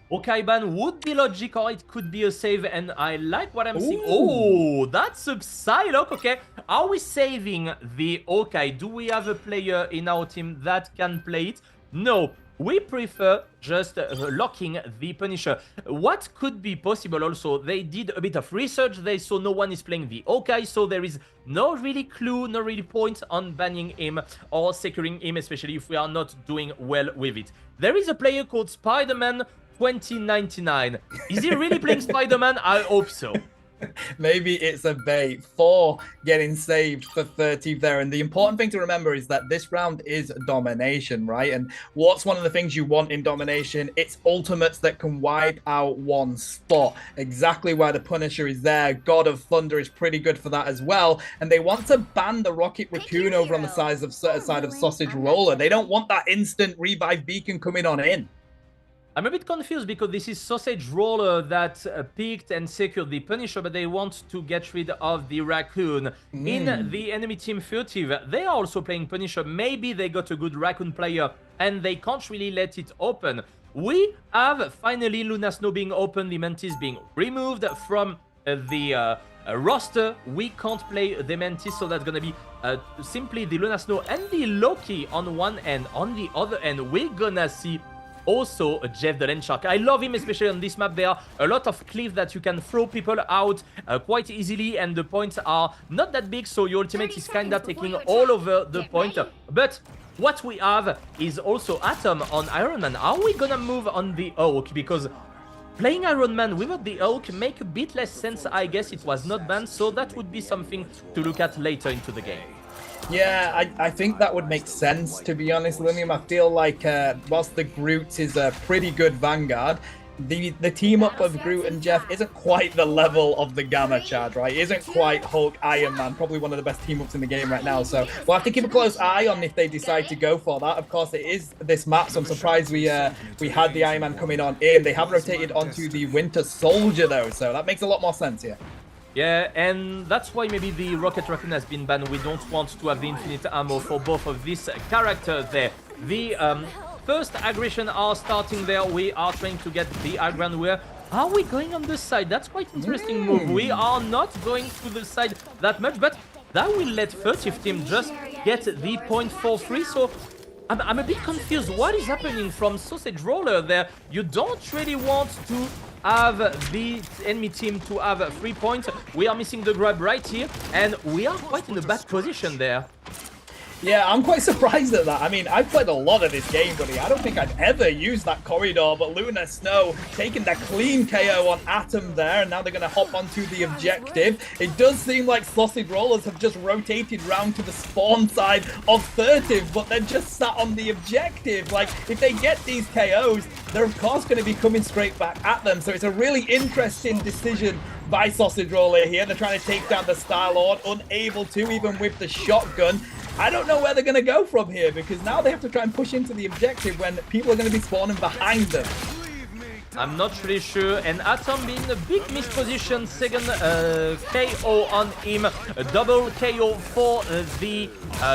Hawkeye ban would be logic, or it could be a save, and I like what I'm seeing. Oh, that's a Psylocke, okay. Are we saving the Hawkeye? Do we have a player in our team that can play it? No, we prefer just locking the Punisher. What could be possible also, they did a bit of research, they saw no one is playing the Hawkeye, so there is no really clue, no really point on banning him or securing him, especially if we are not doing well with it. There is a player called Spider-Man 2099. Is he really playing Spider-Man? I hope so. Maybe it's a bait for getting saved for 30 there. And the important thing to remember is that this round is domination, right? And what's one of the things you want in domination? It's ultimates that can wipe out one spot. Exactly why the Punisher is there. God of Thunder is pretty good for that as well. And they want to ban the Rocket Raccoon over on the side of Sausage Roller. They don't want that instant revive beacon coming on in. I'm a bit confused because this is Sausage Roller that picked and secured the Punisher, but they want to get rid of the Raccoon. In the enemy team Furtive, they are also playing Punisher. Maybe they got a good Raccoon player and they can't really let it open. We have finally Luna Snow being open, the Mantis being removed from the roster. We can't play the Mantis, so that's gonna be simply the Luna Snow and the Loki on one end. On the other end, we're gonna see also Jeff the Land Shark. I love him, especially on this map. There are a lot of cliffs that you can throw people out quite easily, and the points are not that big, so your ultimate is kind of taking all over the point. But what we have is also Atom on Iron Man. Are we gonna move on the Hulk? Because playing Iron Man without the Hulk make a bit less sense. I guess it was not banned, so that would be something to look at later into the game. Yeah, I think that would make sense, to be honest, William. I feel like whilst the Groot is a pretty good Vanguard, the team up of Groot and Jeff isn't quite the level of the Gamma Charge, right? Isn't quite Hulk Iron Man, probably one of the best team ups in the game right now. So we'll have to keep a close eye on if they decide to go for that. Of course, it is this map, so I'm surprised we had the Iron Man coming on in. They have rotated onto the Winter Soldier though, so that makes a lot more sense here. Yeah, and that's why maybe the Rocket Raccoon has been banned. We don't want to have the infinite ammo for both of these characters there. The first aggression are starting there. We are trying to get the high ground. Where are we going on this side? That's quite interesting move. We are not going to the side that much, but that will let Furtive team just get the point for free. So I'm a bit confused. What is happening from Sausage Roller there? You don't really want to have the enemy team to have 3 points. We are missing the grab right here, and we are quite in a bad position there. Yeah, I'm quite surprised at that. I mean, I've played a lot of this game, buddy. I don't think I've ever used that corridor, but Luna Snow taking that clean KO on Atom there, and now they're going to hop onto the objective. It does seem like Sausage Rollers have just rotated round to the spawn side of Furtive, but they're just sat on the objective. Like, if they get these KOs, they're of course going to be coming straight back at them, so it's a really interesting decision by Sausage Roller here. They're trying to take down the Star-Lord, unable to, even with the shotgun. I don't know where they're going to go from here, because now they have to try and push into the objective when people are going to be spawning behind them. I'm not really sure, and Atom being a big misposition, second KO on him, a double KO for the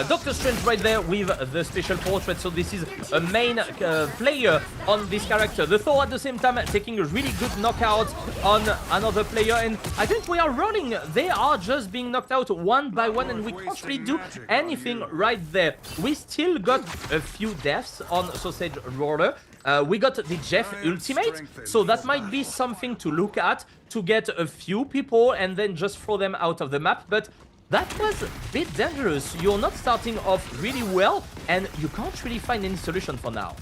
Doctor Strange right there with the special portrait, so this is a main player on this character. The Thor at the same time taking a really good knockout on another player, and I think we are running. They are just being knocked out one by one, and we can't really do anything right there. We still got a few deaths on Sausage Roller. We got the Jeff ultimate, so that might be something to look at, to get a few people and then just throw them out of the map, but that was a bit dangerous. You're not starting off really well, and you can't really find any solution for now.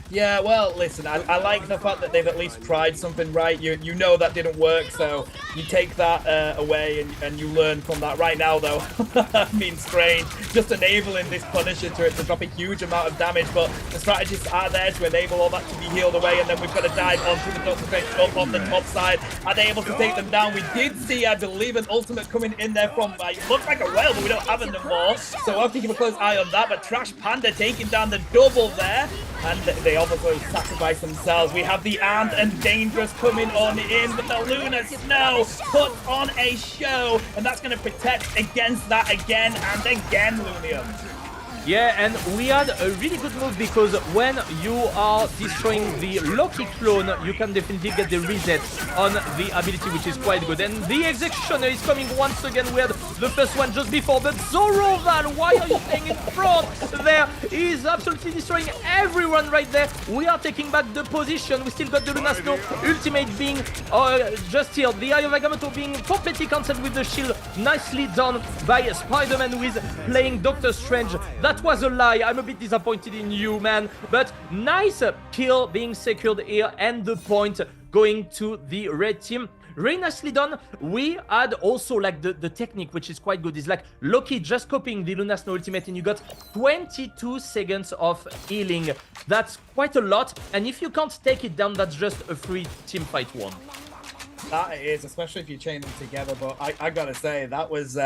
Yeah, well, listen, I like the fact that they've at least tried something right. You know that didn't work, so you take that away and you learn from that. Right now, though, I mean, Strange just enabling this Punisher to drop a huge amount of damage, but the strategies are there to enable all that to be healed away, and then we've got to dive onto the Doctor Strange up on the top side. Are they able to take them down? We did see, I believe, an ultimate coming in there from, it looks like a whale, but we don't have them more, so we'll have to keep a close eye on that. But Trash Panda taking down the double there, and they obviously sacrifice themselves. We have the Armed and Dangerous coming on in, but the Luna Snow puts on a show, and that's going to protect against that again and again, Lunium. Yeah, and we had a really good move, because when you are destroying the Loki clone, you can definitely get the reset on the ability, which is quite good. And the Executioner is coming once again. We had the first one just before, but Zoroval, why are you staying in front there? He's absolutely destroying everyone right there. We are taking back the position. We still got the Luna Snow ultimate being just here. The Eye of Agamotto being completely cancelled with the shield. Nicely done by Spider-Man, who is playing Doctor Strange. That was a lie. I'm a bit disappointed in you, man. But nice kill being secured here, and the point going to the red team. Very nicely done. We had also like the technique, which is quite good. It's like Loki just copying the Luna Snow ultimate, and you got 22 seconds of healing. That's quite a lot. And if you can't take it down, that's just a free team fight won. That is, especially if you chain them together, but I gotta say, that was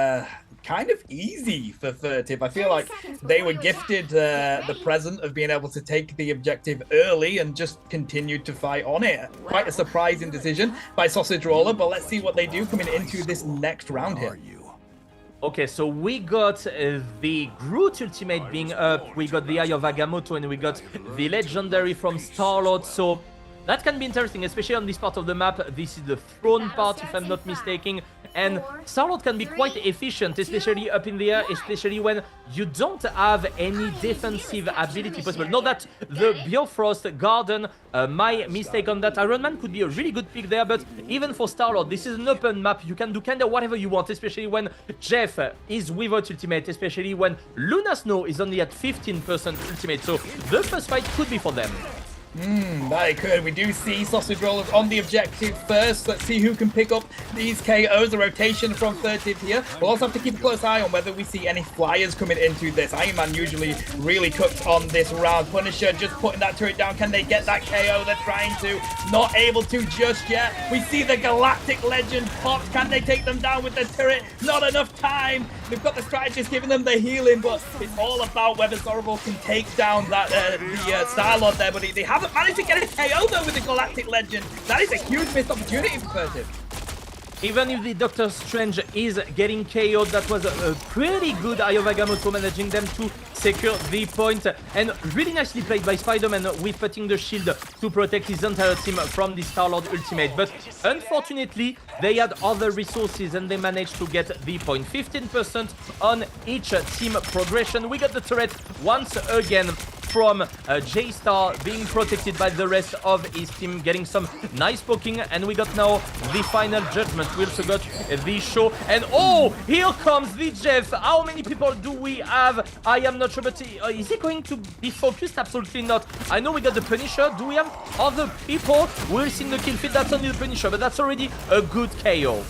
kind of easy for Furtive. I feel like they were gifted the present of being able to take the objective early and just continued to fight on it. Quite a surprising decision by Sausage Roller, but let's see what they do coming into this next round here. Okay, so we got the Groot ultimate being up, we got the Eye of Agamotto, and we got the Legendary from Star-Lord, so that can be interesting, especially on this part of the map. This is the throne part, if I'm not mistaken. And Star-Lord can be quite efficient, especially up in the air, especially when you don't have any defensive ability possible. Not that the Bifrost Garden, my mistake on that. Iron Man could be a really good pick there, but even for Star-Lord, this is an open map. You can do kind of whatever you want, especially when Jeff is without ultimate, especially when Luna Snow is only at 15% ultimate. So the first fight could be for them. That it could. We do see Sausage Rollers on the objective first. Let's see who can pick up these KOs. The rotation from Furtive here. We'll also have to keep a close eye on whether we see any flyers coming into this. Iron Man usually really cooked on this round. Punisher just putting that turret down. Can they get that KO? They're trying to. Not able to just yet. We see the Galactic Legend pop. Can they take them down with the turret? Not enough time. They've got the strategist giving them the healing, but it's all about whether Zoroval can take down that the Star-Lord there, but they haven't managed to get a KO though with the Galactic Legend. That is a huge missed opportunity for Furtive. Even if the Doctor Strange is getting KO'd, that was a pretty good Eye of Agamotto, managing them to secure the point. And really nicely played by Spider-Man with putting the shield to protect his entire team from the Star-Lord ultimate. But unfortunately, they had other resources and they managed to get the point. 15% on each team progression. We got the turret once again. from J-Star, being protected by the rest of his team, getting some nice poking, and we got now the final judgment. We also got the show, and oh, here comes the Jeff. How many people do we have? I am not sure, but is he going to be focused? Absolutely not. I know we got the Punisher. Do we have other people? We'll see in the kill feed. That's only the Punisher, but that's already a good KO.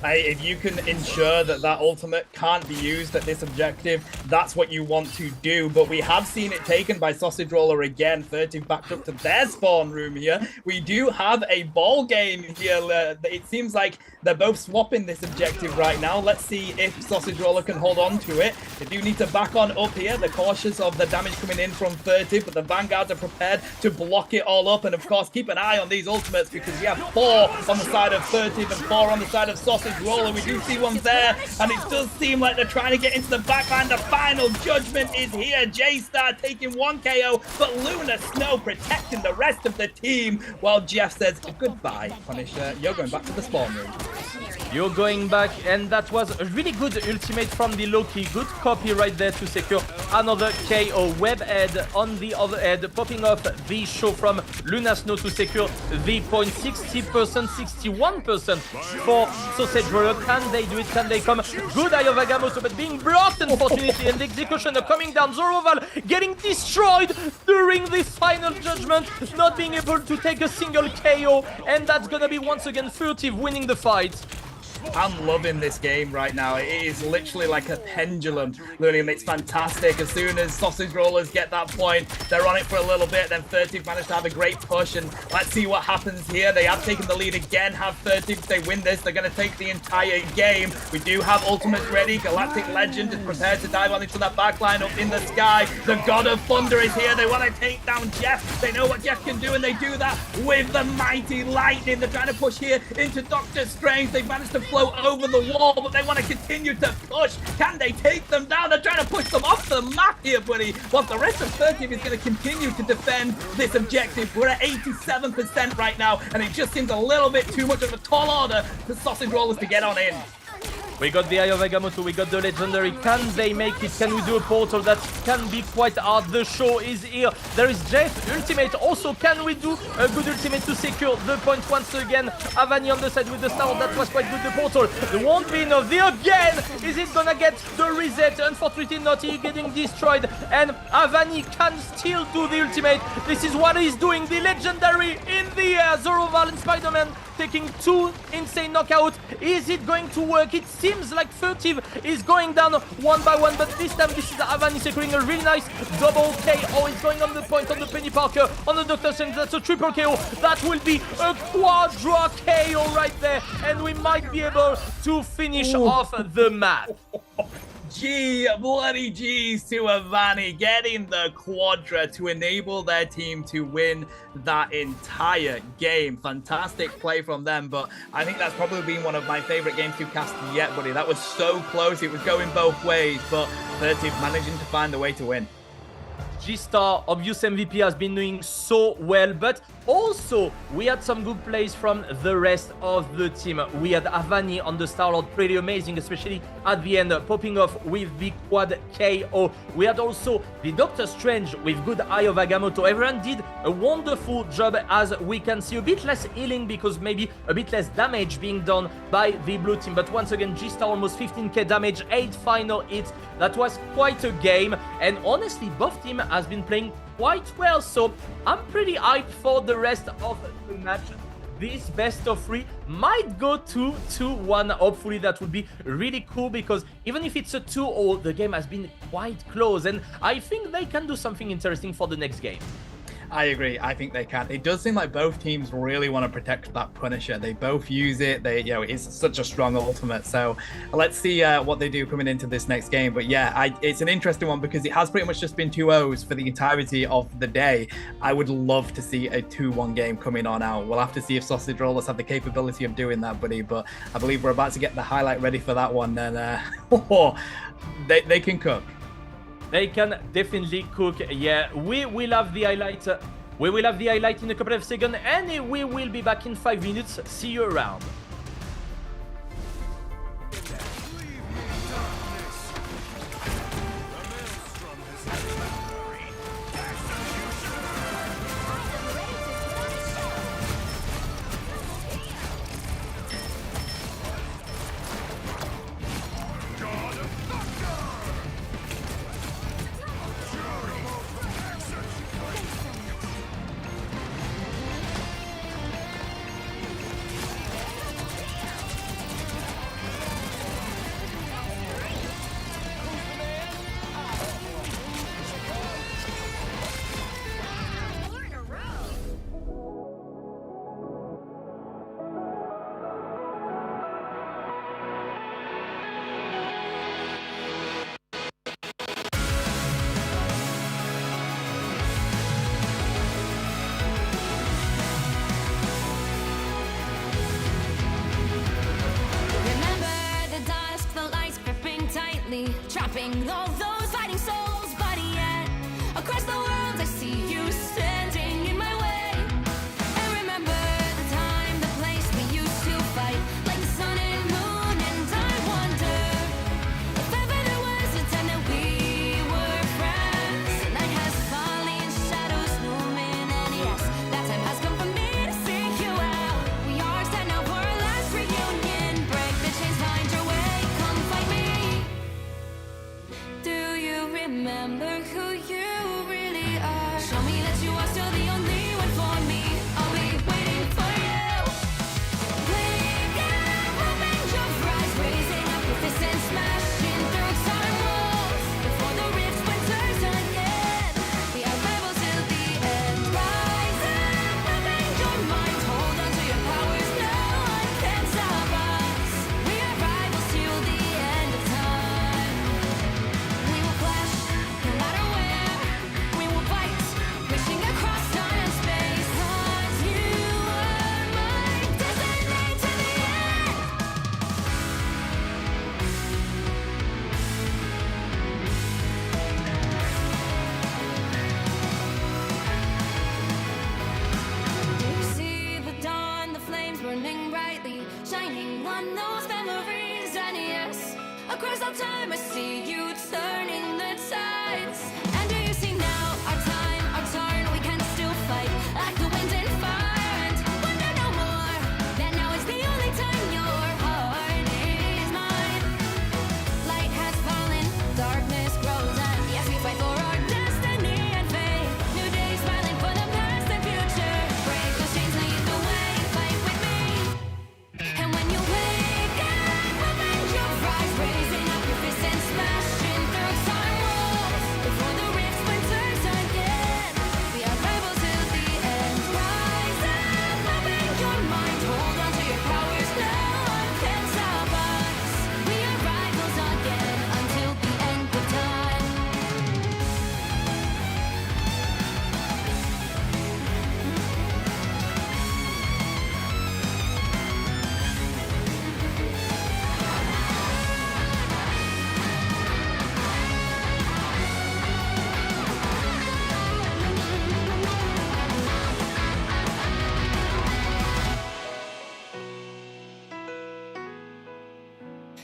If you can ensure that that ultimate can't be used at this objective, that's what you want to do. But we have seen it taken by Sausage Roller again. 30 backed up to their spawn room here. We do have a ball game here. It seems like they're both swapping this objective right now. Let's see if Sausage Roller can hold on to it. They do need to back on up here. They're cautious of the damage coming in from 30, but the Vanguards are prepared to block it all up. And of course, keep an eye on these ultimates because we have 4 on the side of 30 and 4 on the side of Sausage Roller. We do see one there, and it does seem like they're trying to get into the backline. The final judgment is here. J-Star taking 1 KO, but Luna Snow protecting the rest of the team, while Jeff says goodbye, Punisher. You're going back to the spawn room. You're going back, and that was a really good ultimate from the Loki. Good copy right there to secure another KO. Web head on the other head, popping off the show from Luna Snow to secure the point. 60%, 61% for Sausage Roller. Can they do it? Can they come? Good Eye of Agamotto, but being blocked, unfortunately, and the Executioner coming down. Zoroval getting destroyed during the final judgment, not being able to take a single KO, and that's gonna be once again Furtive winning the fight. I'm loving this game right now. It is literally like a pendulum, Lunium. It's fantastic. As soon as Sausage Rollers get that point, they're on it for a little bit. Then 30 managed to have a great push, and let's see what happens here. They have taken the lead again. Have 30. If they win this, they're going to take the entire game. We do have ultimates ready. Galactic Legend is prepared to dive on into that backline up in the sky. The God of Thunder is here. They want to take down Jeff. They know what Jeff can do, and they do that with the mighty lightning. They're trying to push here into Doctor Strange. They've managed to float over the wall, but they want to continue to push. Can they take them down? They're trying to push them off the map here, buddy. While the rest of 30 is going to continue to defend this objective. We're at 87% right now, and it just seems a little bit too much of a tall order for Sausage Rollers to get on in. We got the Eye of Agamotto, we got the Legendary. Can they make it? Can we do a portal? That can be quite hard. The show is here. There is Jeff ultimate. Also, can we do a good ultimate to secure the point once again? Avani on the side with the star. That was quite good. The portal. There won't be enough. The again. Is it gonna get the reset? Unfortunately not. He's getting destroyed. And Avani can still do the ultimate. This is what he's doing. The Legendary in the air. Zoroval and Spider-Man taking 2 insane knockouts. Is it going to work? It seems like Furtive is going down one by one, but this time this is Avani securing a really nice double KO. It's going on the point on the Penny Parker, on the Dr. Strange. That's a triple KO. That will be a quadra KO right there, and we might be able to finish off the match. Bloody G's to Avani, getting the quadra to enable their team to win that entire game. Fantastic play from them, but I think that's probably been one of my favorite games to cast yet, buddy. That was so close. It was going both ways, but 30 managing to find a way to win. G-Star, obvious MVP, has been doing so well, but also we had some good plays from the rest of the team. We had Avani on the Star-Lord, pretty amazing, especially at the end, popping off with the quad KO. We had also the Doctor Strange with good Eye of Agamotto. Everyone did a wonderful job, as we can see. A bit less healing because maybe a bit less damage being done by the blue team, but once again, G-Star almost 15k damage, 8 final hits. That was quite a game, and honestly, both teams has been playing quite well, so I'm pretty hyped for the rest of the match. This best of 3 might go to 2-1. Hopefully that would be really cool, because even if it's a 2-0, the game has been quite close, and I think they can do something interesting for the next game. I agree. I think they can. It does seem like both teams really want to protect that Punisher. They both use it. It's such a strong ultimate. So let's see what they do coming into this next game. But yeah, it's an interesting one because it has pretty much just been 2-0s for the entirety of the day. I would love to see a 2-1 game coming on out. We'll have to see if Sausage Rollers have the capability of doing that, buddy. But I believe we're about to get the highlight ready for that one. And they can cook. They can definitely cook. Yeah, we will have the highlight. We will have the highlight in a couple of seconds, and we will be back in 5 minutes. See you around. brightly, trapping all those fighting souls. But yet, across the world, I see you standing in my way. And remember the time, the place we used to fight, like the sun and moon. And I wonder if ever there was a time that we were friends. The night has fallen, shadows looming, and yes, that time has come for me to seek you out. We are set now for our last reunion. Break the chains, find your way, come find me. Do you remember who you really are? Show me that you are still the only one for me. I'll be waiting for you. Wake up, open your eyes, raising up your fists and smashing through time walls. Before the rift splinters again, we are rebels till the end. Rise up, open your mind, hold on to your powers. No one can stop us. We are rivals till the end of time. We will clash, no matter where. We will fight, reaching across time and space. 'Cause you are my destiny to the end. You see the dawn, the flames burning brightly, shining on those memories. And yes, across all time I see you turning the tides. And do you see now our time, our turn? We can still fight like the wind and fire. And wonder no more that now is the only time your heart is mine. Light has fallen, darkness grows, and yes, we fight for our destiny and fate. New days smiling for the past and future. Break those chains, lead the way, fight with me. And when you wake up, open your eyes, raising up your fists and smashing through time walls. Before the rift splinters again, we are rebels till the end. Rise up, open your mind, hold on to your powers. No one can stop us. We are rivals again until the end of time.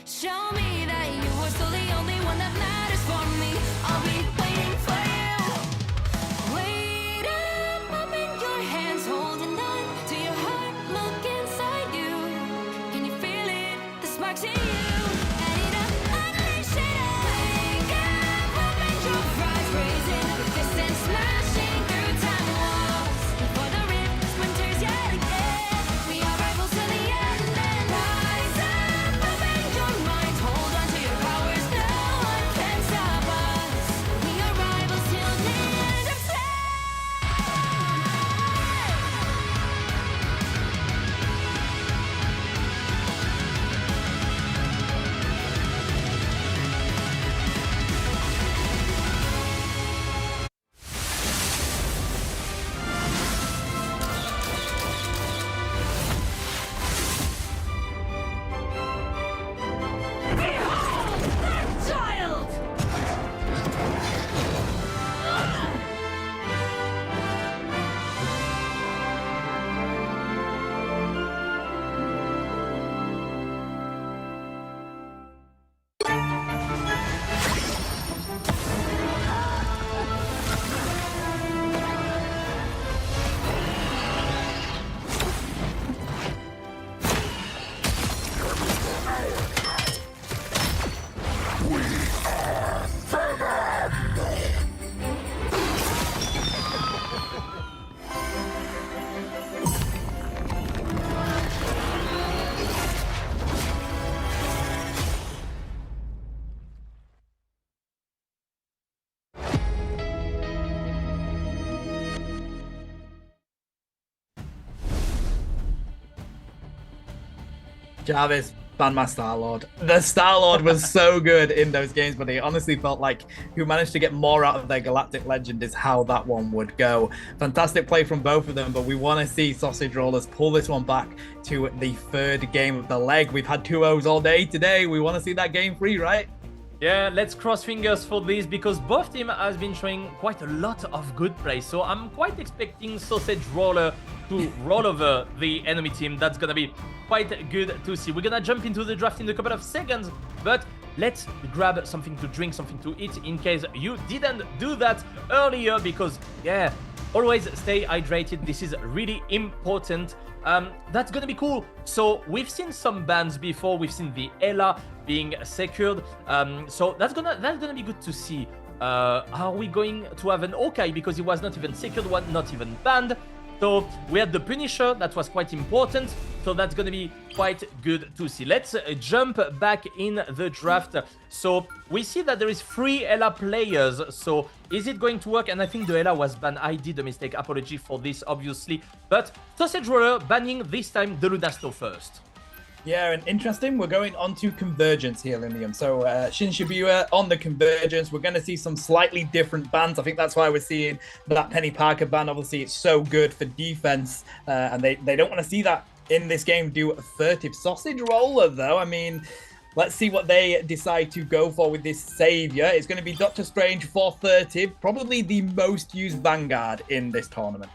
Show me that you are still the only one that matters for me. I'll be waiting for you. Wait up, open your hands, holding on to your heart. Look inside you. Can you feel it? The sparks in you. And it unleash it. Wake up, open your eyes, raising up your fists and smashing through time walls. Before the rift splinters yet again, we are rivals to the end. And rise up, open your mind, hold on to your powers. No one can stop us. We are rivals till the end of time. Jarvis, ban my Star-Lord. The Star-Lord was so good in those games, but it honestly felt like who managed to get more out of their Galactic Legend is how that one would go. Fantastic play from both of them, but we want to see Sausage Rollers pull this one back to the third game of the leg. We've had 2-0s all day today. We want to see that game 3, right? Yeah, let's cross fingers for this because both team has been showing quite a lot of good play. So I'm quite expecting Sausage Roller to roll over the enemy team. That's gonna be quite good to see. We're gonna jump into the draft in a couple of seconds, but let's grab something to drink, something to eat in case you didn't do that earlier because, yeah, always stay hydrated. This is really important. That's gonna be cool. So we've seen some bans before. We've seen the Ela being secured. So that's gonna be good to see. Are we going to have an Okai because he was not even secured, not even banned? So we had the Punisher, that was quite important. So that's going to be quite good to see. Let's jump back in the draft. So we see that there is 3 Ela players. So is it going to work? And I think the Ela was banned. I did a mistake. Apology for this, obviously. But Sausage Roller banning this time the Lunasto first. Yeah, and interesting, we're going on to Convergence here, Linium. So Shin Shibuya on the Convergence, we're going to see some slightly different bans. I think that's why we're seeing that Penny Parker ban. Obviously, it's so good for defense, and they don't want to see that in this game. Do a furtive Sausage Roller, though. I mean, let's see what they decide to go for with this Savior. It's going to be Doctor Strange for furtive, probably the most used Vanguard in this tournament.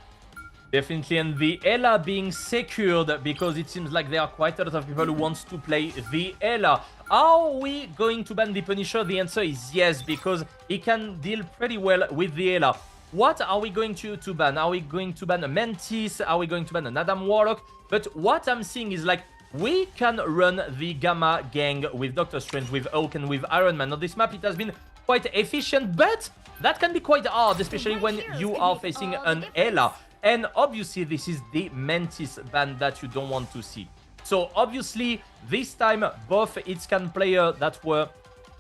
Definitely, and the Ela being secured because it seems like there are quite a lot of people who wants to play the Ela. Are we going to ban the Punisher? The answer is yes, because he can deal pretty well with the Ela. What are we going to ban? Are we going to ban a Mantis? Are we going to ban an Adam Warlock? But what I'm seeing is like, we can run the Gamma gang with Doctor Strange, with Hulk, and with Iron Man. On this map, it has been quite efficient, but that can be quite hard, especially when you are facing an Ela. And obviously, this is the Mantis ban that you don't want to see. So obviously, this time, both Itscan players that were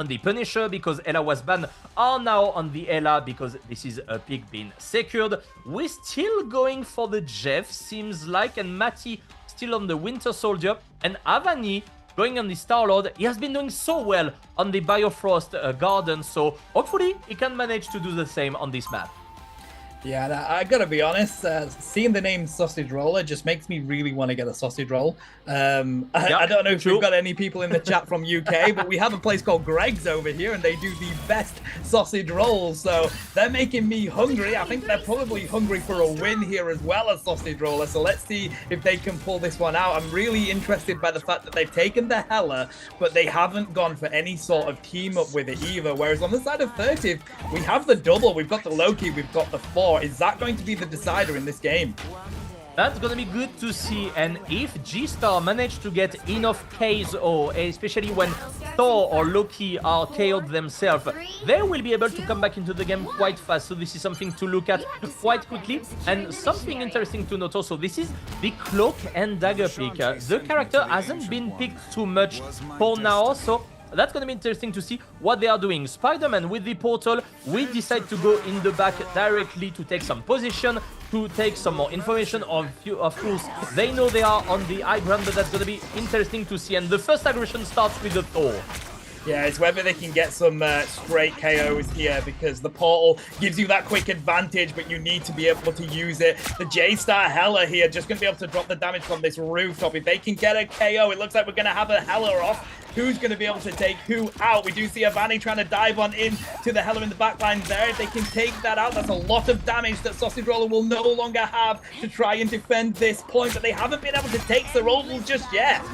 on the Punisher because Ela was banned are now on the Ela because this is a pick being secured. We're still going for the Jeff, seems like, and Matty still on the Winter Soldier, and Avani going on the Star-Lord. He has been doing so well on the Biofrost Garden, so hopefully he can manage to do the same on this map. Yeah, I gotta be honest, seeing the name Sausage Roller just makes me really want to get a sausage roll. I don't know if we've got any people in the chat from UK, but we have a place called Greg's over here, and they do the best sausage rolls, so they're making me hungry. I think they're probably hungry for a win here as well as Sausage Roller, so let's see if they can pull this one out. I'm really interested by the fact that they've taken the Hela, but they haven't gone for any sort of team up with it either, whereas on the side of Furtive, we have the double, we've got the Loki, we've got the 4. Is that going to be the decider in this game? That's gonna be good to see, and if G-Star managed to get enough KO, especially when Thor or Loki are KO'd themselves, they will be able to come back into the game quite fast. So this is something to look at quite quickly. And something interesting to note also, this is the Cloak and Dagger pick. The character hasn't been picked too much for now, so that's going to be interesting to see what they are doing. Spider-Man with the portal, we decide to go in the back directly to take some position, to take some more information. Of course, they know they are on the high ground, but that's going to be interesting to see. And the first aggression starts with the Thor. Yeah, it's whether they can get some straight KOs here, because the portal gives you that quick advantage, but you need to be able to use it. The J-Star Hela here just going to be able to drop the damage from this rooftop. If they can get a KO, it looks like we're going to have a Hela off. Who's going to be able to take who out? We do see Avani trying to dive on in to the Hela in the backline there. If they can take that out, that's a lot of damage that Sausage Roller will no longer have to try and defend this point, but they haven't been able to take the roll just yet.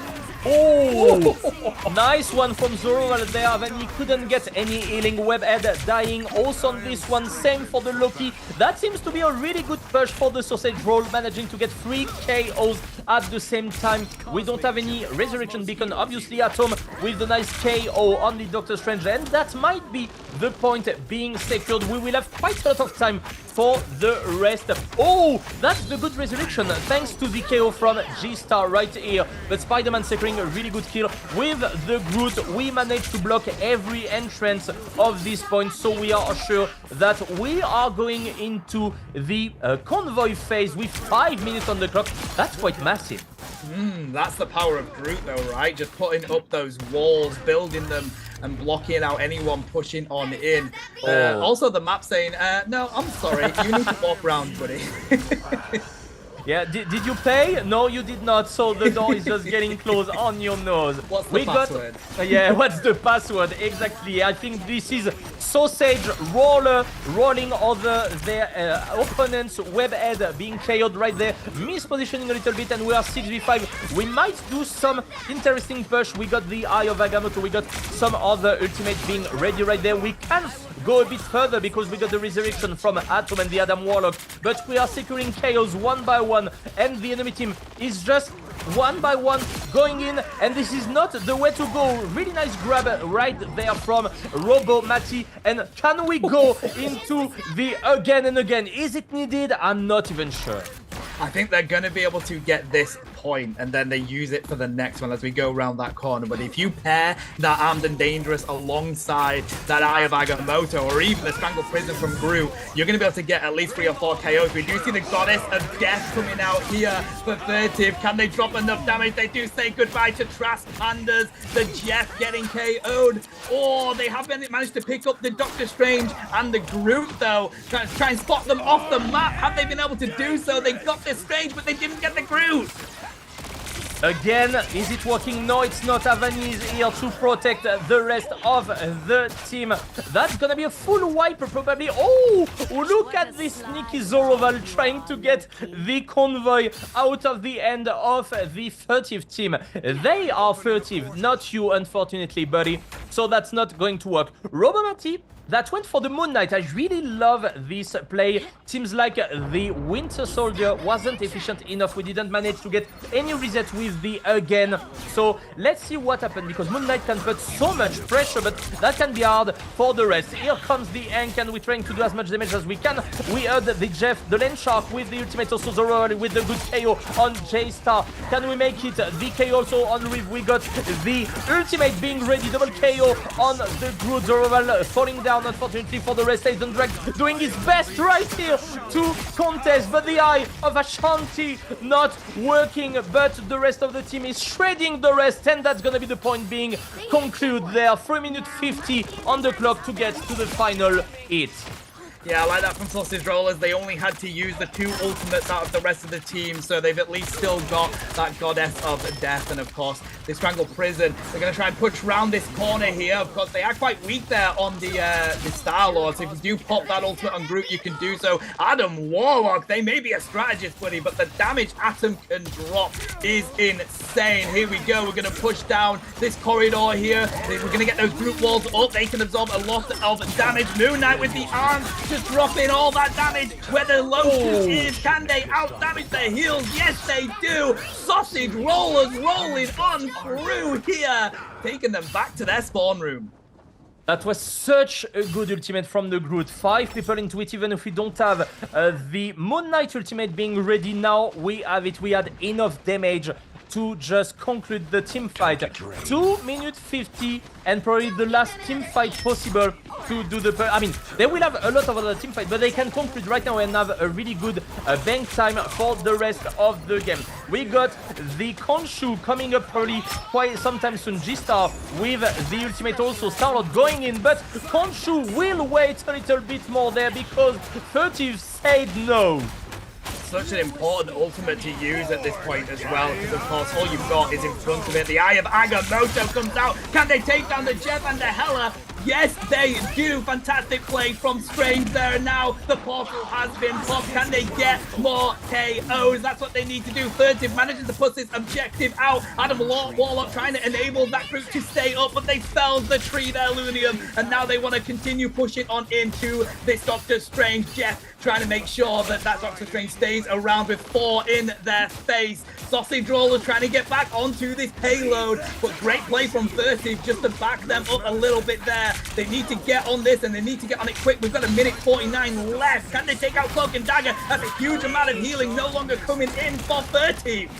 Oh, nice one from Zoro there, then he couldn't get any healing. Webhead dying also on this one, same for the Loki. That seems to be a really good push for the Sausage Roll, managing to get 3 KOs at the same time. We don't have any Resurrection Beacon, obviously, at home with the nice KO on the Doctor Strange, and that might be the point being secured. We will have quite a lot of time for the rest. Oh, that's the good Resurrection, thanks to the KO from G-Star right here. But Spider-Man securing a really good kill with the Groot. We managed to block every entrance of this point, so we are sure that we are going into the convoy phase with 5 minutes on the clock. That's quite massive. That's the power of Groot though, right? Just putting up those walls, building them, and blocking out anyone pushing on in. Also the map saying, no, I'm sorry, you need to walk around, buddy. Yeah, did you pay? No, you did not. So the door is just getting closed on your nose. What's the password? Yeah, what's the password? Exactly. I think this is Sausage Roller rolling over their opponent's web head, being KO'd right there. Mispositioning a little bit, and we are 6v5. We might do some interesting push. We got the Eye of Agamotto. We got some other ultimates being ready right there. We can go a bit further because we got the resurrection from Atom and the Adam Warlock, but we are securing KOs one by one, and the enemy team is just one by one going in, and this is not the way to go. Really nice grab right there from Robo Mati, and can we go into the again and again? Is it needed? I'm not even sure. I think they're going to be able to get this point, and then they use it for the next one as we go around that corner. But if you pair that Armed and Dangerous alongside that Eye of Agamotto, or even the Strangled Prison from Groot, you're going to be able to get at least 3 or 4 KOs. We do see the Goddess of Death coming out here for Furtive. Can they drop enough damage? They do say goodbye to Trask Pandas. The Jeff getting KO'd. Oh, they have managed to pick up the Doctor Strange and the Groot, though. Try and spot them off the map. Have they been able to do so? They got the Strange, but they didn't get the Groot. Again, is it working? No, it's not. Avani is here to protect the rest of the team. That's gonna be a full wipe, probably. Oh, look at this sneaky Zoroval trying to get the convoy out of the end of the furtive team. They are furtive, not you, unfortunately, buddy. So that's not going to work. Robomati, that went for the Moon Knight. I really love this play. Seems like the Winter Soldier wasn't efficient enough. We didn't manage to get any reset with the again. So let's see what happened, because Moon Knight can put so much pressure, but that can be hard for the rest. Here comes the Ank, and we're trying to do as much damage as we can. We heard the Jeff, the Land Shark with the ultimate, also Zoro with the good KO on J-Star. Can we make it? The KO also on Riv. We got the ultimate being ready. Double KO on the Groot. Zoroval falling down. Unfortunately for the rest, Aiden Drake doing his best right here to contest, but the Eye of Ashanti not working, but the rest of the team is shredding the rest, and that's gonna be the point being concluded there. 3 minutes 50 on the clock to get to the final hit. Yeah, I like that from Sausage Rollers. They only had to use the 2 ultimates out of the rest of the team, so they've at least still got that Goddess of Death. And of course, the Strangled Prison. They're going to try and push around this corner here. Of course, they are quite weak there on the Star-Lord, so if you do pop that ultimate on Groot, you can do so. Adam Warlock, they may be a strategist, buddy, but the damage Atom can drop is insane. Here we go. We're going to push down this corridor here. We're going to get those Groot walls up. They can absorb a lot of damage. Moon Knight with the arms, just dropping all that damage where the lotion is. Can they out damage their heals? Yes, they do. Sausage Rollers rolling on through here, taking them back to their spawn room. That was such a good ultimate from the Groot. 5 people into it, even if we don't have the Moon Knight ultimate being ready. Now we have it. We had enough damage to just conclude the team fight. 2 minutes 50, and probably the last team fight possible to do the... I mean, they will have a lot of other team fight, but they can conclude right now and have a really good bank time for the rest of the game. We got the Khonshu coming up probably quite sometime soon. G-Star with the ultimate also. Star-Lord going in, but Khonshu will wait a little bit more there because Furtive said no. Such an important ultimate to use at this point as well, because of course all you've got is in front of it. The Eye of Agamotto comes out. Can they take down the Jeff and the Hela? Yes, they do. Fantastic play from Strange there. Now the portal has been popped. Can they get more KOs? That's what they need to do. Furtive manages to put this objective out. Adam Warlock trying to enable that group to stay up, but they felled the tree there, Lunium, and now they want to continue pushing on into this Doctor Strange. Jeff trying to make sure that Doctor Strange stays around with 4 in their face. Sausage Roller trying to get back onto this payload, but great play from Furtive just to back them up a little bit there. They need to get on this, and they need to get on it quick. We've got 1:49 left. Can they take out Cloak and Dagger? That's a huge amount of healing no longer coming in for Furtive.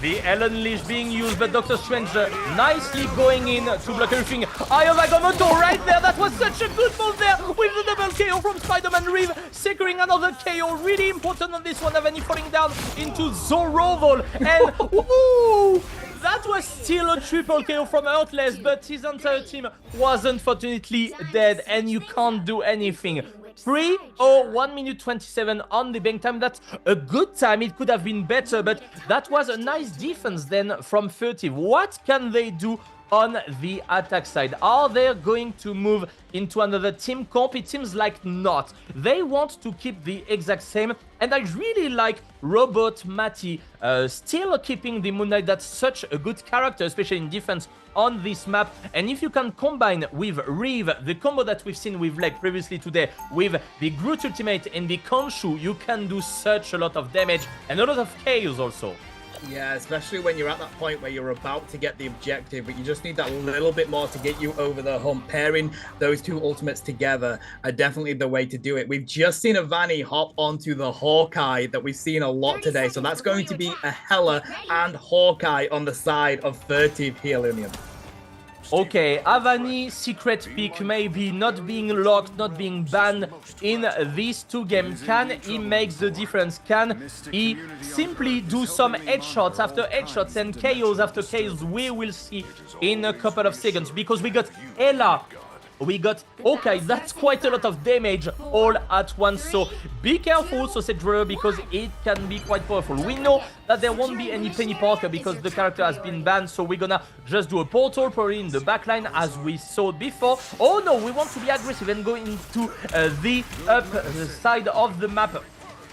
The Ellen Leash being used, but Doctor Strange nicely going in to block everything. Eye of Agamotto right there. That was such a good move there with the double KO from Spider-Man Reeve, securing another KO. Really important on this one. Avani falling down into Zoroval, and woo! That was still a triple KO from Heartless, but his entire team was unfortunately dead, and you can't do anything. 3 or 1 minute 27 on the bank time. That's a good time. It could have been better, but that was a nice defense then from Furtive. What can they do on the attack side? Are they going to move into another team comp? It seems like not. They want to keep the exact same, and I really like Robot Matty still keeping the Moon Knight. That's such a good character, especially in defense on this map. And if you can combine with Reeve, the combo that we've seen with Leg previously today, with the Groot ultimate and the Khonshu, you can do such a lot of damage and a lot of chaos also. Yeah, especially when you're at that point where you're about to get the objective, but you just need that little bit more to get you over the hump. Pairing those two ultimates together are definitely the way to do it. We've just seen Avani hop onto the Hawkeye that we've seen a lot today, so that's going to be a Hela and Hawkeye on the side of Furtive here, Lunium. Okay, Avani, secret pick, maybe not being locked, not being banned in these two games. Can he make the difference? Can he simply do some headshots after headshots and chaos after chaos? We will see in a couple of seconds, because we got Ella. We got, okay, that's quite a lot of damage all at once, so be careful, Sausage Roller, because it can be quite powerful. We know that there won't be any Penny Parker because the character has been banned, so we're gonna just do a portal probably in the backline as we saw before. Oh no, we want to be aggressive and go into the up side of the map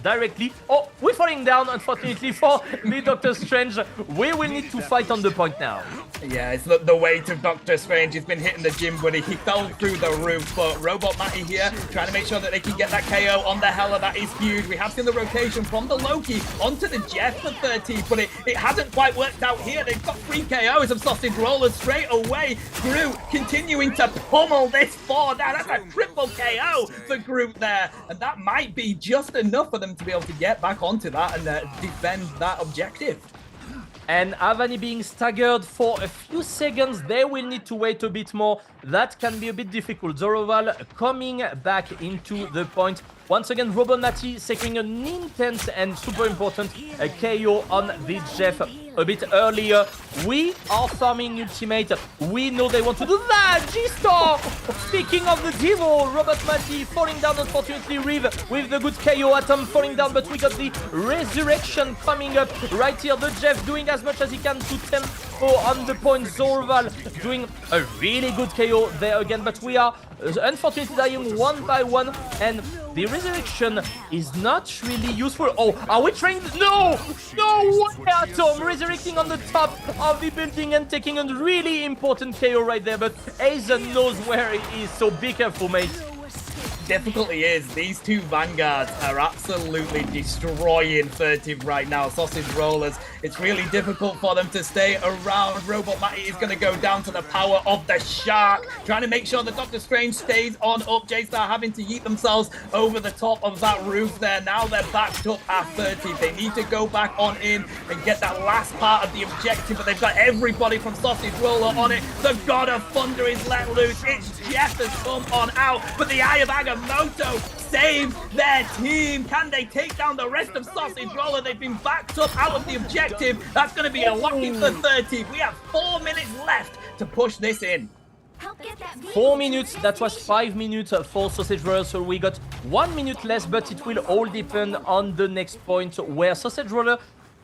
directly. Oh, we're falling down, unfortunately, for the Doctor Strange. We will need to fight on the point now. Yeah, it's not the weight of Doctor Strange. He's been hitting the gym buddy. He fell through the roof, but Robot Matty here trying to make sure that they can get that KO on the Hela. That is huge. We have seen the rotation from the Loki onto the Jeff for 13, but it hasn't quite worked out here. They've got 3 KOs of Sausage Rollers straight away. Groot continuing to pummel this 4 down. That's a triple KO for Groot there, and that might be just enough for them to be able to get back onto that and defend that objective. And Avani being staggered for a few seconds, they will need to wait a bit more. That can be a bit difficult. Zoroval coming back into the point. Once again, Robot Matty securing an intense and super important KO on the Jeff a bit earlier. We are farming ultimate. We know they want to do that. G-Star! Speaking of the devil, Robot Matty falling down, unfortunately. Reeve with the good KO. Atom falling down, but we got the resurrection coming up right here. The Jeff doing as much as he can to tempo on the point. Zorval doing a really good KO there again, but we are unfortunately dying one by one, and the resurrection is not really useful. Oh, are we trained? No! No way, Atom! Resurrecting on the top of the building and taking a really important KO right there, but Aizen knows where he is, so be careful, mate. Difficulty is these two Vanguards are absolutely destroying Furtive right now. Sausage Rollers, it's really difficult for them to stay around. Robot Matty is going to go down to the power of the Shark, trying to make sure that Doctor Strange stays on up. J-Star having to yeet themselves over the top of that roof there. Now they're backed up at Furtive. They need to go back on in and get that last part of the objective, but they've got everybody from Sausage Roller on it. The God of Thunder is let loose. It's Jeff has come on out, but the Eye of Agamotto saves their team. Can they take down the rest of Sausage Roller? They've been backed up out of the objective. That's going to be a lock-in for 30. We have 4 minutes left to push this in. 4 minutes, that was 5 minutes for Sausage Roller, so we got 1 minute less, but it will all depend on the next point, where Sausage Roller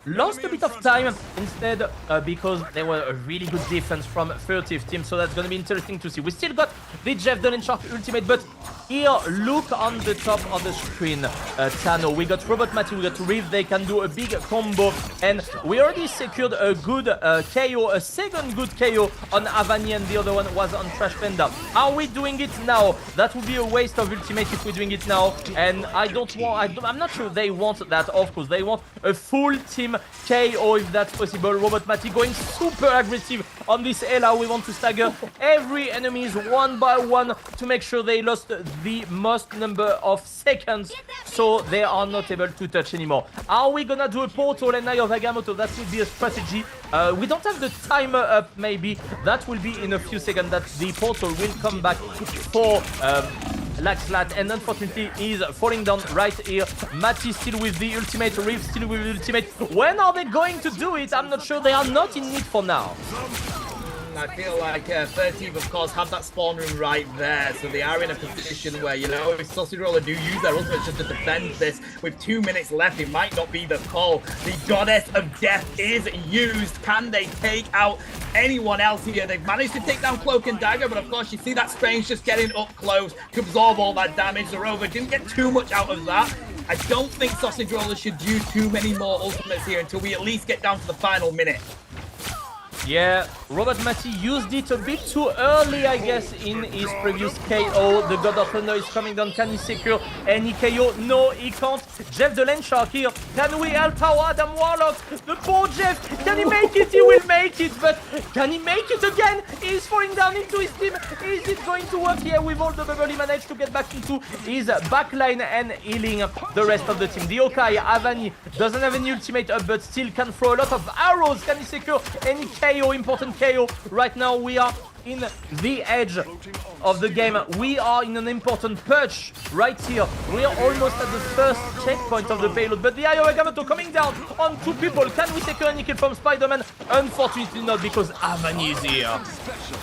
lost a bit of time instead because there were a really good defense from Furtive team, so that's going to be interesting to see. We still got the Jeff Dylan Shark ultimate, but here, look on the top of the screen, Tano. We got Robot Matty, we got Reeve, they can do a big combo, and we already secured a good KO, a second good KO on Avani, and the other one was on Trash Panda. Are we doing it now? That would be a waste of ultimate if we're doing it now, and I'm not sure they want that, of course. They want a full team KO if that's possible. Robot Matty going super aggressive on this Ella. We want to stagger every enemies one by one to make sure they lost the most number of seconds, so they are not able to touch anymore. Are we gonna do a portal and Eye of Agamotto? That would be a strategy. We don't have the timer up, maybe. That will be in a few seconds that the portal will come back for Laxlat, and unfortunately he's falling down right here. Matty still with the ultimate, Reeve still with the ultimate. When are they going to do it? I'm not sure. They are not in need for now. I feel like 13th, of course, have that spawn room right there. So they are in a position where, you know, if Sausage Roller do use their ultimate just to defend this with 2 minutes left, it might not be the call. The Goddess of Death is used. Can they take out anyone else here? They've managed to take down Cloak and Dagger, but of course you see that Strange just getting up close to absorb all that damage. The Rover didn't get too much out of that. I don't think Sausage Roller should use too many more ultimates here until we at least get down to the final minute. Yeah, Robert Matty used it a bit too early, I guess, in his previous KO. The God of Thunder is coming down. Can he secure any KO? No, he can't. Jeff the Land Shark here. Can we help our Adam Warlock? The poor Jeff. Can he make it? He will make it. But can he make it again? He's falling down into his team. Is it going to work here with all the bubble? He managed to get back into his backline and healing the rest of the team. The Okai, Avani, doesn't have any ultimate up, but still can throw a lot of arrows. Can he secure any KO? Important KO. Right now we are in the edge of the game. We are in an important perch right here. We are almost at the first checkpoint of the payload, but the Eye of Agamotto coming down on 2 people. Can we secure any kill from Spider-Man? Unfortunately not, because Avani is here.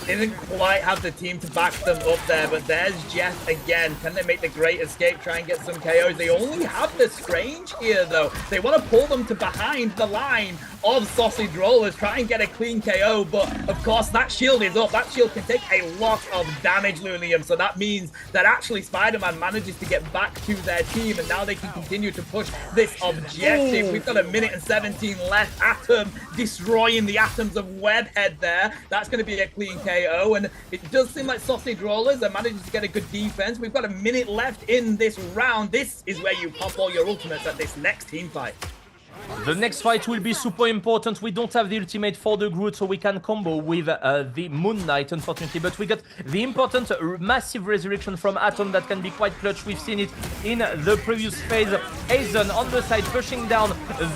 Didn't quite have the team to back them up there, but there's Jeff again. Can they make the great escape, try and get some KOs? They only have the Strange here, though. They want to pull them to behind the line of Sausage Rollers, try and get a clean KO, but of course that shield is up. That shield can take a lot of damage, Lunium, so that means that actually Spider-Man manages to get back to their team, and now they can continue to push this objective. We've got 1 minute and 17 left. Atom destroying the atoms of Webhead there. That's going to be a clean KO, and it does seem like Sausage Rollers are managing to get a good defense. We've got 1 minute left in this round. This is where you pop all your ultimates at this next team fight. The next fight will be super important. We don't have the ultimate for the Groot, so we can combo with the Moon Knight, unfortunately. But we got the important massive resurrection from Atom that can be quite clutch. We've seen it in the previous phase. Hazen on the side, pushing down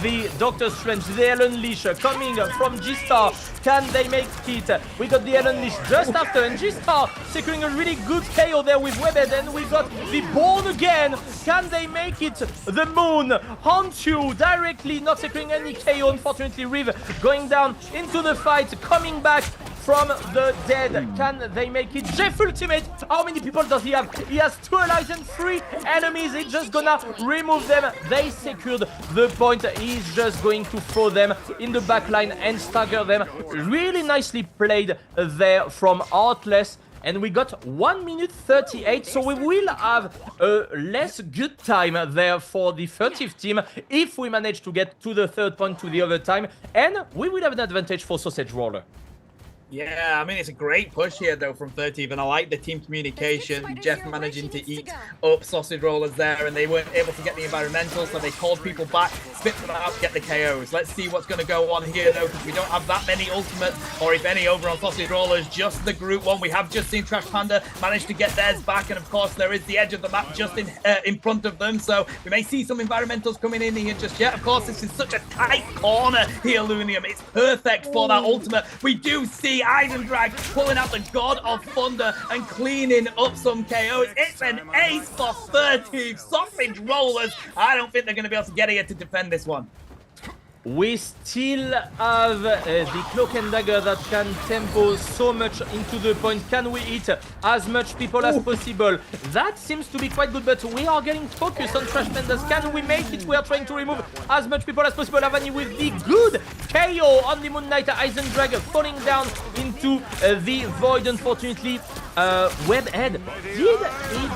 the Doctor Strange. The Unleash coming from G-Star. Can they make it? We got the Unleash just after, and G-Star securing a really good KO there with Webhead. And we got the Born Again. Can they make it? The Moon haunt you directly. Not securing any KO, unfortunately. Riv going down into the fight, coming back from the dead. Can they make it? Jeff ultimate. How many people does he have? He has 2 allies and 3 enemies. He's just gonna remove them. They secured the point. He's just going to throw them in the back line and stagger them. Really nicely played there from Artless. And we got 1 minute 38, so we will have a less good time there for the 30th team if we manage to get to the 3rd point to the overtime, and we will have an advantage for Sausage Roller. Yeah, I mean, it's a great push here, though, from 30th, and I like the team communication. Jeff managing to eat up Sausage Rollers there, and they weren't able to get the environmental, so they called people back, spit them out, get the KOs. Let's see what's going to go on here, though, because we don't have that many ultimates, or if any, over on Sausage Rollers, just the group one. We have just seen Trash Panda manage to get theirs back, and of course, there is the edge of the map just in front of them, so we may see some environmentals coming in here just yet. Of course, this is such a tight corner here, Lunium. It's perfect for that ultimate. We do see Eisendrag pulling out the God of Thunder and cleaning up some KOs. It's an ace for 30 Sausage Rollers. I don't think they're going to be able to get here to defend this one. We still have the Cloak and Dagger that can tempo so much into the point. Can we hit as much people as possible? That seems to be quite good, but we are getting focused on Trash Pandas. Can we make it? We are trying to remove as much people as possible. Avani with the good KO on the Moon Knight. Eisendrag falling down into the Void, unfortunately. Webhead, did he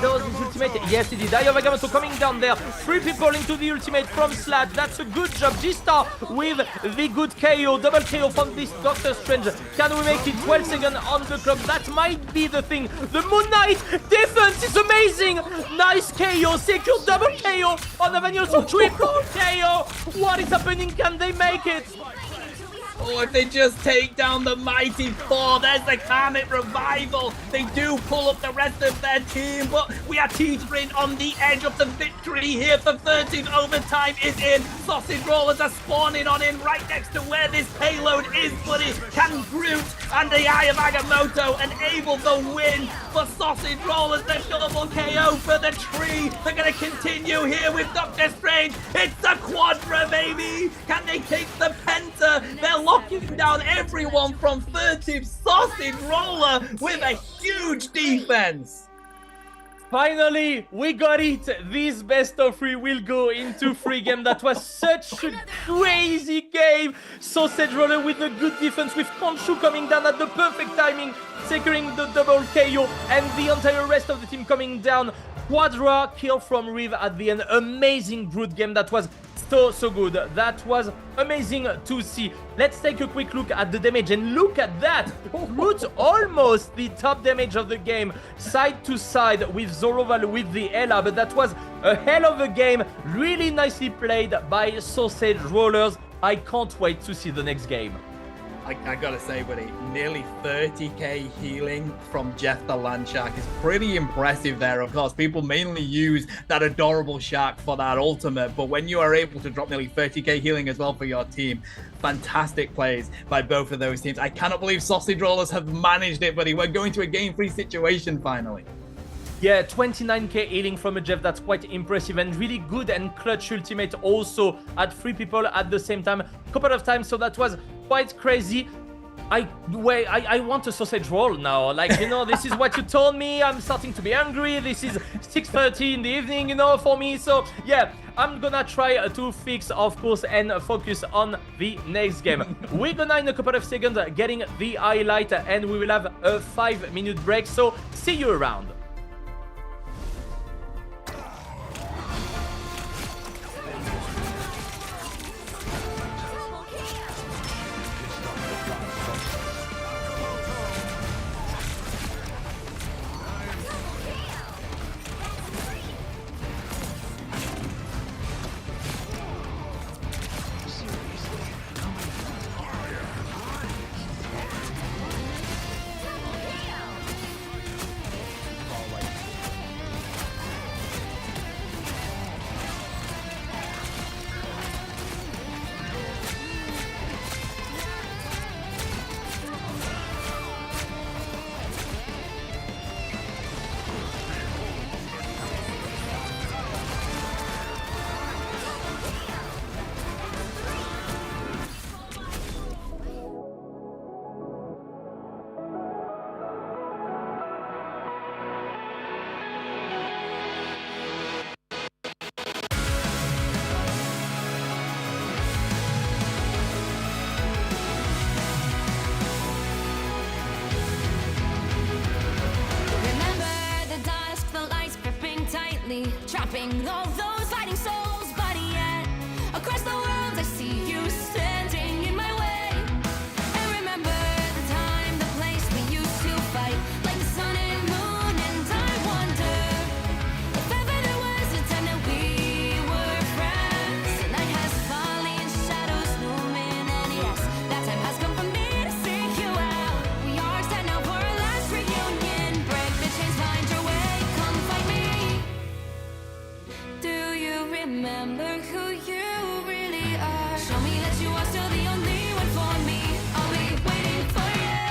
do his ultimate? Yes, he did. Eye of Agamotto coming down there. 3 people into the ultimate from Slat. That's a good job. G-Star with the good KO. Double KO from this Doctor Strange. Can we make it? 12 seconds on the clock. That might be the thing. The Moon Knight defense is amazing. Nice KO. Secure double KO on Avani. Also triple KO. What is happening? Can they make it? Oh, if they just take down the Mighty Four, there's the Karmic Revival. They do pull up the rest of their team, but we are teetering on the edge of the victory here for 13. Overtime is in. Sausage Rollers are spawning on in right next to where this payload is, buddy. Can Groot and the Eye of Agamotto enable the win for Sausage Rollers? The double KO for the tree. They're going to continue here with Doctor Strange. It's a quadra, baby. Can they take the penta? They're locking down everyone from third team Sausage Roller with a huge defense. Finally, we got it! This best of 3 will go into 3 games. That was such a crazy game! Sausage Roller with a good defense, with Khonshu coming down at the perfect timing, securing the double KO, and the entire rest of the team coming down. Quadra kill from Riv at the end. Amazing Brute game. That was so good. That was amazing to see. Let's take a quick look at the damage, and look at that. Brute almost the top damage of the game, side to side with Zoroval with the Ella, but that was a hell of a game. Really nicely played by Sausage Rollers. I can't wait to see the next game. I gotta say, buddy, nearly 30k healing from Jeff the Landshark is pretty impressive there. Of course, people mainly use that adorable shark for that ultimate, but when you are able to drop nearly 30k healing as well for your team, fantastic plays by both of those teams. I cannot believe Sausage Rollers have managed it, buddy. We're going to a game-free situation finally. Yeah, 29k healing from a Jeff, that's quite impressive, and really good and clutch ultimate also at 3 people at the same time, couple of times, so that was quite crazy. I want a sausage roll now, like, you know, this is what you told me. I'm starting to be hungry. This is 6:30 in the evening, you know, for me, so yeah, I'm gonna try to fix, of course, and focus on the next game. We're gonna, in a couple of seconds, getting the highlight, and we will have a 5-minute break, so see you around. Trapping all those fighting souls, but yet across the world I see you standing in my way. And remember the time, the place we used to fight, like the sun and moon. And I wonder if ever there was a time that we were friends. The night has fallen, shadows looming, and yes, that time has come for me to seek you out. We are set now for our last reunion. Break the chains, find your way, come fight me. Do you remember who you really are? Show me that you are still the only one for me. I'll be waiting for you.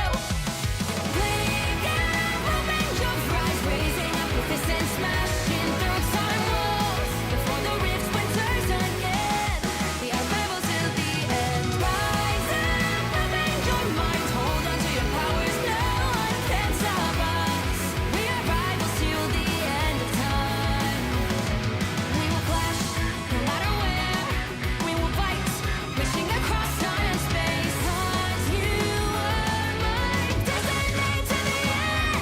Wake up, open your eyes, raising up your fists and smashing through time walls. Before the rifts splinters again, we are rivals till the end. Rise up, open your minds, hold on to your powers. No one can stop us. We are rivals till the end of time. We will clash, no matter where. We will fight, reaching across time and space. 'Cause you are my destiny to the end.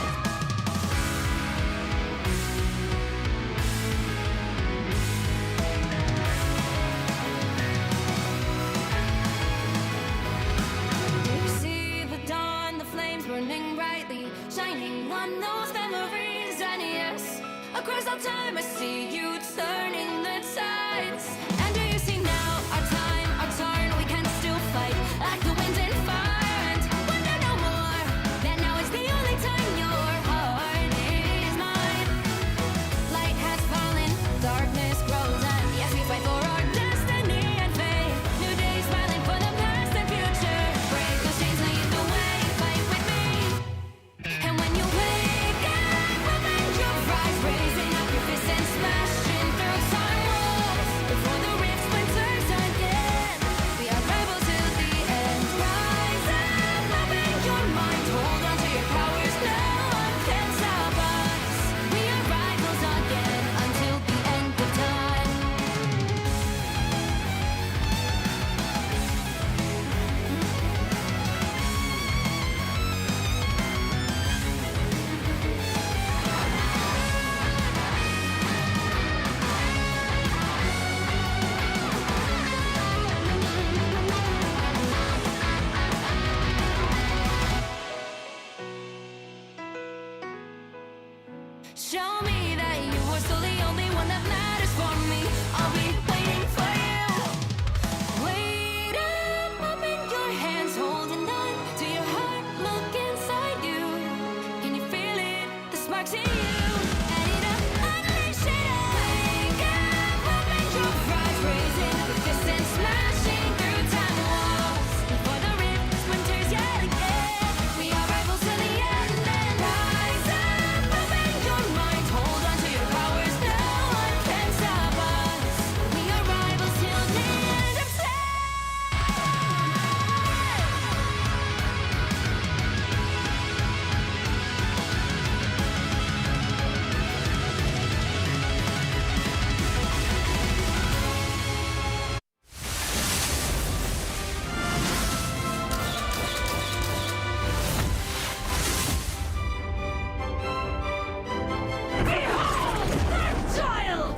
You see the dawn, the flames burning brightly, shining on those memories. And yes, across all time I see you turning the tides. And do you see now our time, our turn? We can still fight like the wind and fire. And wonder no more that now is the only time your heart is mine. Light has fallen, darkness grows, and yes, we fight for our destiny and fate. New days smiling for the past and future. Break those chains, lead the way, fight with me. And when you wake up, open your eyes, raising up your fists and smashing through time walls. Before the rift splinters again, show me that you are still the only one that matters for me. I'll be waiting for you. Wait up in your hands, holding on to your heart. Look inside you. Can you feel it? The sparks in you. Ready to unleash it all. Wake up in your fries, raising the fist and smashing through time walls. Before the rift splinters yet again, we are rivals to the end. And rise up in your mind, hold on to your powers. No one can stop us. We are rivals till the end of time. Child!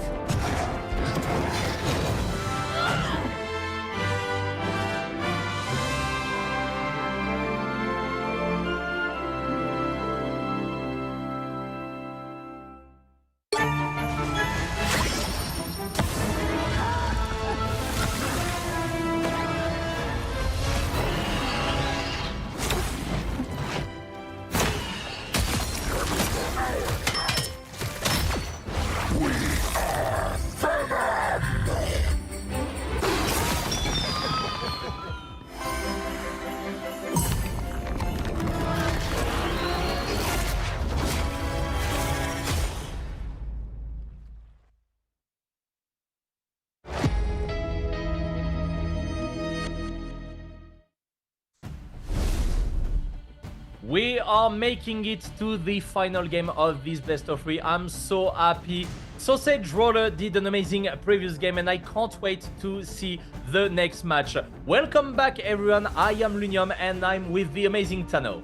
We are making it to the final game of this best of 3. I'm so happy. Sausage Roller did an amazing previous game and I can't wait to see the next match. Welcome back everyone, I am Lunium and I'm with the amazing Tano.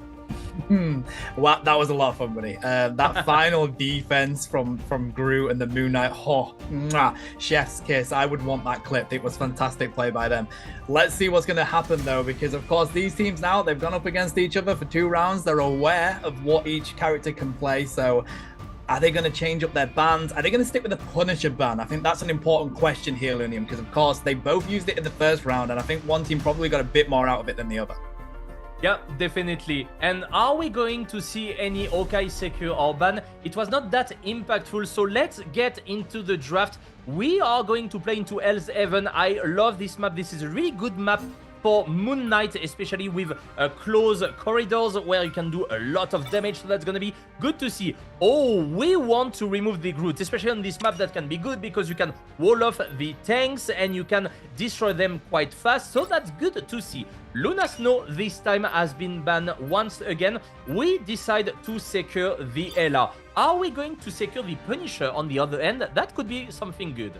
Wow, that was a lot of fun, buddy. That final defense from Groot and the Moon Knight, chef's kiss. I would want that clipped. It was fantastic play by them. Let's see what's going to happen though, because of course these teams now, they've gone up against each other for 2 rounds. They're aware of what each character can play. So are they going to change up their bans? Are they going to stick with the Punisher ban? I think that's an important question here, Lunium, because of course they both used it in the first round and I think one team probably got a bit more out of it than the other. Yeah, definitely. And are we going to see any Hawkeye secure or ban? It was not that impactful, so let's get into the draft. We are going to play into Hell's Heaven. I love this map. This is a really good map for Moon Knight, especially with close corridors where you can do a lot of damage, so that's gonna be good to see. Oh, we want to remove the Groot, especially on this map. That can be good because you can wall off the tanks and you can destroy them quite fast, so that's good to see. Luna Snow this time has been banned once again. We decide to secure the Ella. Are we going to secure the Punisher on the other end? That could be something good.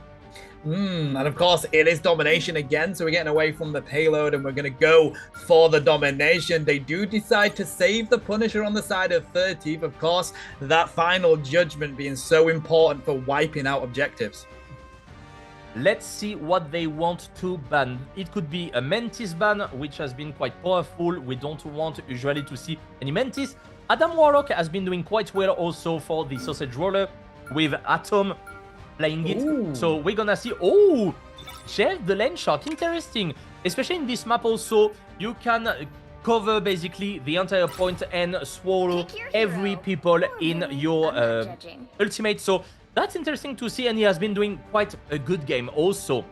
And of course, it is domination again, so we're getting away from the payload and we're going to go for the domination. They do decide to save the Punisher on the side of 30th. Of course, that final judgment being so important for wiping out objectives. Let's see what they want to ban. It could be a Mantis ban, which has been quite powerful. We don't want usually to see any Mantis. Adam Warlock has been doing quite well also for the Sausage Roller with Atom playing it. Ooh. So we're gonna see. Oh, Jeff the Land Shark, interesting. Especially in this map also, you can cover basically the entire point and swallow every people in your ultimate. So that's interesting to see, and he has been doing quite a good game also.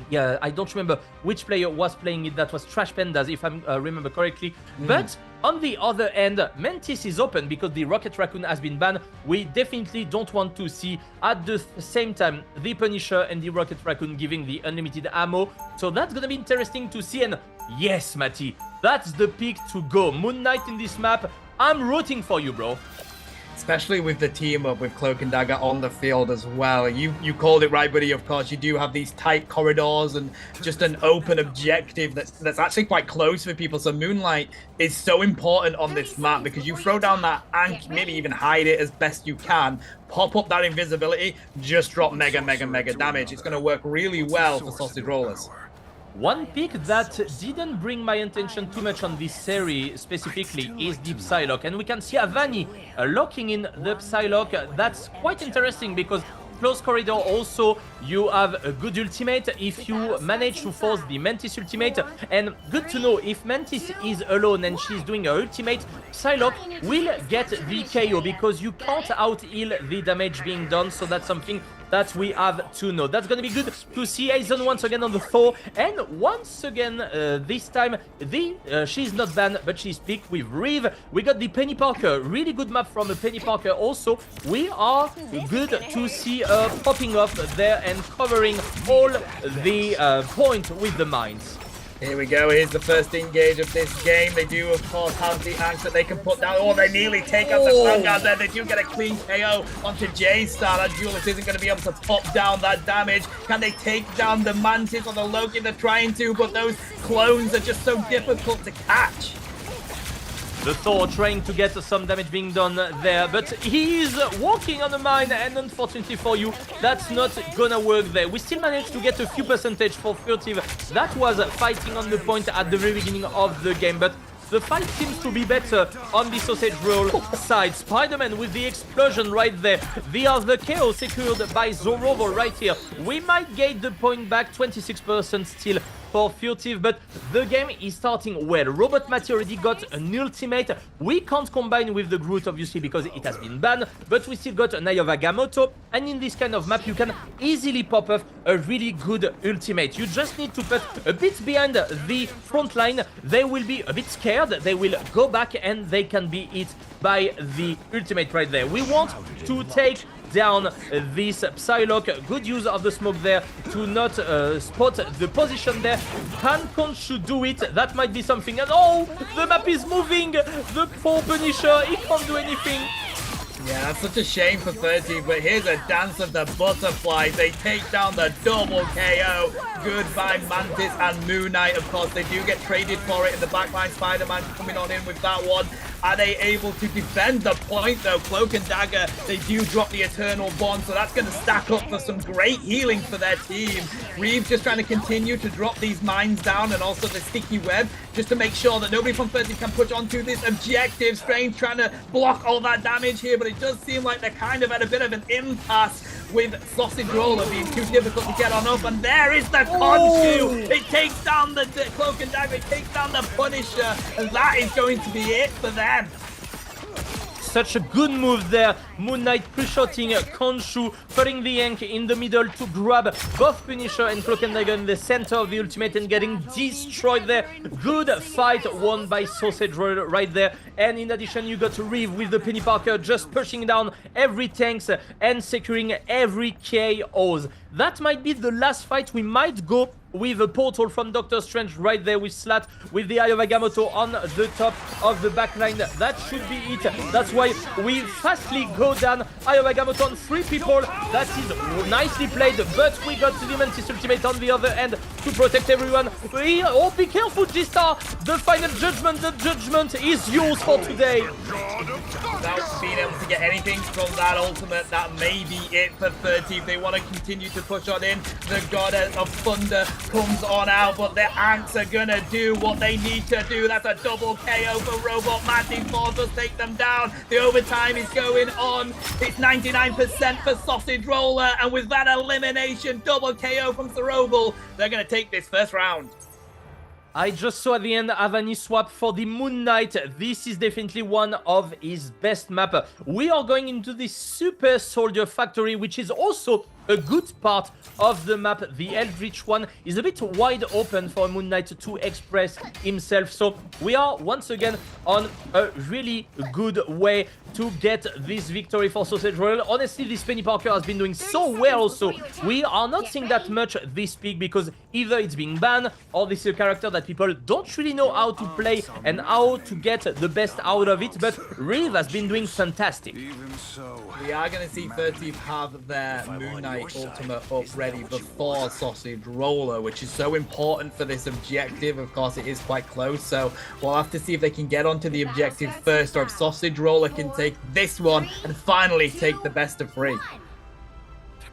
Yeah, I don't remember which player was playing it. That was Trash Pandas, if I remember correctly. But on the other end, Mantis is open because the Rocket Raccoon has been banned. We definitely don't want to see at the same time the Punisher and the Rocket Raccoon giving the unlimited ammo. So that's gonna be interesting to see. And yes, Matty, that's the pick to go. Moon Knight in this map. I'm rooting for you, bro. Especially with the team up with Cloak and Dagger on the field as well. You called it right, buddy. Of course, you do have these tight corridors and just an open objective that's actually quite close for people. So Moonlight is so important on this map because you throw down that and maybe even hide it as best you can, pop up that invisibility, just drop mega damage. It's going to work really well for Sausage Rollers. One pick that didn't bring my attention too much on this series specifically is the Psylocke, and we can see Avani locking in the Psylocke. That's quite interesting because close corridor also you have a good ultimate if you manage to force the Mantis ultimate, and good to know if Mantis is alone and she's doing her ultimate, Psylocke will get the KO because you can't out heal the damage being done, so that's something that we have to know. That's gonna be good to see Aizen once again on the floor, and once again this time she's not banned but she's picked with Reeve. We got the Penny Parker, really good map from the Penny Parker also. We are good to see popping up there and covering all the point with the mines. Here we go, here's the first engage of this game. They do, of course, have the axe that they can put down. Oh, they nearly take out the Vanguard there. They do get a clean KO onto J-Star. That Duelist isn't going to be able to pop down that damage. Can they take down the Mantis or the Loki? They're trying to, but those clones are just so difficult to catch. The Thor trying to get some damage being done there, but he's walking on the mine, and unfortunately for you, that's not gonna work there. We still managed to get a few percentage for Furtive. That was fighting on the point at the very beginning of the game, but the fight seems to be better on the sausage roll side. Spider-Man with the explosion right there. The other KO secured by Zorovo right here. We might get the point back, 26% still for Furtive, but the game is starting well. Robot Matty already got an ultimate. We can't combine with the Groot, obviously, because it has been banned, but we still got an Eye of Agamotto, and in this kind of map, you can easily pop off a really good ultimate. You just need to put a bit behind the front line. They will be a bit scared. They will go back, and they can be hit by the ultimate right there. We want to take down this Psylocke. Good use of the smoke there to not spot the position there. Can Khonshu do it? That might be something. And oh, the map is moving. The poor Punisher, he can't do anything. Yeah, that's such a shame for 30, but here's a dance of the butterflies. They take down the double KO. Goodbye, Mantis and Moon Knight. Of course, they do get traded for it in the backline. Spider-Man coming on in with that one. Are they able to defend the point, though? Cloak and Dagger, they do drop the Eternal Bond, so that's going to stack up for some great healing for their team. Reeves just trying to continue to drop these mines down and also the sticky web, just to make sure that nobody from 30 can push onto this objective. Strange trying to block all that damage here, but it does seem like they're kind of at a bit of an impasse with Sausage Roller being too difficult to get on up. And there is the Khonshu. It takes down the Cloak and Dagger, it takes down the Punisher, and that is going to be it for them. Such a good move there. Moon Knight pre-shotting Khonshu, putting the Yank in the middle to grab both Punisher and Cloak and Dagger in the center of the ultimate and getting destroyed there. Good fight won by Sausage Roll right there. And in addition, you got Reeve with the Penny Parker just pushing down every tanks and securing every KOs. That might be the last fight. We might go with a portal from Doctor Strange right there with Slat, with the Eye of Agamotto on the top of the backline. That should be it. That's why we fastly go down. Eye of Agamotto on 3 people. That is nicely played, but we got the Mantis ultimate on the other end to protect everyone. Oh, be careful, G-Star. The final judgment. The judgment is yours for today. Without being able to get anything from that ultimate, that may be it for 30. If they want to continue to push on in, the Goddess of Thunder comes on out, but their ants are gonna do what they need to do. That's a double KO for Robot Matty. Four does take them down. The overtime is going on. It's 99% for Sausage Roller, and with that elimination, double KO from Cerebral, they're gonna take this first round. I just saw at the end Avani swap for the Moon Knight. This is definitely one of his best map. We are going into the Super Soldier Factory, which is also a good part of the map. The Eldritch one is a bit wide open for Moon Knight to express himself. So we are once again on a really good way to get this victory for Sausage Royal. Honestly, this Penny Parker has been doing so well also. We are not seeing that much this peak because either it's being banned or this is a character that people don't really know how to play and how to get the best out of it. But Reeve has been doing fantastic. We are going to see 30 have their Moon Knight ultimate up ready before Sausage Roller, which is so important for this objective. Of course, it is quite close, so we'll have to see if they can get onto the objective first, or if Sausage Roller can take this one and finally take the best of 3.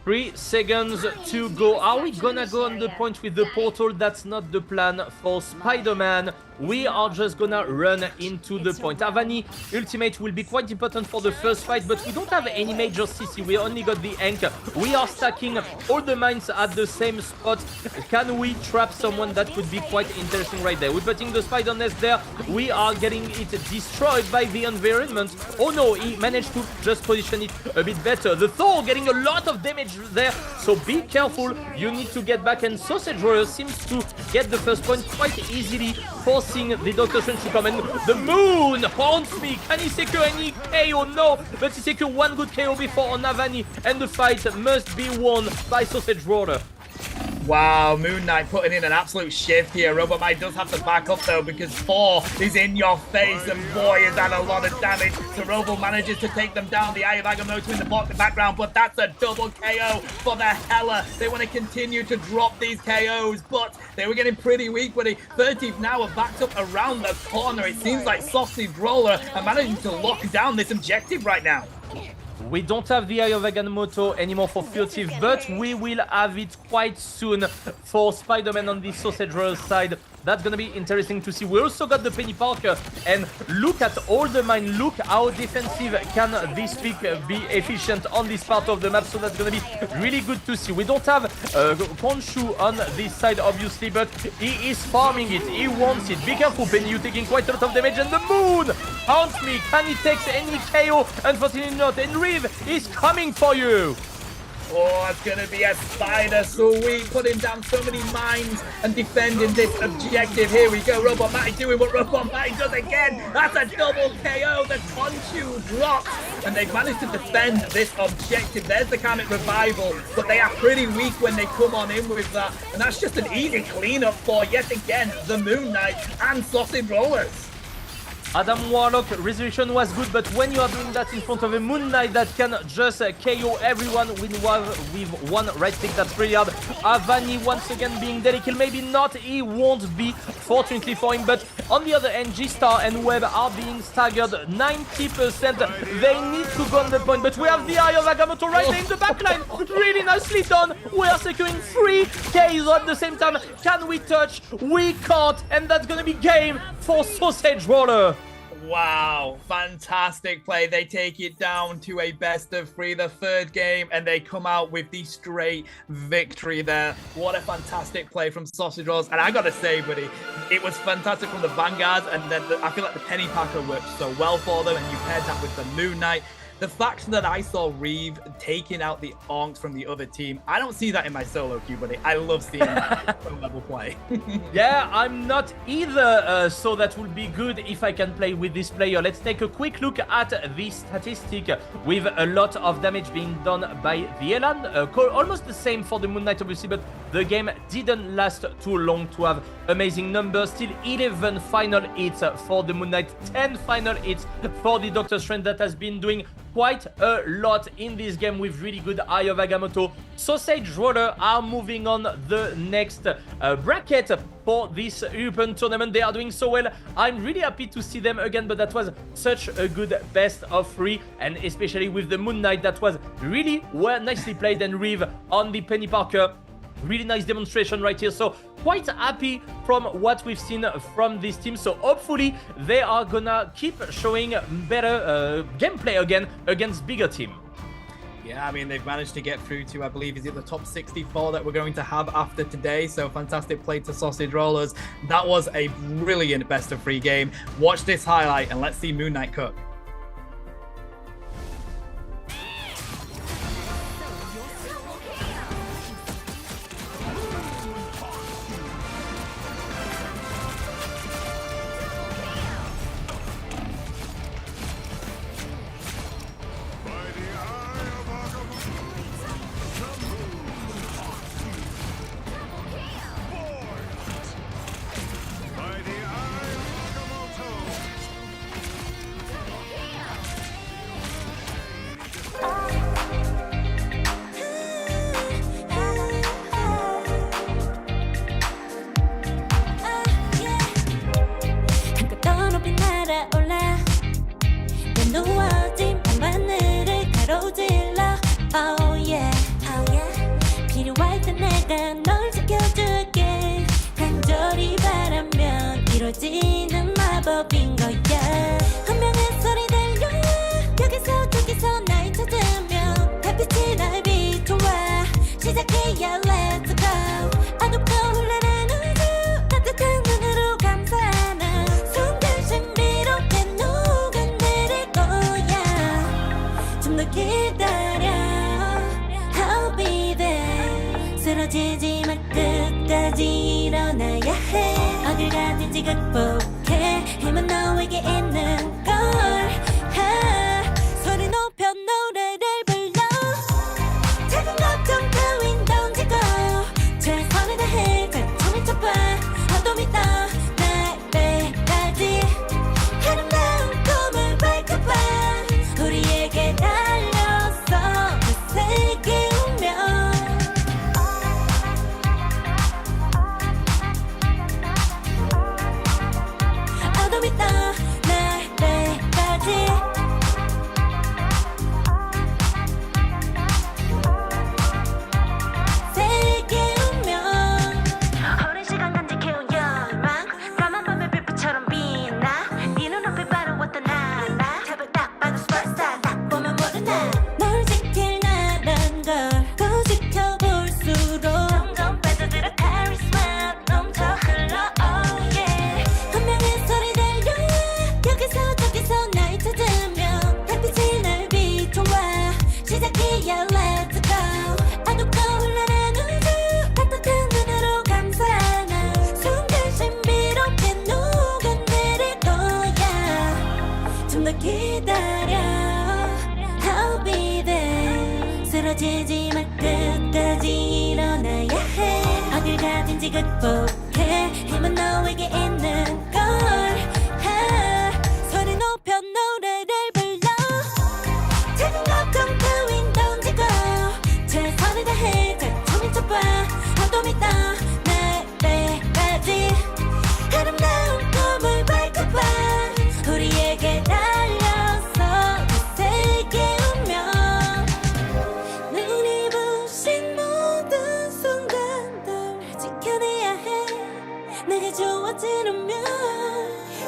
3 seconds to go. Are we gonna go on the point with the portal? That's not the plan for Spider-Man. We are just gonna run into the point. Avani ultimate will be quite important for the first fight, but we don't have any major CC. We only got the Ank. We are stacking all the mines at the same spot. Can we trap someone? That could be quite interesting right there. We're putting the spider nest there. We are getting it destroyed by the environment. Oh no, he managed to just position it a bit better. The Thor getting a lot of damage there, so be careful. You need to get back, and Sausage Roller seems to get the first point quite easily, forcing the Doctor Strange to come in. The moon haunts me. Can he secure any KO? No, but he secured one good KO before on Avani, and the fight must be won by Sausage Roller. Wow, Moon Knight putting in an absolute shift here. Robot Mike does have to back up though, because 4 is in your face, and boy, is that a lot of damage. So Robo manages to take them down. The Eye of Agamotto in the background, but that's a double KO for the Hela. They want to continue to drop these KOs, but they were getting pretty weak. But 30 now are backed up around the corner. It seems like Sausage Roller are managing to lock down this objective right now. We don't have the Eye of Agamotto anymore for Furtive, but we will have it quite soon for Spider-Man on the Sausage Roll side. That's gonna be interesting to see. We also got the Penny Parker, and look at all the mine. Look how defensive can this pick be efficient on this part of the map, so that's gonna be really good to see. We don't have Khonshu on this side, obviously, but he is farming it. He wants it. Be careful, Penny, you're taking quite a lot of damage, and the moon haunts me. Can he take any KO? Unfortunately not, and Reeve is coming for you. Oh, it's going to be a spider sweep, putting down so many mines and defending this objective. Here we go, Robot Matty doing what Robot Matty does again. That's a double KO. The Khonshu drops, and they've managed to defend this objective. There's the Karmic Revival, but they are pretty weak when they come on in with that. And that's just an easy cleanup for, yet again, the Moon Knight and Sausage Rollers. Adam Warlock resurrection was good, but when you are doing that in front of a Moon Knight that can just KO everyone with one right click, that's pretty hard. Avani once again being deadly kill, maybe not, he won't be, fortunately for him, but on the other end, G-Star and Web are being staggered 90%. They need to go on the point, but we have the Eye of Agamotto right there in the backline. Really nicely done. We are securing 3 KOs at the same time. Can we touch? We can't, and that's gonna be game for Sausage Roller. Wow, fantastic play. They take it down to a best of 3, the third game, and they come out with the straight victory there. What a fantastic play from Sausage Rolls. And I gotta say, buddy, it was fantastic from the Vanguards, and then I feel like the Penny Packer worked so well for them, and you paired that with the Moon Knight. The fact that I saw Reeve taking out the Onks from the other team, I don't see that in my solo queue, buddy. I love seeing that level play. Yeah, I'm not either, so that would be good if I can play with this player. Let's take a quick look at the statistic with a lot of damage being done by the Elan. Almost the same for the Moon Knight, obviously, but the game didn't last too long to have amazing numbers. Still 11 final hits for the Moon Knight, 10 final hits for the Doctor Strange. That has been doing quite a lot in this game with really good Eye of Agamotto. Sausage Roller are moving on the next bracket for this European tournament. They are doing so well. I'm really happy to see them again, but that was such a good best of 3, and especially with the Moon Knight, that was really well, nicely played, and Reeve on the Penny Parker. Really nice demonstration right here. So quite happy from what we've seen from this team. So hopefully they are gonna keep showing better gameplay again against bigger team. Yeah, I mean, they've managed to get through to, I believe, is it the top 64 that we're going to have after today? So fantastic play to Sausage Rollers. That was a brilliant best of 3 game. Watch this highlight and let's see Moon Knight cook. 누워진 밤하늘을 가로질러 Oh yeah, oh yeah. 필요할 때 내가 널 지켜줄게 간절히 바라면 이루어지는 마법인 거야 운명의 소리 들려 여기서 저기서 날 찾으면 달빛이 날 비춰와 시작해야 let's go 어둡고 흘러는 우주 따뜻한 눈으로 감싸나 순간 신비롭게 녹아내릴 거야 좀 더 기다려 I'll be there 쓰러지지 마 끝까지 일어나야 해 어딜 가든지 극복해 힘은 너에게 있는 걸 소리 높여 노래를 불러 작은 걱정 따윈 던지고 최선을 다해 자충을 쳐봐 어둠이 떠 날때까지 아름다운 꿈을 밝혀봐 우리에게 달려서 그 세계 운명 어둠이 떠 날때까지 세계 운명 오랜 시간 간직해온 열망 까만 밤의 빛처럼 빛나 네 눈앞에 바로 왔던 나 제발 딱 봐도 superstar 딱 보면 모르나 널 지킬 나란 걸 지켜볼수록 점점 빠져들어 카리스마 넘쳐 흘러 oh yeah 운명의 소리 들려 여기서 저기서 날 찾으면 달빛이 날 비춰와 시작해야 let's go 어둡고 흘러는 우주 따뜻한 눈으로 감싸나 순간 신비롭게 녹아내릴 거야 좀 더 기다려 I'll be there 쓰러지지 마 끝까지 일어나야 해 어딜 가든지 극복해 힘은 너에게 있는 걸 소리 높여 노래를 불러 작은 걱정 따윈 던지고 최선을 다해 자충을 쳐봐 어둠이 떠 날때까지 아름다운 꿈을 밝혀봐 우리에게 달려서 그 세계 운명 눈이 부신 모든 순간들 지켜내야 해 내가 좋아지는 면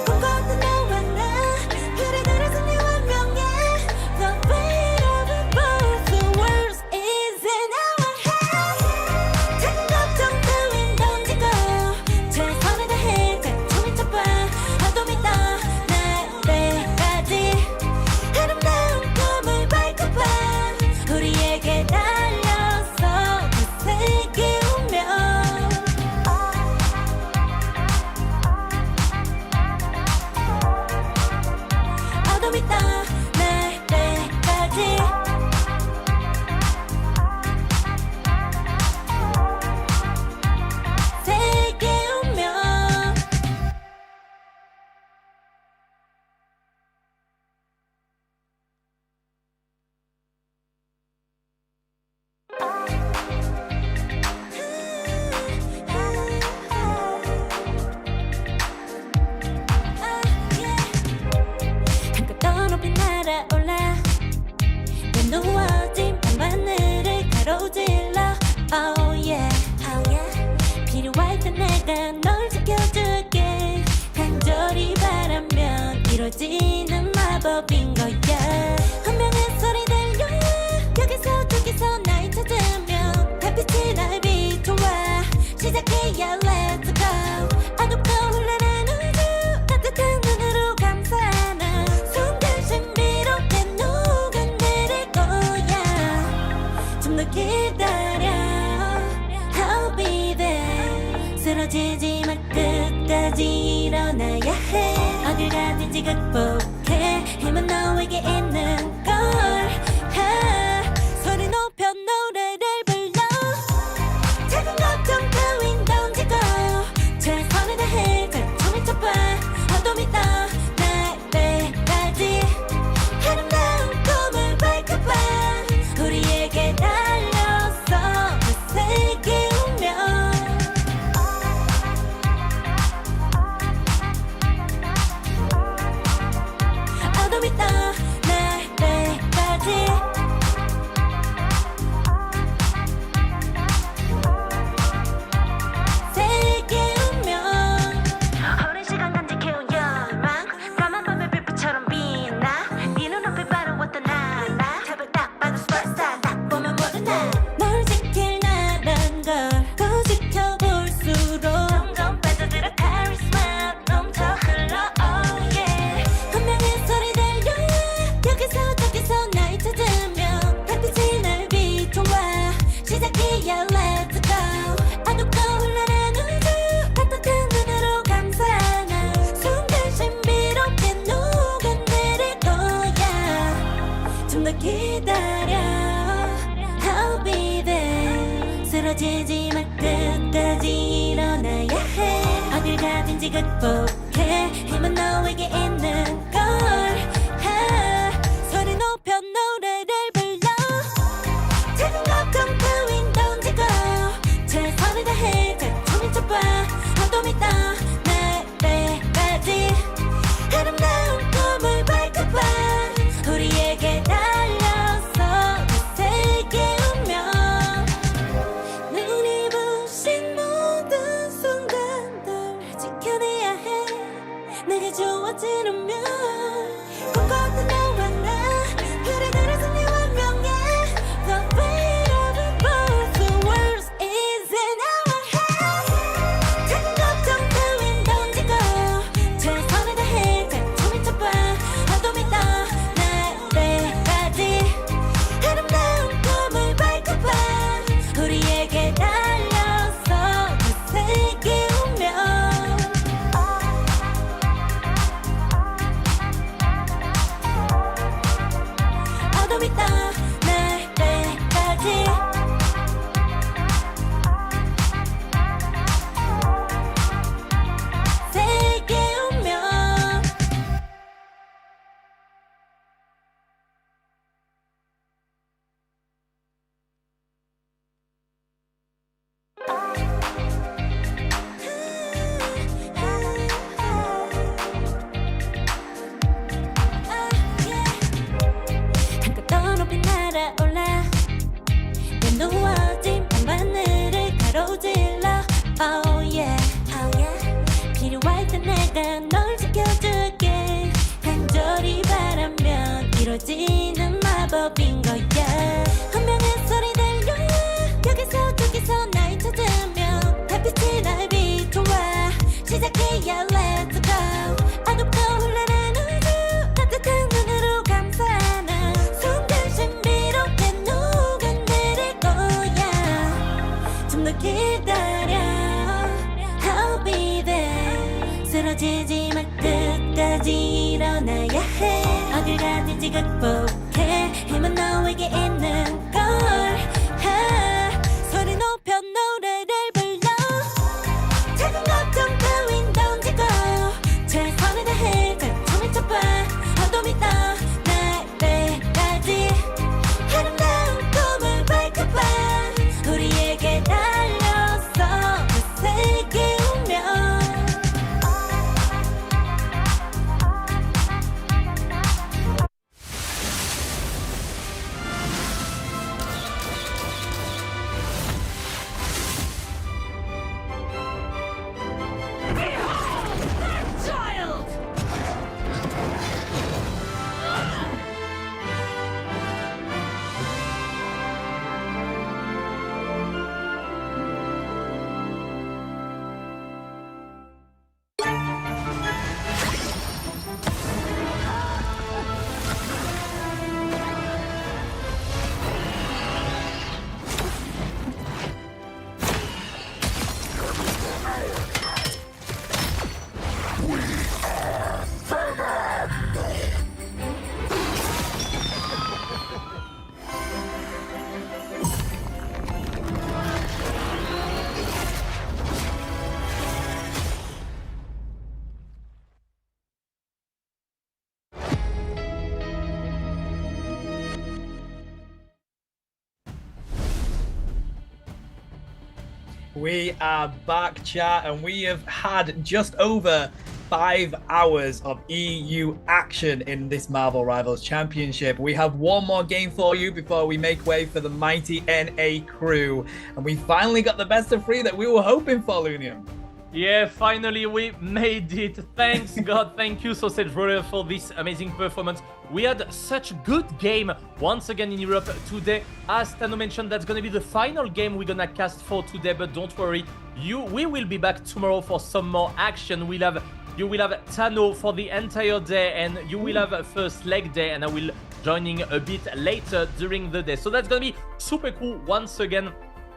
꿈꿨던 너와 나 그래 그래서 네 운명에 The weight of it both the world is in our hands 작은 걱정 따윈 던지고 최선을 다해 자충을 쳐봐 어둠이 떠 날때까지 아름다운 꿈을 밝혀봐 우리에게 달려서 그 세계 운명 어둠이 떠 날때까지 세계 운명 한껏 더 높이 날아올라 내 누워진 밤하늘을 가로질러 Oh yeah, oh yeah 필요할 때 내가 널 지켜줄게 간절히 바라면 이루어지는 마법인 거야 운명의 소리 들려 여기서 저기서 날 찾으면 달빛이 날 비춰와 시작해야 let's go 어둡고 흘러는 우주 따뜻한 눈으로 감싸나 순간 신비롭게 녹아내릴 거야 좀 더 기다려 I'll be there 쓰러지지 마 끝까지 일어나야 해 어딜 가든지 극복해 힘은 너에게 있는 걸 소리 높여 노래를 불러 작은 걱정 따윈 던지고 최선을 다해 자충을 쳐봐 어둠이 떠 날때까지 아름다운 꿈을 밝혀봐 우리에게 달려서 그 세계 운명 어둠이 떠 날때까지 쓰러지지 말 끝까지 일어나야 해 어딜 가든지 극복해 힘은 너에게 있는 걸 소리 높여 노래를 불러 작은 걱정 따윈 던지고 최선을 다해 작품을 쳐봐 어둠이 떠 내배까지 아름다운 꿈을 밝혀봐 우리에게 달려서 그 세계 운명 눈이 부신 모든 순간들 지켜내야 해 내가 좋아지려면 꿈꿨던 너와 나 그래 그래서 내 운명에 The fate of the both the world is in our hands 작은 걱정 따윈 던지고 최선을 다해 작품을 쳐봐 어둠이 떠 내배까지 아름다운 꿈을 밝혀봐 우리에게 달려서 그 세계 운명 어둠이 떠 내배까지 세계 운명 한껏 더 높이 날아올라 내 누워진 밤하늘을 가로질러 Oh yeah, oh yeah 필요할 때 내가 널 지켜줄게 간절히 바라면 이루어지는 마법인 거야 운명의 소리 들려 여기서 저기서 날 찾으면 달빛이 날 비춰와 시작해야 let's go 어둡고 흘러는 우주 따뜻한 눈으로 감싸는 순간 신비롭게 녹아내릴 거야 좀 더 기다려 I'll be there 쓰러지지 말 끝까지 일어나야 해 어딜 가든지 극복해 힘은 너에게 있는 걸 소리 높여 노래를 불러 작은 걱정 따윈 던지고 최선을 다해 작품을 쳐봐 어둠이 떠 내배까지 아름다운 꿈을 밝혀봐 우리에게 달려서 그 세계 운명 We are back, chat, and we have had just over 5 hours of EU action in this Marvel Rivals Championship. We have one more game for you before we make way for the mighty NA crew. And we finally got the best of 3 that we were hoping for, Lunium. Yeah, finally we made it. Thanks God, thank you Sausage Roller for this amazing performance. We had such a good game once again in Europe today. As Tano mentioned, that's gonna be the final game we're gonna cast for today, but don't worry, we will be back tomorrow for some more action. You will have Tano for the entire day, and you will have a first leg day, and I will joining a bit later during the day. So that's gonna be super cool once again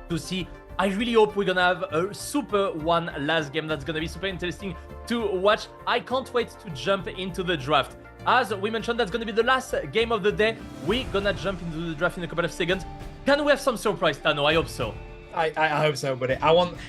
to see. I really hope we're gonna have a super one last game. That's gonna be super interesting to watch. I can't wait to jump into the draft. As we mentioned, that's gonna be the last game of the day. We're gonna jump into the draft in a couple of seconds. Can we have some surprise, Tano? I hope so. I hope so, buddy.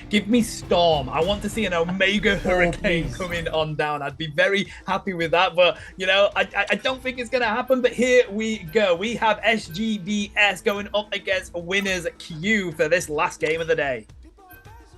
Give me Storm. I want to see an Omega Hurricane please. coming on down. I'd be very happy with that, but you know, I don't think it's gonna happen. But here we go. We have SGBS going up against Winners Q for this last game of the day.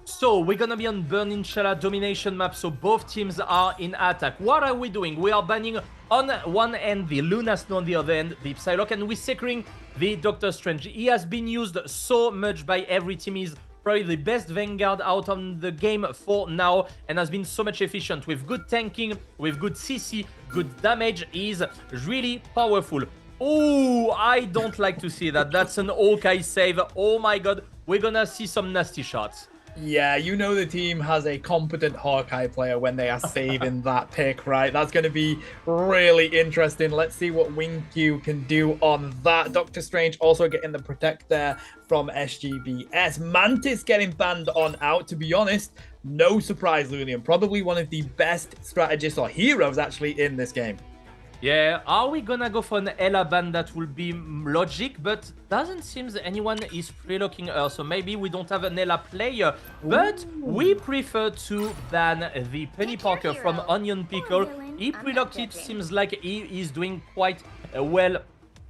So we're gonna be on Burn Inshallah domination map, so both teams are in attack. What are we doing? We are banning on one end the Luna Snow, on the other end the Psylocke, and we're securing the Doctor Strange. He has been used so much by every team. He's probably the best Vanguard out on the game for now, and has been so much efficient with good tanking, with good CC, good damage. He's really powerful. Oh, I don't like to see that. That's an Hawkeye save. Oh my god, we're gonna see some nasty shots. Yeah, you know the team has a competent Hawkeye player when they are saving that pick, right? That's going to be really interesting. Let's see what WingQ can do on that. Doctor Strange also getting the protect there from SGBS. Mantis getting banned on out. To be honest, no surprise, Lulian. Probably one of the best strategists or heroes actually in this game. Yeah, are we gonna go for an Ella ban? That will be logic, but doesn't seem anyone is pre-locking her, so maybe we don't have an Ella player, but we prefer to ban the Penny Parker from Onion Pickle. He pre-locked it, seems like he is doing quite well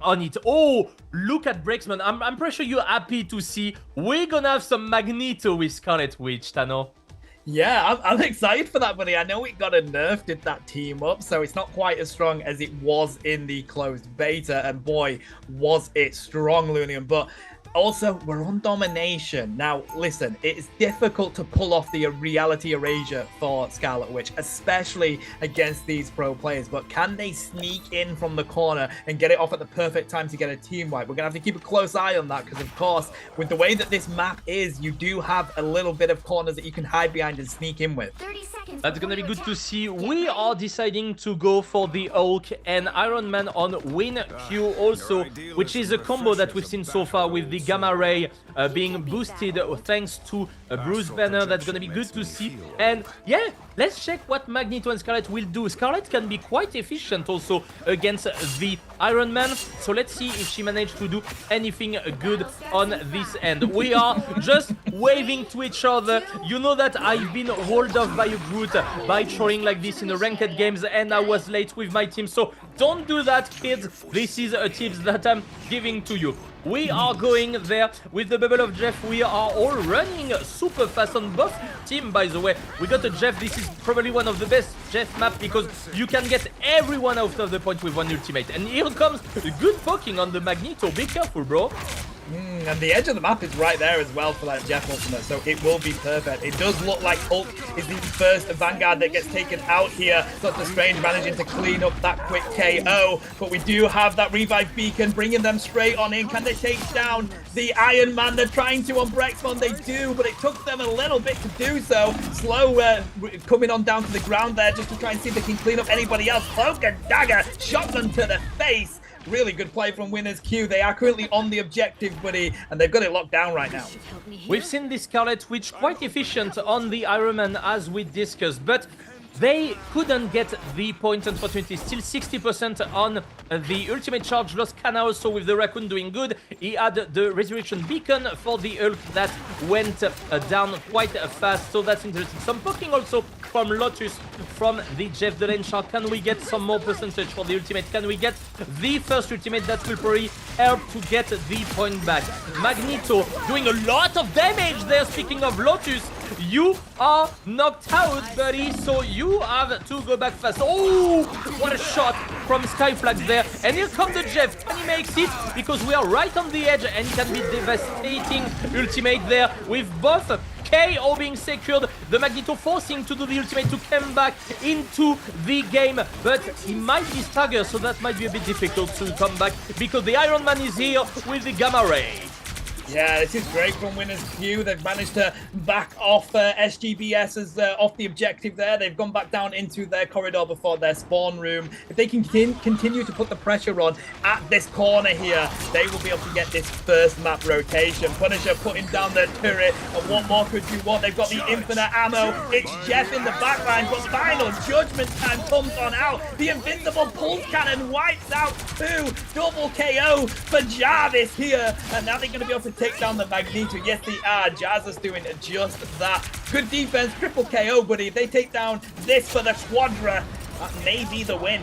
on it. Oh, look at Breaksman. I'm pretty sure you're happy to see we're gonna have some Magneto with Scarlet Witch, Tano. Yeah, I'm excited for that, buddy. I know it got a nerf, did that team up, so it's not quite as strong as it was in the closed beta, and boy, was it strong, Lulian. But also, we're on domination. Now, listen, it's difficult to pull off the reality erasure for Scarlet Witch, especially against these pro players. But can they sneak in from the corner and get it off at the perfect time to get a team wipe? We're going to have to keep a close eye on that because, of course, with the way that this map is, you do have a little bit of corners that you can hide behind and sneak in with. 30 seconds. That's gonna be good to see. We are deciding to go for the Hulk and Iron Man on WinQ also, which is a combo that we've seen so far with the Gamma Ray being boosted thanks to Bruce Banner. That's gonna be good to see. And yeah, let's check what Magneto and Scarlet will do. Scarlet can be quite efficient also against the Iron Man, so let's see if she managed to do anything good on this end. We are just waving to each other. You know that I've been walled off by a Groot by trolling like this in the ranked games, and I was late with my team, so don't do that, kids. This is a tip that I'm giving to you. We are going there with the bubble of Jeff. We are all running super fast on both team, by the way. We got a Jeff. This is probably one of the best Jeff map because you can get everyone out of the point with one ultimate. And here comes good poking on the Magneto. Be careful, bro. And the edge of the map is right there as well for that Jeff ultimate, so it will be perfect. It does look like Hulk is the first Vanguard that gets taken out here. Doctor Strange managing to clean up that quick KO, but we do have that revive beacon bringing them straight on in. Can they take down the Iron Man? They're trying to on Brexmon. They do, but it took them a little bit to do so. Slow coming on down to the ground there just to try and see if they can clean up anybody else. Cloak and dagger, shotgun to the face. Really good play from Winners Q. They are currently on the objective, buddy, and they've got it locked down right now. We've seen this Scarlet Witch quite efficient on the Iron Man as we discussed, but they couldn't get the point, unfortunately. Still 60% on the ultimate charge. Lost Kana also with the Raccoon doing good. He had the Resurrection Beacon for the Hulk that went down quite fast, so that's interesting. Some poking also from Lotus from the Jeff the Lane Shark. Can we get some more percentage for the ultimate? Can we get the first ultimate? That will probably help to get the point back. Magneto doing a lot of damage there. Speaking of Lotus, you are knocked out, buddy, so you have to go back fast. Oh, what a shot from Skyflax there. And here comes the Jeff. Can he make it? Because we are right on the edge and can be devastating ultimate there with both KO being secured. The Magneto forcing to do the ultimate to come back into the game, but he might be staggered, so that might be a bit difficult to come back because the Iron Man is here with the Gamma Ray. Yeah, this is great from Winners Q. They've managed to back off SGBS's off the objective there. They've gone back down into their corridor before their spawn room. If they can continue to put the pressure on at this corner here, they will be able to get this first map rotation. Punisher putting down their turret, and what more could you want? They've got the infinite ammo. It's Jeff in the backline, but final judgment time comes on out. The invincible pulse cannon wipes out two. Double KO for Jarvis here, and now they're going to be able to take down the Magneto. Yes, they are. Jazz is doing just that. Good defense, triple KO, buddy. If they take down this for the Quadra, that may be the win.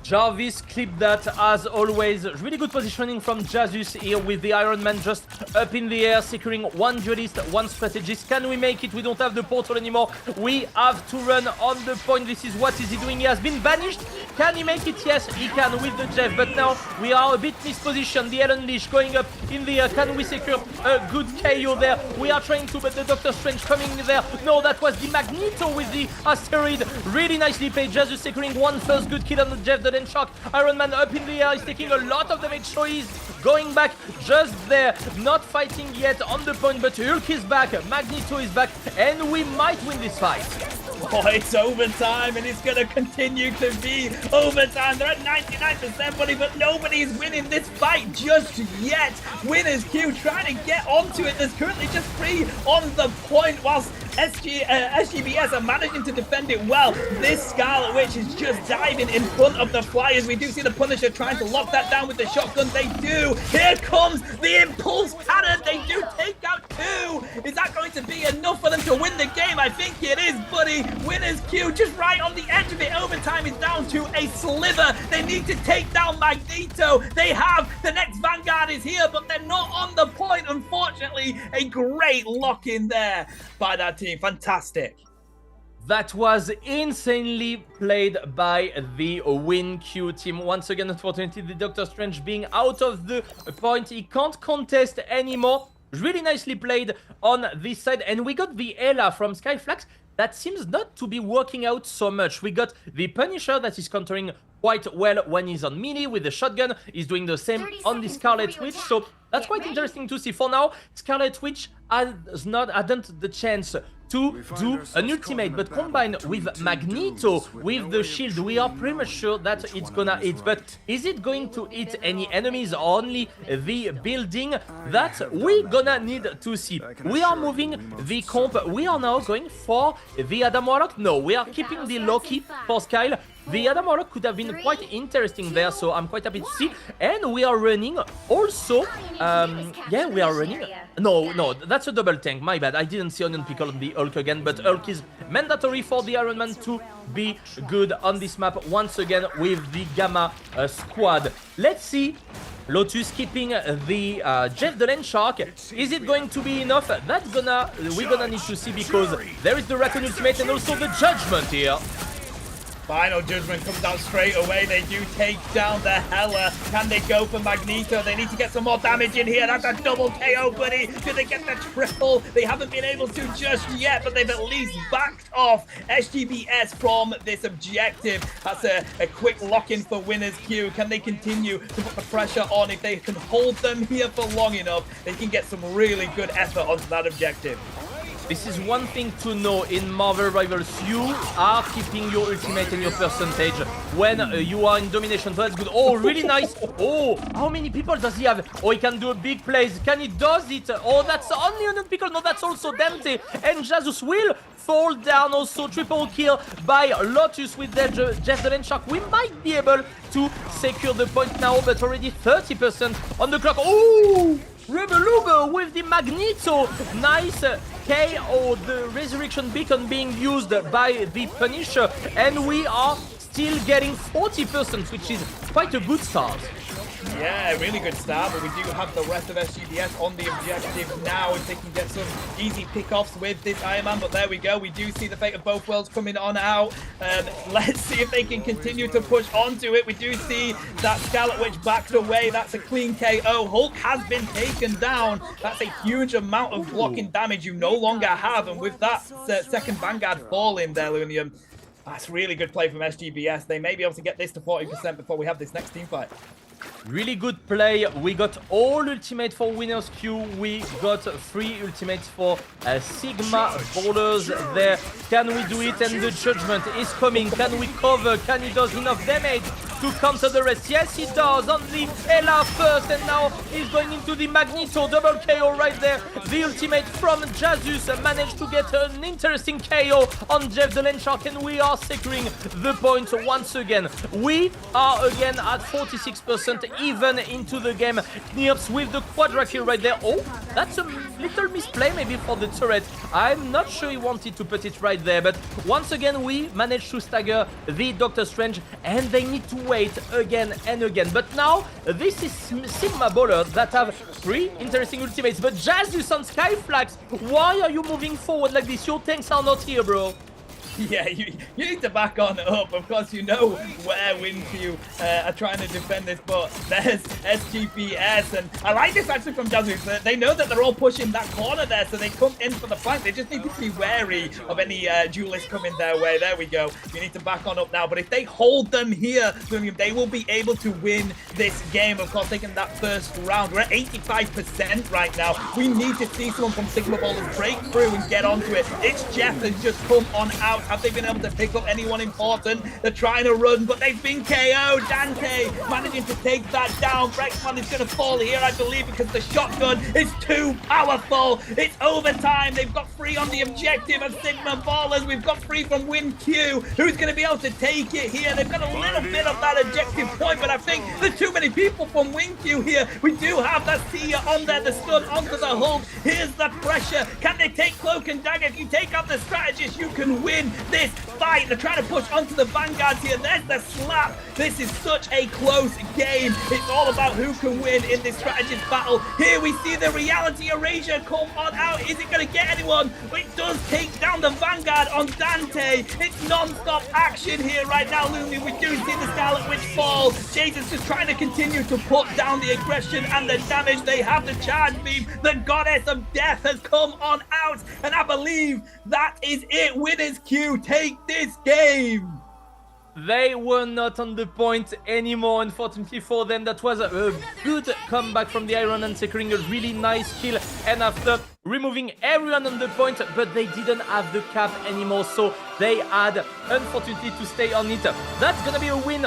Jarvis clipped that as always. Really good positioning from Jesus here with the Iron Man just up in the air, securing one duelist, one strategist. Can we make it? We don't have the portal anymore. We have to run on the point. This is what is he doing? He has been banished. Can he make it? Yes, he can with the Jeff. But now we are a bit mispositioned. The Ellen Leash going up in the air. Can we secure a good KO there? We are trying to, but the Doctor Strange coming there. No, that was the Magneto with the asteroid. Really nicely played. Jesus securing one first good kill on the Jeff. The shock. Iron Man up in the air. He's taking a lot of damage. So he's going back just there. Not fighting yet on the point, but Hulk is back. Magneto is back. And we might win this fight. Oh, it's overtime, and it's going to continue to be overtime. They're at 99%, buddy, but nobody's winning this fight just yet. Winners Q trying to get onto it. There's currently just 3 on the point, whilst SGBS are managing to defend it well. This Scarlet Witch is just diving in front of the Flyers. We do see the Punisher trying to lock that down with the shotgun. They do. Here comes the Impulse Cannon. They do take out 2. Is that going to be enough for them to win the game? I think it is, buddy. Winners Q just right on the edge of it. Overtime is down to a sliver. They need to take down Magneto. They have. The next Vanguard is here, but they're not on the point, unfortunately. A great lock in there by that team. Fantastic. That was insanely played by the Win Q team. Once again, unfortunately, the Doctor Strange being out of the point. He can't contest anymore. Really nicely played on this side. And we got the Ella from Skyflax. That seems not to be working out so much. We got the Punisher that is countering quite well when he's on melee with the shotgun. He's doing the same on the Scarlet Witch. So that's quite interesting to see. For now, Scarlet Witch hadn't the chance to do an ultimate, but combined with Magneto with the shield, we are pretty much sure that it's gonna hit. But is it going to hit any enemies or only the building? That we gonna need to see. We are moving the comp. We are now going for the Adam Warlock. No, we are keeping the Loki for Skyle. The Adam Warlock could have been quite interesting there, so I'm quite happy to see. And we are running also, yeah, we are running. No, that's a double tank, my bad. I didn't see Onion Pickle on the Hulk again, but Hulk is mandatory for the Iron Man to be good on this map once again with the Gamma squad. Let's see. Lotus keeping the Jeff the Land Shark. Is it going to be enough? We're gonna need to see, because there is the Raccoon Ultimate and also the Judgment here. Final Judgment comes out straight away. They do take down the Hela. Can they go for Magneto? They need to get some more damage in here. That's a double KO, buddy. Do they get the triple? They haven't been able to just yet, but they've at least backed off SGBS from this objective. That's a quick lock-in for Winners Q. Can they continue to put the pressure on? If they can hold them here for long enough, they can get some really good effort onto that objective. This is one thing to know in Marvel Rivals. You are keeping your ultimate and your percentage when you are in domination. So that's good. Oh, really nice. Oh, how many people does he have? Oh, he can do a big plays. Can he does it? Oh, that's only Onion Pickle. No, that's also Dante. And Jesus will fall down. Also triple kill by Lotus with the Jeff the Land Shark. We might be able to secure the point now, but already 30% on the clock. Oh! Rubber Luger with the Magneto. Nice KO. The Resurrection Beacon being used by the Punisher. And we are still getting 40%, which is quite a good start. Yeah, really good start, but we do have the rest of SGBS on the objective now if they can get some easy pickoffs with this Iron Man. But there we go. We do see the fate of both worlds coming on out. Let's see if they can continue to push onto it. We do see that Scarlet Witch backed away. That's a clean KO. Hulk has been taken down. That's a huge amount of blocking damage you no longer have. And with that second Vanguard falling there, Lunium, that's really good play from SGBS. They may be able to get this to 40% before we have this next team fight. Really good play. We got all ultimate for Winners Q. We got 3 ultimates for Sigma Ballers there. Can we do it? And the Judgment is coming. Can we cover? Can he does enough damage to counter the rest. Yes, he does. On the Ella first, and now he's going into the Magneto. Double KO right there. The ultimate from Jesus managed to get an interesting KO on Jeff the Land Shark, and we are securing the point once again. We are again at 46% even into the game. Kniops with the quadra kill right there. Oh, that's a little misplay maybe for the turret. I'm not sure he wanted to put it right there, but once again we managed to stagger the Doctor Strange, and they need to wait again and again. But now this is Sigma Baller that have 3 interesting ultimates, but Jesus on Skyflax, why are you moving forward like this? Your tanks are not here, bro. Yeah, you need to back on up. Of course, you know where WinQ are trying to defend this, but there's SGPS, and I like this actually from Jesus. They know that they're all pushing that corner there, so they come in for the flank. They just need to be wary of any duelists coming their way. There we go. You need to back on up now, but if they hold them here, they will be able to win this game. Of course, taking that first round. We're at 85% right now. We need to see someone from Sigma Ballers break through and get onto it. It's Jeff has just come on out. Have they been able to pick up anyone important? They're trying to run, but they've been KO'd. Dante managing to take that down. Brexman is going to fall here, I believe, because the shotgun is too powerful. It's overtime. They've got 3 on the objective of Sigma Ballers. We've got 3 from WinQ. Who's going to be able to take it here? They've got a little bit of that objective point, but I think there's too many people from WinQ here. We do have that Sia on there, the stun onto the Hulk. Here's the pressure. Can they take Cloak and Dagger? If you take out the strategist, you can win this fight. They're trying to push onto the vanguards here. There's the slap. This is such a close game. It's all about who can win in this strategist battle. Here we see the reality erasure come on out. Is it going to get anyone? It does take down the vanguard on Dante. It's non-stop action here right now, Looney. We do see the Scarlet Witch fall. Jason's just trying to continue to put down the aggression and the damage. They have the charge beam. The Goddess of Death has come on out, and I believe that is it. Winners Q take this game. They were not on the point anymore, unfortunately for them. That was a good comeback from the Iron and securing a really nice kill, and after removing everyone on the point, but they didn't have the cap anymore, so they had unfortunately to stay on it. That's gonna be a win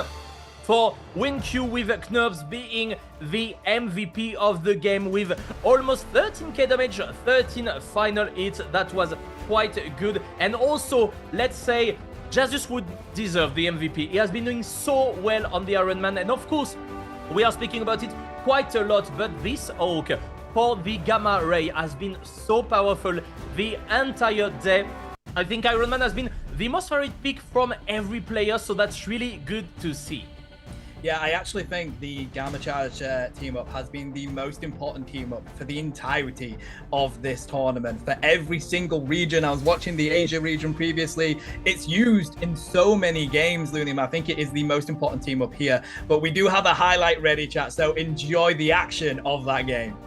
for WinQ, with Knobs being the MVP of the game with almost 13k damage, 13 final hits. That was quite good, and also let's say Jesus would deserve the MVP. He has been doing so well on the Iron Man, and of course we are speaking about it quite a lot, but this Hawk for the Gamma Ray has been so powerful the entire day. I think Iron Man has been the most favorite pick from every player, so that's really good to see. Yeah, I actually think the Gamma Charge team up has been the most important team up for the entirety of this tournament. For every single region, I was watching the Asia region previously. It's used in so many games, Lunim. I think it is the most important team up here. But we do have a highlight ready, chat, so enjoy the action of that game.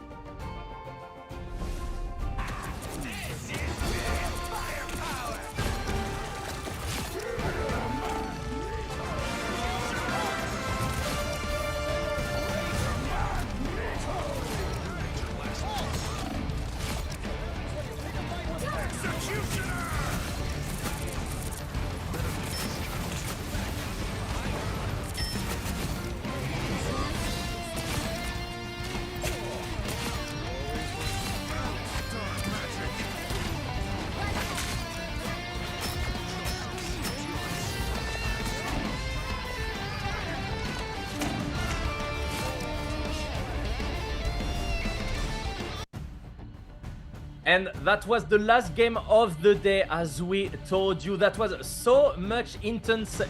And that was the last game of the day, as we told you. That was so much intense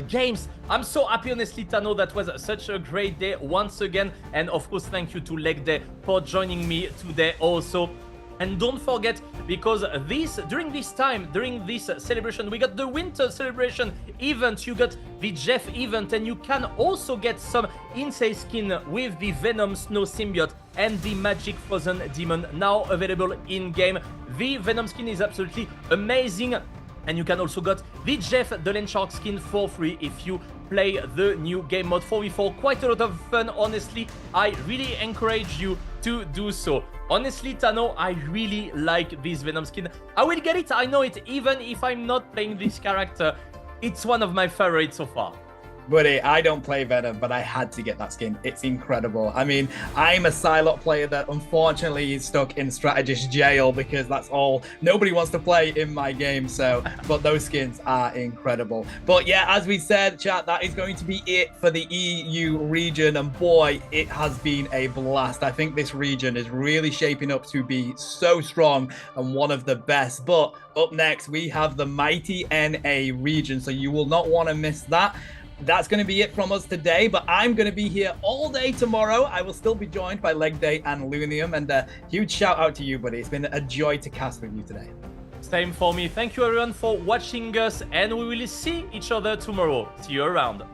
games. I'm so happy, honestly, Tano. That was such a great day once again. And of course, thank you to Leg Day for joining me today also. And don't forget, because during this celebration, we got the winter celebration event, you got the Jeff event, and you can also get some insane skin with the Venom Snow Symbiote and the Magic Frozen Demon now available in game. The Venom skin is absolutely amazing, and you can also get the Jeff the Land Shark skin for free if you play the new game mode 4v4. Quite a lot of fun, honestly. I really encourage you to do so. Honestly, Tano, I really like this Venom skin. I will get it, I know it, even if I'm not playing this character. It's one of my favorites so far. Buddy, I don't play Venom, but I had to get that skin. It's incredible. I mean, I'm a Psylocke player that unfortunately is stuck in strategist jail because that's all nobody wants to play in my game. So, but those skins are incredible. But yeah, as we said, chat, that is going to be it for the EU region. And boy, it has been a blast. I think this region is really shaping up to be so strong and one of the best. But up next, we have the mighty NA region. So you will not want to miss that. That's going to be it from us today, but I'm going to be here all day tomorrow. I will still be joined by Leg Day and Lunium, and a huge shout out to you, buddy. It's been a joy to cast with you today. Same for me. Thank you everyone for watching us, and we will see each other tomorrow. See you around.